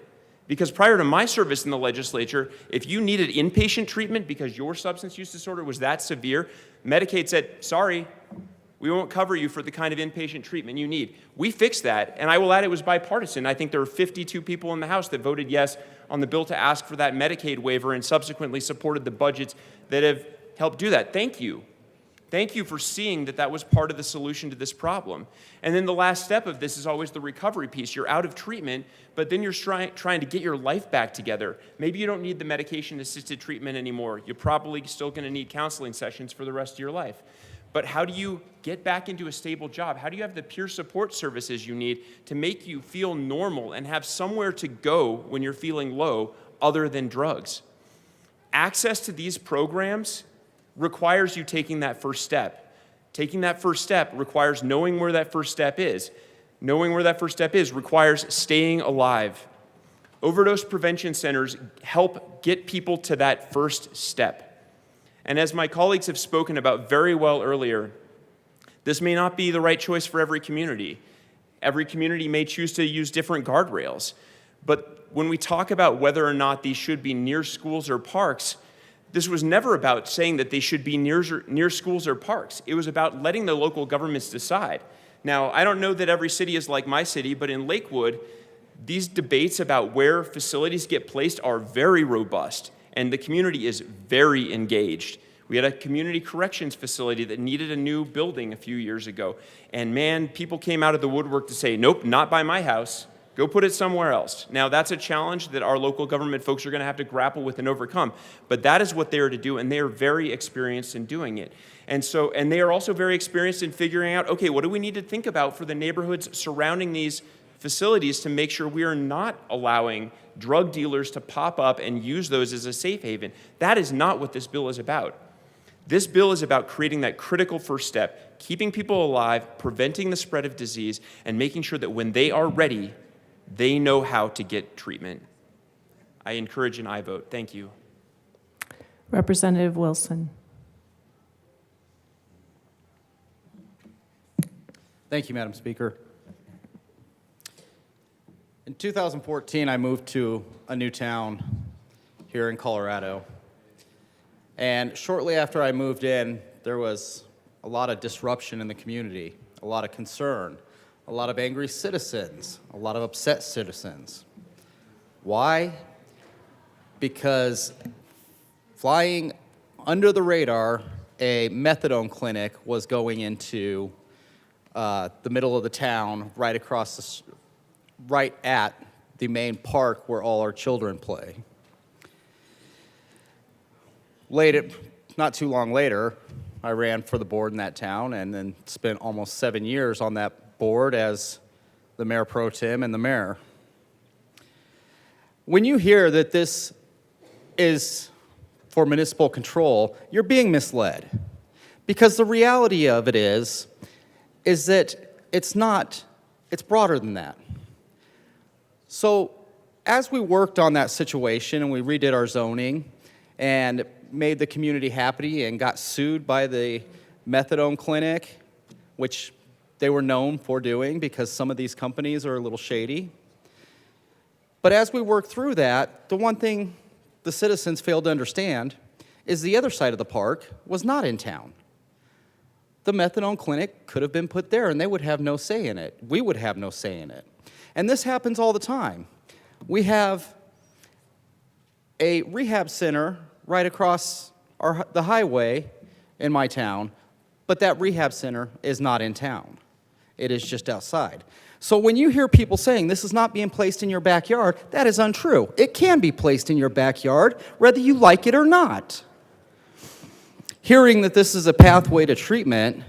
Because prior to my service in the legislature, if you needed inpatient treatment because your substance use disorder was that severe, Medicaid said, sorry, we won't cover you for the kind of inpatient treatment you need. We fixed that, and I will add it was bipartisan. I think there were 52 people in the House that voted yes on the bill to ask for that Medicaid waiver and subsequently supported the budgets that have helped do that. Thank you. Thank you for seeing that that was part of the solution to this problem. And then the last step of this is always the recovery piece. You're out of treatment, but then you're trying to get your life back together. Maybe you don't need the medication-assisted treatment anymore. You're probably still going to need counseling sessions for the rest of your life. But how do you get back into a stable job? How do you have the peer support services you need to make you feel normal and have somewhere to go when you're feeling low other than drugs? Access to these programs requires you taking that first step. Taking that first step requires knowing where that first step is. Knowing where that first step is requires staying alive. Overdose prevention centers help get people to that first step. And as my colleagues have spoken about very well earlier, this may not be the right choice for every community. Every community may choose to use different guardrails. But when we talk about whether or not these should be near schools or parks, this was never about saying that they should be near schools or parks. It was about letting the local governments decide. Now, I don't know that every city is like my city, but in Lakewood, these debates about where facilities get placed are very robust, and the community is very engaged. We had a community corrections facility that needed a new building a few years ago, and man, people came out of the woodwork to say, nope, not by my house. Go put it somewhere else. Now, that's a challenge that our local government folks are going to have to grapple with and overcome, but that is what they are to do, and they are very experienced in doing it. And they are also very experienced in figuring out, okay, what do we need to think about for the neighborhoods surrounding these facilities to make sure we are not allowing drug dealers to pop up and use those as a safe haven. That is not what this bill is about. This bill is about creating that critical first step, keeping people alive, preventing the spread of disease, and making sure that when they are ready, they know how to get treatment. I encourage an aye vote. Thank you. Representative Wilson. Thank you, Madam Speaker. In 2014, I moved to a new town here in Colorado. And shortly after I moved in, there was a lot of disruption in the community, a lot of concern, a lot of angry citizens, a lot of upset citizens. Why? Because flying under the radar, a methadone clinic was going into the middle of the town, right at the main park where all our children play. Not too long later, I ran for the board in that town and then spent almost 7 years on that board as the mayor pro tem and the mayor. When you hear that this is for municipal control, you're being misled. Because the reality of it is that it's broader than that. So as we worked on that situation and we redid our zoning and made the community happy and got sued by the methadone clinic, which they were known for doing because some of these companies are a little shady. But as we worked through that, the one thing the citizens failed to understand is the other side of the park was not in town. The methadone clinic could have been put there and they would have no say in it. We would have no say in it. And this happens all the time. We have a rehab center right across the highway in my town, but that rehab center is not in town. It is just outside. So when you hear people saying this is not being placed in your backyard, that is untrue. It can be placed in your backyard, whether you like it or not. Hearing that this is a pathway to treatment,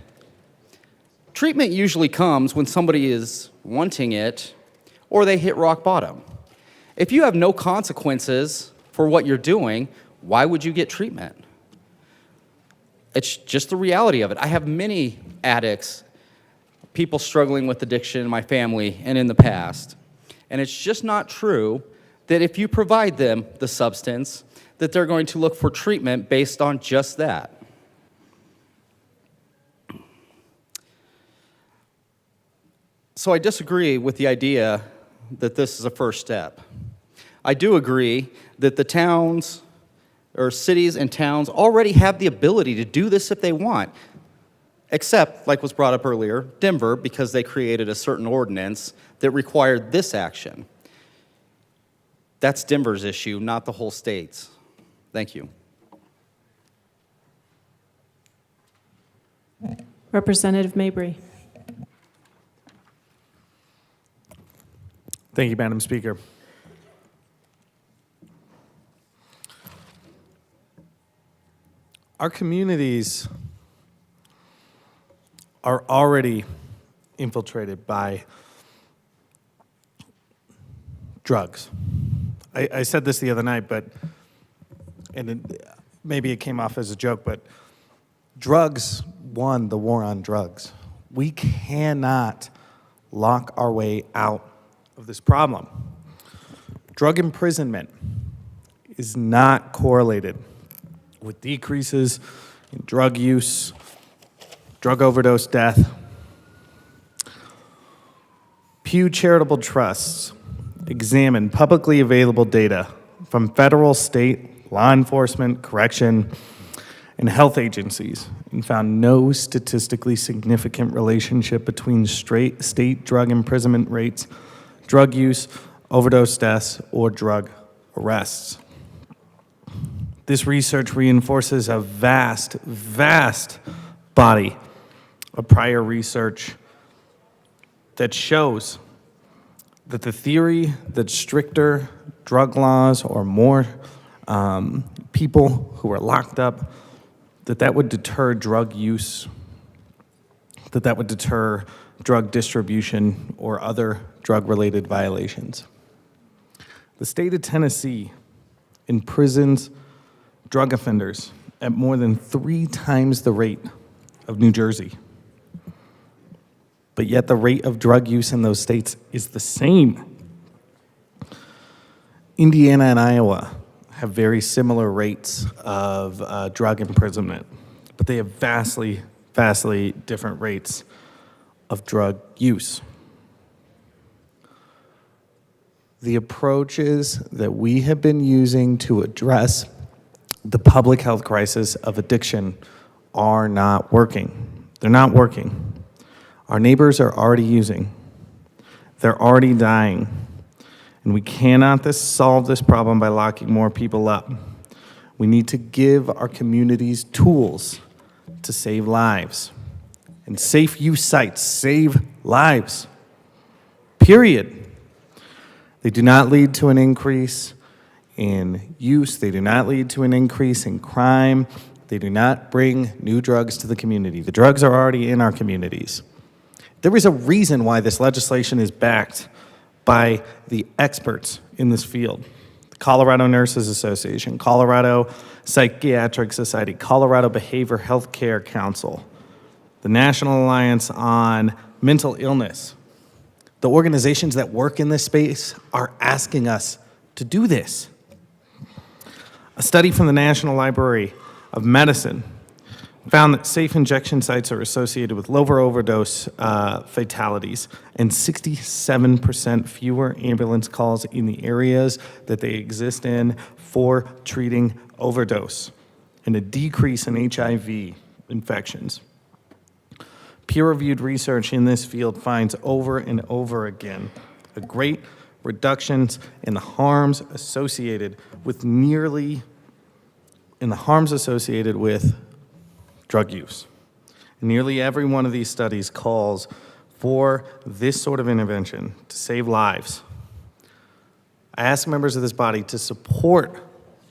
treatment usually comes when somebody is wanting it or they hit rock bottom. If you have no consequences for what you're doing, why would you get treatment? It's just the reality of it. I have many addicts, people struggling with addiction in my family and in the past. And it's just not true that if you provide them the substance, that they're going to look for treatment based on just that. So I disagree with the idea that this is a first step. I do agree that the towns or cities and towns already have the ability to do this if they want, except, like was brought up earlier, Denver, because they created a certain ordinance that required this action. That's Denver's issue, not the whole state's. Thank you. Representative Mabry. Thank you, Madam Speaker. Our communities are already infiltrated by drugs. I said this the other night, maybe it came off as a joke, but drugs won the war on drugs. We cannot lock our way out of this problem. Drug imprisonment is not correlated with decreases in drug use, drug overdose death. Pew Charitable Trusts examined publicly available data from federal, state, law enforcement, correction, and health agencies and found no statistically significant relationship between state drug imprisonment rates, drug use, overdose deaths, or drug arrests. This research reinforces a vast, vast body of prior research that shows that the theory that stricter drug laws or more people who are locked up, that would deter drug use, that would deter drug distribution or other drug-related violations. The state of Tennessee imprisons drug offenders at more than 3 times the rate of New Jersey. But yet the rate of drug use in those states is the same. Indiana and Iowa have very similar rates of drug imprisonment, but they have vastly, vastly different rates of drug use. The approaches that we have been using to address the public health crisis of addiction are not working. They're not working. Our neighbors are already using. They're already dying. And we cannot solve this problem by locking more people up. We need to give our communities tools to save lives. And safe use sites save lives. Period. They do not lead to an increase in use. They do not lead to an increase in crime. They do not bring new drugs to the community. The drugs are already in our communities. There is a reason why this legislation is backed by the experts in this field. The Colorado Nurses Association, Colorado Psychiatric Society, Colorado Behavioral Health Care Council, the National Alliance on Mental Illness. The organizations that work in this space are asking us to do this. A study from the National Library of Medicine found that safe injection sites are associated with lower overdose fatalities and 67% fewer ambulance calls in the areas that they exist in for treating overdose, and a decrease in HIV infections. Peer-reviewed research in this field finds over and over again a great reductions in the harms associated with drug use. Nearly every one of these studies calls for this sort of intervention to save lives. I ask members of this body to support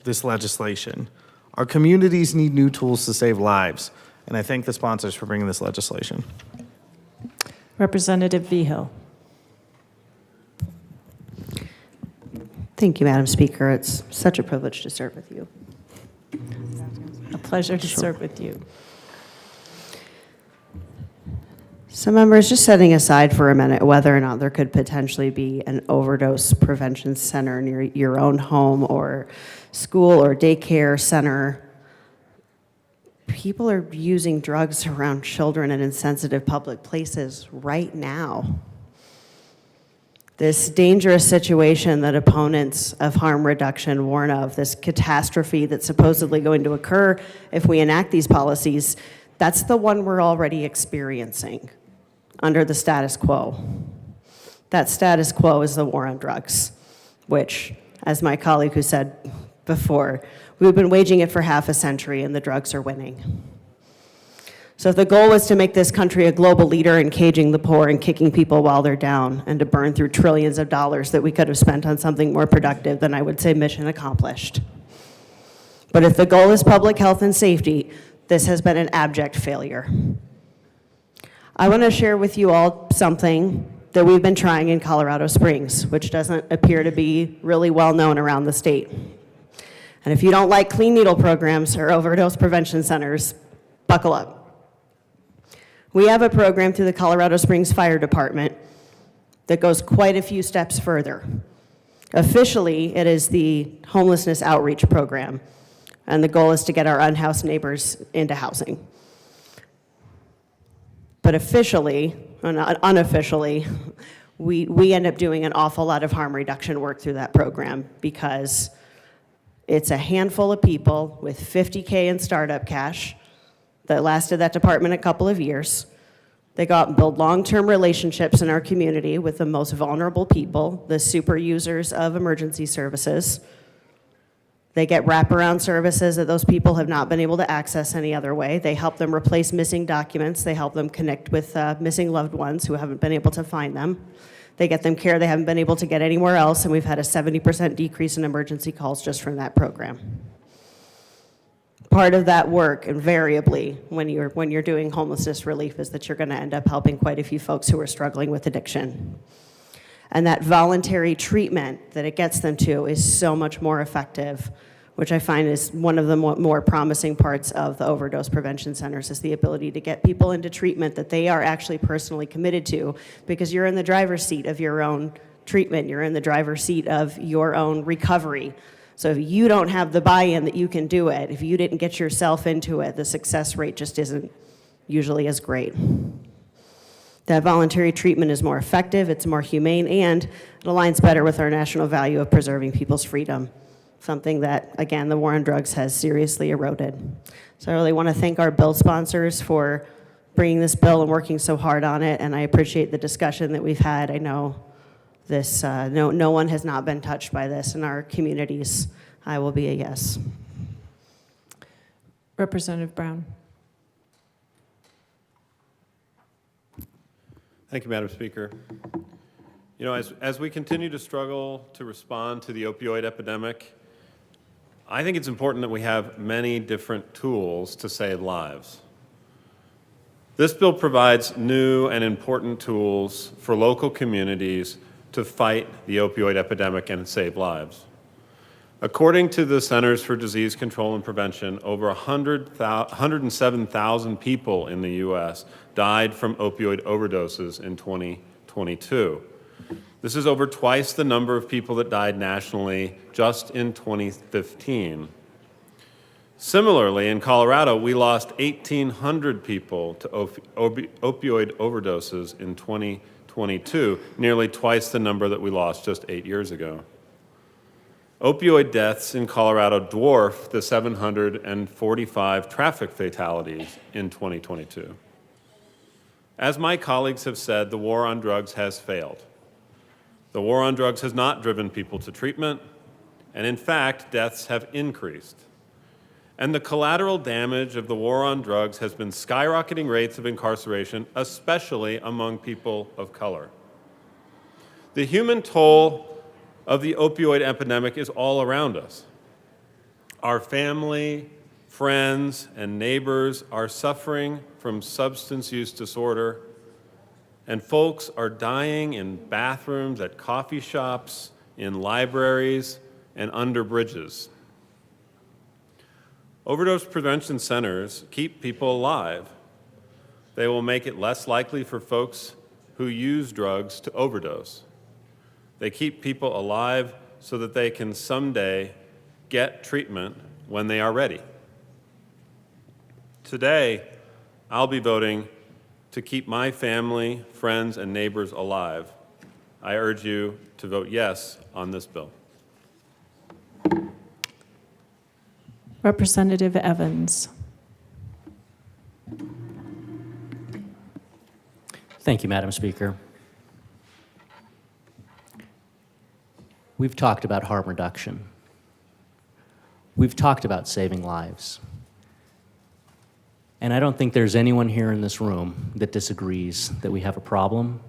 this legislation. Our communities need new tools to save lives, and I thank the sponsors for bringing this legislation. Representative Vigil. Thank you, Madam Speaker. It's such a privilege to serve with you. A pleasure to serve with you. So members, just setting aside for a minute whether or not there could potentially be an overdose prevention center near your own home or school or daycare center, people are using drugs around children and in sensitive public places right now. This dangerous situation that opponents of harm reduction warn of, this catastrophe that's supposedly going to occur if we enact these policies, that's the one we're already experiencing under the status quo. That status quo is the war on drugs, which, as my colleague who said before, we've been waging it for half a century and the drugs are winning. So if the goal was to make this country a global leader in caging the poor and kicking people while they're down and to burn through trillions of dollars that we could have spent on something more productive, then I would say mission accomplished. But if the goal is public health and safety, this has been an abject failure. I want to share with you all something that we've been trying in Colorado Springs, which doesn't appear to be really well known around the state. And if you don't like clean needle programs or overdose prevention centers, buckle up. We have a program through the Colorado Springs Fire Department that goes quite a few steps further. Officially, it is the Homelessness Outreach Program, and the goal is to get our unhoused neighbors into housing. But officially, or not unofficially, we end up doing an awful lot of harm reduction work through that program because it's a handful of people with $50K in startup cash that lasted that department a couple of years. They go out and build long-term relationships in our community with the most vulnerable people, the super users of emergency services. They get wraparound services that those people have not been able to access any other way. They help them replace missing documents. They help them connect with missing loved ones who haven't been able to find them. They get them care they haven't been able to get anywhere else, and we've had a 70% decrease in emergency calls just from that program. Part of that work, invariably, when you're doing homelessness relief, is that you're going to end up helping quite a few folks who are struggling with addiction. And that voluntary treatment that it gets them to is so much more effective, which I find is one of the more promising parts of the overdose prevention centers, is the ability to get people into treatment that they are actually personally committed to, because you're in the driver's seat of your own treatment, you're in the driver's seat of your own recovery. So if you don't have the buy-in that you can do it, if you didn't get yourself into it, the success rate just isn't usually as great. That voluntary treatment is more effective, it's more humane, and it aligns better with our national value of preserving people's freedom, something that, again, the war on drugs has seriously eroded. So I really want to thank our bill sponsors for bringing this bill and working so hard on it, and I appreciate the discussion that we've had. I know this, no one has not been touched by this in our communities. I will be a yes. Representative Brown. Thank you, Madam Speaker. You know, as we continue to struggle to respond to the opioid epidemic, I think it's important that we have many different tools to save lives. This bill provides new and important tools for local communities to fight the opioid epidemic and save lives. According to the Centers for Disease Control and Prevention, over 107,000 people in the U.S. died from opioid overdoses in 2022. This is over twice the number of people that died nationally just in 2015. Similarly, in Colorado, we lost 1,800 people to opioid overdoses in 2022, nearly twice the number that we lost just 8 years ago. Opioid deaths in Colorado dwarf the 745 traffic fatalities in 2022. As my colleagues have said, the war on drugs has failed. The war on drugs has not driven people to treatment, and in fact, deaths have increased. And the collateral damage of the war on drugs has been skyrocketing rates of incarceration, especially among people of color. The human toll of the opioid epidemic is all around us. Our family, friends, and neighbors are suffering from substance use disorder, and folks are dying in bathrooms, at coffee shops, in libraries, and under bridges. Overdose prevention centers keep people alive. They will make it less likely for folks who use drugs to overdose. They keep people alive so that they can someday get treatment when they are ready. Today, I'll be voting to keep my family, friends, and neighbors alive. I urge you to vote yes on this bill. Representative Evans. Thank you, Madam Speaker. We've talked about harm reduction. We've talked about saving lives. And I don't think there's anyone here in this room that disagrees that we have a problem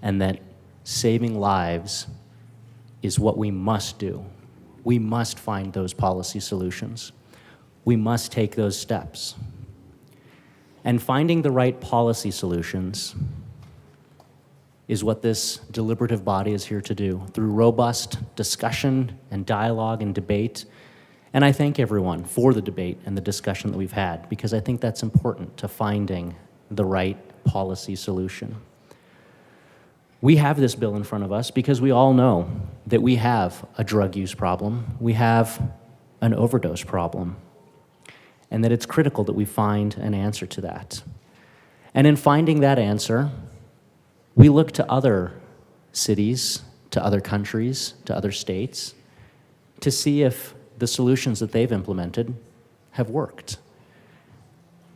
and that saving lives is what we must do. We must find those policy solutions. We must take those steps. And finding the right policy solutions is what this deliberative body is here to do through robust discussion and dialogue and debate. And I thank everyone for the debate and the discussion that we've had, because I think that's important to finding the right policy solution. We have this bill in front of us because we all know that we have a drug use problem, we have an overdose problem, and that it's critical that we find an answer to that. And in finding that answer, we look to other cities, to other countries, to other states, to see if the solutions that they've implemented have worked.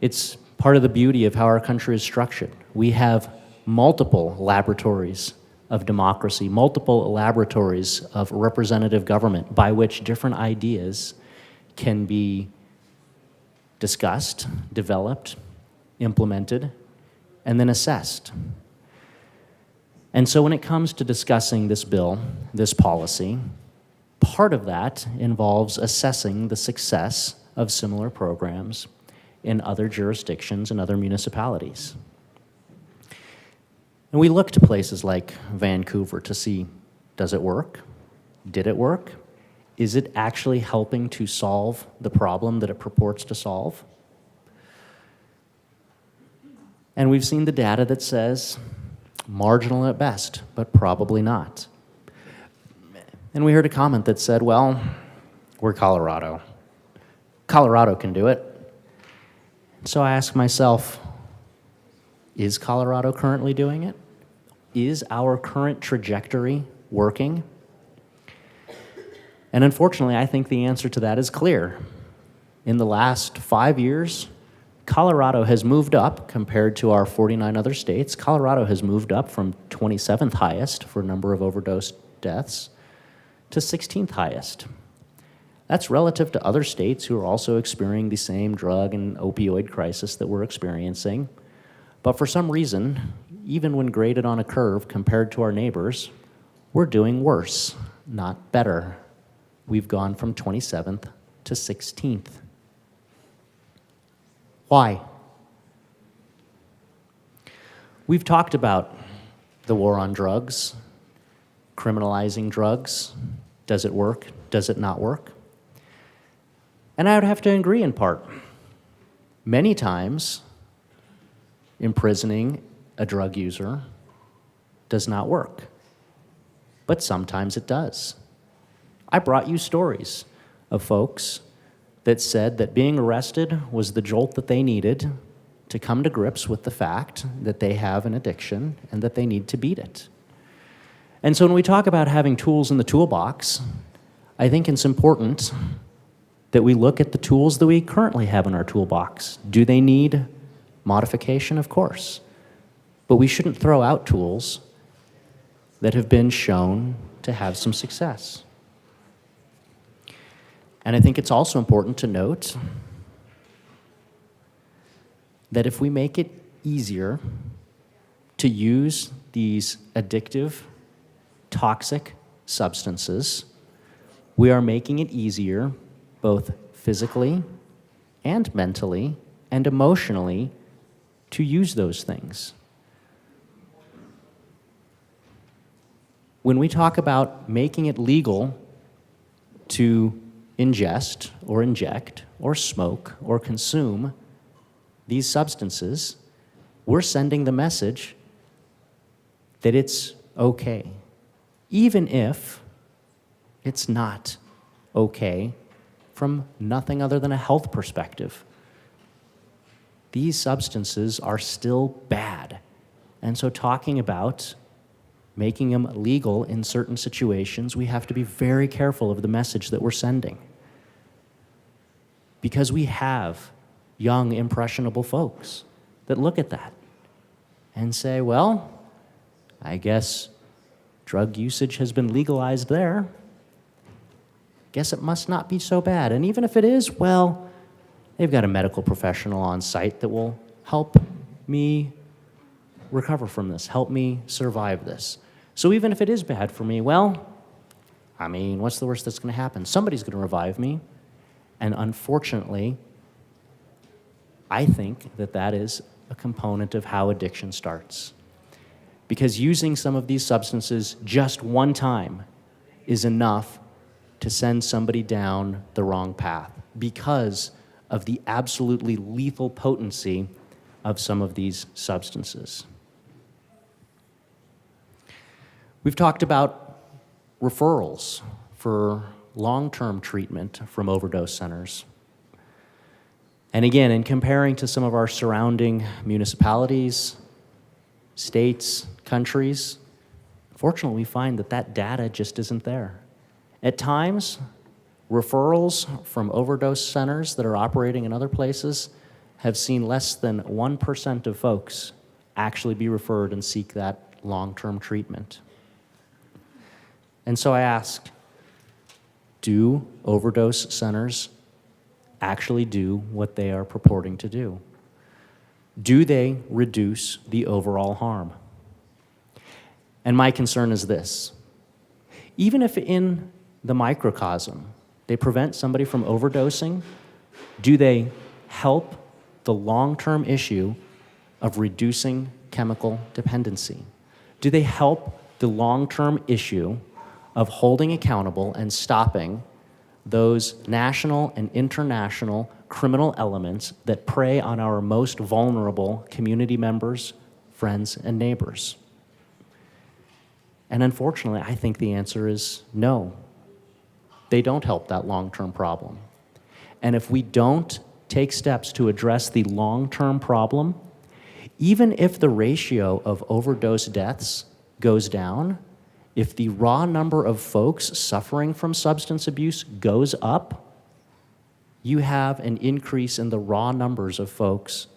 It's part of the beauty of how our country is structured. We have multiple laboratories of democracy, multiple laboratories of representative government by which different ideas can be discussed, developed, implemented, and then assessed. And so when it comes to discussing this bill, this policy, part of that involves assessing the success of similar programs in other jurisdictions and other municipalities. And we look to places like Vancouver to see, does it work? Did it work? Is it actually helping to solve the problem that it purports to solve? And we've seen the data that says marginal at best, but probably not. And we heard a comment that said, well, we're Colorado. Colorado can do it. So I ask myself, is Colorado currently doing it? Is our current trajectory working? And unfortunately, I think the answer to that is clear. In the last 5 years, Colorado has moved up compared to our 49 other states. Colorado has moved up from 27th highest for number of overdose deaths to 16th highest. That's relative to other states who are also experiencing the same drug and opioid crisis that we're experiencing. But for some reason, even when graded on a curve compared to our neighbors, we're doing worse, not better. We've gone from 27th to 16th. Why? We've talked about the war on drugs, criminalizing drugs, Does it work? Does it not work? And I would have to agree in part. Many times, imprisoning a drug user does not work, but sometimes it does. I brought you stories of folks that said that being arrested was the jolt that they needed to come to grips with the fact that they have an addiction and that they need to beat it. And so when we talk about having tools in the toolbox, I think it's important that we look at the tools that we currently have in our toolbox. Do they need modification? Of course. But we shouldn't throw out tools that have been shown to have some success. And I think it's also important to note that if we make it easier to use these addictive, toxic substances, we are making it easier both physically and mentally and emotionally to use those things. When we talk about making it legal to ingest or inject or smoke or consume these substances, we're sending the message that it's okay, even if it's not okay from nothing other than a health perspective. These substances are still bad. And so talking about making them legal in certain situations, we have to be very careful of the message that we're sending. Because we have young, impressionable folks that look at that and say, well, I guess drug usage has been legalized there. Guess it must not be so bad. And even if it is, well, they've got a medical professional on site that will help me recover from this, help me survive this. So even if it is bad for me, well, I mean, what's the worst that's going to happen? Somebody's going to revive me. And unfortunately, I think that that is a component of how addiction starts. Because using some of these substances just one time is enough to send somebody down the wrong path because of the absolutely lethal potency of some of these substances. We've talked about referrals for long-term treatment from overdose centers. And again, in comparing to some of our surrounding municipalities, states, countries, unfortunately, we find that that data just isn't there. At times, referrals from overdose centers that are operating in other places have seen less than 1% of folks actually be referred and seek that long-term treatment. And so I asked, do overdose centers actually do what they are purporting to do? Do they reduce the overall harm? And my concern is this. Even if in the microcosm they prevent somebody from overdosing, do they help the long-term issue of reducing chemical dependency? Do they help the long-term issue of holding accountable and stopping those national and international criminal elements that prey on our most vulnerable community members, friends, and neighbors? And unfortunately, I think the answer is no. They don't help that long-term problem. And if we don't take steps to address the long-term problem, even if the ratio of overdose deaths goes down, if the raw number of folks suffering from substance abuse goes up, you have an increase in the raw numbers of folks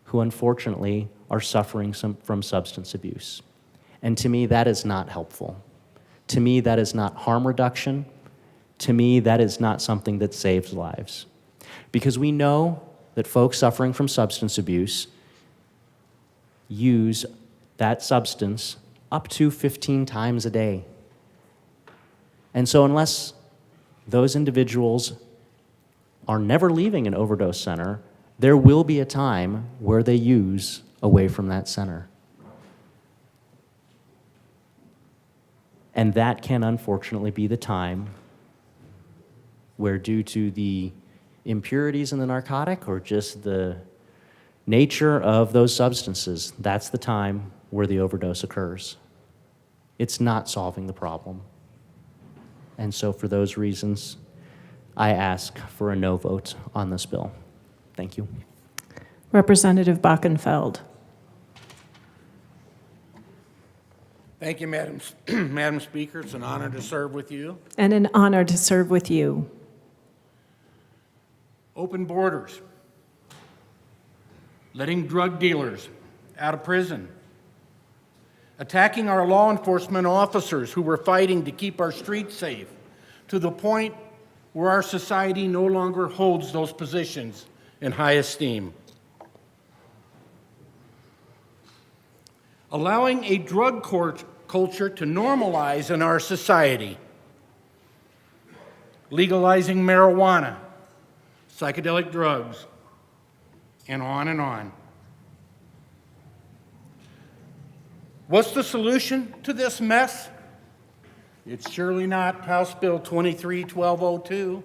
who unfortunately are suffering from substance abuse. And to me, that is not helpful. To me, that is not harm reduction. To me, that is not something that saves lives. Because we know that folks suffering from substance abuse use that substance up to 15 times a day. And so unless those individuals are never leaving an overdose center, there will be a time where they use away from that center. And that can unfortunately be the time where, due to the impurities in the narcotic or just the nature of those substances, that's the time where the overdose occurs. It's not solving the problem. And so for those reasons, I ask for a no vote on this bill. Thank you. Representative Bockenfeld. Thank you, Madam Speaker. It's an honor to serve with you. And an honor to serve with you. Open borders, letting drug dealers out of prison, attacking our law enforcement officers who were fighting to keep our streets safe, to the point where our society no longer holds those positions in high esteem. Allowing a drug culture to normalize in our society, legalizing marijuana, psychedelic drugs, and on and on. What's the solution to this mess? It's surely not House Bill 23-1202,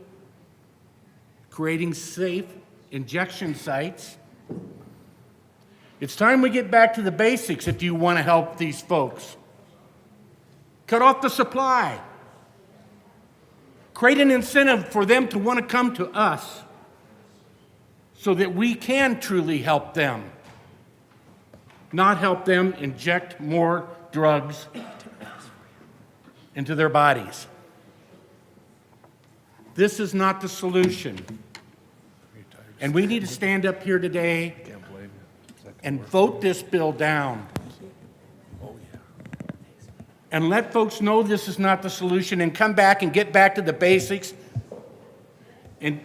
creating safe injection sites. It's time we get back to the basics if you want to help these folks. Cut off the supply. Create an incentive for them to want to come to us so that we can truly help them, not help them inject more drugs into their bodies. This is not the solution. And we need to stand up here today and vote this bill down. And let folks know this is not the solution, and come back and get back to the basics and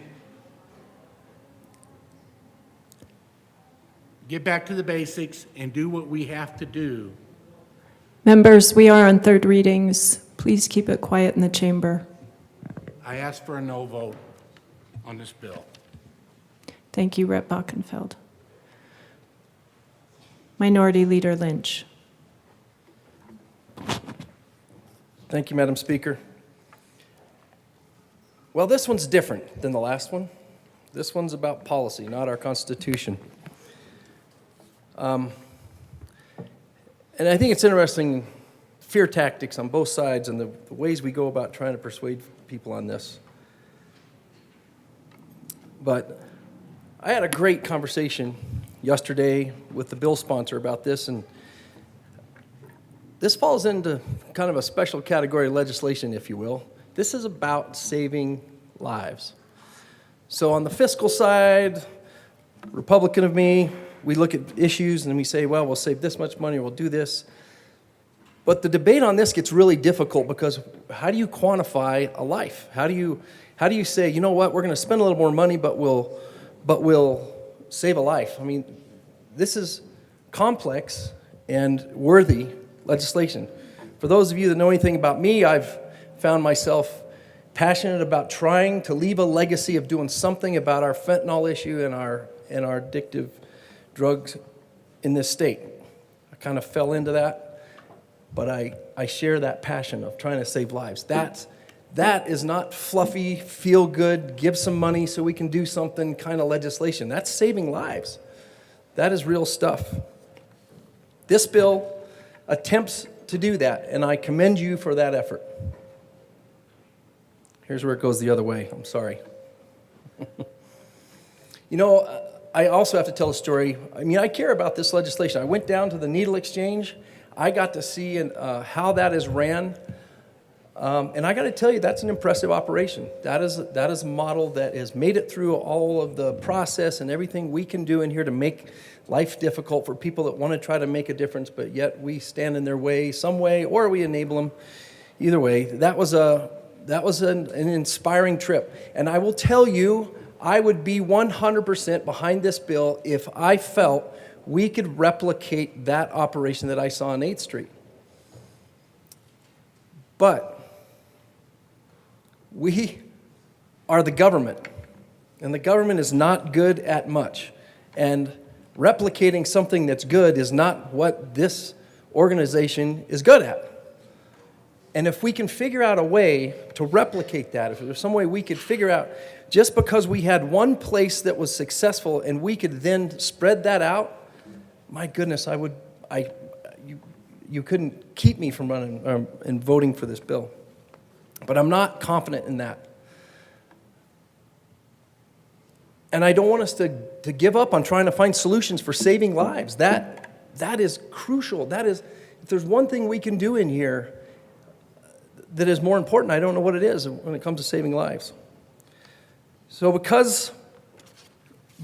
get back to the basics and do what we have to do. Members, we are on third readings. Please keep it quiet in the chamber. I ask for a no vote on this bill. Thank you, Rep. Bockenfeld. Minority Leader Lynch. Thank you, Madam Speaker. Well, this one's different than the last one. This one's about policy, not our Constitution. And I think it's interesting, fear tactics on both sides and the ways we go about trying to persuade people on this. But I had a great conversation yesterday with the bill sponsor about this, and this falls into kind of a special category of legislation, if you will. This is about saving lives. So on the fiscal side, Republican of me, we look at issues and we say, well, we'll save this much money, or we'll do this. But the debate on this gets really difficult because how do you quantify a life? How do you say, you know what, we're going to spend a little more money, but we'll save a life? I mean, this is complex and worthy legislation. For those of you that know anything about me, I've found myself passionate about trying to leave a legacy of doing something about our fentanyl issue and our addictive drugs in this state. I kind of fell into that, but I share that passion of trying to save lives. That is not fluffy, feel good, give some money so we can do something kind of legislation. That's saving lives. That is real stuff. This bill attempts to do that, and I commend you for that effort. Here's where it goes the other way. I'm sorry. You know, I also have to tell a story. I mean, I care about this legislation. I went down to the needle exchange. I got to see how that is ran. And I got to tell you, that's an impressive operation. That is a model that has made it through all of the process and everything we can do in here to make life difficult for people that want to try to make a difference, but yet we stand in their way some way, or we enable them. Either way, that was an inspiring trip. And I will tell you, I would be 100% behind this bill if I felt we could replicate that operation that I saw on 8th Street. But we are the government, and the government is not good at much. And replicating something that's good is not what this organization is good at. And if we can figure out a way to replicate that, if there's some way we could figure out, just because we had one place that was successful and we could then spread that out, my goodness, you couldn't keep me from running and voting for this bill. But I'm not confident in that. And I don't want us to give up on trying to find solutions for saving lives. That is crucial. That is, if there's one thing we can do in here that is more important, I don't know what it is when it comes to saving lives. So because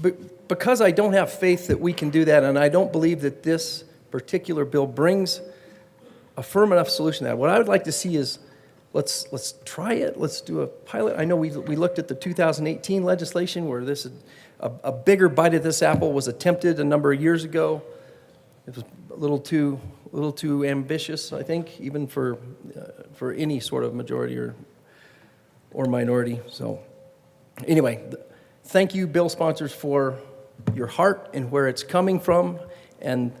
I don't have faith that we can do that, and I don't believe that this particular bill brings a firm enough solution to that, what I would like to see is let's try it. Let's do a pilot. I know we looked at the 2018 legislation where a bigger bite of this apple was attempted a number of years ago. It was a little too ambitious, I think, even for any sort of majority or minority. So anyway, thank you, bill sponsors, for your heart and where it's coming from and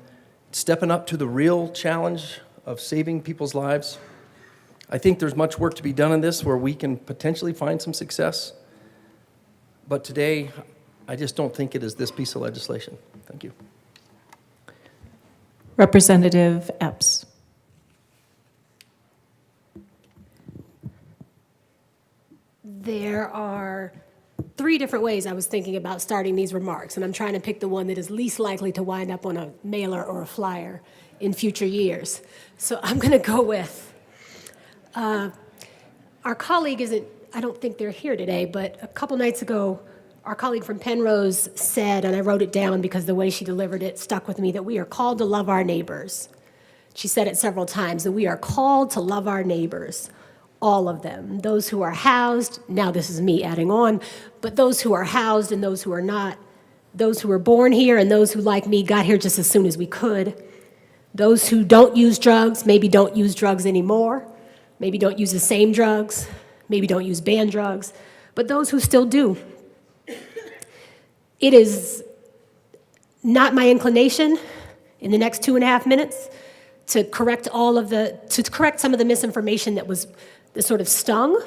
stepping up to the real challenge of saving people's lives. I think there's much work to be done in this where we can potentially find some success. But today, I just don't think it is this piece of legislation. Thank you. Representative Epps. There are 3 different ways I was thinking about starting these remarks, and I'm trying to pick the one that is least likely to wind up on a mailer or a flyer in future years. So I'm going to go with our colleague isn't, I don't think they're here today, but a couple nights ago, our colleague from Penrose said, and I wrote it down because the way she delivered it stuck with me, that we are called to love our neighbors. She said it several times, that we are called to love our neighbors, all of them. Those who are housed, now this is me adding on, but those who are housed and those who are not, those who were born here and those who, like me, got here just as soon as we could, those who don't use drugs, maybe don't use drugs anymore, maybe don't use the same drugs, maybe don't use banned drugs, but those who still do. It is not my inclination in the next 2.5 minutes to correct some of the misinformation that sort of stung,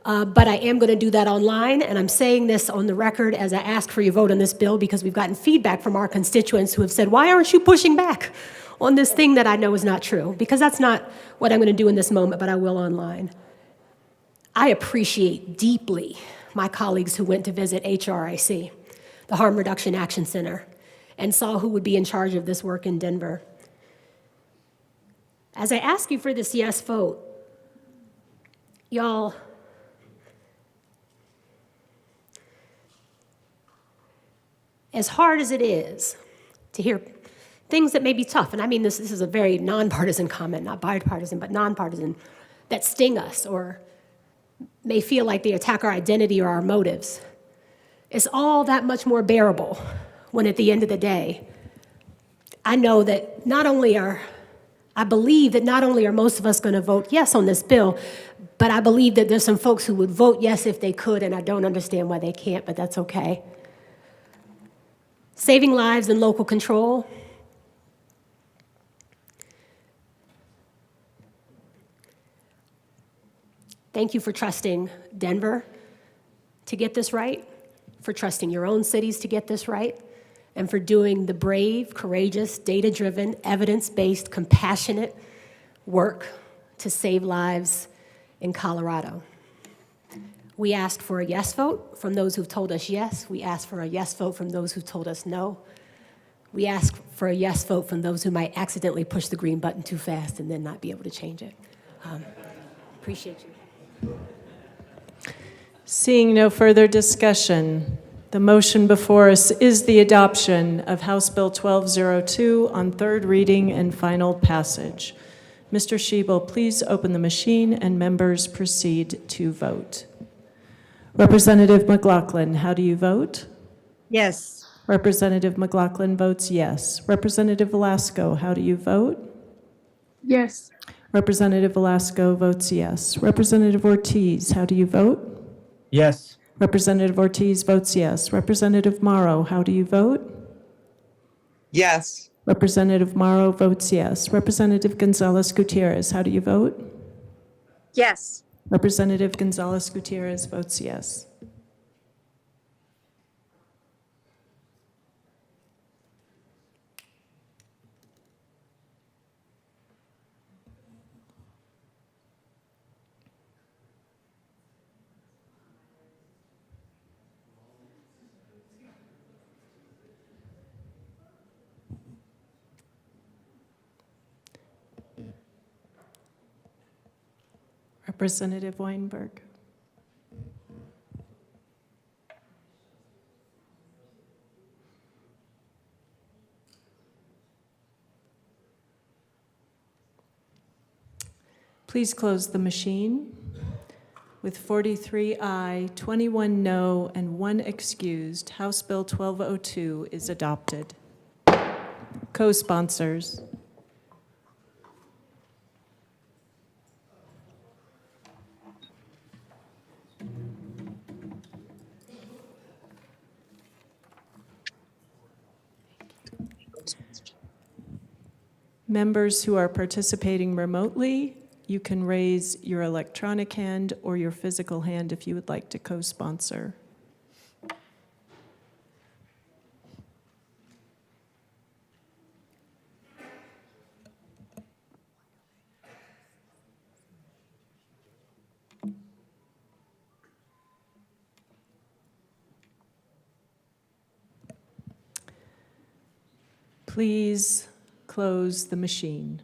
but I am going to do that online, and I'm saying this on the record as I ask for your vote on this bill because we've gotten feedback from our constituents who have said, why aren't you pushing back on this thing that I know is not true? Because that's not what I'm going to do in this moment, but I will online. I appreciate deeply my colleagues who went to visit HRIC, the Harm Reduction Action Center, and saw who would be in charge of this work in Denver. As I ask you for this yes vote, y'all, as hard as it is to hear things that may be tough, and I mean this is a very nonpartisan comment, not bipartisan, but nonpartisan, that sting us or may feel like they attack our identity or our motives, it's all that much more bearable when at the end of the day, I believe that not only are most of us going to vote yes on this bill, but I believe that there's some folks who would vote yes if they could, and I don't understand why they can't, but that's okay. Saving lives and local control. Thank you for trusting Denver to get this right, for trusting your own cities to get this right, and for doing the brave, courageous, data-driven, evidence-based, compassionate work to save lives in Colorado. We asked for a yes vote from those who've told us yes. We asked for a yes vote from those who told us no. We asked for a yes vote from those who might accidentally push the green button too fast and then not be able to change it. Appreciate you. Seeing no further discussion, the motion before us is the adoption of House Bill 1202 on third reading and final passage. Mr. Schiebel, please open the machine and members proceed to vote. Representative McLaughlin, how do you vote? Yes. Representative McLaughlin votes yes. Representative Velasco, how do you vote? Yes. Representative Velasco votes yes. Representative Ortiz, how do you vote? Yes. Representative Ortiz votes yes. Representative Morrow, how do you vote? Yes. Representative Morrow votes yes. Representative Gonzalez Gutierrez, how do you vote? Yes. Representative Gonzalez Gutierrez votes yes. Representative Weinberg. Please close the machine. With 43 aye, 21 no, and 1 excused, House Bill 1202 is adopted. Co-sponsors. Members who are participating remotely, you can raise your electronic hand or your physical hand if you would like to co-sponsor. Please close the machine.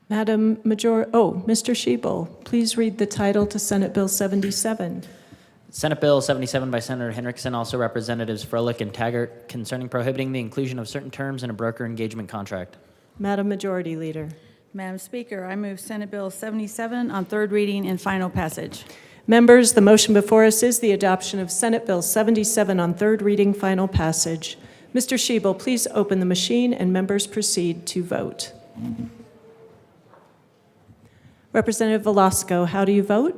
Mr. Schiebel, please read the title to Senate Bill 77. Senate Bill 77 by Senator Henriksen, also Representatives Froelich and Taggart, concerning prohibiting the inclusion of certain terms in a broker engagement contract. Madam Majority Leader. Madam Speaker, I move Senate Bill 77 on third reading and final passage. Members, the motion before us is the adoption of Senate Bill 77 on third reading, final passage. Mr. Schiebel, please open the machine and members proceed to vote. Representative Velasco, how do you vote?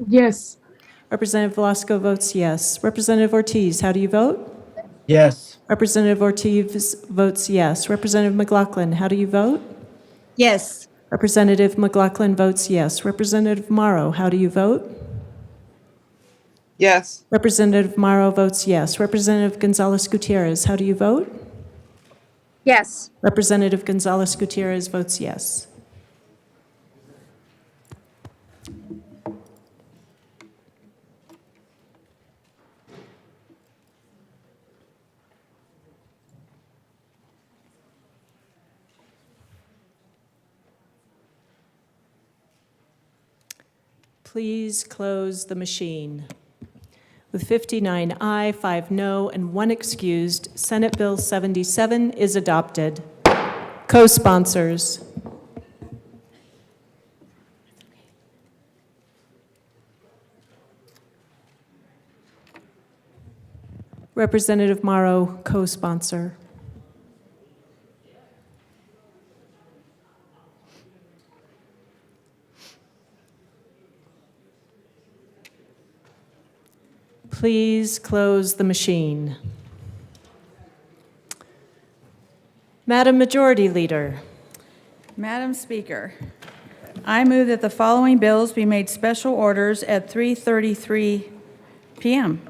Yes. Representative Velasco votes yes. Representative Ortiz, how do you vote? Yes. Representative Ortiz votes yes. Representative McLaughlin, how do you vote? Yes. Representative McLaughlin votes yes. Representative Morrow, how do you vote? Yes. Representative Morrow votes yes. Representative Gonzalez Gutierrez, how do you vote? Yes. Representative Gonzalez Gutierrez votes yes. Please close the machine. With 59 aye, 5 no, and 1 excused, Senate Bill 77 is adopted. Co-sponsors. Representative Morrow, co-sponsor. Please close the machine. Madam Majority Leader. Madam Speaker, I move that the following bills be made special orders at 3:33 p.m.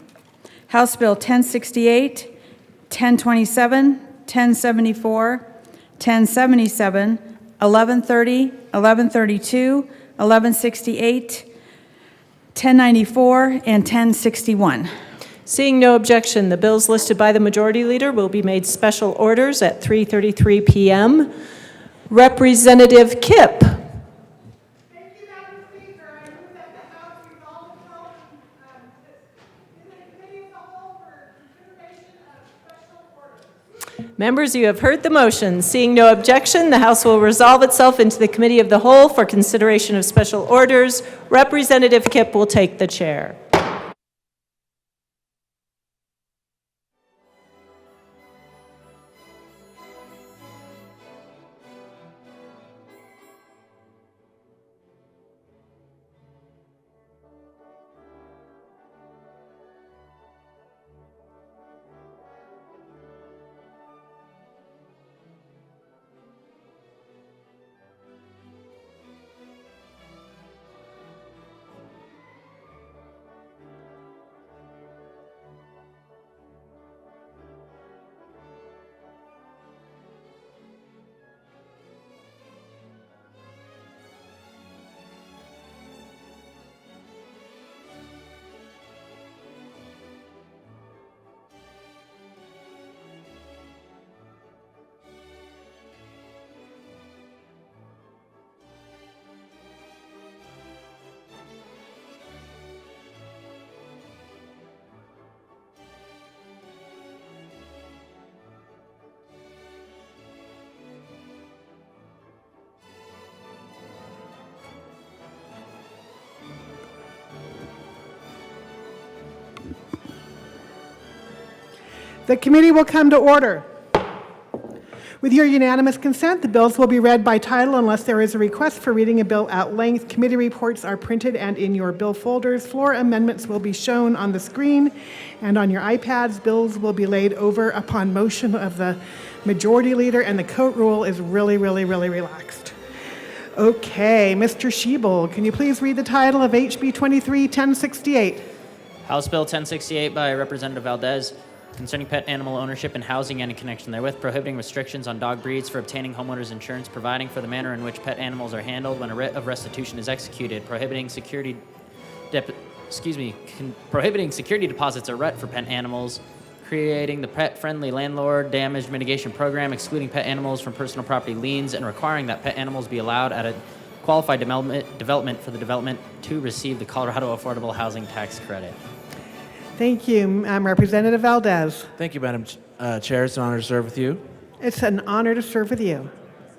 House Bill 1068, 1027, 1074, 1077, 1130, 1132, 1168, 1094, and 1061. Seeing no objection, the bills listed by the Majority Leader will be made special orders at 3:33 p.m. Representative Kipp. Members, you have heard the motion. Seeing no objection, the House will resolve itself into the Committee of the Whole for consideration of special orders. Representative Kipp will take the chair. The committee will come to order. With your unanimous consent, the bills will be read by title unless there is a request for reading a bill at length. Committee reports are printed and in your bill folders. Floor amendments will be shown on the screen and on your iPads. Bills will be laid over upon motion of the majority leader, and the court rule is really relaxed. Okay, Mr. Schiebel, can you please read the title of HB 23-1068? House Bill 1068 by Representative Valdez, concerning pet animal ownership and housing and in connection therewith, prohibiting restrictions on dog breeds for obtaining homeowners insurance, providing for the manner in which pet animals are handled when a writ of restitution is executed, prohibiting security deposits or RET for pet animals, creating the pet-friendly landlord damage mitigation program, excluding pet animals from personal property liens, and requiring that pet animals be allowed at a qualified development for the development to receive the Colorado Affordable Housing Tax Credit. Thank you. Representative Valdez. Thank you, Madam Chair. It's an honor to serve with you. It's an honor to serve with you.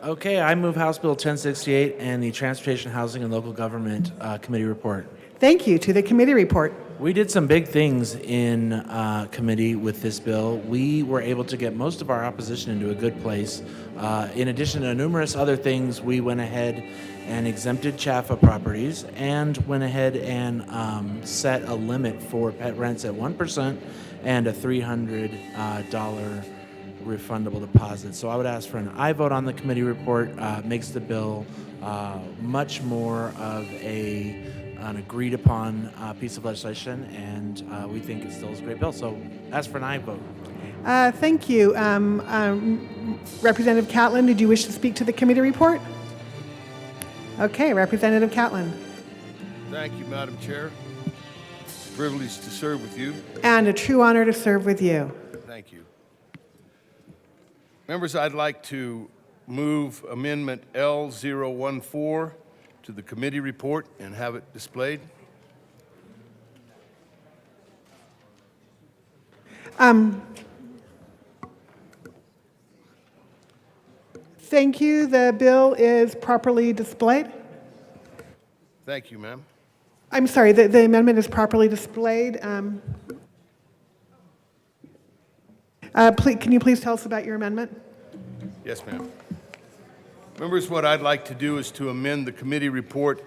Okay, I move House Bill 1068 and the Transportation, Housing, and Local Government Committee report. Thank you. To the committee report. We did some big things in committee with this bill. We were able to get most of our opposition into a good place. In addition to numerous other things, we went ahead and exempted Chaffa properties and went ahead and set a limit for pet rents at 1% and a $300 refundable deposit. So I would ask for an aye vote on the committee report. Makes the bill much more of an agreed upon piece of legislation, and we think it still is a great bill. So ask for an aye vote. Thank you. Representative Catlin, did you wish to speak to the committee report? Okay, Representative Catlin. Thank you, Madam Chair. Privileged to serve with you. And a true honor to serve with you. Thank you. Members, I'd like to move Amendment L014 to the committee report and have it displayed. Thank you. The bill is properly displayed. Thank you, ma'am. I'm sorry, the amendment is properly displayed. Can you please tell us about your amendment? Yes, ma'am. Members, what I'd like to do is to amend the committee report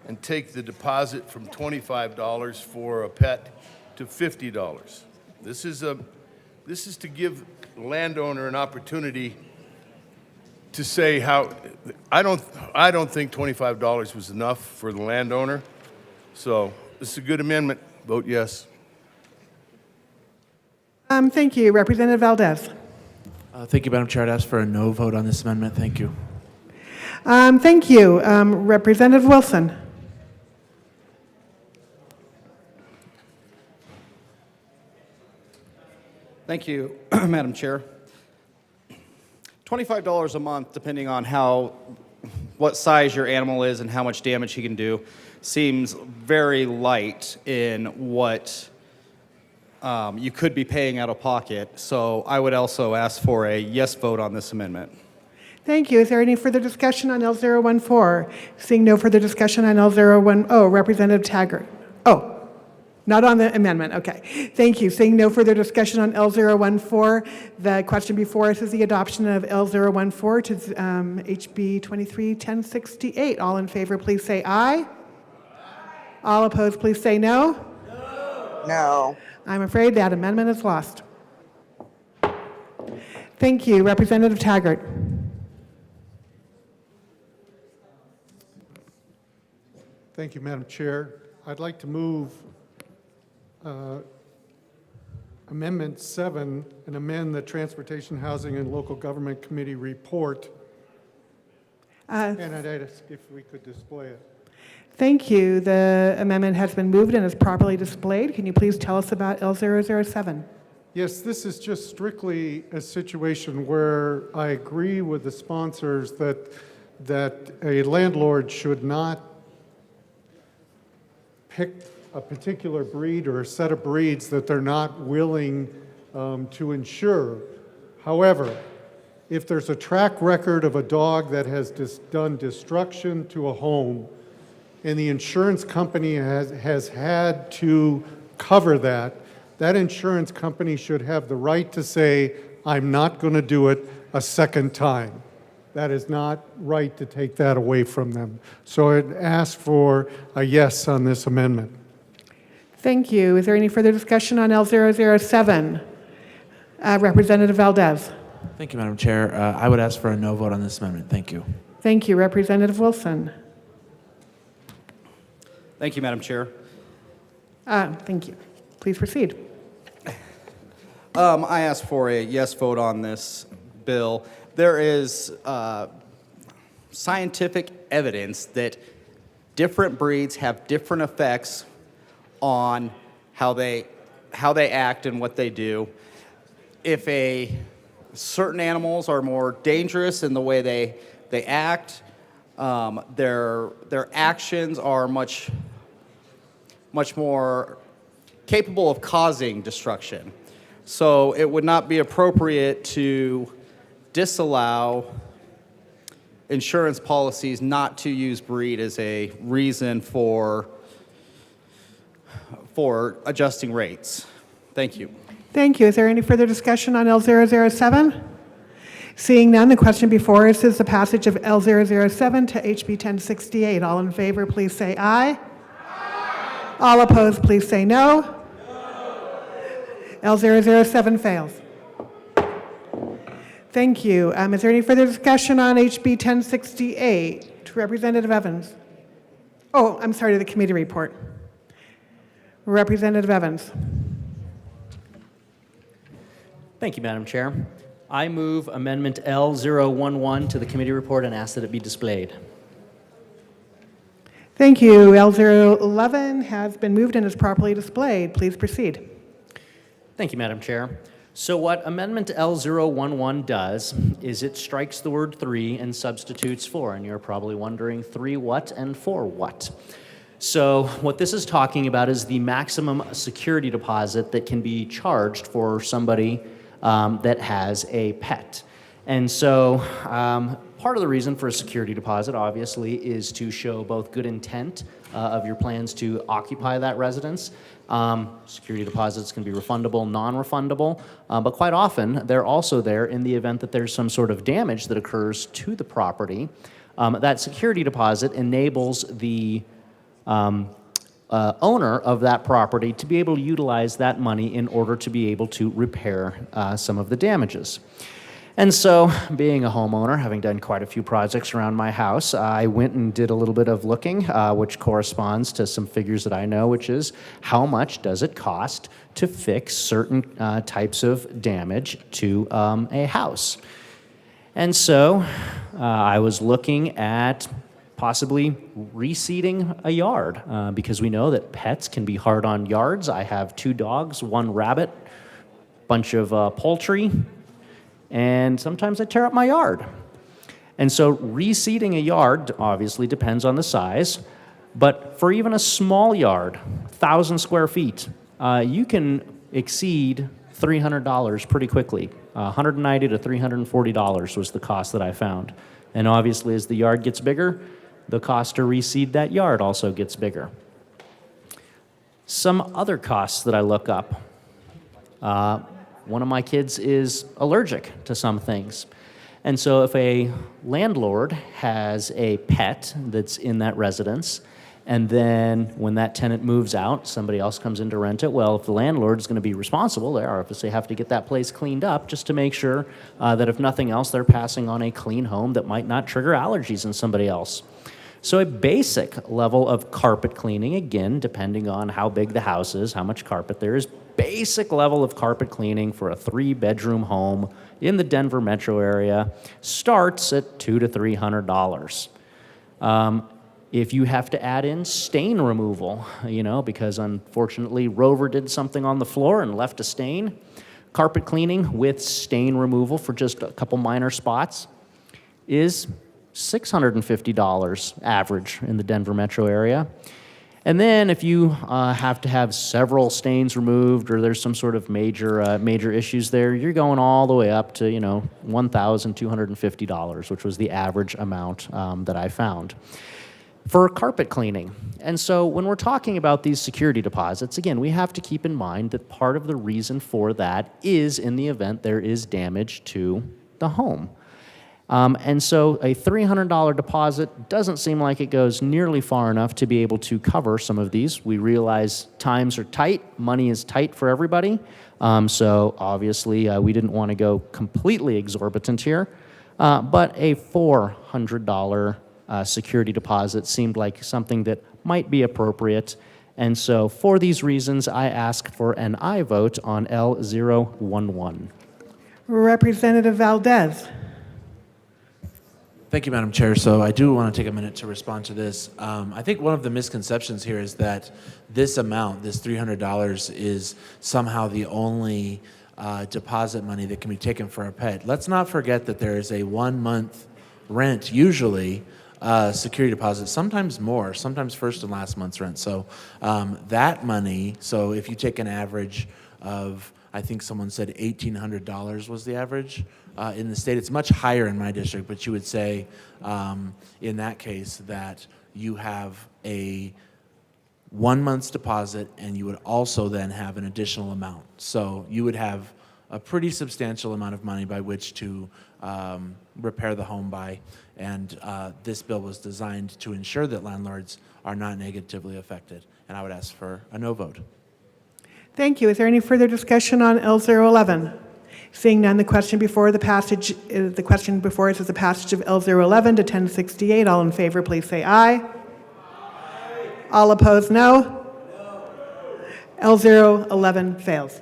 and take the deposit from $25 for a pet to $50. This is to give the landowner an opportunity to say how I don't think $25 was enough for the landowner. So this is a good amendment. Vote yes. Thank you, Representative Valdez. Thank you, Madam Chair. I'd ask for a no vote on this amendment. Thank you. Thank you, Representative Wilson. Thank you, Madam Chair. $25 a month, depending on what size your animal is and how much damage he can do, seems very light in what you could be paying out of pocket. So I would also ask for a yes vote on this amendment. Thank you. Is there any further discussion on L014? Seeing no further discussion on L010, Representative Taggart. Oh, not on the amendment. Okay. Thank you. Seeing no further discussion on L014, the question before us is the adoption of L014 to HB 23-1068. All in favor, please say aye. All opposed, please say no. No. I'm afraid that amendment is lost. Thank you. Representative Taggart. Thank you, Madam Chair. I'd like to move Amendment 7 and amend the Transportation, Housing, and Local Government Committee report. And I'd ask if we could display it. Thank you. The amendment has been moved and is properly displayed. Can you please tell us about L007? Yes, this is just strictly a situation where I agree with the sponsors that a landlord should not pick a particular breed or a set of breeds that they're not willing to insure. However, if there's a track record of a dog that has done destruction to a home and the insurance company has had to cover that that insurance company should have the right to say, I'm not going to do it a second time. That is not right to take that away from them. So I'd ask for a yes on this amendment. Thank you. Is there any further discussion on L007? Representative Valdez. Thank you, Madam Chair. I would ask for a no vote on this amendment. Thank you. Thank you. Representative Wilson. Thank you, Madam Chair. Thank you. Please proceed. I ask for a yes vote on this bill. There is scientific evidence that different breeds have different effects on how they act and what they do. If certain animals are more dangerous in the way they act, their actions are much more capable of causing destruction. So it would not be appropriate to disallow insurance policies not to use breed as a reason for adjusting rates. Thank you. Thank you. Is there any further discussion on L007? Seeing none, the question before us is the passage of L007 to HB 1068. All in favor, please say aye. Aye. All opposed, please say no. No. L007 fails. Thank you. Is there any further discussion on HB 1068? Representative Evans. Oh, I'm sorry, to the committee report. Representative Evans. Thank you, Madam Chair. I move Amendment L011 to the committee report and ask that it be displayed. Thank you. L011 has been moved and is properly displayed. Please proceed. Thank you, Madam Chair. So what Amendment L011 does is it strikes the word 3 and substitutes 4, and you're probably wondering 3 what and 4 what? So what this is talking about is the maximum security deposit that can be charged for somebody that has a pet. And so part of the reason for a security deposit, obviously, is to show both good intent of your plans to occupy that residence. Security deposits can be refundable, non-refundable, but quite often they're also there in the event that there's some sort of damage that occurs to the property. That security deposit enables the owner of that property to be able to utilize that money in order to be able to repair some of the damages. And so, being a homeowner, having done quite a few projects around my house, I went and did a little bit of looking, which corresponds to some figures that I know, which is how much does it cost to fix certain types of damage to a house. And so, I was looking at possibly reseeding a yard, because we know that pets can be hard on yards. I have 2 dogs, 1 rabbit, bunch of poultry, and sometimes I tear up my yard. And so reseeding a yard obviously depends on the size, but for even a small yard, 1,000 square feet, you can exceed $300 pretty quickly. $190 to $340 was the cost that I found. And obviously as the yard gets bigger, the cost to reseed that yard also gets bigger. Some other costs that I look up. One of my kids is allergic to some things. And so if a landlord has a pet that's in that residence, and then when that tenant moves out, somebody else comes in to rent it, well, if the landlord is going to be responsible, they obviously have to get that place cleaned up just to make sure that if nothing else, they're passing on a clean home that might not trigger allergies in somebody else. So a basic level of carpet cleaning, again, depending on how big the house is, how much carpet there is, basic level of carpet cleaning for a 3-bedroom home in the Denver metro area starts at $200 to $300. If you have to add in stain removal, because unfortunately Rover did something on the floor and left a stain, carpet cleaning with stain removal for just a couple minor spots is $650 average in the Denver metro area. And then if you have to have several stains removed or there's some sort of major issues there, you're going all the way up to, $1,250, which was the average amount that I found. for carpet cleaning. And so when we're talking about these security deposits, again, we have to keep in mind that part of the reason for that is in the event there is damage to the home. And so a $300 deposit doesn't seem like it goes nearly far enough to be able to cover some of these. We realize times are tight, money is tight for everybody. So obviously we didn't want to go completely exorbitant here, but a $400 security deposit seemed like something that might be appropriate. And so for these reasons, I ask for an aye vote on L011. Representative Valdez. Thank you, Madam Chair. So I do want to take a minute to respond to this. I think one of the misconceptions here is that this amount, this $300, is somehow the only deposit money that can be taken for a pet. Let's not forget that there is a 1-month rent, usually, security deposit, sometimes more, sometimes first and last month's rent. So that money, so if you take an average of, I think someone said $1,800 was the average in the state. It's much higher in my district, but you would say in that case that you have a 1 month's deposit and you would also then have an additional amount. So you would have a pretty substantial amount of money by which to repair the home by. And this bill was designed to ensure that landlords are not negatively affected. And I would ask for a no vote. Thank you. Is there any further discussion on L011? Seeing none, the question before us is the passage of L011 to 1068. All in favor, please say aye. Aye. All opposed, no. L011 fails.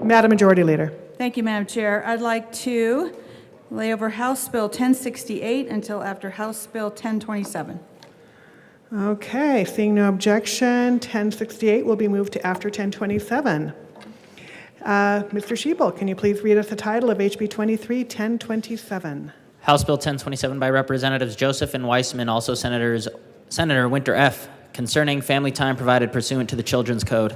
Madam Majority Leader. Thank you, Madam Chair. I'd like to lay over House Bill 1068 until after House Bill 1027. Okay, seeing no objection, 1068 will be moved to after 1027. Mr. Schiebel, can you please read us the title of HB 23-1027? House Bill 1027 by Representatives Joseph and Weissman, also Senator Winter F., concerning family time provided pursuant to the Children's Code.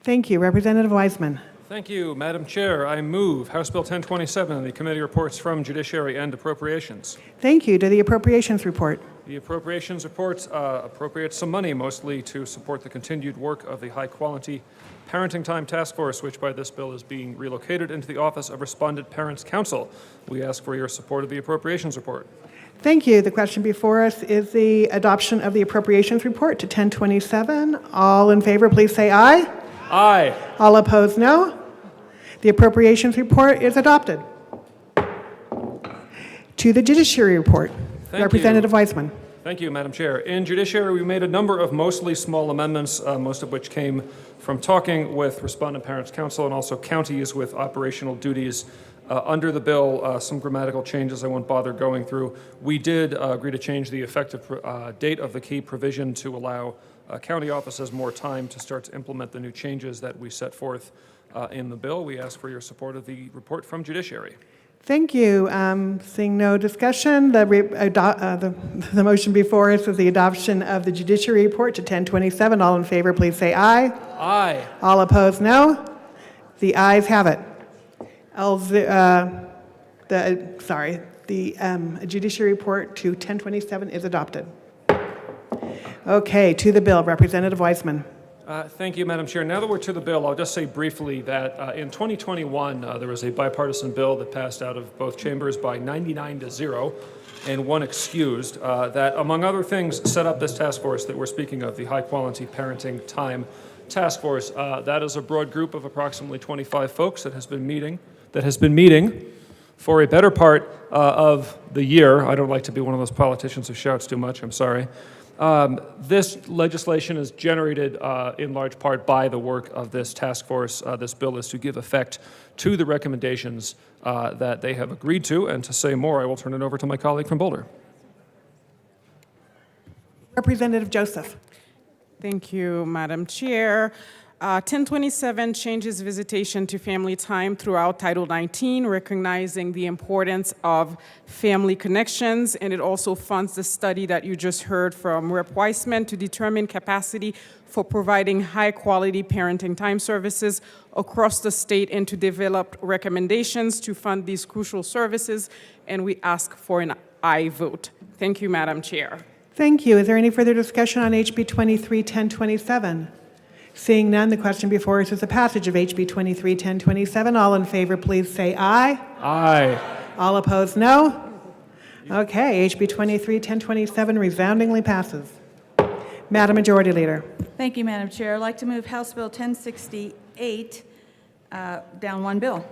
Thank you. Representative Weissman. Thank you, Madam Chair. I move House Bill 1027 and the committee reports from Judiciary and Appropriations. Thank you. To the Appropriations Report. The Appropriations Report appropriates some money, mostly to support the continued work of the high-quality Parenting Time Task Force, which by this bill is being relocated into the Office of Respondent Parents Council. We ask for your support of the Appropriations Report. Thank you. The question before us is the adoption of the Appropriations Report to 1027. All in favor, please say aye. Aye. All opposed, no. The Appropriations Report is adopted. To the Judiciary Report. Representative Weissman. Thank you, Madam Chair. In Judiciary, we made a number of mostly small amendments, most of which came from talking with Respondent Parents Council and also counties with operational duties. Under the bill, some grammatical changes I won't bother going through. We did agree to change the effective date of the key provision to allow county offices more time to start to implement the new changes that we set forth in the bill. We ask for your support of the report from Judiciary. Thank you. Seeing no discussion, the motion before us is the adoption of the Judiciary Report to 1027. All in favor, please say aye. Aye. All opposed, no. The ayes have it. The Judiciary Report to 1027 is adopted. Okay, to the bill, Representative Weissman. Thank you, Madam Chair. Now that we're to the bill, I'll just say briefly that in 2021, there was a bipartisan bill that passed out of both chambers by 99-0 and one excused that, among other things, set up this task force that we're speaking of, the High Quality Parenting Time Task Force. That is a broad group of approximately 25 folks that has been meeting for a better part of the year. I don't like to be one of those politicians who shouts too much. I'm sorry. This legislation is generated in large part by the work of this task force. This bill is to give effect to the recommendations that they have agreed to. And to say more, I will turn it over to my colleague from Boulder. Representative Joseph. Thank you, Madam Chair. 1027 changes visitation to family time throughout Title 19, recognizing the importance of family connections, and it also funds the study that you just heard from Rep. Weissman to determine capacity for providing high-quality parenting time services across the state and to develop recommendations to fund these crucial services, and we ask for an aye vote. Thank you, Madam Chair. Thank you. Is there any further discussion on HB 23-1027? Seeing none, the question before us is the passage of HB 23-1027. All in favor, please say aye. Aye. All opposed, no. Okay, HB 23-1027 resoundingly passes. Madam Majority Leader. Thank you, Madam Chair. I'd like to move House Bill 1068 down one bill.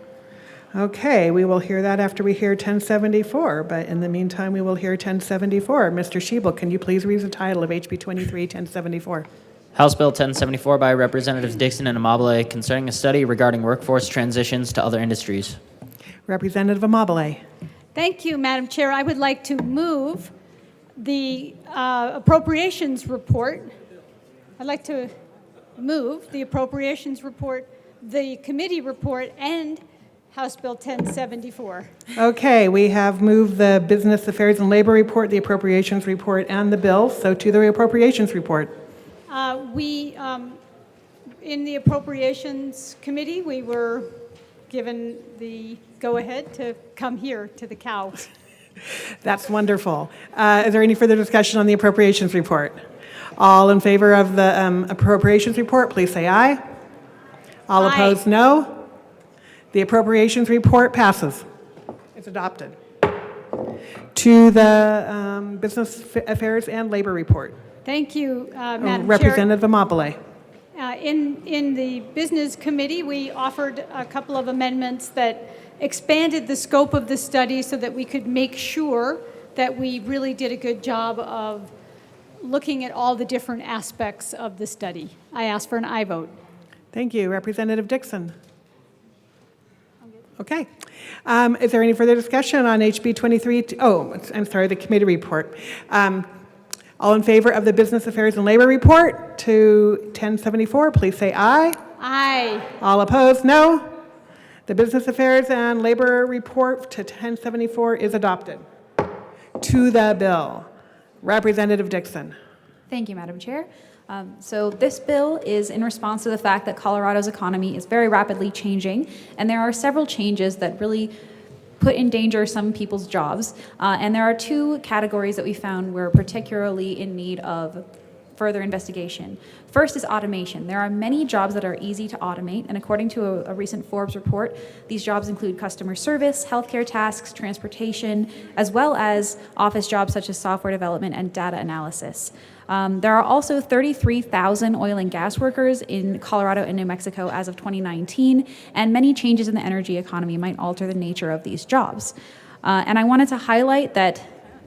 Okay, we will hear that after we hear 1074, but in the meantime, we will hear 1074. Mr. Schiebel, can you please read the title of HB 23-1074? House Bill 1074 by Representatives Dixon and Amabile concerning a study regarding workforce transitions to other industries. Representative Amabile. Thank you, Madam Chair. I would like to move the appropriations report. I'd like to move the appropriations report, the committee report, and House Bill 1074. Okay, we have moved the Business Affairs and Labor Report, the Appropriations Report, and the bill. So to the Appropriations Report. In the Appropriations Committee, we were given the go-ahead to come here to the cow. That's wonderful. Is there any further discussion on the Appropriations Report? All in favor of the Appropriations Report, please say aye. All Aye. opposed, no. The Appropriations Report passes. It's adopted. To the Business Affairs and Labor Report. Thank you, Madam Chair. Representative Amabile. In the Business Committee, we offered a couple of amendments that expanded the scope of the study so that we could make sure that we really did a good job of looking at all the different aspects of the study. I ask for an aye vote. Thank you. Representative Dixon. Okay. Is there any further discussion on HB 23? I'm sorry, the committee report. All in favor of the Business Affairs and Labor Report to 1074, please say aye. Aye. All opposed, no. The Business Affairs and Labor Report to 1074 is adopted. To the bill. Representative Dixon. Thank you, Madam Chair. So this bill is in response to the fact that Colorado's economy is very rapidly changing, and there are several changes that really put in danger some people's jobs. And there are two categories that we found were particularly in need of further investigation. First is automation. There are many jobs that are easy to automate, and according to a recent Forbes report, these jobs include customer service, healthcare tasks, transportation, as well as office jobs such as software development and data analysis. There are also 33,000 oil and gas workers in Colorado and New Mexico as of 2019, and many changes in the energy economy might alter the nature of these jobs. And I wanted to highlight that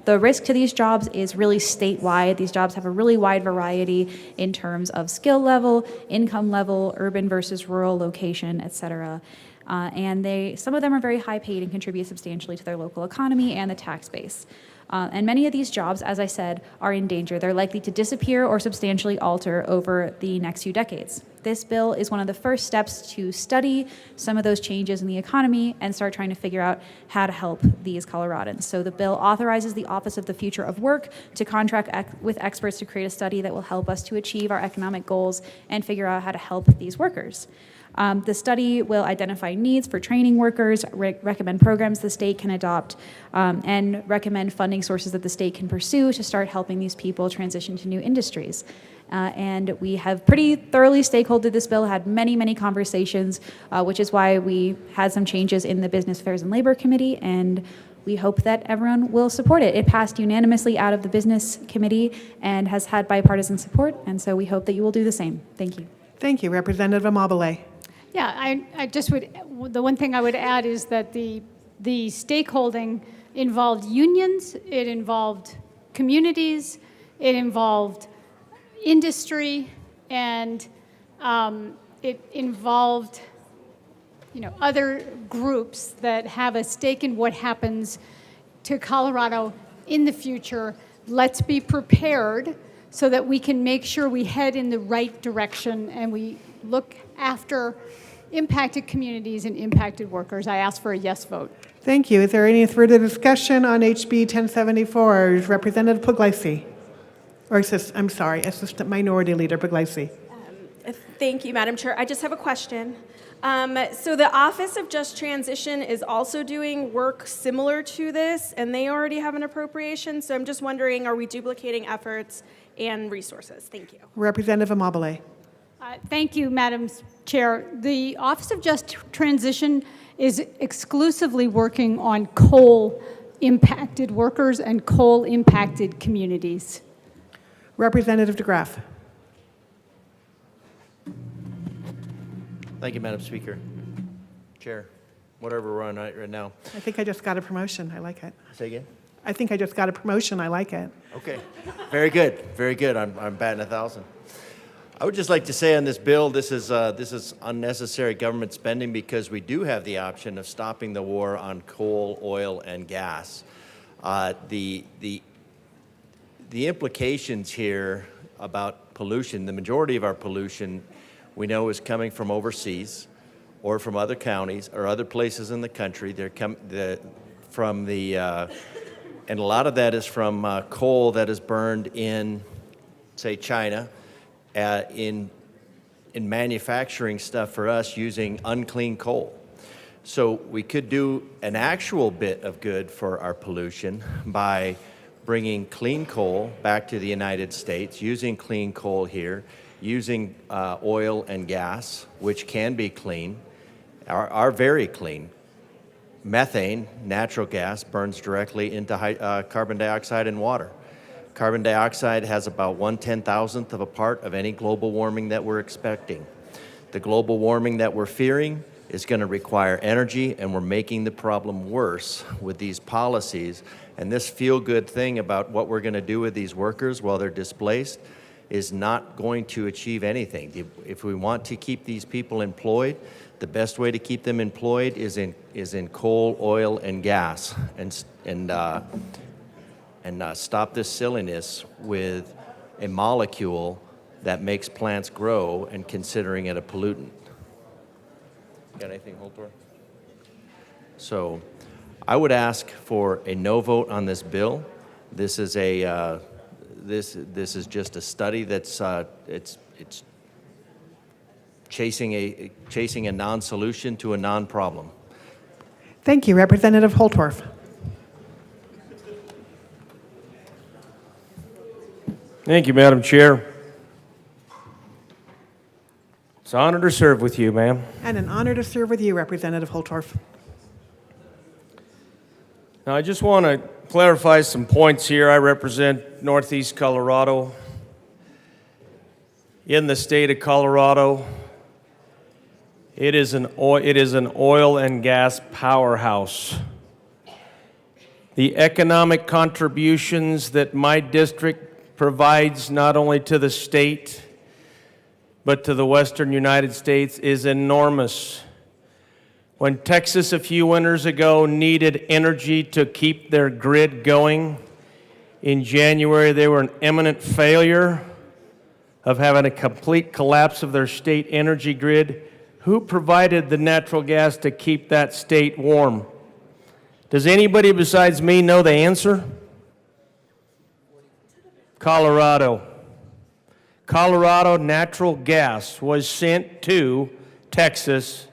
the risk to these jobs is really statewide. These jobs have a really wide variety in terms of skill level, income level, urban versus rural location, et cetera. And some of them are very high paid and contribute substantially to their local economy and the tax base. And many of these jobs, as I said, are in danger. They're likely to disappear or substantially alter over the next few decades. This bill is one of the first steps to study some of those changes in the economy and start trying to figure out how to help these Coloradans. So the bill authorizes the Office of the Future of Work to contract with experts to create a study that will help us to achieve our economic goals and figure out how to help these workers. The study will identify needs for training workers, recommend programs the state can adopt, and recommend funding sources that the state can pursue to start helping these people transition to new industries. And we have pretty thoroughly stakeholdered this bill, had many, many conversations, which is why we had some changes in the Business Affairs and Labor Committee, and we hope that everyone will support it. It passed unanimously out of the Business Committee and has had bipartisan support, and so we hope that you will do the same. Thank you. Thank you. Representative Amabile. Yeah, I just would, the one thing I would add is that the stakeholding involved unions, it involved communities, it involved industry, and it involved, other groups that have a stake in what happens to Colorado in the future. Let's be prepared so that we can make sure we head in the right direction and we look after impacted communities and impacted workers. I ask for a yes vote. Thank you. Is there any further discussion on HB 1074? Representative Puglisi. Assistant Minority Leader Puglisi. Thank you, Madam Chair. I just have a question. So the Office of Just Transition is also doing work similar to this, and they already have an appropriation. So I'm just wondering, are we duplicating efforts and resources? Thank you. Representative Amabile. Thank you, Madam Chair. The Office of Just Transition is exclusively working on coal-impacted workers and coal-impacted communities. Representative DeGraff. Thank you, Madam Speaker. Chair, whatever we're on right now. I think I just got a promotion. I like it. Say again? I think I just got a promotion. I like it. Okay. Very good. Very good. I'm batting 1,000. I would just like to say on this bill, this is unnecessary government spending because we do have the option of stopping the war on coal, oil, and gas. The implications here about pollution, the majority of our pollution we know is coming from overseas or from other counties or other places in the country. And a lot of that is from coal that is burned in, say, China, in manufacturing stuff for us using unclean coal. So we could do an actual bit of good for our pollution by bringing clean coal back to the United States, using clean coal here, using oil and gas, which can be clean, are very clean. Methane, natural gas, burns directly into carbon dioxide and water. Carbon dioxide has about 1/10,000th of a part of any global warming that we're expecting. The global warming that we're fearing is going to require energy, and we're making the problem worse with these policies. And this feel-good thing about what we're going to do with these workers while they're displaced is not going to achieve anything. If we want to keep these people employed, the best way to keep them employed is in coal, oil, and gas, and stop this silliness with a molecule that makes plants grow and considering it a pollutant. Got anything, Holtor? So, I would ask for a no vote on this bill. This is a this is just a study that's it's chasing a non-solution to a non-problem. Thank you, Representative Holtorf. Thank you, Madam Chair. It's an honor to serve with you, ma'am. And an honor to serve with you, Representative Holtorf. Now, I just want to clarify some points here. I represent Northeast Colorado. In the state of Colorado, it is an oil and gas powerhouse. The economic contributions that my district provides not only to the state, but to the western United States is enormous. When Texas a few winters ago needed energy to keep their grid going, in January they were an imminent failure of having a complete collapse of their state energy grid. Who provided the natural gas to keep that state warm? Does anybody besides me know the answer? Colorado. Colorado natural gas was sent to Texas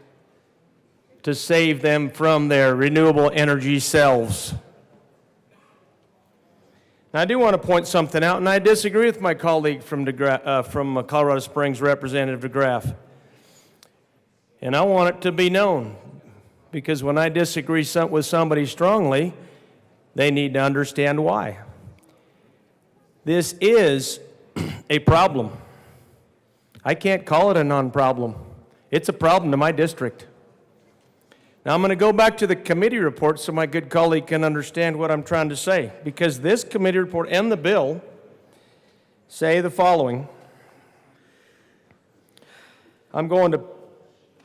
to save them from their renewable energy selves. Now, I do want to point something out, and I disagree with my colleague from Colorado Springs, Representative DeGraff. And I want it to be known, because when I disagree with somebody strongly, they need to understand why. This is a problem. I can't call it a non-problem. It's a problem to my district. Now, I'm going to go back to the committee report so my good colleague can understand what I'm trying to say, because this committee report and the bill say the following. I'm going to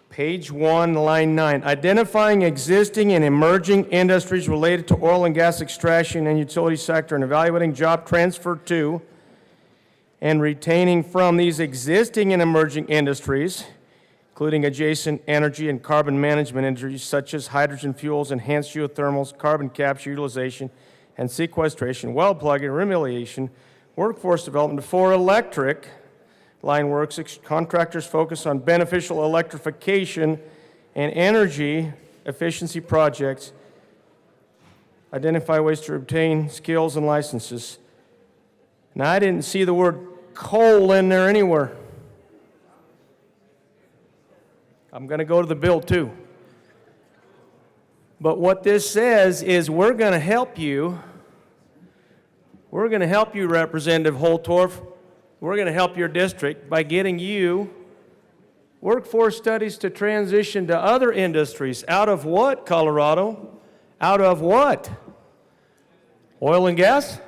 page 1, line 9. Identifying existing and emerging industries related to oil and gas extraction and utility sector and evaluating job transfer to and retaining from these existing and emerging industries, including adjacent energy and carbon management industries such as hydrogen fuels, enhanced geothermals, carbon capture, utilization, and sequestration, well plugging, remediation, workforce development for electric line works. Contractors focus on beneficial electrification and energy efficiency projects, identify ways to obtain skills and licenses. Now, I didn't see the word coal in there anywhere. I'm going to go to the bill too. But what this says is we're going to help you. We're going to help you, Representative Holtorf. We're going to help your district by getting you workforce studies to transition to other industries. Out of what, Colorado? Out of what? Oil and gas?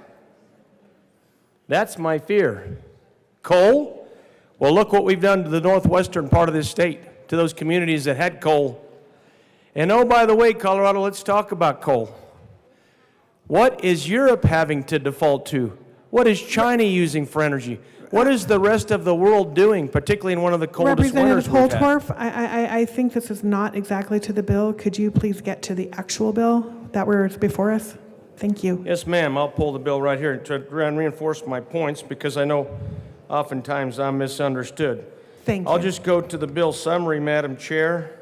That's my fear. Coal? Well, look what we've done to the northwestern part of this state, to those communities that had coal. And oh, by the way, Colorado, let's talk about coal. What is Europe having to default to? What is China using for energy? What is the rest of the world doing, particularly in one of the coldest winters Representative we've had? Holtorf, I think this is not exactly to the bill. Could you please get to the actual bill that was before us? Thank you. Yes, ma'am. I'll pull the bill right here to reinforce my points because I know oftentimes I'm misunderstood. Thank you. I'll just go to the bill summary, Madam Chair.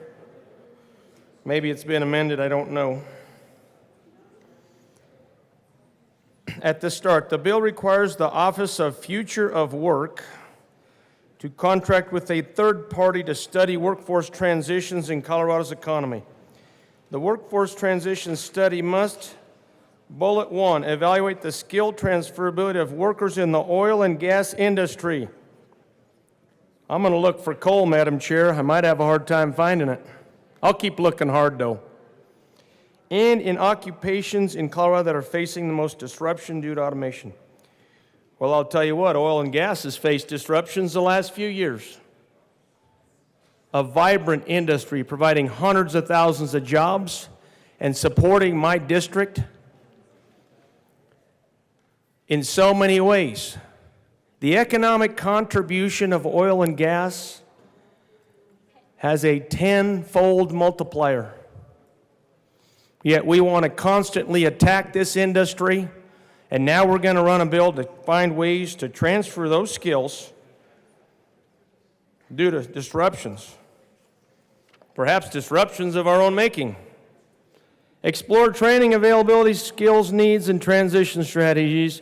Maybe it's been amended, I don't know. At the start, the bill requires the Office of Future of Work to contract with a third party to study workforce transitions in Colorado's economy. The workforce transition study must, bullet 1, evaluate the skill transferability of workers in the oil and gas industry. I'm going to look for coal, Madam Chair. I might have a hard time finding it. I'll keep looking hard, though. And in occupations in Colorado that are facing the most disruption due to automation. Well, I'll tell you what, oil and gas has faced disruptions the last few years. A vibrant industry providing hundreds of thousands of jobs and supporting my district in so many ways. The economic contribution of oil and gas has a 10-fold multiplier. Yet we want to constantly attack this industry, and now we're going to run a bill to find ways to transfer those skills due to disruptions, perhaps disruptions of our own making. Explore training availability, skills needs, and transition strategies.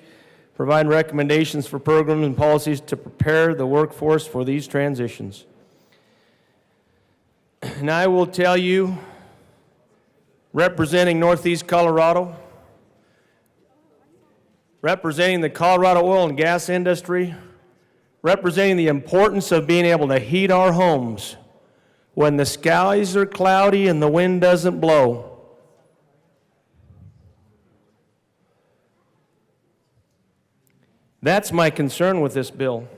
Provide recommendations for programs and policies to prepare the workforce for these transitions. And I will tell you, representing Northeast Colorado, representing the Colorado oil and gas industry, representing the importance of being able to heat our homes when the skies are cloudy and the wind doesn't blow. That's my concern with this bill.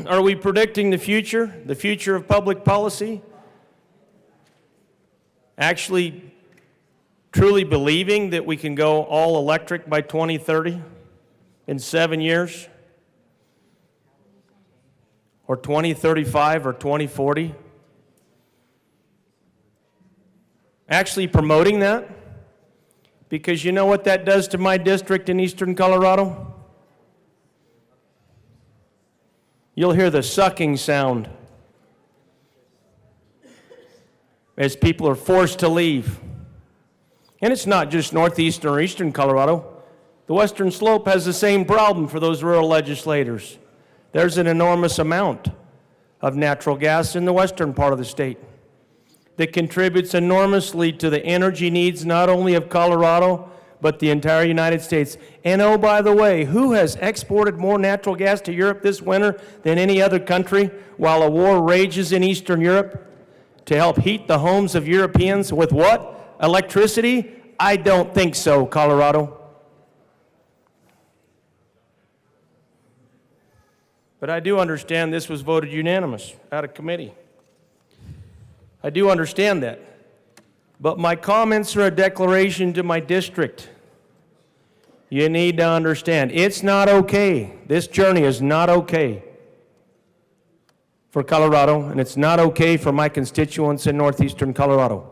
Are we predicting the future of public policy? Actually, truly believing that we can go all electric by 2030 in 7 years? Or 2035 or 2040? Actually promoting that? Because you know what that does to my district in eastern Colorado? You'll hear the sucking sound as people are forced to leave. And it's not just northeastern or eastern Colorado. The western slope has the same problem for those rural legislators. There's an enormous amount of natural gas in the western part of the state that contributes enormously to the energy needs not only of Colorado, but the entire United States. And oh, by the way, who has exported more natural gas to Europe this winter than any other country while a war rages in Eastern Europe to help heat the homes of Europeans with what? Electricity? I don't think so, Colorado. But I do understand this was voted unanimous out of committee. I do understand that. But my comments are a declaration to my district. You need to understand, it's not okay. This journey is not okay for Colorado, and it's not okay for my constituents in northeastern Colorado.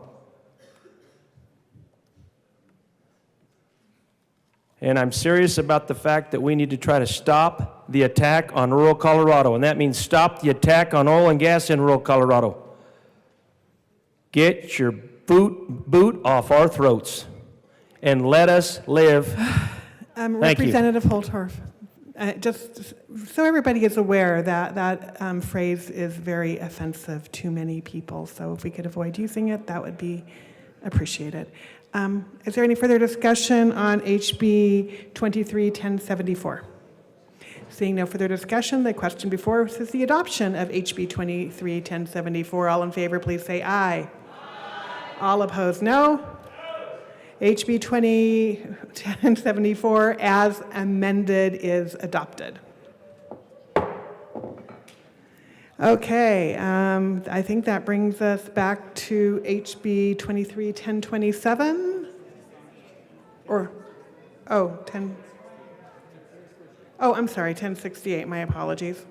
And I'm serious about the fact that we need to try to stop the attack on rural Colorado, and that means stop the attack on oil and gas in rural Colorado. Get your boot off our throats and let us live. Thank you. Representative Holtorf, just so everybody is aware that that phrase is very offensive to many people. So if we could avoid using it, that would be appreciated. Is there any further discussion on HB 23-1074? Seeing no further discussion, the question before us is the adoption of HB 23-1074. All in favor, please say aye. Aye. All opposed, no. HB 20-1074 as amended is adopted. Okay, I think that brings us back to HB 23-1027. Or, I'm sorry, 1068, my apologies.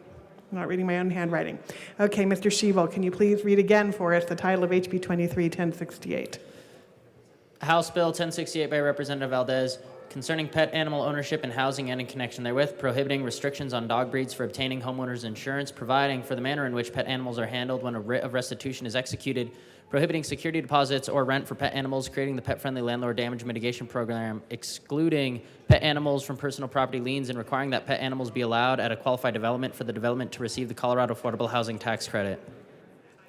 I'm not reading my own handwriting. Okay, Mr. Shevel, can you please read again for us the title of HB 23-1068? House Bill 1068 by Representative Valdez, concerning pet animal ownership and housing and in connection therewith, prohibiting restrictions on dog breeds for obtaining homeowners insurance, providing for the manner in which pet animals are handled when a writ of restitution is executed, prohibiting security deposits or rent for pet animals, creating the pet-friendly landlord damage mitigation program, excluding pet animals from personal property liens, and requiring that pet animals be allowed at a qualified development for the development to receive the Colorado Affordable Housing Tax Credit.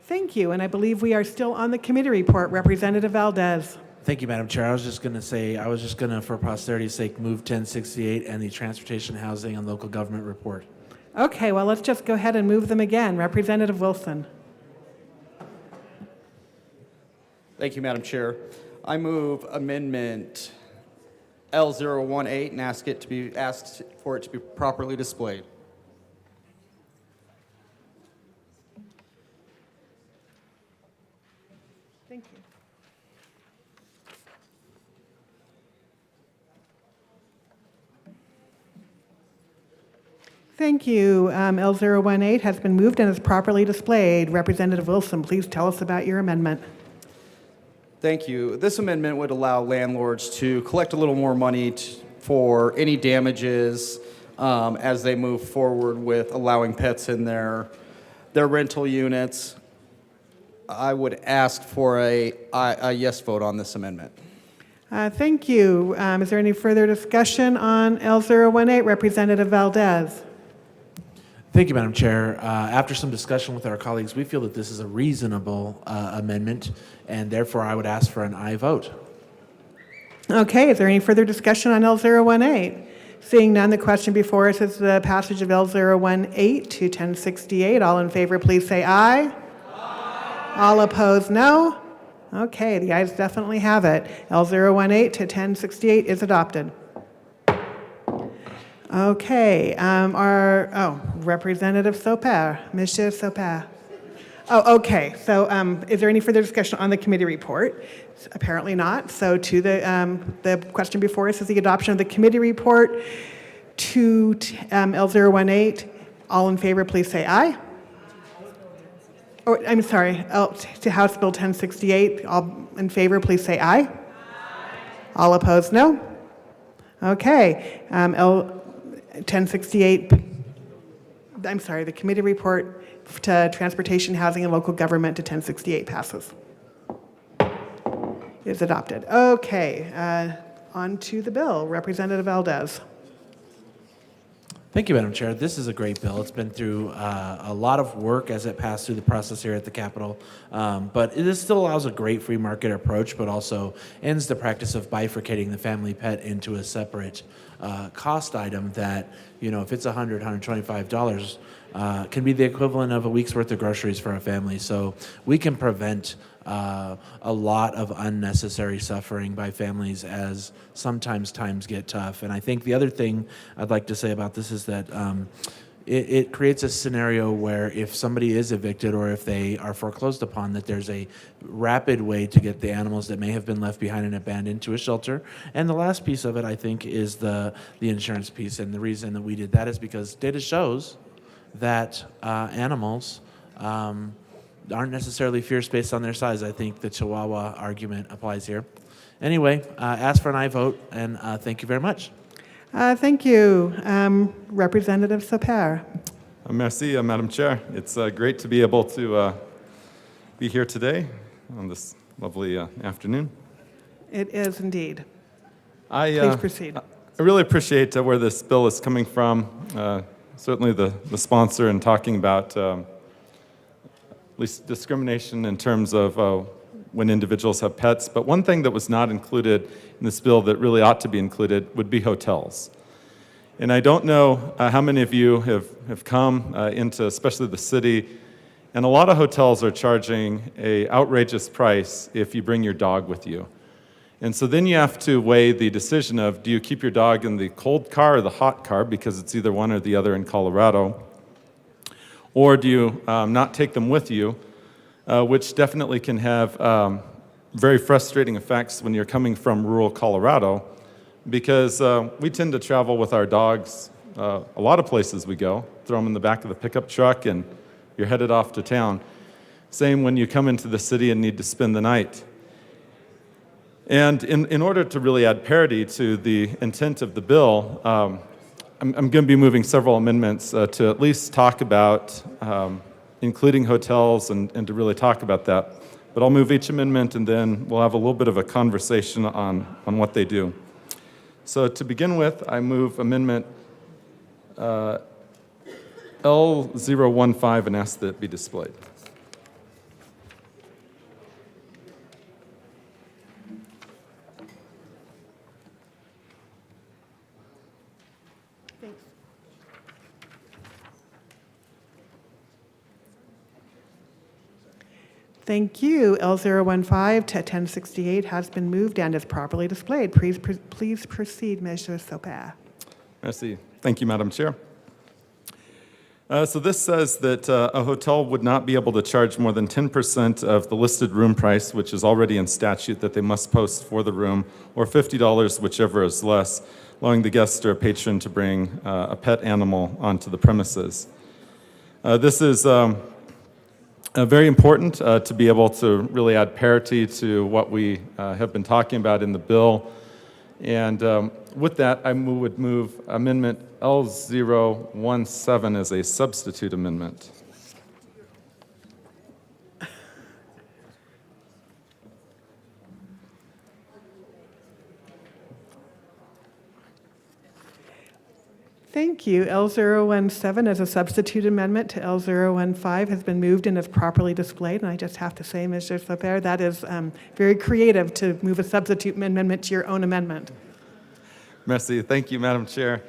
Thank you, and I believe we are still on the committee report. Representative Valdez. Thank you, Madam Chair. I was just going to, for posterity's sake, move 1068 and the Transportation, Housing, and Local Government report. Okay, well, let's just go ahead and move them again. Representative Wilson. Thank you, Madam Chair. I move amendment L018 and ask for it to be properly displayed. Thank you. Thank you. L018 has been moved and is properly displayed. Representative Wilson, please tell us about your amendment. Thank you. This amendment would allow landlords to collect a little more money for any damages as they move forward with allowing pets in their rental units. I would ask for a yes vote on this amendment. Thank you. Is there any further discussion on L018? Representative Valdez. Thank you, Madam Chair. After some discussion with our colleagues, we feel that this is a reasonable amendment, and therefore I would ask for an aye vote. Okay, is there any further discussion on L018? Seeing none, the question before us is the passage of L018 to 1068. All in favor, please say aye. Aye. All opposed, no. Okay, the ayes definitely have it. L018 to 1068 is adopted. Okay, Representative Soper, Monsieur Soper. Oh, okay, so is there any further discussion on the committee report? Apparently not, so to the question before us is the adoption of the committee report to L018. All in favor, please say aye. I'm sorry, to House Bill 1068. All in favor, please say aye. Aye. All opposed, no. Okay, 1068, I'm sorry, the committee report to Transportation, Housing, and Local Government to 1068 passes. Is adopted. Okay, on to the bill. Representative Valdez. Thank you, Madam Chair. This is a great bill. It's been through a lot of work as it passed through the process here at the Capitol, but this still allows a great free market approach, but also ends the practice of bifurcating the family pet into a separate cost item that, if it's $100, $125, can be the equivalent of a week's worth of groceries for a family. So we can prevent a lot of unnecessary suffering by families as sometimes times get tough. And I think the other thing I'd like to say about this is that it creates a scenario where if somebody is evicted or if they are foreclosed upon, that there's a rapid way to get the animals that may have been left behind and abandoned to a shelter. And the last piece of it, I think, is the insurance piece. And the reason that we did that is because data shows that animals aren't necessarily fierce based on their size. I think the Chihuahua argument applies here. Anyway, ask for an aye vote, and thank you very much. Thank you. Representative Soper. Merci, Madam Chair. It's great to be able to be here today on this lovely afternoon. It is indeed. Please Please proceed. I really appreciate where this bill is coming from. Certainly the sponsor in talking about at least discrimination in terms of when individuals have pets. But one thing that was not included in this bill that really ought to be included would be hotels. And I don't know how many of you have come into especially the city, and a lot of hotels are charging an outrageous price if you bring your dog with you. And so then you have to weigh the decision of, do you keep your dog in the cold car or the hot car, because it's either one or the other in Colorado, or do you not take them with you, which definitely can have very frustrating effects when you're coming from rural Colorado, because we tend to travel with our dogs a lot of places we go, throw them in the back of the pickup truck and you're headed off to town. Same when you come into the city and need to spend the night. And in order to really add parity to the intent of the bill, I'm going to be moving several amendments to at least talk about including hotels and to really talk about that. But I'll move each amendment and then we'll have a little bit of a conversation on what they do. So to begin with, I move amendment L015 and ask that it be displayed. Thank you. L015 to 1068 has been moved and is properly displayed. Please proceed, Mr. Soper. Merci. Thank you, Madam Chair. So this says that a hotel would not be able to charge more than 10% of the listed room price, which is already in statute that they must post for the room, or $50, whichever is less, allowing the guest or a patron to bring a pet animal onto the premises. This is very important to be able to really add parity to what we have been talking about in the bill. And with that, I would move Amendment L017 as a substitute amendment. Thank you. L017 as a substitute amendment to L015 has been moved and is properly displayed. And I just have to say, Mr. Soper, that is very creative to move a substitute amendment to your own amendment. Merci. Thank you, Madam Chair.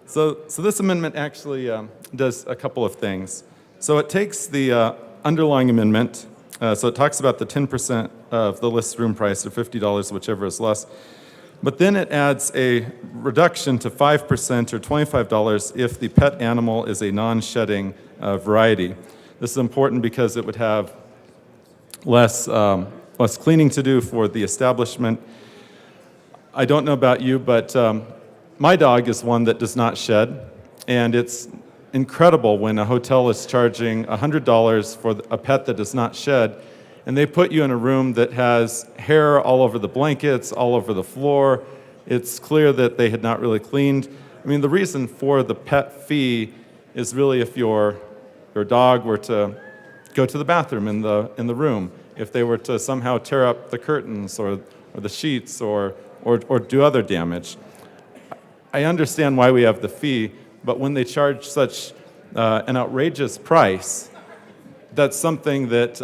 So this amendment actually does a couple of things. So it takes the underlying amendment, so it talks about the 10% of the list room price, or $50, whichever is less, but then it adds a reduction to 5% or $25 if the pet animal is a non-shedding variety. This is important because it would have less cleaning to do for the establishment. I don't know about you, but my dog is one that does not shed, and it's incredible when a hotel is charging $100 for a pet that does not shed, and they put you in a room that has hair all over the blankets, all over the floor. It's clear that they had not really cleaned. I mean, the reason for the pet fee is really if your dog were to go to the bathroom in the room, if they were to somehow tear up the curtains or the sheets or do other damage. I understand why we have the fee, but when they charge such an outrageous price, that's something that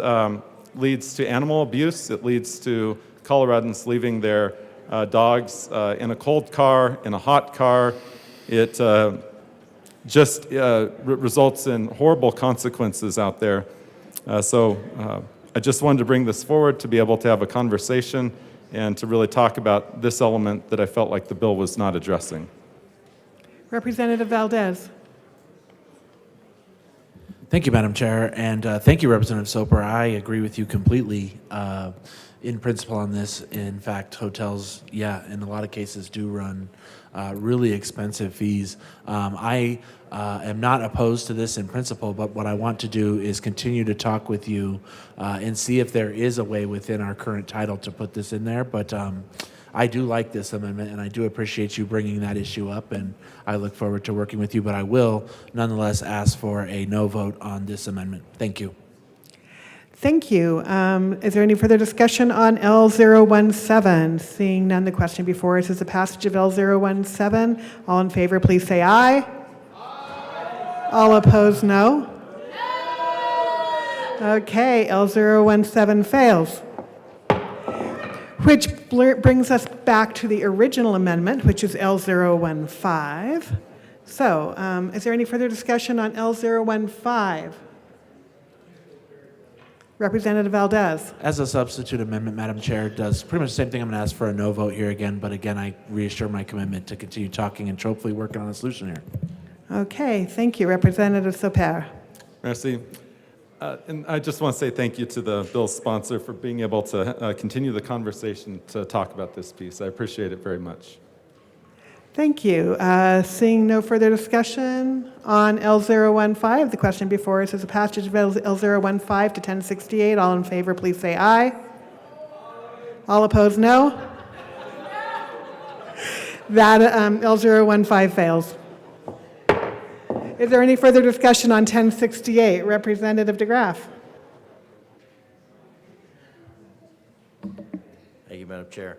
leads to animal abuse. It leads to Coloradans leaving their dogs in a cold car, in a hot car. It just results in horrible consequences out there. So I just wanted to bring this forward to be able to have a conversation and to really talk about this element that I felt like the bill was not addressing. Representative Valdez. Thank you, Madam Chair, and thank you, Representative Soper. I agree with you completely in principle on this. In fact, hotels, in a lot of cases do run really expensive fees. I am not opposed to this in principle, but what I want to do is continue to talk with you and see if there is a way within our current title to put this in there. But I do like this amendment, and I do appreciate you bringing that issue up, and I look forward to working with you, but I will nonetheless ask for a no vote on this amendment. Thank you. Thank you. Is there any further discussion on L017? Seeing none, the question before us is the passage of L017. All in favor, please say aye. Aye. All opposed, no. Okay, L017 fails. Which brings us back to the original amendment, which is L015. So, is there any further discussion on L015? Representative Valdez. As a substitute amendment, Madam Chair, does pretty much the same thing. I'm going to ask for a no vote here again, but again, I reassure my commitment to continue talking and hopefully working on a solution here. Okay, thank you. Representative Soper. Merci. And I just want to say thank you to the bill's sponsor for being able to continue the conversation to talk about this piece. I appreciate it very much. Thank you. Seeing no further discussion on L015, the question before us is a passage of L015 to 1068. All in favor, please say aye. All opposed, no. That L015 fails. Is there any further discussion on 1068? Representative DeGraff. Thank you, Madam Chair.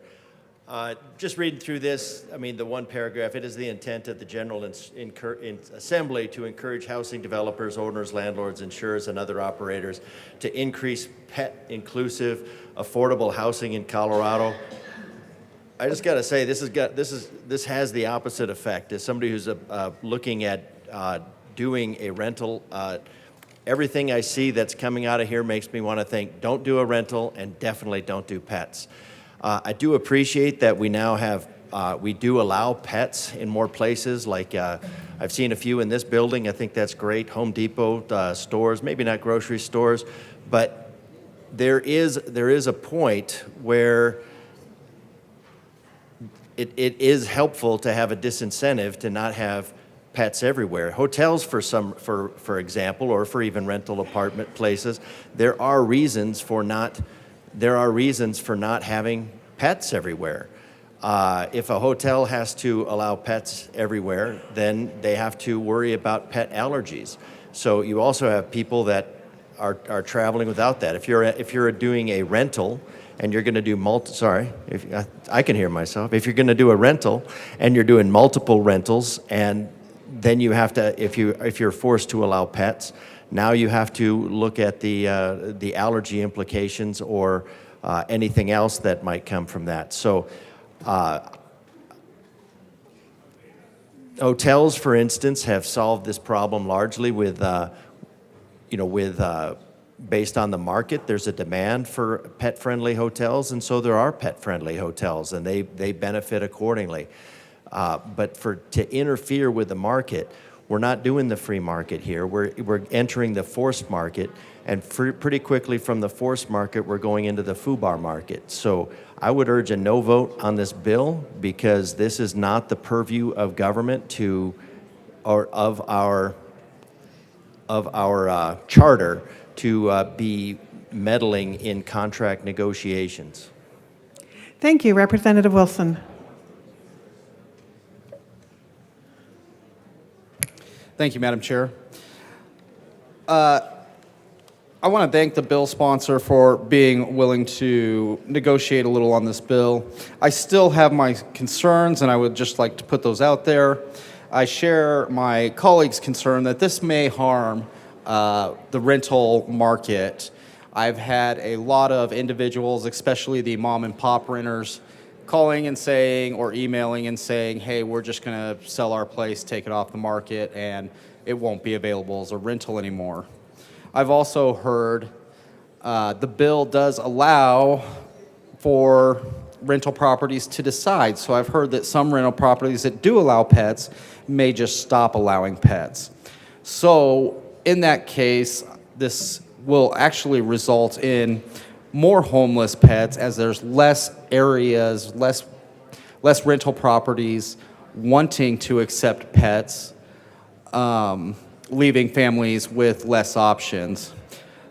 Just reading through this, I mean, the one paragraph, it is the intent of the General Assembly to encourage housing developers, owners, landlords, insurers, and other operators to increase pet-inclusive, affordable housing in Colorado. I just got to say, this has the opposite effect. As somebody who's looking at doing a rental, everything I see that's coming out of here makes me want to think, don't do a rental and definitely don't do pets. I do appreciate that we now have, we do allow pets in more places, like I've seen a few in this building. I think that's great. Home Depot stores, maybe not grocery stores, but there is a point where it is helpful to have a disincentive to not have pets everywhere. Hotels, for example, or for even rental apartment places, there are reasons for not having pets everywhere. If a hotel has to allow pets everywhere, then they have to worry about pet allergies. So you also have people that are traveling without that. If you're doing a rental and you're going to do I can hear myself. If you're going to do a rental and you're doing multiple rentals, and then you have to, if you're forced to allow pets, now you have to look at the allergy implications or anything else that might come from that. So hotels, for instance, have solved this problem largely with based on the market. There's a demand for pet-friendly hotels, and so there are pet-friendly hotels, and they benefit accordingly. But to interfere with the market, we're not doing the free market here. We're entering the forced market, and pretty quickly from the forced market, we're going into the FUBAR market. So I would urge a no vote on this bill, because this is not the purview of government of our charter to be meddling in contract negotiations. Thank you. Representative Wilson. Thank you, Madam Chair. I want to thank the bill sponsor for being willing to negotiate a little on this bill. I still have my concerns, and I would just like to put those out there. I share my colleagues' concern that this may harm the rental market. I've had a lot of individuals, especially the mom and pop renters, calling and saying, or emailing and saying, hey, we're just going to sell our place, take it off the market, and it won't be available as a rental anymore. I've also heard the bill does allow for rental properties to decide. So I've heard that some rental properties that do allow pets may just stop allowing pets. So in that case, this will actually result in more homeless pets, as there's less areas, less rental properties wanting to accept pets, leaving families with less options.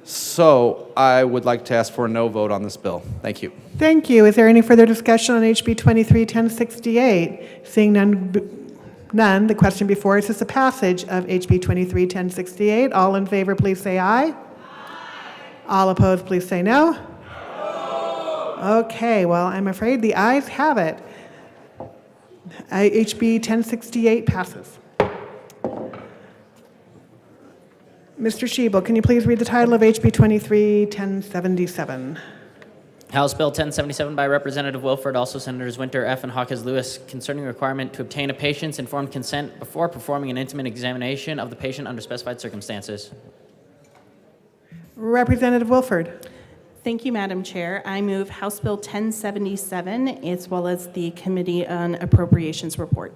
So I would like to ask for a no vote on this bill. Thank you. Thank you. Is there any further discussion on HB 23-1068? Seeing none, the question before us is the passage of HB 23-1068. All in favor, please say aye. Aye. All opposed, please say no. No. Okay, well, I'm afraid the ayes have it. HB 1068 passes. Mr. Schiebel, can you please read the title of HB 23-1077? House Bill 1077 by Representative Wilford, also Senators Winter, F., and Hawkins Lewis, concerning requirement to obtain a patient's informed consent before performing an intimate examination of the patient under specified circumstances. Representative Wilford. Thank you, Madam Chair. I move House Bill 1077 as well as the Committee on Appropriations report.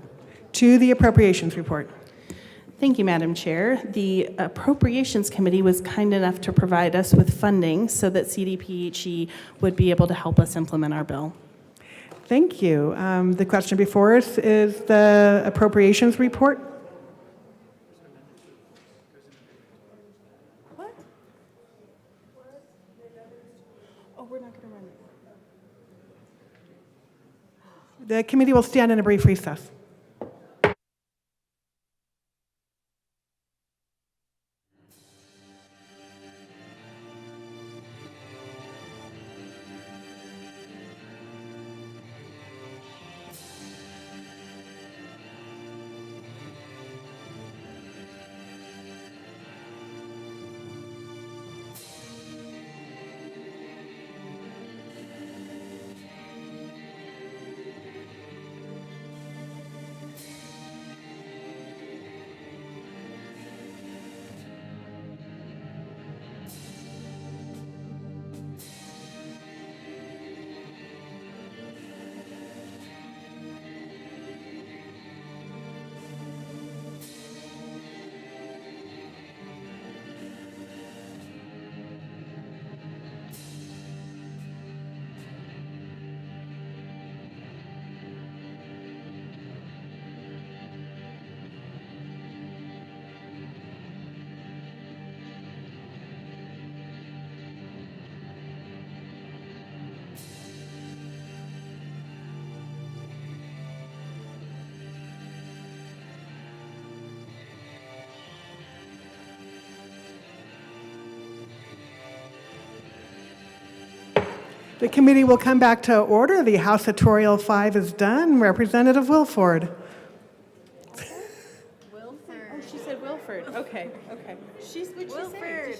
To the Appropriations report. Thank you, Madam Chair. The Appropriations Committee was kind enough to provide us with funding so that CDPHE would be able to help us implement our bill. Thank you. The question before us is the Appropriations report. What? Oh, we're not going to run it. The committee will stand in a brief recess. The committee will come back to order. The House Tutorial 5 is done. Representative Wilford. Wilford. Oh, she said Wilford. Okay, okay. Wilford.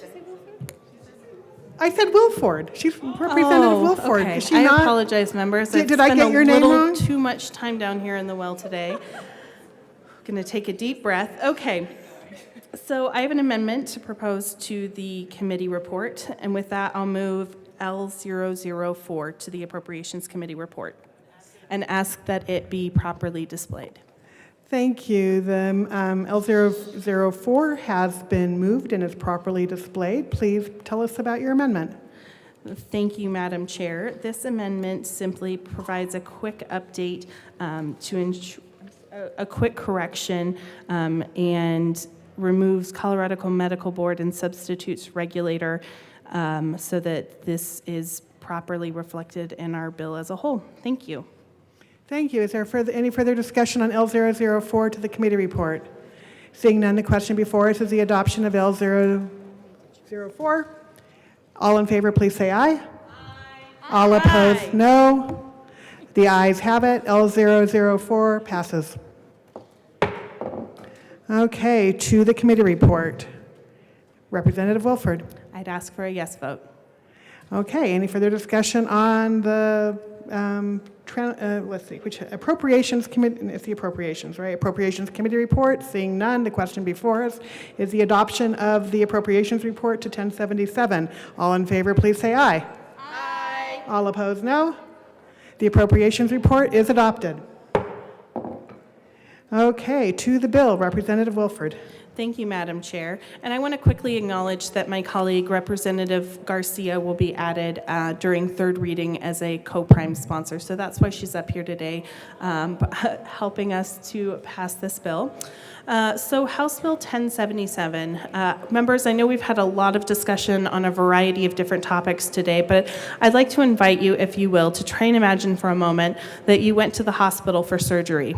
I said Wilford. She's Representative Wilford. Okay. Is she I not? apologize, members. Did I get your name wrong? Too much time down here in the well today. Going to take a deep breath. Okay. So I have an amendment to propose to the committee report, and with that, I'll move L004 to the Appropriations Committee report and ask that it be properly displayed. Thank you. The L004 has been moved and is properly displayed. Please tell us about your amendment. Thank you, Madam Chair. This amendment simply provides a quick update to ensure a quick correction and removes Colorado Medical Board and substitutes regulator so that this is properly reflected in our bill as a whole. Thank you. Thank you. Is there any further discussion on L004 to the committee report? Seeing none, the question before us is the adoption of L004. All in favor, please say aye. Aye. All opposed, no. The ayes have it. L004 passes. Okay, to the committee report. Representative Wilford. I'd ask for a yes vote. Okay, any further discussion on the, let's see, which Appropriations Committee, it's the Appropriations, right? Appropriations Committee report. Seeing none, the question before us is the adoption of the Appropriations report to 1077. All in favor, please say aye. Aye. All opposed, no. The Appropriations report is adopted. Okay, to the bill, Representative Wilford. Thank you, Madam Chair. And I want to quickly acknowledge that my colleague, Representative Garcia, will be added during third reading as a co-prime sponsor. So that's why she's up here today, helping us to pass this bill. So House Bill 1077. Members, I know we've had a lot of discussion on a variety of different topics today, but I'd like to invite you, if you will, to try and imagine for a moment that you went to the hospital for surgery.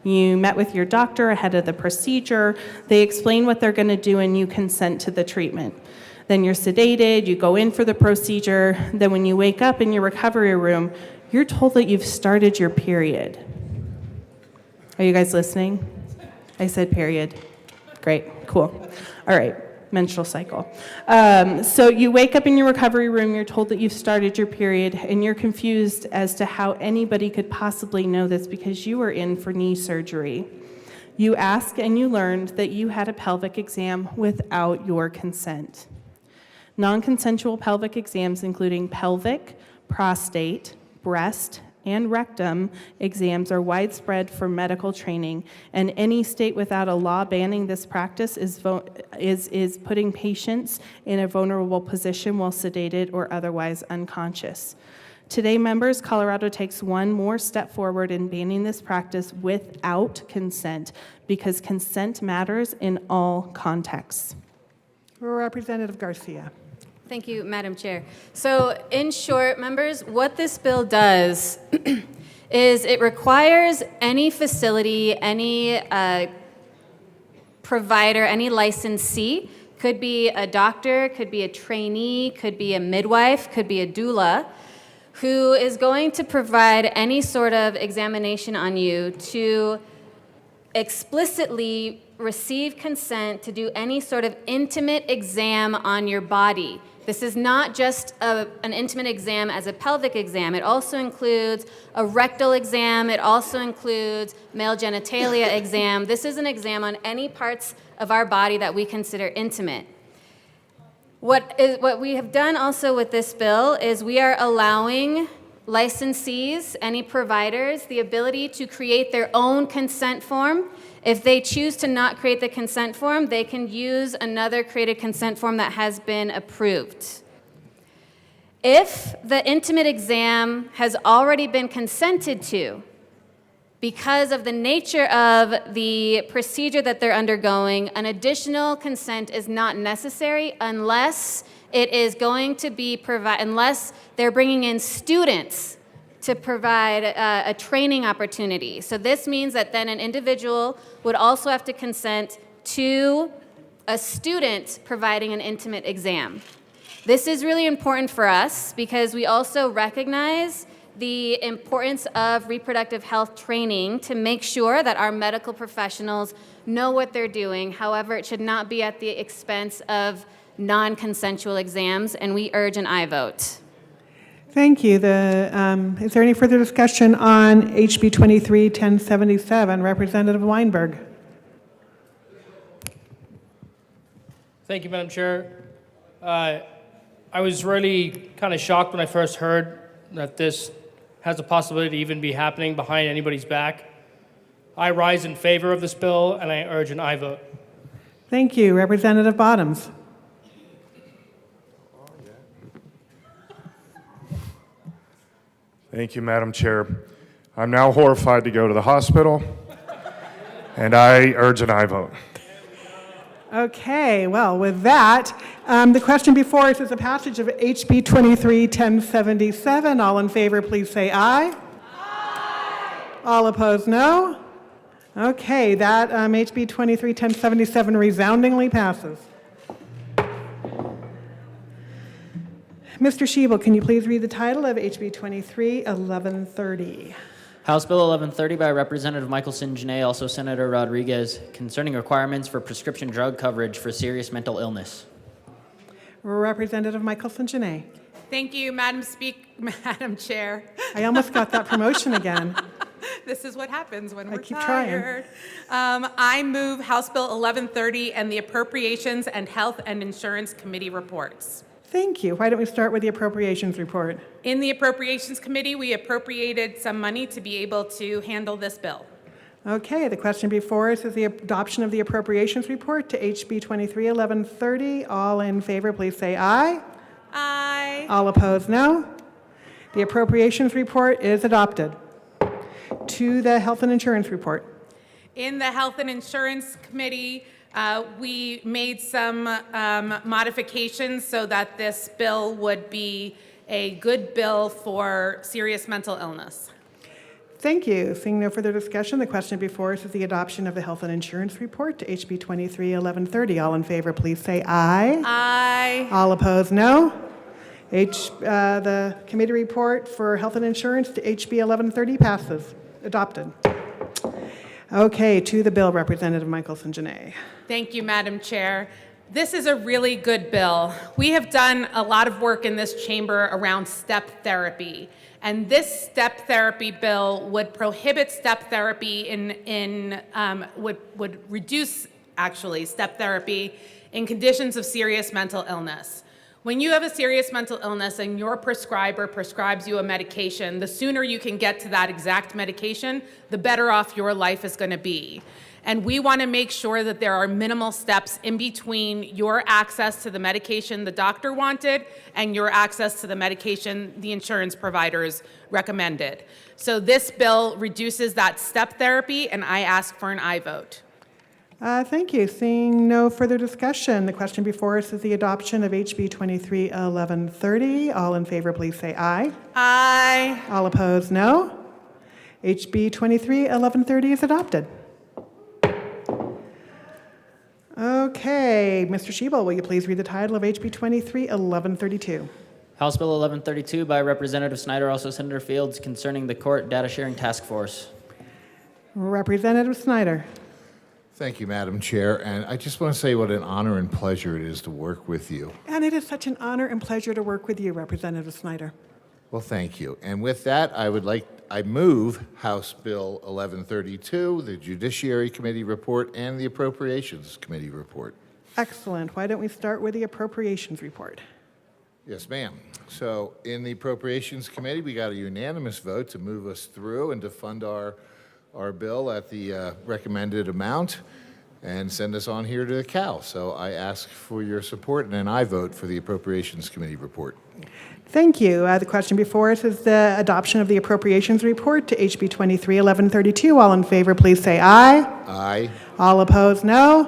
You met with your doctor ahead of the procedure. They explain what they're going to do, and you consent to the treatment. Then you're sedated, you go in for the procedure. Then when you wake up in your recovery room, you're told that you've started your period. Are you guys listening? I said period. Great, cool. All right, menstrual cycle. So you wake up in your recovery room, you're told that you've started your period, and you're confused as to how anybody could possibly know this because you were in for knee surgery. You ask and you learned that you had a pelvic exam without your consent. Non-consensual pelvic exams, including pelvic, prostate, breast, and rectum exams, are widespread for medical training, and any state without a law banning this practice is putting patients in a vulnerable position while sedated or otherwise unconscious. Today, members, Colorado takes one more step forward in banning this practice without consent, because consent matters in all contexts. Representative Garcia. Thank you, Madam Chair. So in short, members, what this bill does is it requires any facility, any provider, any licensee, could be a doctor, could be a trainee, could be a midwife, could be a doula, who is going to provide any sort of examination on you to explicitly receive consent to do any sort of intimate exam on your body. This is not just an intimate exam as a pelvic exam. It also includes a rectal exam. It also includes male genitalia exam. This is an exam on any parts of our body that we consider intimate. What we have done also with this bill is we are allowing licensees, any providers, the ability to create their own consent form. If they choose to not create the consent form, they can use another created consent form that has been approved. If the intimate exam has already been consented to, because of the nature of the procedure that they're undergoing, an additional consent is not necessary unless it is going to be unless they're bringing in students to provide a training opportunity. So this means that then an individual would also have to consent to a student providing an intimate exam. This is really important for us because we also recognize the importance of reproductive health training to make sure that our medical professionals know what they're doing. However, it should not be at the expense of non-consensual exams, and we urge an aye vote. Thank you. Is there any further discussion on HB 23-1077? Representative Weinberg. Thank you, Madam Chair. I was really kind of shocked when I first heard that this has the possibility to even be happening behind anybody's back. I rise in favor of this bill, and I urge an aye vote. Thank you. Representative Bottoms. Thank you, Madam Chair. I'm now horrified to go to the hospital, and I urge an aye vote. Okay, well, with that, the question before us is the passage of HB 23-1077. All in favor, please say aye. Aye. All opposed, no. Okay, that HB 23-1077 resoundingly passes. Mr. Schiebel, can you please read the title of HB 23-1130? House Bill 1130 by Representative Michelson Janae, also Senator Rodriguez, concerning requirements for prescription drug coverage for serious mental illness. Representative Michelson Janae. Thank you, Madam Chair. I almost got that promotion again. This is what happens when we're keep tired. I move House Bill 1130 and the Appropriations and Health and Insurance Committee reports. Thank you. Why don't we start with the Appropriations report? In the Appropriations Committee, we appropriated some money to be able to handle this bill. Okay, the question before us is the adoption of the appropriations report to HB 231130. All in favor, please say aye. Aye. All opposed, no. The appropriations report is adopted. To the health and insurance report. In the Health and Insurance Committee, we made some modifications so that this bill would be a good bill for serious mental illness. Thank you. Seeing no further discussion, the question before us is the adoption of the health and insurance report to HB 231130. All in favor, please say aye. Aye. All opposed, no. The committee report for health and insurance to HB 1130 passes. Adopted. Okay, to the bill, Representative Michelson-Janae. Thank you, Madam Chair. This is a really good bill. We have done a lot of work in this chamber around step therapy. And this step therapy bill would prohibit step therapy would reduce actually step therapy in conditions of serious mental illness. When you have a serious mental illness and your prescriber prescribes you a medication, the sooner you can get to that exact medication, the better off your life is going to be. And we want to make sure that there are minimal steps in between your access to the medication the doctor wanted and your access to the medication the insurance providers recommended. So this bill reduces that step therapy, and I ask for an aye vote. Thank you. Seeing no further discussion, the question before us is the adoption of HB 231130. All in favor, please say aye. Aye. All opposed, no. HB 231130 is adopted. Okay, Mr. Shebel, will you please read the title of HB 231132? House Bill 1132 by Representative Snyder, also Senator Fields, concerning the Court Data Sharing Task Force. Representative Snyder. Thank you, Madam Chair. And I just want to say what an honor and pleasure it is to work with you. And it is such an honor and pleasure to work with you, Representative Snyder. Well, thank you. And with that, I move House Bill 1132, the Judiciary Committee report, and the Appropriations Committee report. Excellent. Why don't we start with the Appropriations report? Yes, ma'am. So in the Appropriations Committee, we got a unanimous vote to move us through and to fund our bill at the recommended amount and send us on here to the Cal. So I ask for your support, and an aye vote for the Appropriations Committee report. Thank you. The question before us is the adoption of the Appropriations report to HB 231132. All in favor, please say aye. Aye. All opposed, no.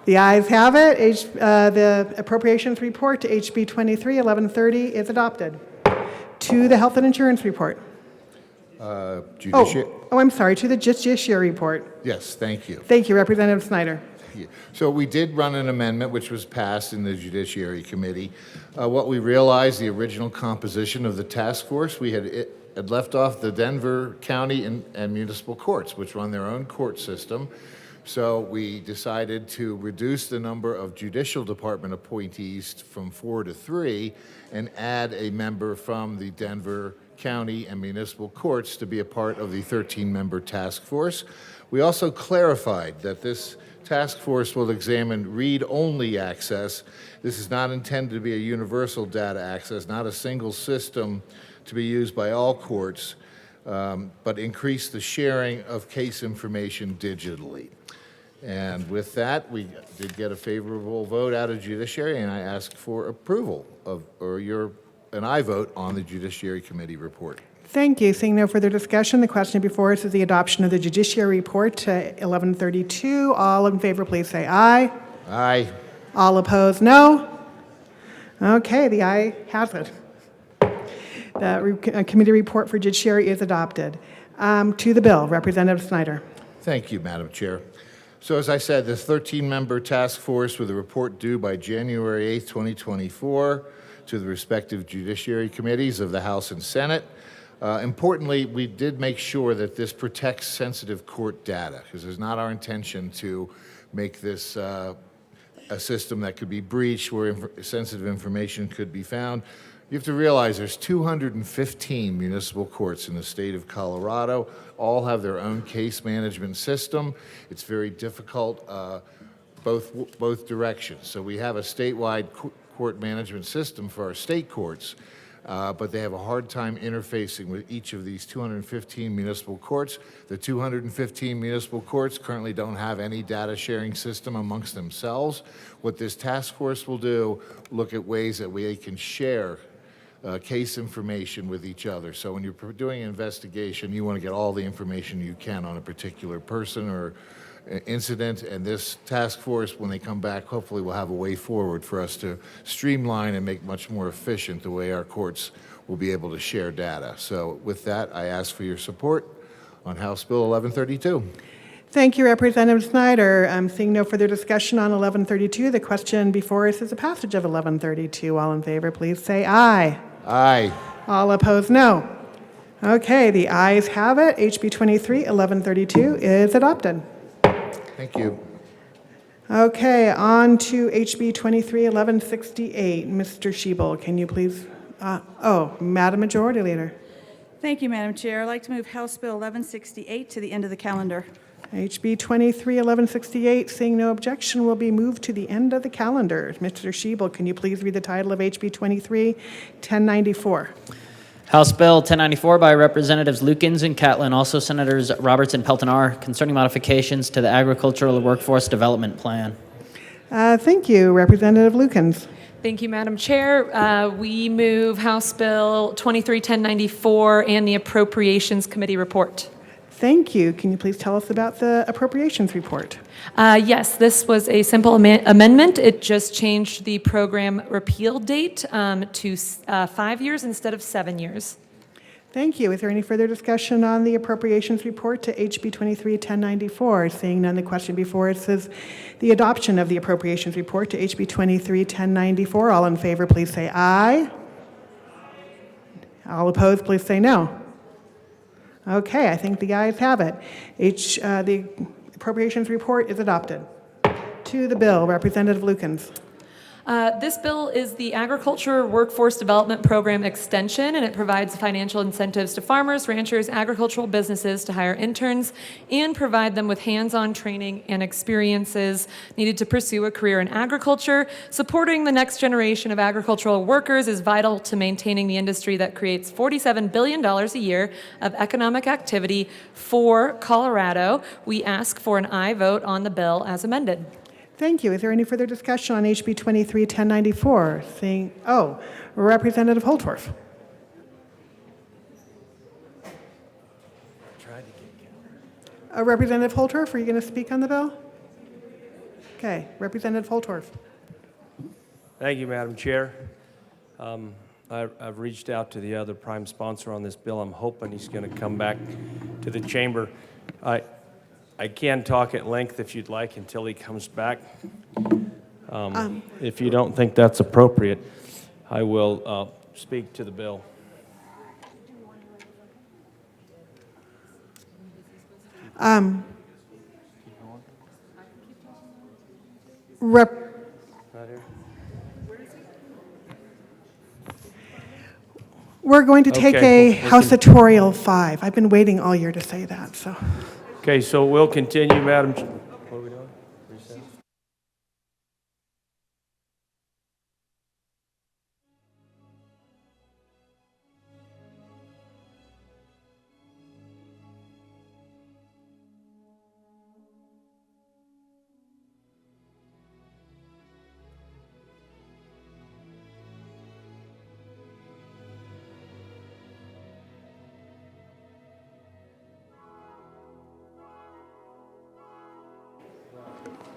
The ayes have it. The Appropriations report to HB 231130 is adopted. To the Health and Insurance report. I'm sorry, to the Judiciary report. Yes, thank you. Thank you, Representative Snyder. So we did run an amendment which was passed in the Judiciary Committee. What we realized, the original composition of the task force, we had left off the Denver County and municipal courts, which run their own court system. So we decided to reduce the number of judicial department appointees from 4 to 3 and add a member from the Denver County and municipal courts to be a part of the 13-member task force. We also clarified that this task force will examine read-only access. This is not intended to be a universal data access, not a single system to be used by all courts, but increase the sharing of case information digitally. And with that, we did get a favorable vote out of Judiciary, and I ask for approval an aye vote on the Judiciary Committee report. Thank you. Seeing no further discussion, the question before us is the adoption of the Judiciary report to 1132. All in favor, please say aye. Aye. All opposed, no. Okay, the aye has it. The committee report for Judiciary is adopted. To the bill, Representative Snyder. Thank you, Madam Chair. So as I said, this 13-member task force with a report due by January 8th, 2024 to the respective Judiciary Committees of the House and Senate. Importantly, we did make sure that this protects sensitive court data, because it's not our intention to make this a system that could be breached where sensitive information could be found. You have to realize there's 215 municipal courts in the state of Colorado. All have their own case management system. It's very difficult both directions. So we have a statewide court management system for our state courts, but they have a hard time interfacing with each of these 215 municipal courts. The 215 municipal courts currently don't have any data sharing system amongst themselves. What this task force will do, look at ways that we can share case information with each other. So when you're doing an investigation, you want to get all the information you can on a particular person or incident, and this task force, when they come back, hopefully will have a way forward for us to streamline and make much more efficient the way our courts will be able to share data. So with that, I ask for your support on House Bill 1132. Thank you, Representative Snyder. Seeing no further discussion on 1132, the question before us is the passage of 1132. All in favor, please say aye. Aye. All opposed, no. Okay, the ayes have it. HB 23 1132 is adopted. Thank you. Okay, on to HB 23 1168. Mr. Schiebel, can you please? Madam Majority Leader. Thank you, Madam Chair. I'd like to move House Bill 1168 to the end of the calendar. HB 23 1168, seeing no objection, will be moved to the end of the calendar. Mr. Schiebel, can you please read the title of HB 23 1094? House Bill 1094 by Representatives Lukens and Catlin, also Senators Roberts and Peltonar, concerning modifications to the Agricultural Workforce Development Plan. Thank you. Representative Lukens. Thank you, Madam Chair. We move House Bill 231094 and the Appropriations Committee report. Thank you. Can you please tell us about the Appropriations report? Yes, this was a simple amendment. It just changed the program repeal date to 5 years instead of 7 years. Thank you. Is there any further discussion on the Appropriations report to HB 23 1094? Seeing none, the question before us is the adoption of the Appropriations report to HB 23 1094. All in favor, please say aye. All opposed, please say no. Okay, I think the ayes have it. The Appropriations report is adopted. To the bill, Representative Lukens. This bill is the Agriculture Workforce Development Program extension, and it provides financial incentives to farmers, ranchers, agricultural businesses to hire interns and provide them with hands-on training and experiences needed to pursue a career in agriculture. Supporting the next generation of agricultural workers is vital to maintaining the industry that creates $47 billion a year of economic activity for Colorado. We ask for an aye vote on the bill as amended. Thank you. Is there any further discussion on HB 23 1094? Representative Holtorf. Representative Holtorf, are you going to speak on the bill? Okay, Representative Holtorf. Thank you, Madam Chair. I've reached out to the other prime sponsor on this bill. I'm hoping he's going to come back to the chamber. I can talk at length if you'd like until he comes back. If you don't think that's appropriate, I will speak to the bill. We're going to take House Tutorial 5. I've been waiting all year to say that, so. Okay, so we'll continue, Madam. What are we doing? Recess?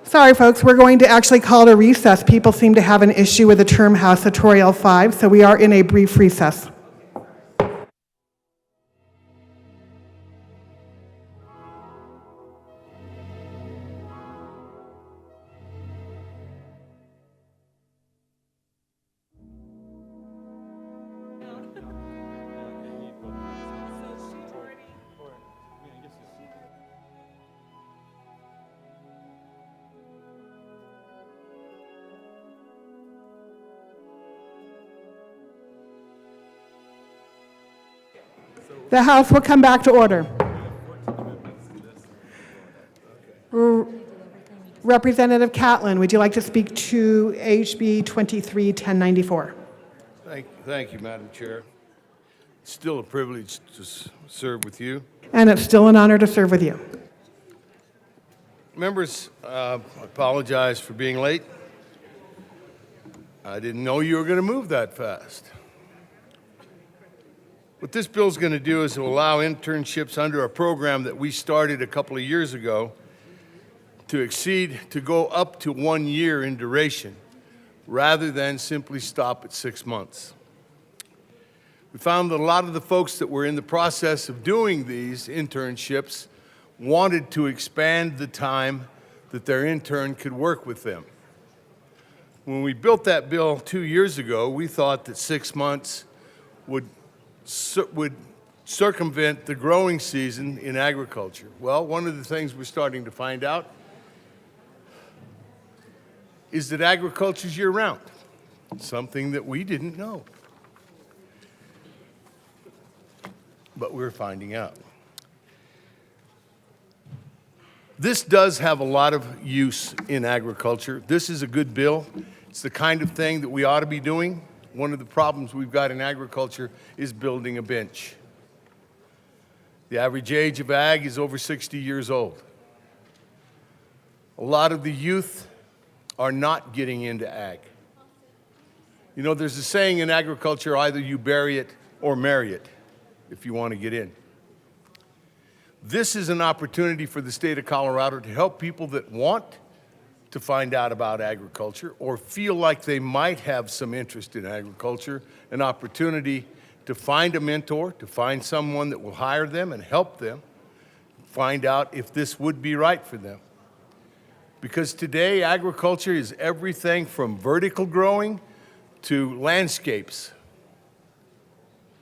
Sorry, folks, we're going to actually call it a recess. People seem to have an issue with the term House Tutorial 5, so we are in a brief recess. The House will come back to order. Representative Catlin, would you like to speak to HB 23 1094? Thank you, Madam Chair. It's still a privilege to serve with you. And it's still an honor to serve with you. Members, I apologize for being late. I didn't know you were going to move that fast. What this bill is going to do is to allow internships under a program that we started a couple of years ago to go up to 1 year in duration, rather than simply stop at 6 months. We found that a lot of the folks that were in the process of doing these internships wanted to expand the time that their intern could work with them. When we built that bill 2 years ago, we thought that 6 months would circumvent the growing season in agriculture. Well, one of the things we're starting to find out is that agriculture is year-round, something that we didn't know. But we're finding out. This does have a lot of use in agriculture. This is a good bill. It's the kind of thing that we ought to be doing. One of the problems we've got in agriculture is building a bench. The average age of ag is over 60 years old. A lot of the youth are not getting into ag. You know, there's a saying in agriculture, either you bury it or marry it if you want to get in. This is an opportunity for the state of Colorado to help people that want to find out about agriculture or feel like they might have some interest in agriculture, an opportunity to find a mentor, to find someone that will hire them and help them find out if this would be right for them. Because today, agriculture is everything from vertical growing to landscapes.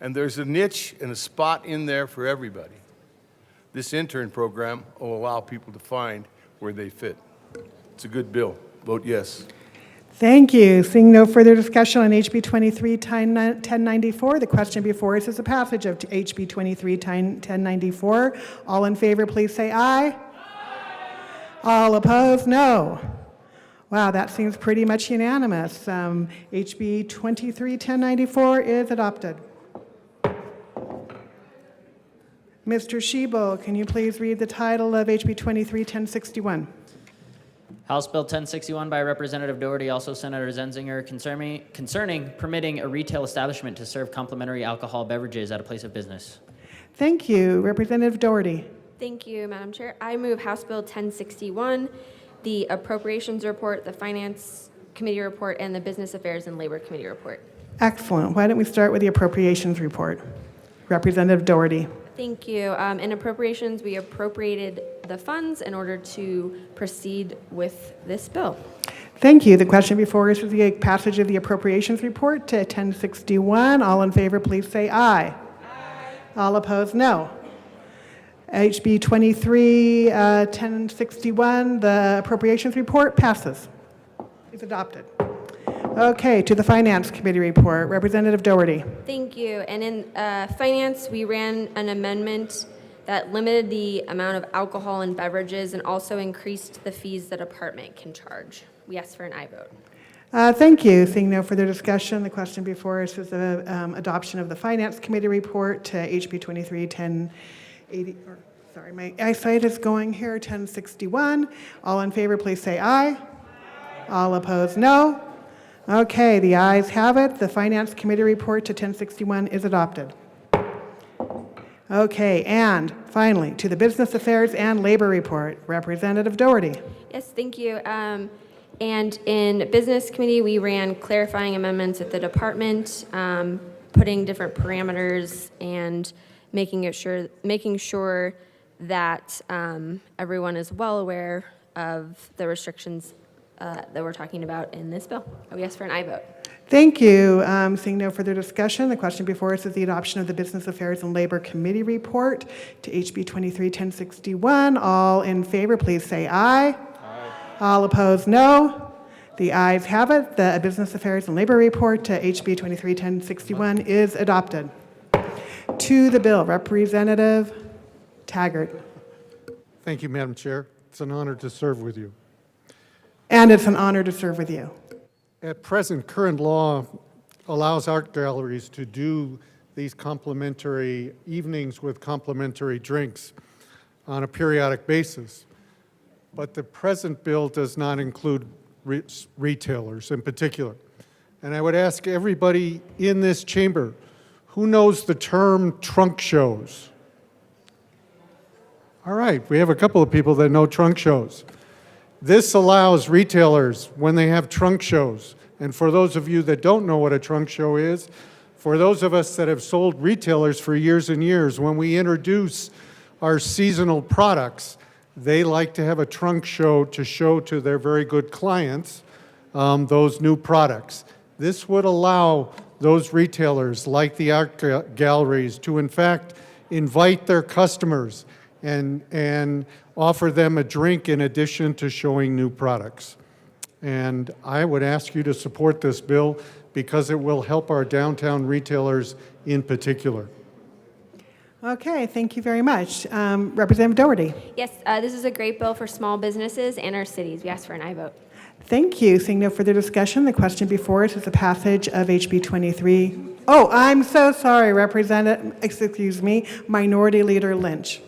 And there's a niche and a spot in there for everybody. This intern program will allow people to find where they fit. It's a good bill. Vote yes. Thank you. Seeing no further discussion on HB 23-1094, the question before us is the passage of HB 23-1094. All in favor, please say aye. Aye. All opposed, no. Wow, that seems pretty much unanimous. HB 23-1094 is adopted. Mr. Schiebel, can you please read the title of HB 23-1061? House Bill 1061 by Representative Doherty, also Senator Zenzinger, concerning permitting a retail establishment to serve complimentary alcohol beverages at a place of business. Thank you. Representative Doherty. Thank you, Madam Chair. I move House Bill 1061, the Appropriations Report, the Finance Committee Report, and the Business Affairs and Labor Committee Report. Excellent. Why don't we start with the Appropriations Report? Representative Doherty. Thank you. In appropriations, we appropriated the funds in order to proceed with this bill. Thank you. The question before us is the passage of the Appropriations Report to 1061. All in favor, please say aye. Aye. All opposed, no. HB 23-1061, the Appropriations Report passes. It's adopted. Okay, to the Finance Committee report. Representative Doherty. Thank you. And in Finance, we ran an amendment that limited the amount of alcohol and beverages and also increased the fees the department can charge. We asked for an aye vote. Thank you. Seeing no further discussion, the question before us is the adoption of the Finance Committee report to HB 23-1080. Sorry, my eyesight is going here. 1061. All in favor, please say aye. Aye. All opposed, no. Okay, the ayes have it. The Finance Committee report to 1061 is adopted. Okay, and finally, to the Business Affairs and Labor report. Representative Doherty. Yes, thank you. And in Business Committee, we ran clarifying amendments at the department, putting different parameters and making sure that everyone is well aware of the restrictions that we're talking about in this bill. We ask for an aye vote. Thank you. Seeing no further discussion, the question before us is the adoption of the Business Affairs and Labor Committee report to HB 23-1061. All in favor, please say aye. Aye. All opposed, no. The ayes have it. The Business Affairs and Labor report to HB 23-1061 is adopted. To the bill, Representative Taggart. Thank you, Madam Chair. It's an honor to serve with you. And it's an honor to serve with you. At present, current law allows art galleries to do these complimentary evenings with complimentary drinks on a periodic basis. But the present bill does not include retailers in particular. And I would ask everybody in this chamber, who knows the term trunk shows? All right, we have a couple of people that know trunk shows. This allows retailers, when they have trunk shows, and for those of you that don't know what a trunk show is, for those of us that have sold retailers for years and years, when we introduce our seasonal products, they like to have a trunk show to show to their very good clients those new products. This would allow those retailers, like the art galleries, to in fact invite their customers and offer them a drink in addition to showing new products. And I would ask you to support this bill because it will help our downtown retailers in particular. Okay, thank you very much. Representative Doherty. Yes, this is a great bill for small businesses and our cities. We ask for an aye vote. Thank you. Seeing no further discussion, the question before us is the passage of HB 23. Oh, I'm so sorry, Minority Leader Lynch.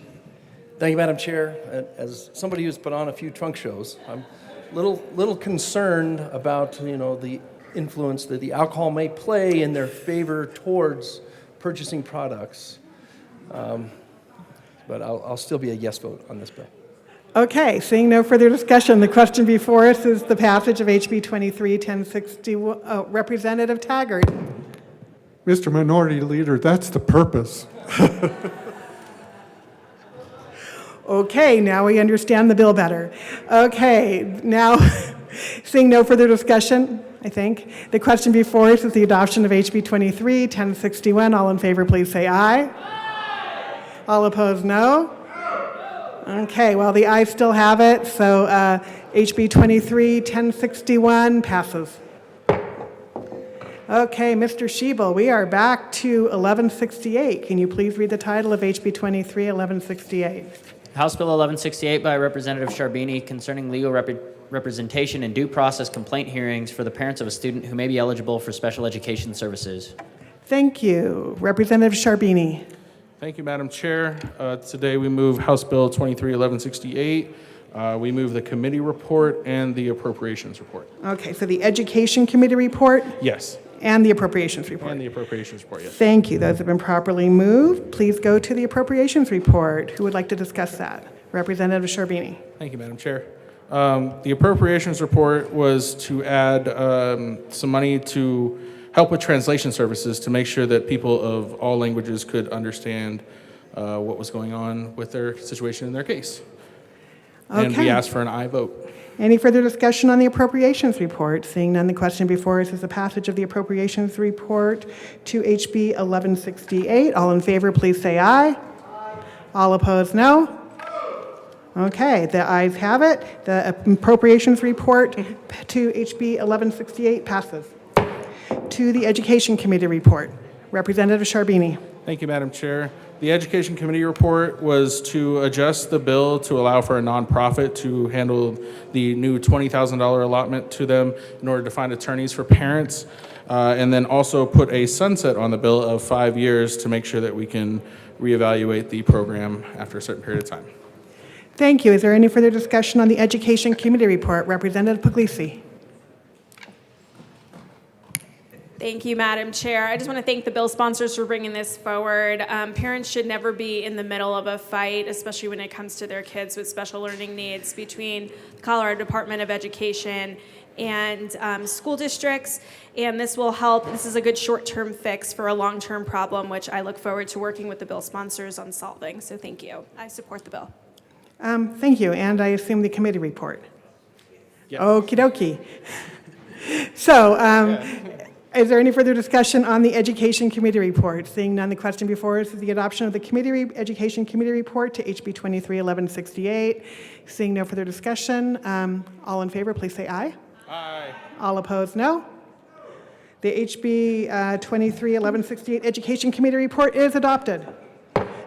Thank you, Madam Chair. As somebody who's put on a few trunk shows, I'm a little concerned about the influence that the alcohol may play in their favor towards purchasing products. But I'll still be a yes vote on this bill. Okay, seeing no further discussion, the question before us is the passage of HB 23-1061. Representative Taggart. Mr. Minority Leader, that's the purpose. Okay, now we understand the bill better. Okay, now, seeing no further discussion, I think, the question before us is the adoption of HB 23-1061. All in favor, please say aye. Aye. All opposed, no. Okay, well, the ayes still have it, so HB 23-1061 passes. Okay, Mr. Schiebel, we are back to 1168. Can you please read the title of HB 23-1168? House Bill 1168 by Representative Sharbini concerning legal representation and due process complaint hearings for the parents of a student who may be eligible for special education services. Thank you. Representative Sharbini. Thank you, Madam Chair. Today we move House Bill 23-1168. We move the committee report and the appropriations report. Okay, so the Education Committee report? Yes. And the Appropriations report? And the appropriations report, yes. Thank you. Those have been properly moved. Please go to the Appropriations report. Who would like to discuss that? Representative Sharbini. Thank you, Madam Chair. The appropriations report was to add some money to help with translation services to make sure that people of all languages could understand what was going on with their situation in their case. Okay. And we asked for an aye vote. Any further discussion on the Appropriations report? Seeing none, the question before us is the passage of the Appropriations report to HB 1168. All in favor, please say aye. Aye. All opposed, no. Okay, the ayes have it. The Appropriations report to HB 1168 passes. To the Education Committee report. Representative Sharbini. Thank you, Madam Chair. The Education Committee report was to adjust the bill to allow for a nonprofit to handle the new $20,000 allotment to them in order to find attorneys for parents, and then also put a sunset on the bill of 5 years to make sure that we can reevaluate the program after a certain period of time. Thank you. Is there any further discussion on the Education Committee report? Representative Puglisi. Thank you, Madam Chair. I just want to thank the bill sponsors for bringing this forward. Parents should never be in the middle of a fight, especially when it comes to their kids with special learning needs, between the Colorado Department of Education and school districts. And this will help. This is a good short-term fix for a long-term problem, which I look forward to working with the bill sponsors on solving. So thank you. I support the bill. Thank you. And I assume the committee report. Yes. Okie dokie. So, is there any further discussion on the Education Committee report? Seeing none, the question before us is the adoption of the Education Committee report to HB 23-1168. Seeing no further discussion, all in favor, please say aye. Aye. All opposed, no. The HB 23-1168 Education Committee report is adopted.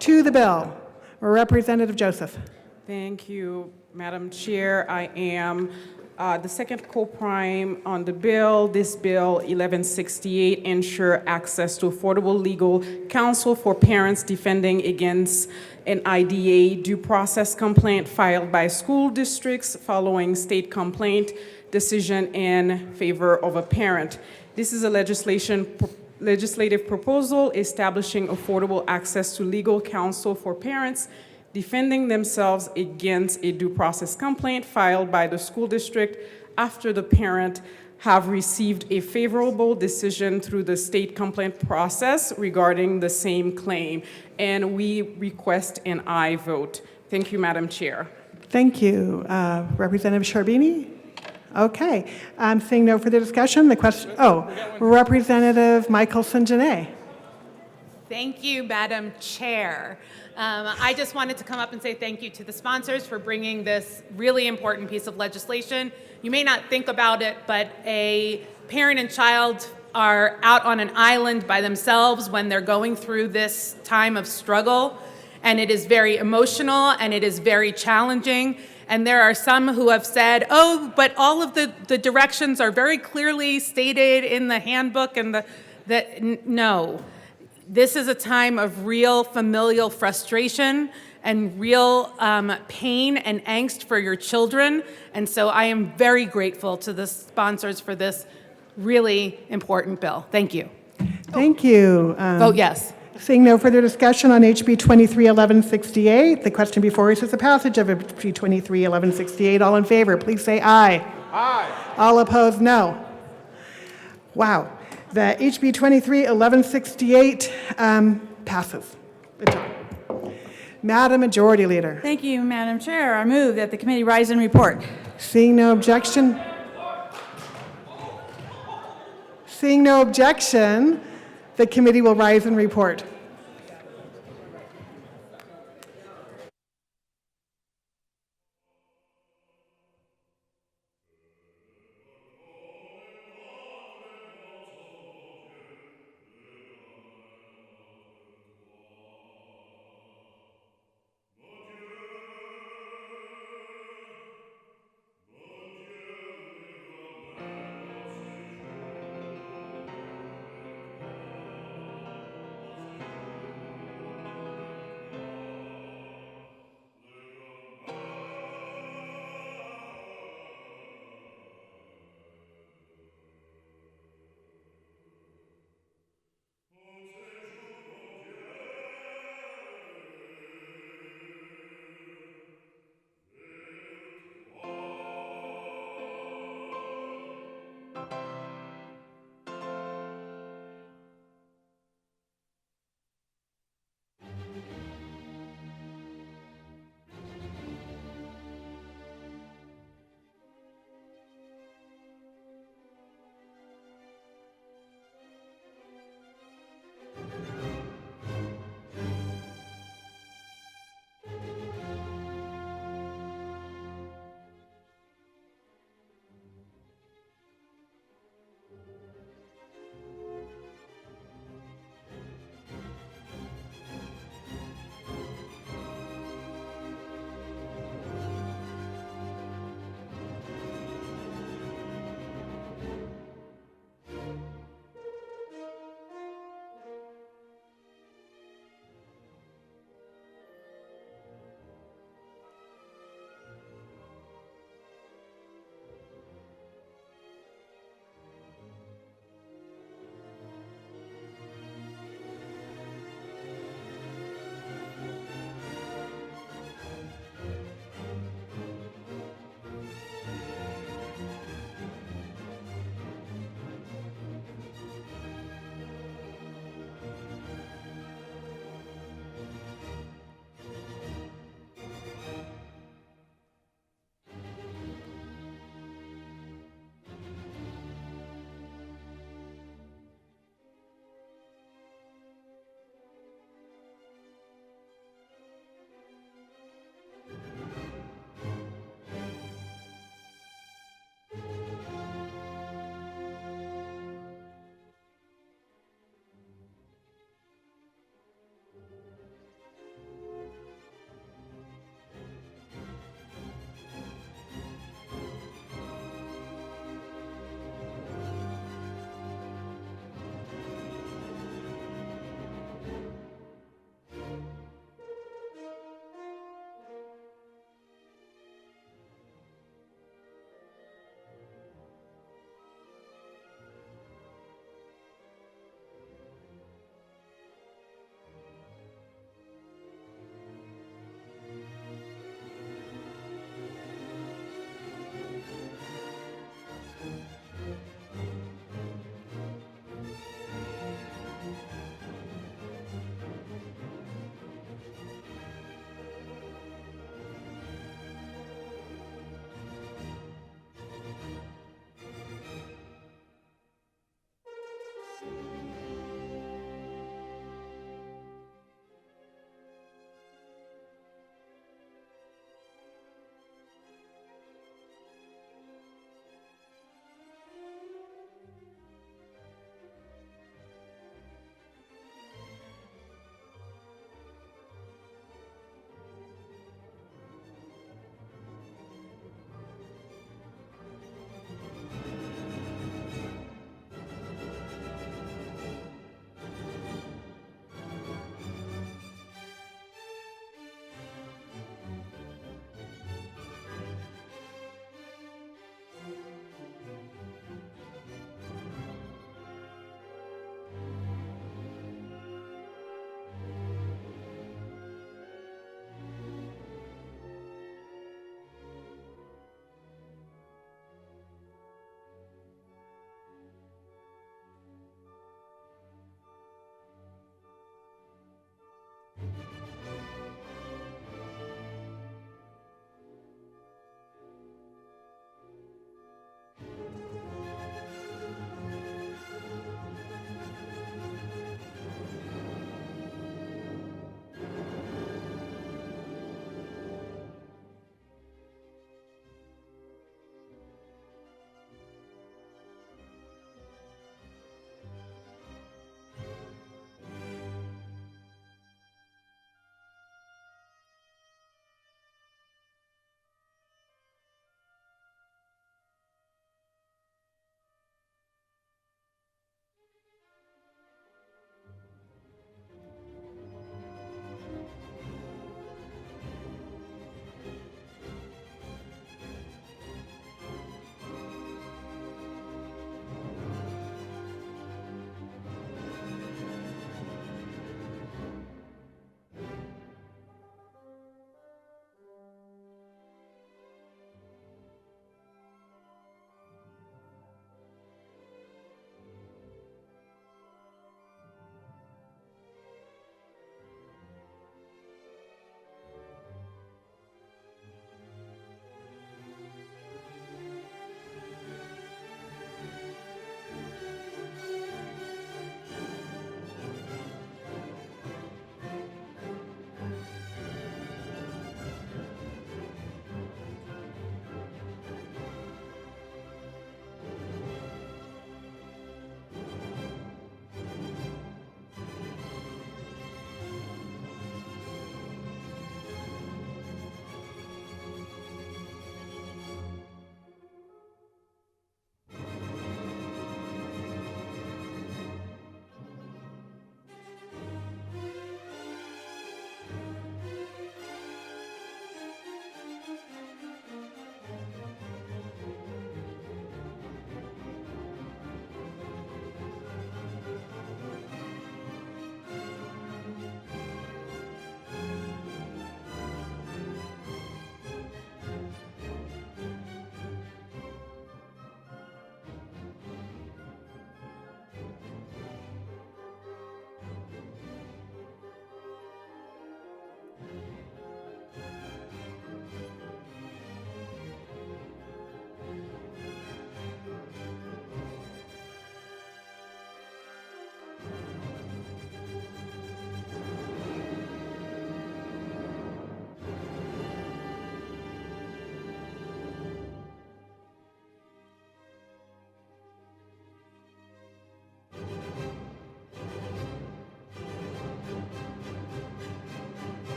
To the bill, Representative Joseph. Thank you, Madam Chair. I am The second co-prime on the bill, this bill 1168, ensure access to affordable legal counsel for parents defending against an IDA due process complaint filed by school districts following state complaint decision in favor of a parent. This is a legislative proposal establishing affordable access to legal counsel for parents defending themselves against a due process complaint filed by the school district after the parent have received a favorable decision through the state complaint process regarding the same claim. And we request an aye vote. Thank you, Madam Chair. Thank you. Representative Sharbini? Okay. Seeing no further discussion, the question, Representative Michelson-Janae. Thank you, Madam Chair. I just wanted to come up and say thank you to the sponsors for bringing this really important piece of legislation. You may not think about it, but a parent and child are out on an island by themselves when they're going through this time of struggle, and it is very emotional and it is very challenging. And there are some who have said, oh, but all of the directions are very clearly stated in the handbook and no. This is a time of real familial frustration and real pain and angst for your children. And so I am very grateful to the sponsors for this really important bill. Thank you. Thank you. Vote yes. Seeing no further discussion on HB 231168, the question before us is the passage of HB 231168. All in favor, please say aye. Aye. All opposed, no. Wow. The HB 231168 passes. Madam Majority Leader. Thank you, Madam Chair. I move that the committee rise and report. Seeing no objection. Seeing no objection, the committee will rise and report.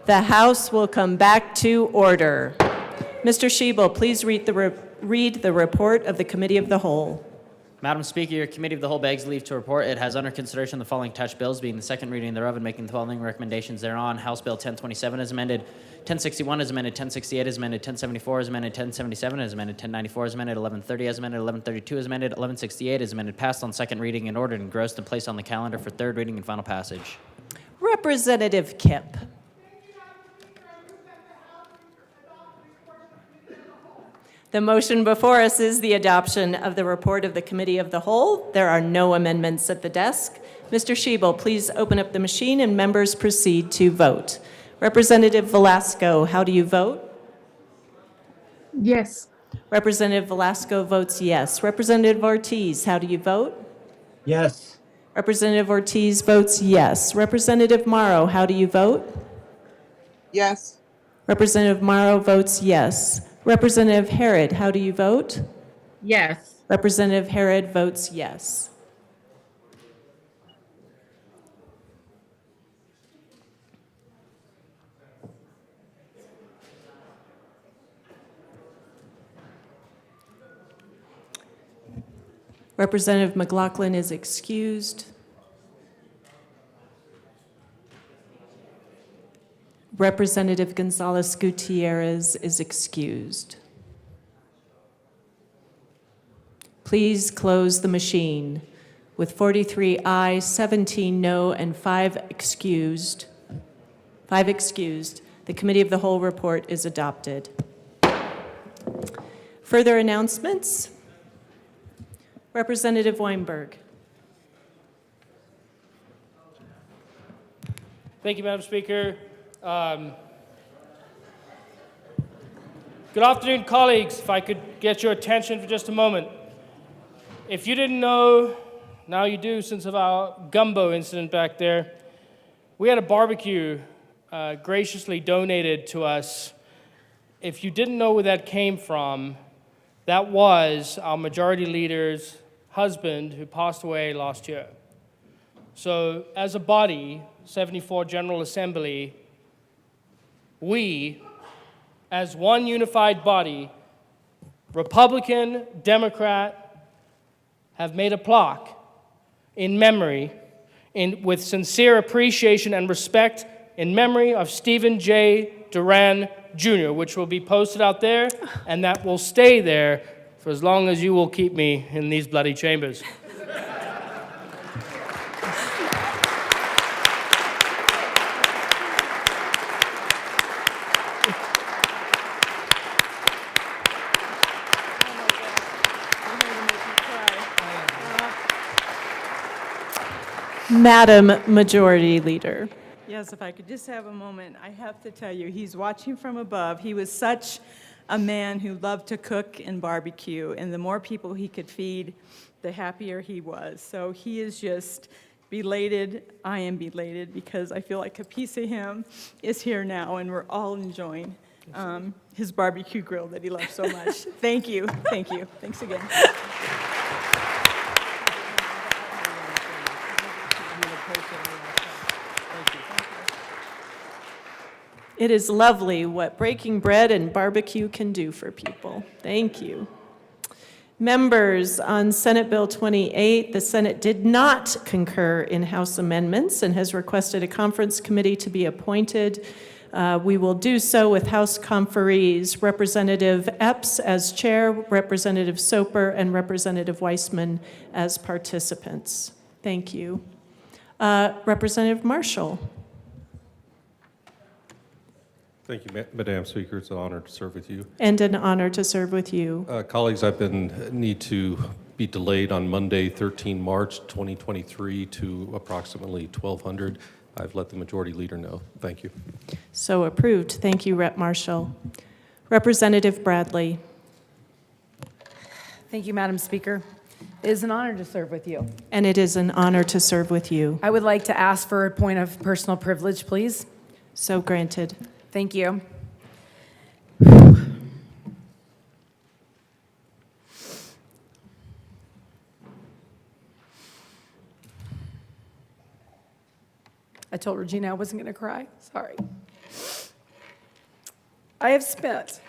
The House will come back to order. Mr. Shebel, please read the report of the Committee of the Whole. Madam Speaker, your Committee of the Whole begs leave to report it has under consideration the following touched bills, being the second reading thereof and making the following recommendations thereon. House Bill 1027 is amended, 1061 is amended, 1068 is amended, 1074 is amended, 1077 is amended, 1094 is amended, 1130 is amended, 1132 is amended, 1168 is amended, passed on second reading and ordered, engrossed and placed on the calendar for third reading and final passage. Representative Kipp. The motion before us is the adoption of the report of the Committee of the Whole. There are no amendments at the desk. Mr. Shebel, please open up the machine and members proceed to vote. Representative Velasco, how do you vote? Yes. Representative Velasco votes yes. Representative Ortiz, how do you vote? Yes. Representative Ortiz votes yes. Representative Morrow, how do you vote? Yes. Representative Morrow votes yes. Representative Herod, how do you vote? Yes. Representative Herod votes yes. Representative McLaughlin is excused. Representative Gonzalez Gutierrez is excused. Please close the machine. With 43 ayes, 17 no, and 5 excused, the Committee of the Whole report is adopted. Further announcements? Representative Weinberg. Thank you, Madam Speaker. Good afternoon, colleagues. If I could get your attention for just a moment. If you didn't know, now you do since of our gumbo incident back there. We had a barbecue graciously donated to us. If you didn't know where that came from, that was our majority leader's husband who passed away last year. So as a body, 74 General Assembly, we, as one unified body, Republican, Democrat, have made a plaque in memory, with sincere appreciation and respect, in memory of Stephen J. Duran Jr., which will be posted out there, and that will stay there for as long as you will keep me in these bloody chambers. Madam Majority Leader. Yes, if I could just have a moment, I have to tell you, he's watching from above. He was such a man who loved to cook and barbecue, and the more people he could feed, the happier he was. So he is just belated. I am belated because I feel like a piece of him is here now, and we're all enjoying his barbecue grill that he loves so much. Thank you. Thank you. Thanks again. It is lovely what breaking bread and barbecue can do for people. Thank you. Members, on Senate Bill 28, the Senate did not concur in House amendments and has requested a conference committee to be appointed. We will do so with House conferees, Representative Epps as chair, Representative Soper, and Representative Weissman as participants. Thank you. Representative Marshall. Thank you, Madam Speaker. It's an honor to serve with you. And an honor to serve with you. Colleagues, I've need to be delayed on Monday, 13 March 2023 to approximately 1200. I've let the majority leader know. Thank you. So approved. Thank you, Rep. Marshall. Representative Bradley. Thank you, Madam Speaker. It is an honor to serve with you. And it is an honor to serve with you. I would like to ask for a point of personal privilege, please. So granted. Thank you. I told Regina I wasn't going to cry. Sorry. I have spent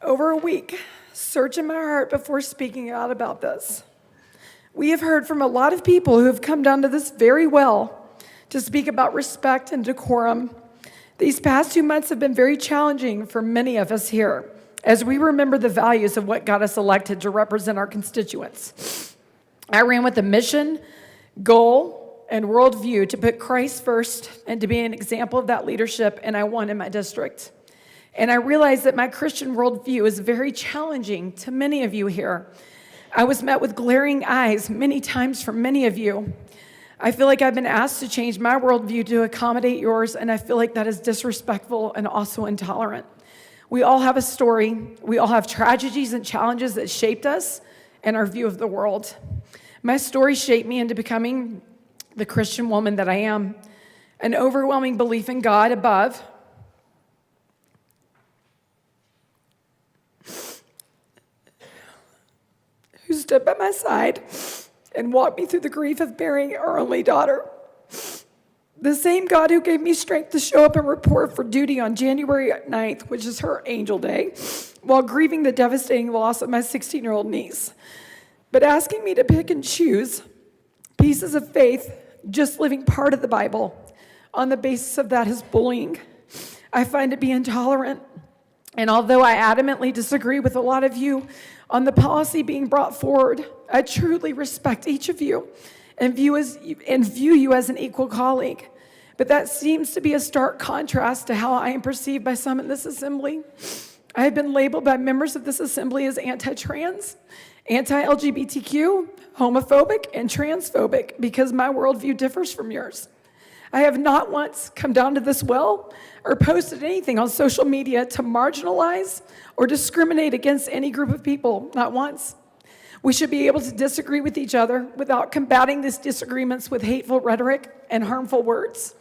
over a week searching my heart before speaking out about this. We have heard from a lot of people who have come down to this very well to speak about respect and decorum. These past 2 months have been very challenging for many of us here as we remember the values of what got us elected to represent our constituents. I ran with a mission, goal, and worldview to put Christ first and to be an example of that leadership, and I won in my district. And I realized that my Christian worldview is very challenging to many of you here. I was met with glaring eyes many times from many of you. I feel like I've been asked to change my worldview to accommodate yours, and I feel like that is disrespectful and also intolerant. We all have a story. We all have tragedies and challenges that shaped us and our view of the world. My story shaped me into becoming the Christian woman that I am. An overwhelming belief in God above, who stood by my side and walked me through the grief of burying our only daughter. The same God who gave me strength to show up and report for duty on January 9th, which is her angel day, while grieving the devastating loss of my 16-year-old niece. But asking me to pick and choose pieces of faith, just living part of the Bible, on the basis of that is bullying. I find it to be intolerant. And although I adamantly disagree with a lot of you on the policy being brought forward, I truly respect each of you and view you as an equal colleague. But that seems to be a stark contrast to how I am perceived by some in this assembly. I have been labeled by members of this assembly as anti-trans, anti-LGBTQ, homophobic, and transphobic because my worldview differs from yours. I have not once come down to this well or posted anything on social media to marginalize or discriminate against any group of people, not once. We should be able to disagree with each other without combating these disagreements with hateful rhetoric and harmful words.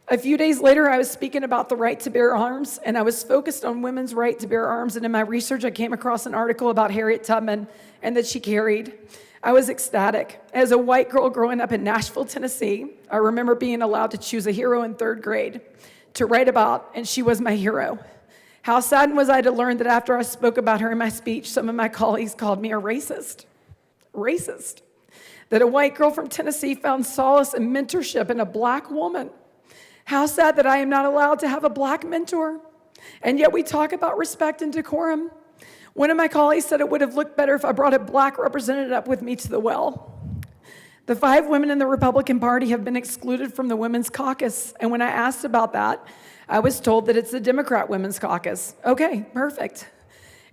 A few days later, I was speaking about the right to bear arms, and I was focused on women's right to bear arms, and in my research, I came across an article about Harriet Tubman and that she carried. I was ecstatic. As a white girl growing up in Nashville, Tennessee, I remember being allowed to choose a hero in 3rd grade to write about, and she was my hero. How saddened was I to learn that after I spoke about her in my speech, some of my colleagues called me a racist. Racist. That a white girl from Tennessee found solace and mentorship in a black woman. How sad that I am not allowed to have a black mentor. And yet we talk about respect and decorum. One of my colleagues said it would have looked better if I brought a black representative up with me to the well. The 5 women in the Republican Party have been excluded from the Women's Caucus, and when I asked about that, I was told that it's the Democrat Women's Caucus. Okay, perfect.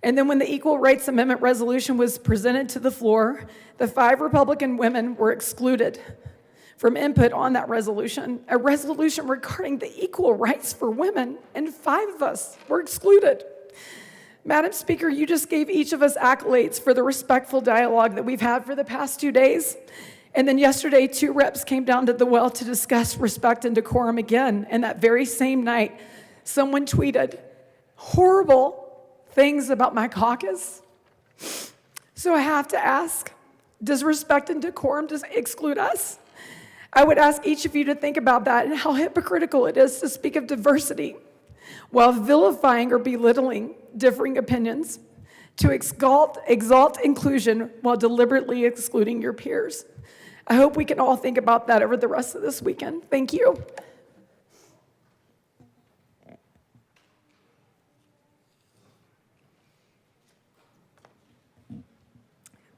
And then when the Equal Rights Amendment resolution was presented to the floor, the 5 Republican women were excluded from input on that resolution, a resolution regarding the equal rights for women, and 5 of us were excluded. Madam Speaker, you just gave each of us accolades for the respectful dialogue that we've had for the past 2 days. And then yesterday, 2 reps came down to the well to discuss respect and decorum again. And that very same night, someone tweeted horrible things about my caucus. So I have to ask, does respect and decorum just exclude us? I would ask each of you to think about that and how hypocritical it is to speak of diversity while vilifying or belittling differing opinions, to exalt inclusion while deliberately excluding your peers. I hope we can all think about that over the rest of this weekend. Thank you.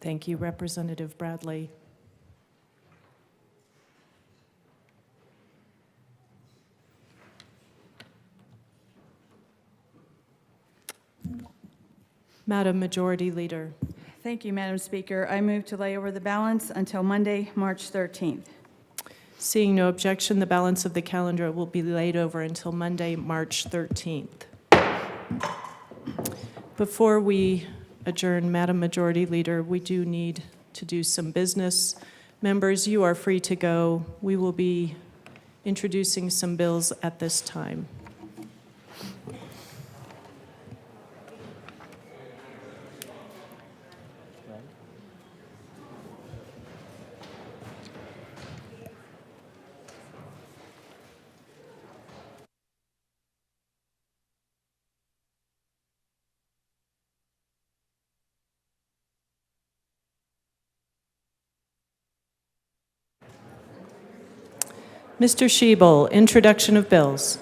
Thank you, Representative Bradley. Madam Majority Leader. Thank you, Madam Speaker. I move to lay over the balance until Monday, March 13th. Seeing no objection, the balance of the calendar will be laid over until Monday, March 13th. Before we adjourn, Madam Majority Leader, we do need to do some business. Members, you are free to go. We will be introducing some bills at this time. Mr. Shebel, introduction of bills.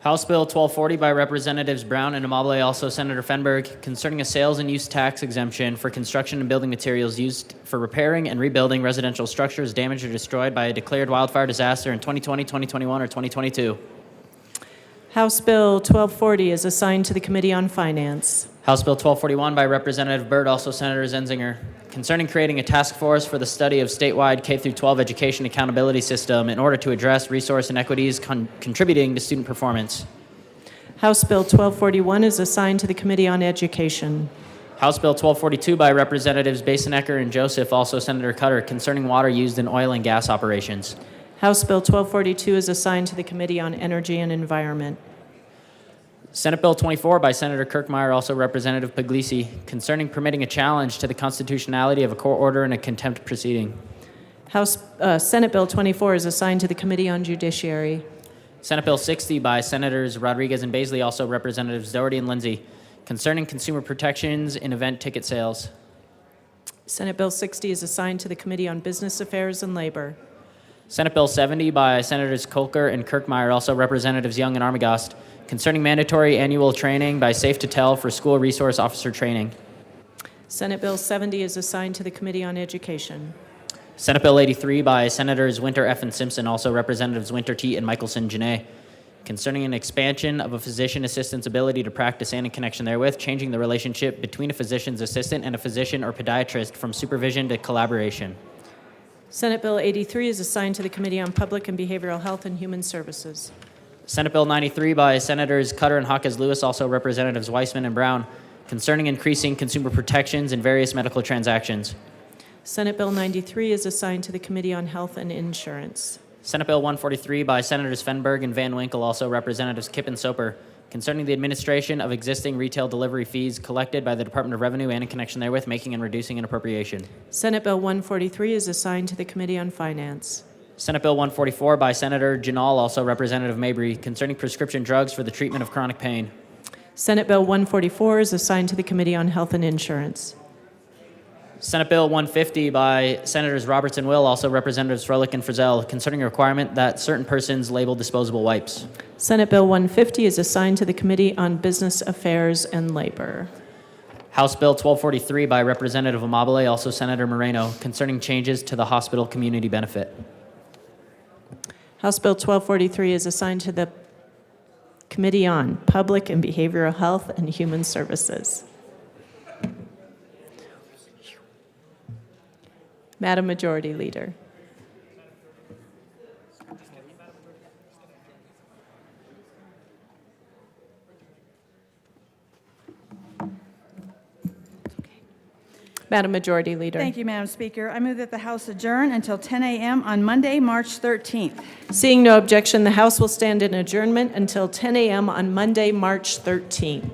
House Bill 1240 by Representatives Brown and Amabile, also Senator Fenberg, concerning a sales and use tax exemption for construction and building materials used for repairing and rebuilding residential structures damaged or destroyed by a declared wildfire disaster in 2020, 2021, or 2022. House Bill 1240 is assigned to the Committee on Finance. House Bill 1241 by Representative Byrd, also Senator Zenzinger, concerning creating a task force for the study of statewide K-12 education accountability system in order to address resource inequities contributing to student performance. House Bill 1241 is assigned to the Committee on Education. House Bill 1242 by Representatives Basenecker and Joseph, also Senator Cutter, concerning water used in oil and gas operations. House Bill 1242 is assigned to the Committee on Energy and Environment. Senate Bill 24 by Senator Kirkmeyer, also Representative Puglisi, concerning permitting a challenge to the constitutionality of a court order in a contempt proceeding. Senate Bill 24 is assigned to the Committee on Judiciary. Senate Bill 60 by Senators Rodriguez and Baisley, also Representatives Doherty and Lindsay, concerning consumer protections in event ticket sales. Senate Bill 60 is assigned to the Committee on Business Affairs and Labor. Senate Bill 70 by Senators Kolker and Kirkmeyer, also Representatives Young and Armagost, concerning mandatory annual training by Safe to Tell for school resource officer training. Senate Bill 70 is assigned to the Committee on Education. Senate Bill 83 by Senators Winter F. and Simpson, also Representatives Winter T. and Michelson Janae, concerning an expansion of a physician assistant's ability to practice and in connection therewith, changing the relationship between a physician's assistant and a physician or podiatrist from supervision to collaboration. Senate Bill 83 is assigned to the Committee on Public and Behavioral Health and Human Services. Senate Bill 93 by Senators Cutter and Hawkes Lewis, also Representatives Weissman and Brown, concerning increasing consumer protections in various medical transactions. Senate Bill 93 is assigned to the Committee on Health and Insurance. Senate Bill 143 by Senators Fenberg and Van Winkle, also Representatives Kipp and Soper, concerning the administration of existing retail delivery fees collected by the Department of Revenue and in connection therewith, making and reducing an appropriation. Senate Bill 143 is assigned to the Committee on Finance. Senate Bill 144 by Senator Janal, also Representative Mabry, concerning prescription drugs for the treatment of chronic pain. Senate Bill 144 is assigned to the Committee on Health and Insurance. Senate Bill 150 by Senators Roberts and Will, also Representatives Froelich and Frizzell, concerning a requirement that certain persons label disposable wipes. Senate Bill 150 is assigned to the Committee on Business Affairs and Labor. House Bill 1243 by Representative Amabile, also Senator Moreno, concerning changes to the hospital community benefit. House Bill 1243 is assigned to the Committee on Public and Behavioral Health and Human Services. Madam Majority Leader. Madam Majority Leader. Thank you, Madam Speaker. I move that the House adjourn until 10 a.m. on Monday, March 13th. Seeing no objection, the House will stand in adjournment until 10 a.m. on Monday, March 13th.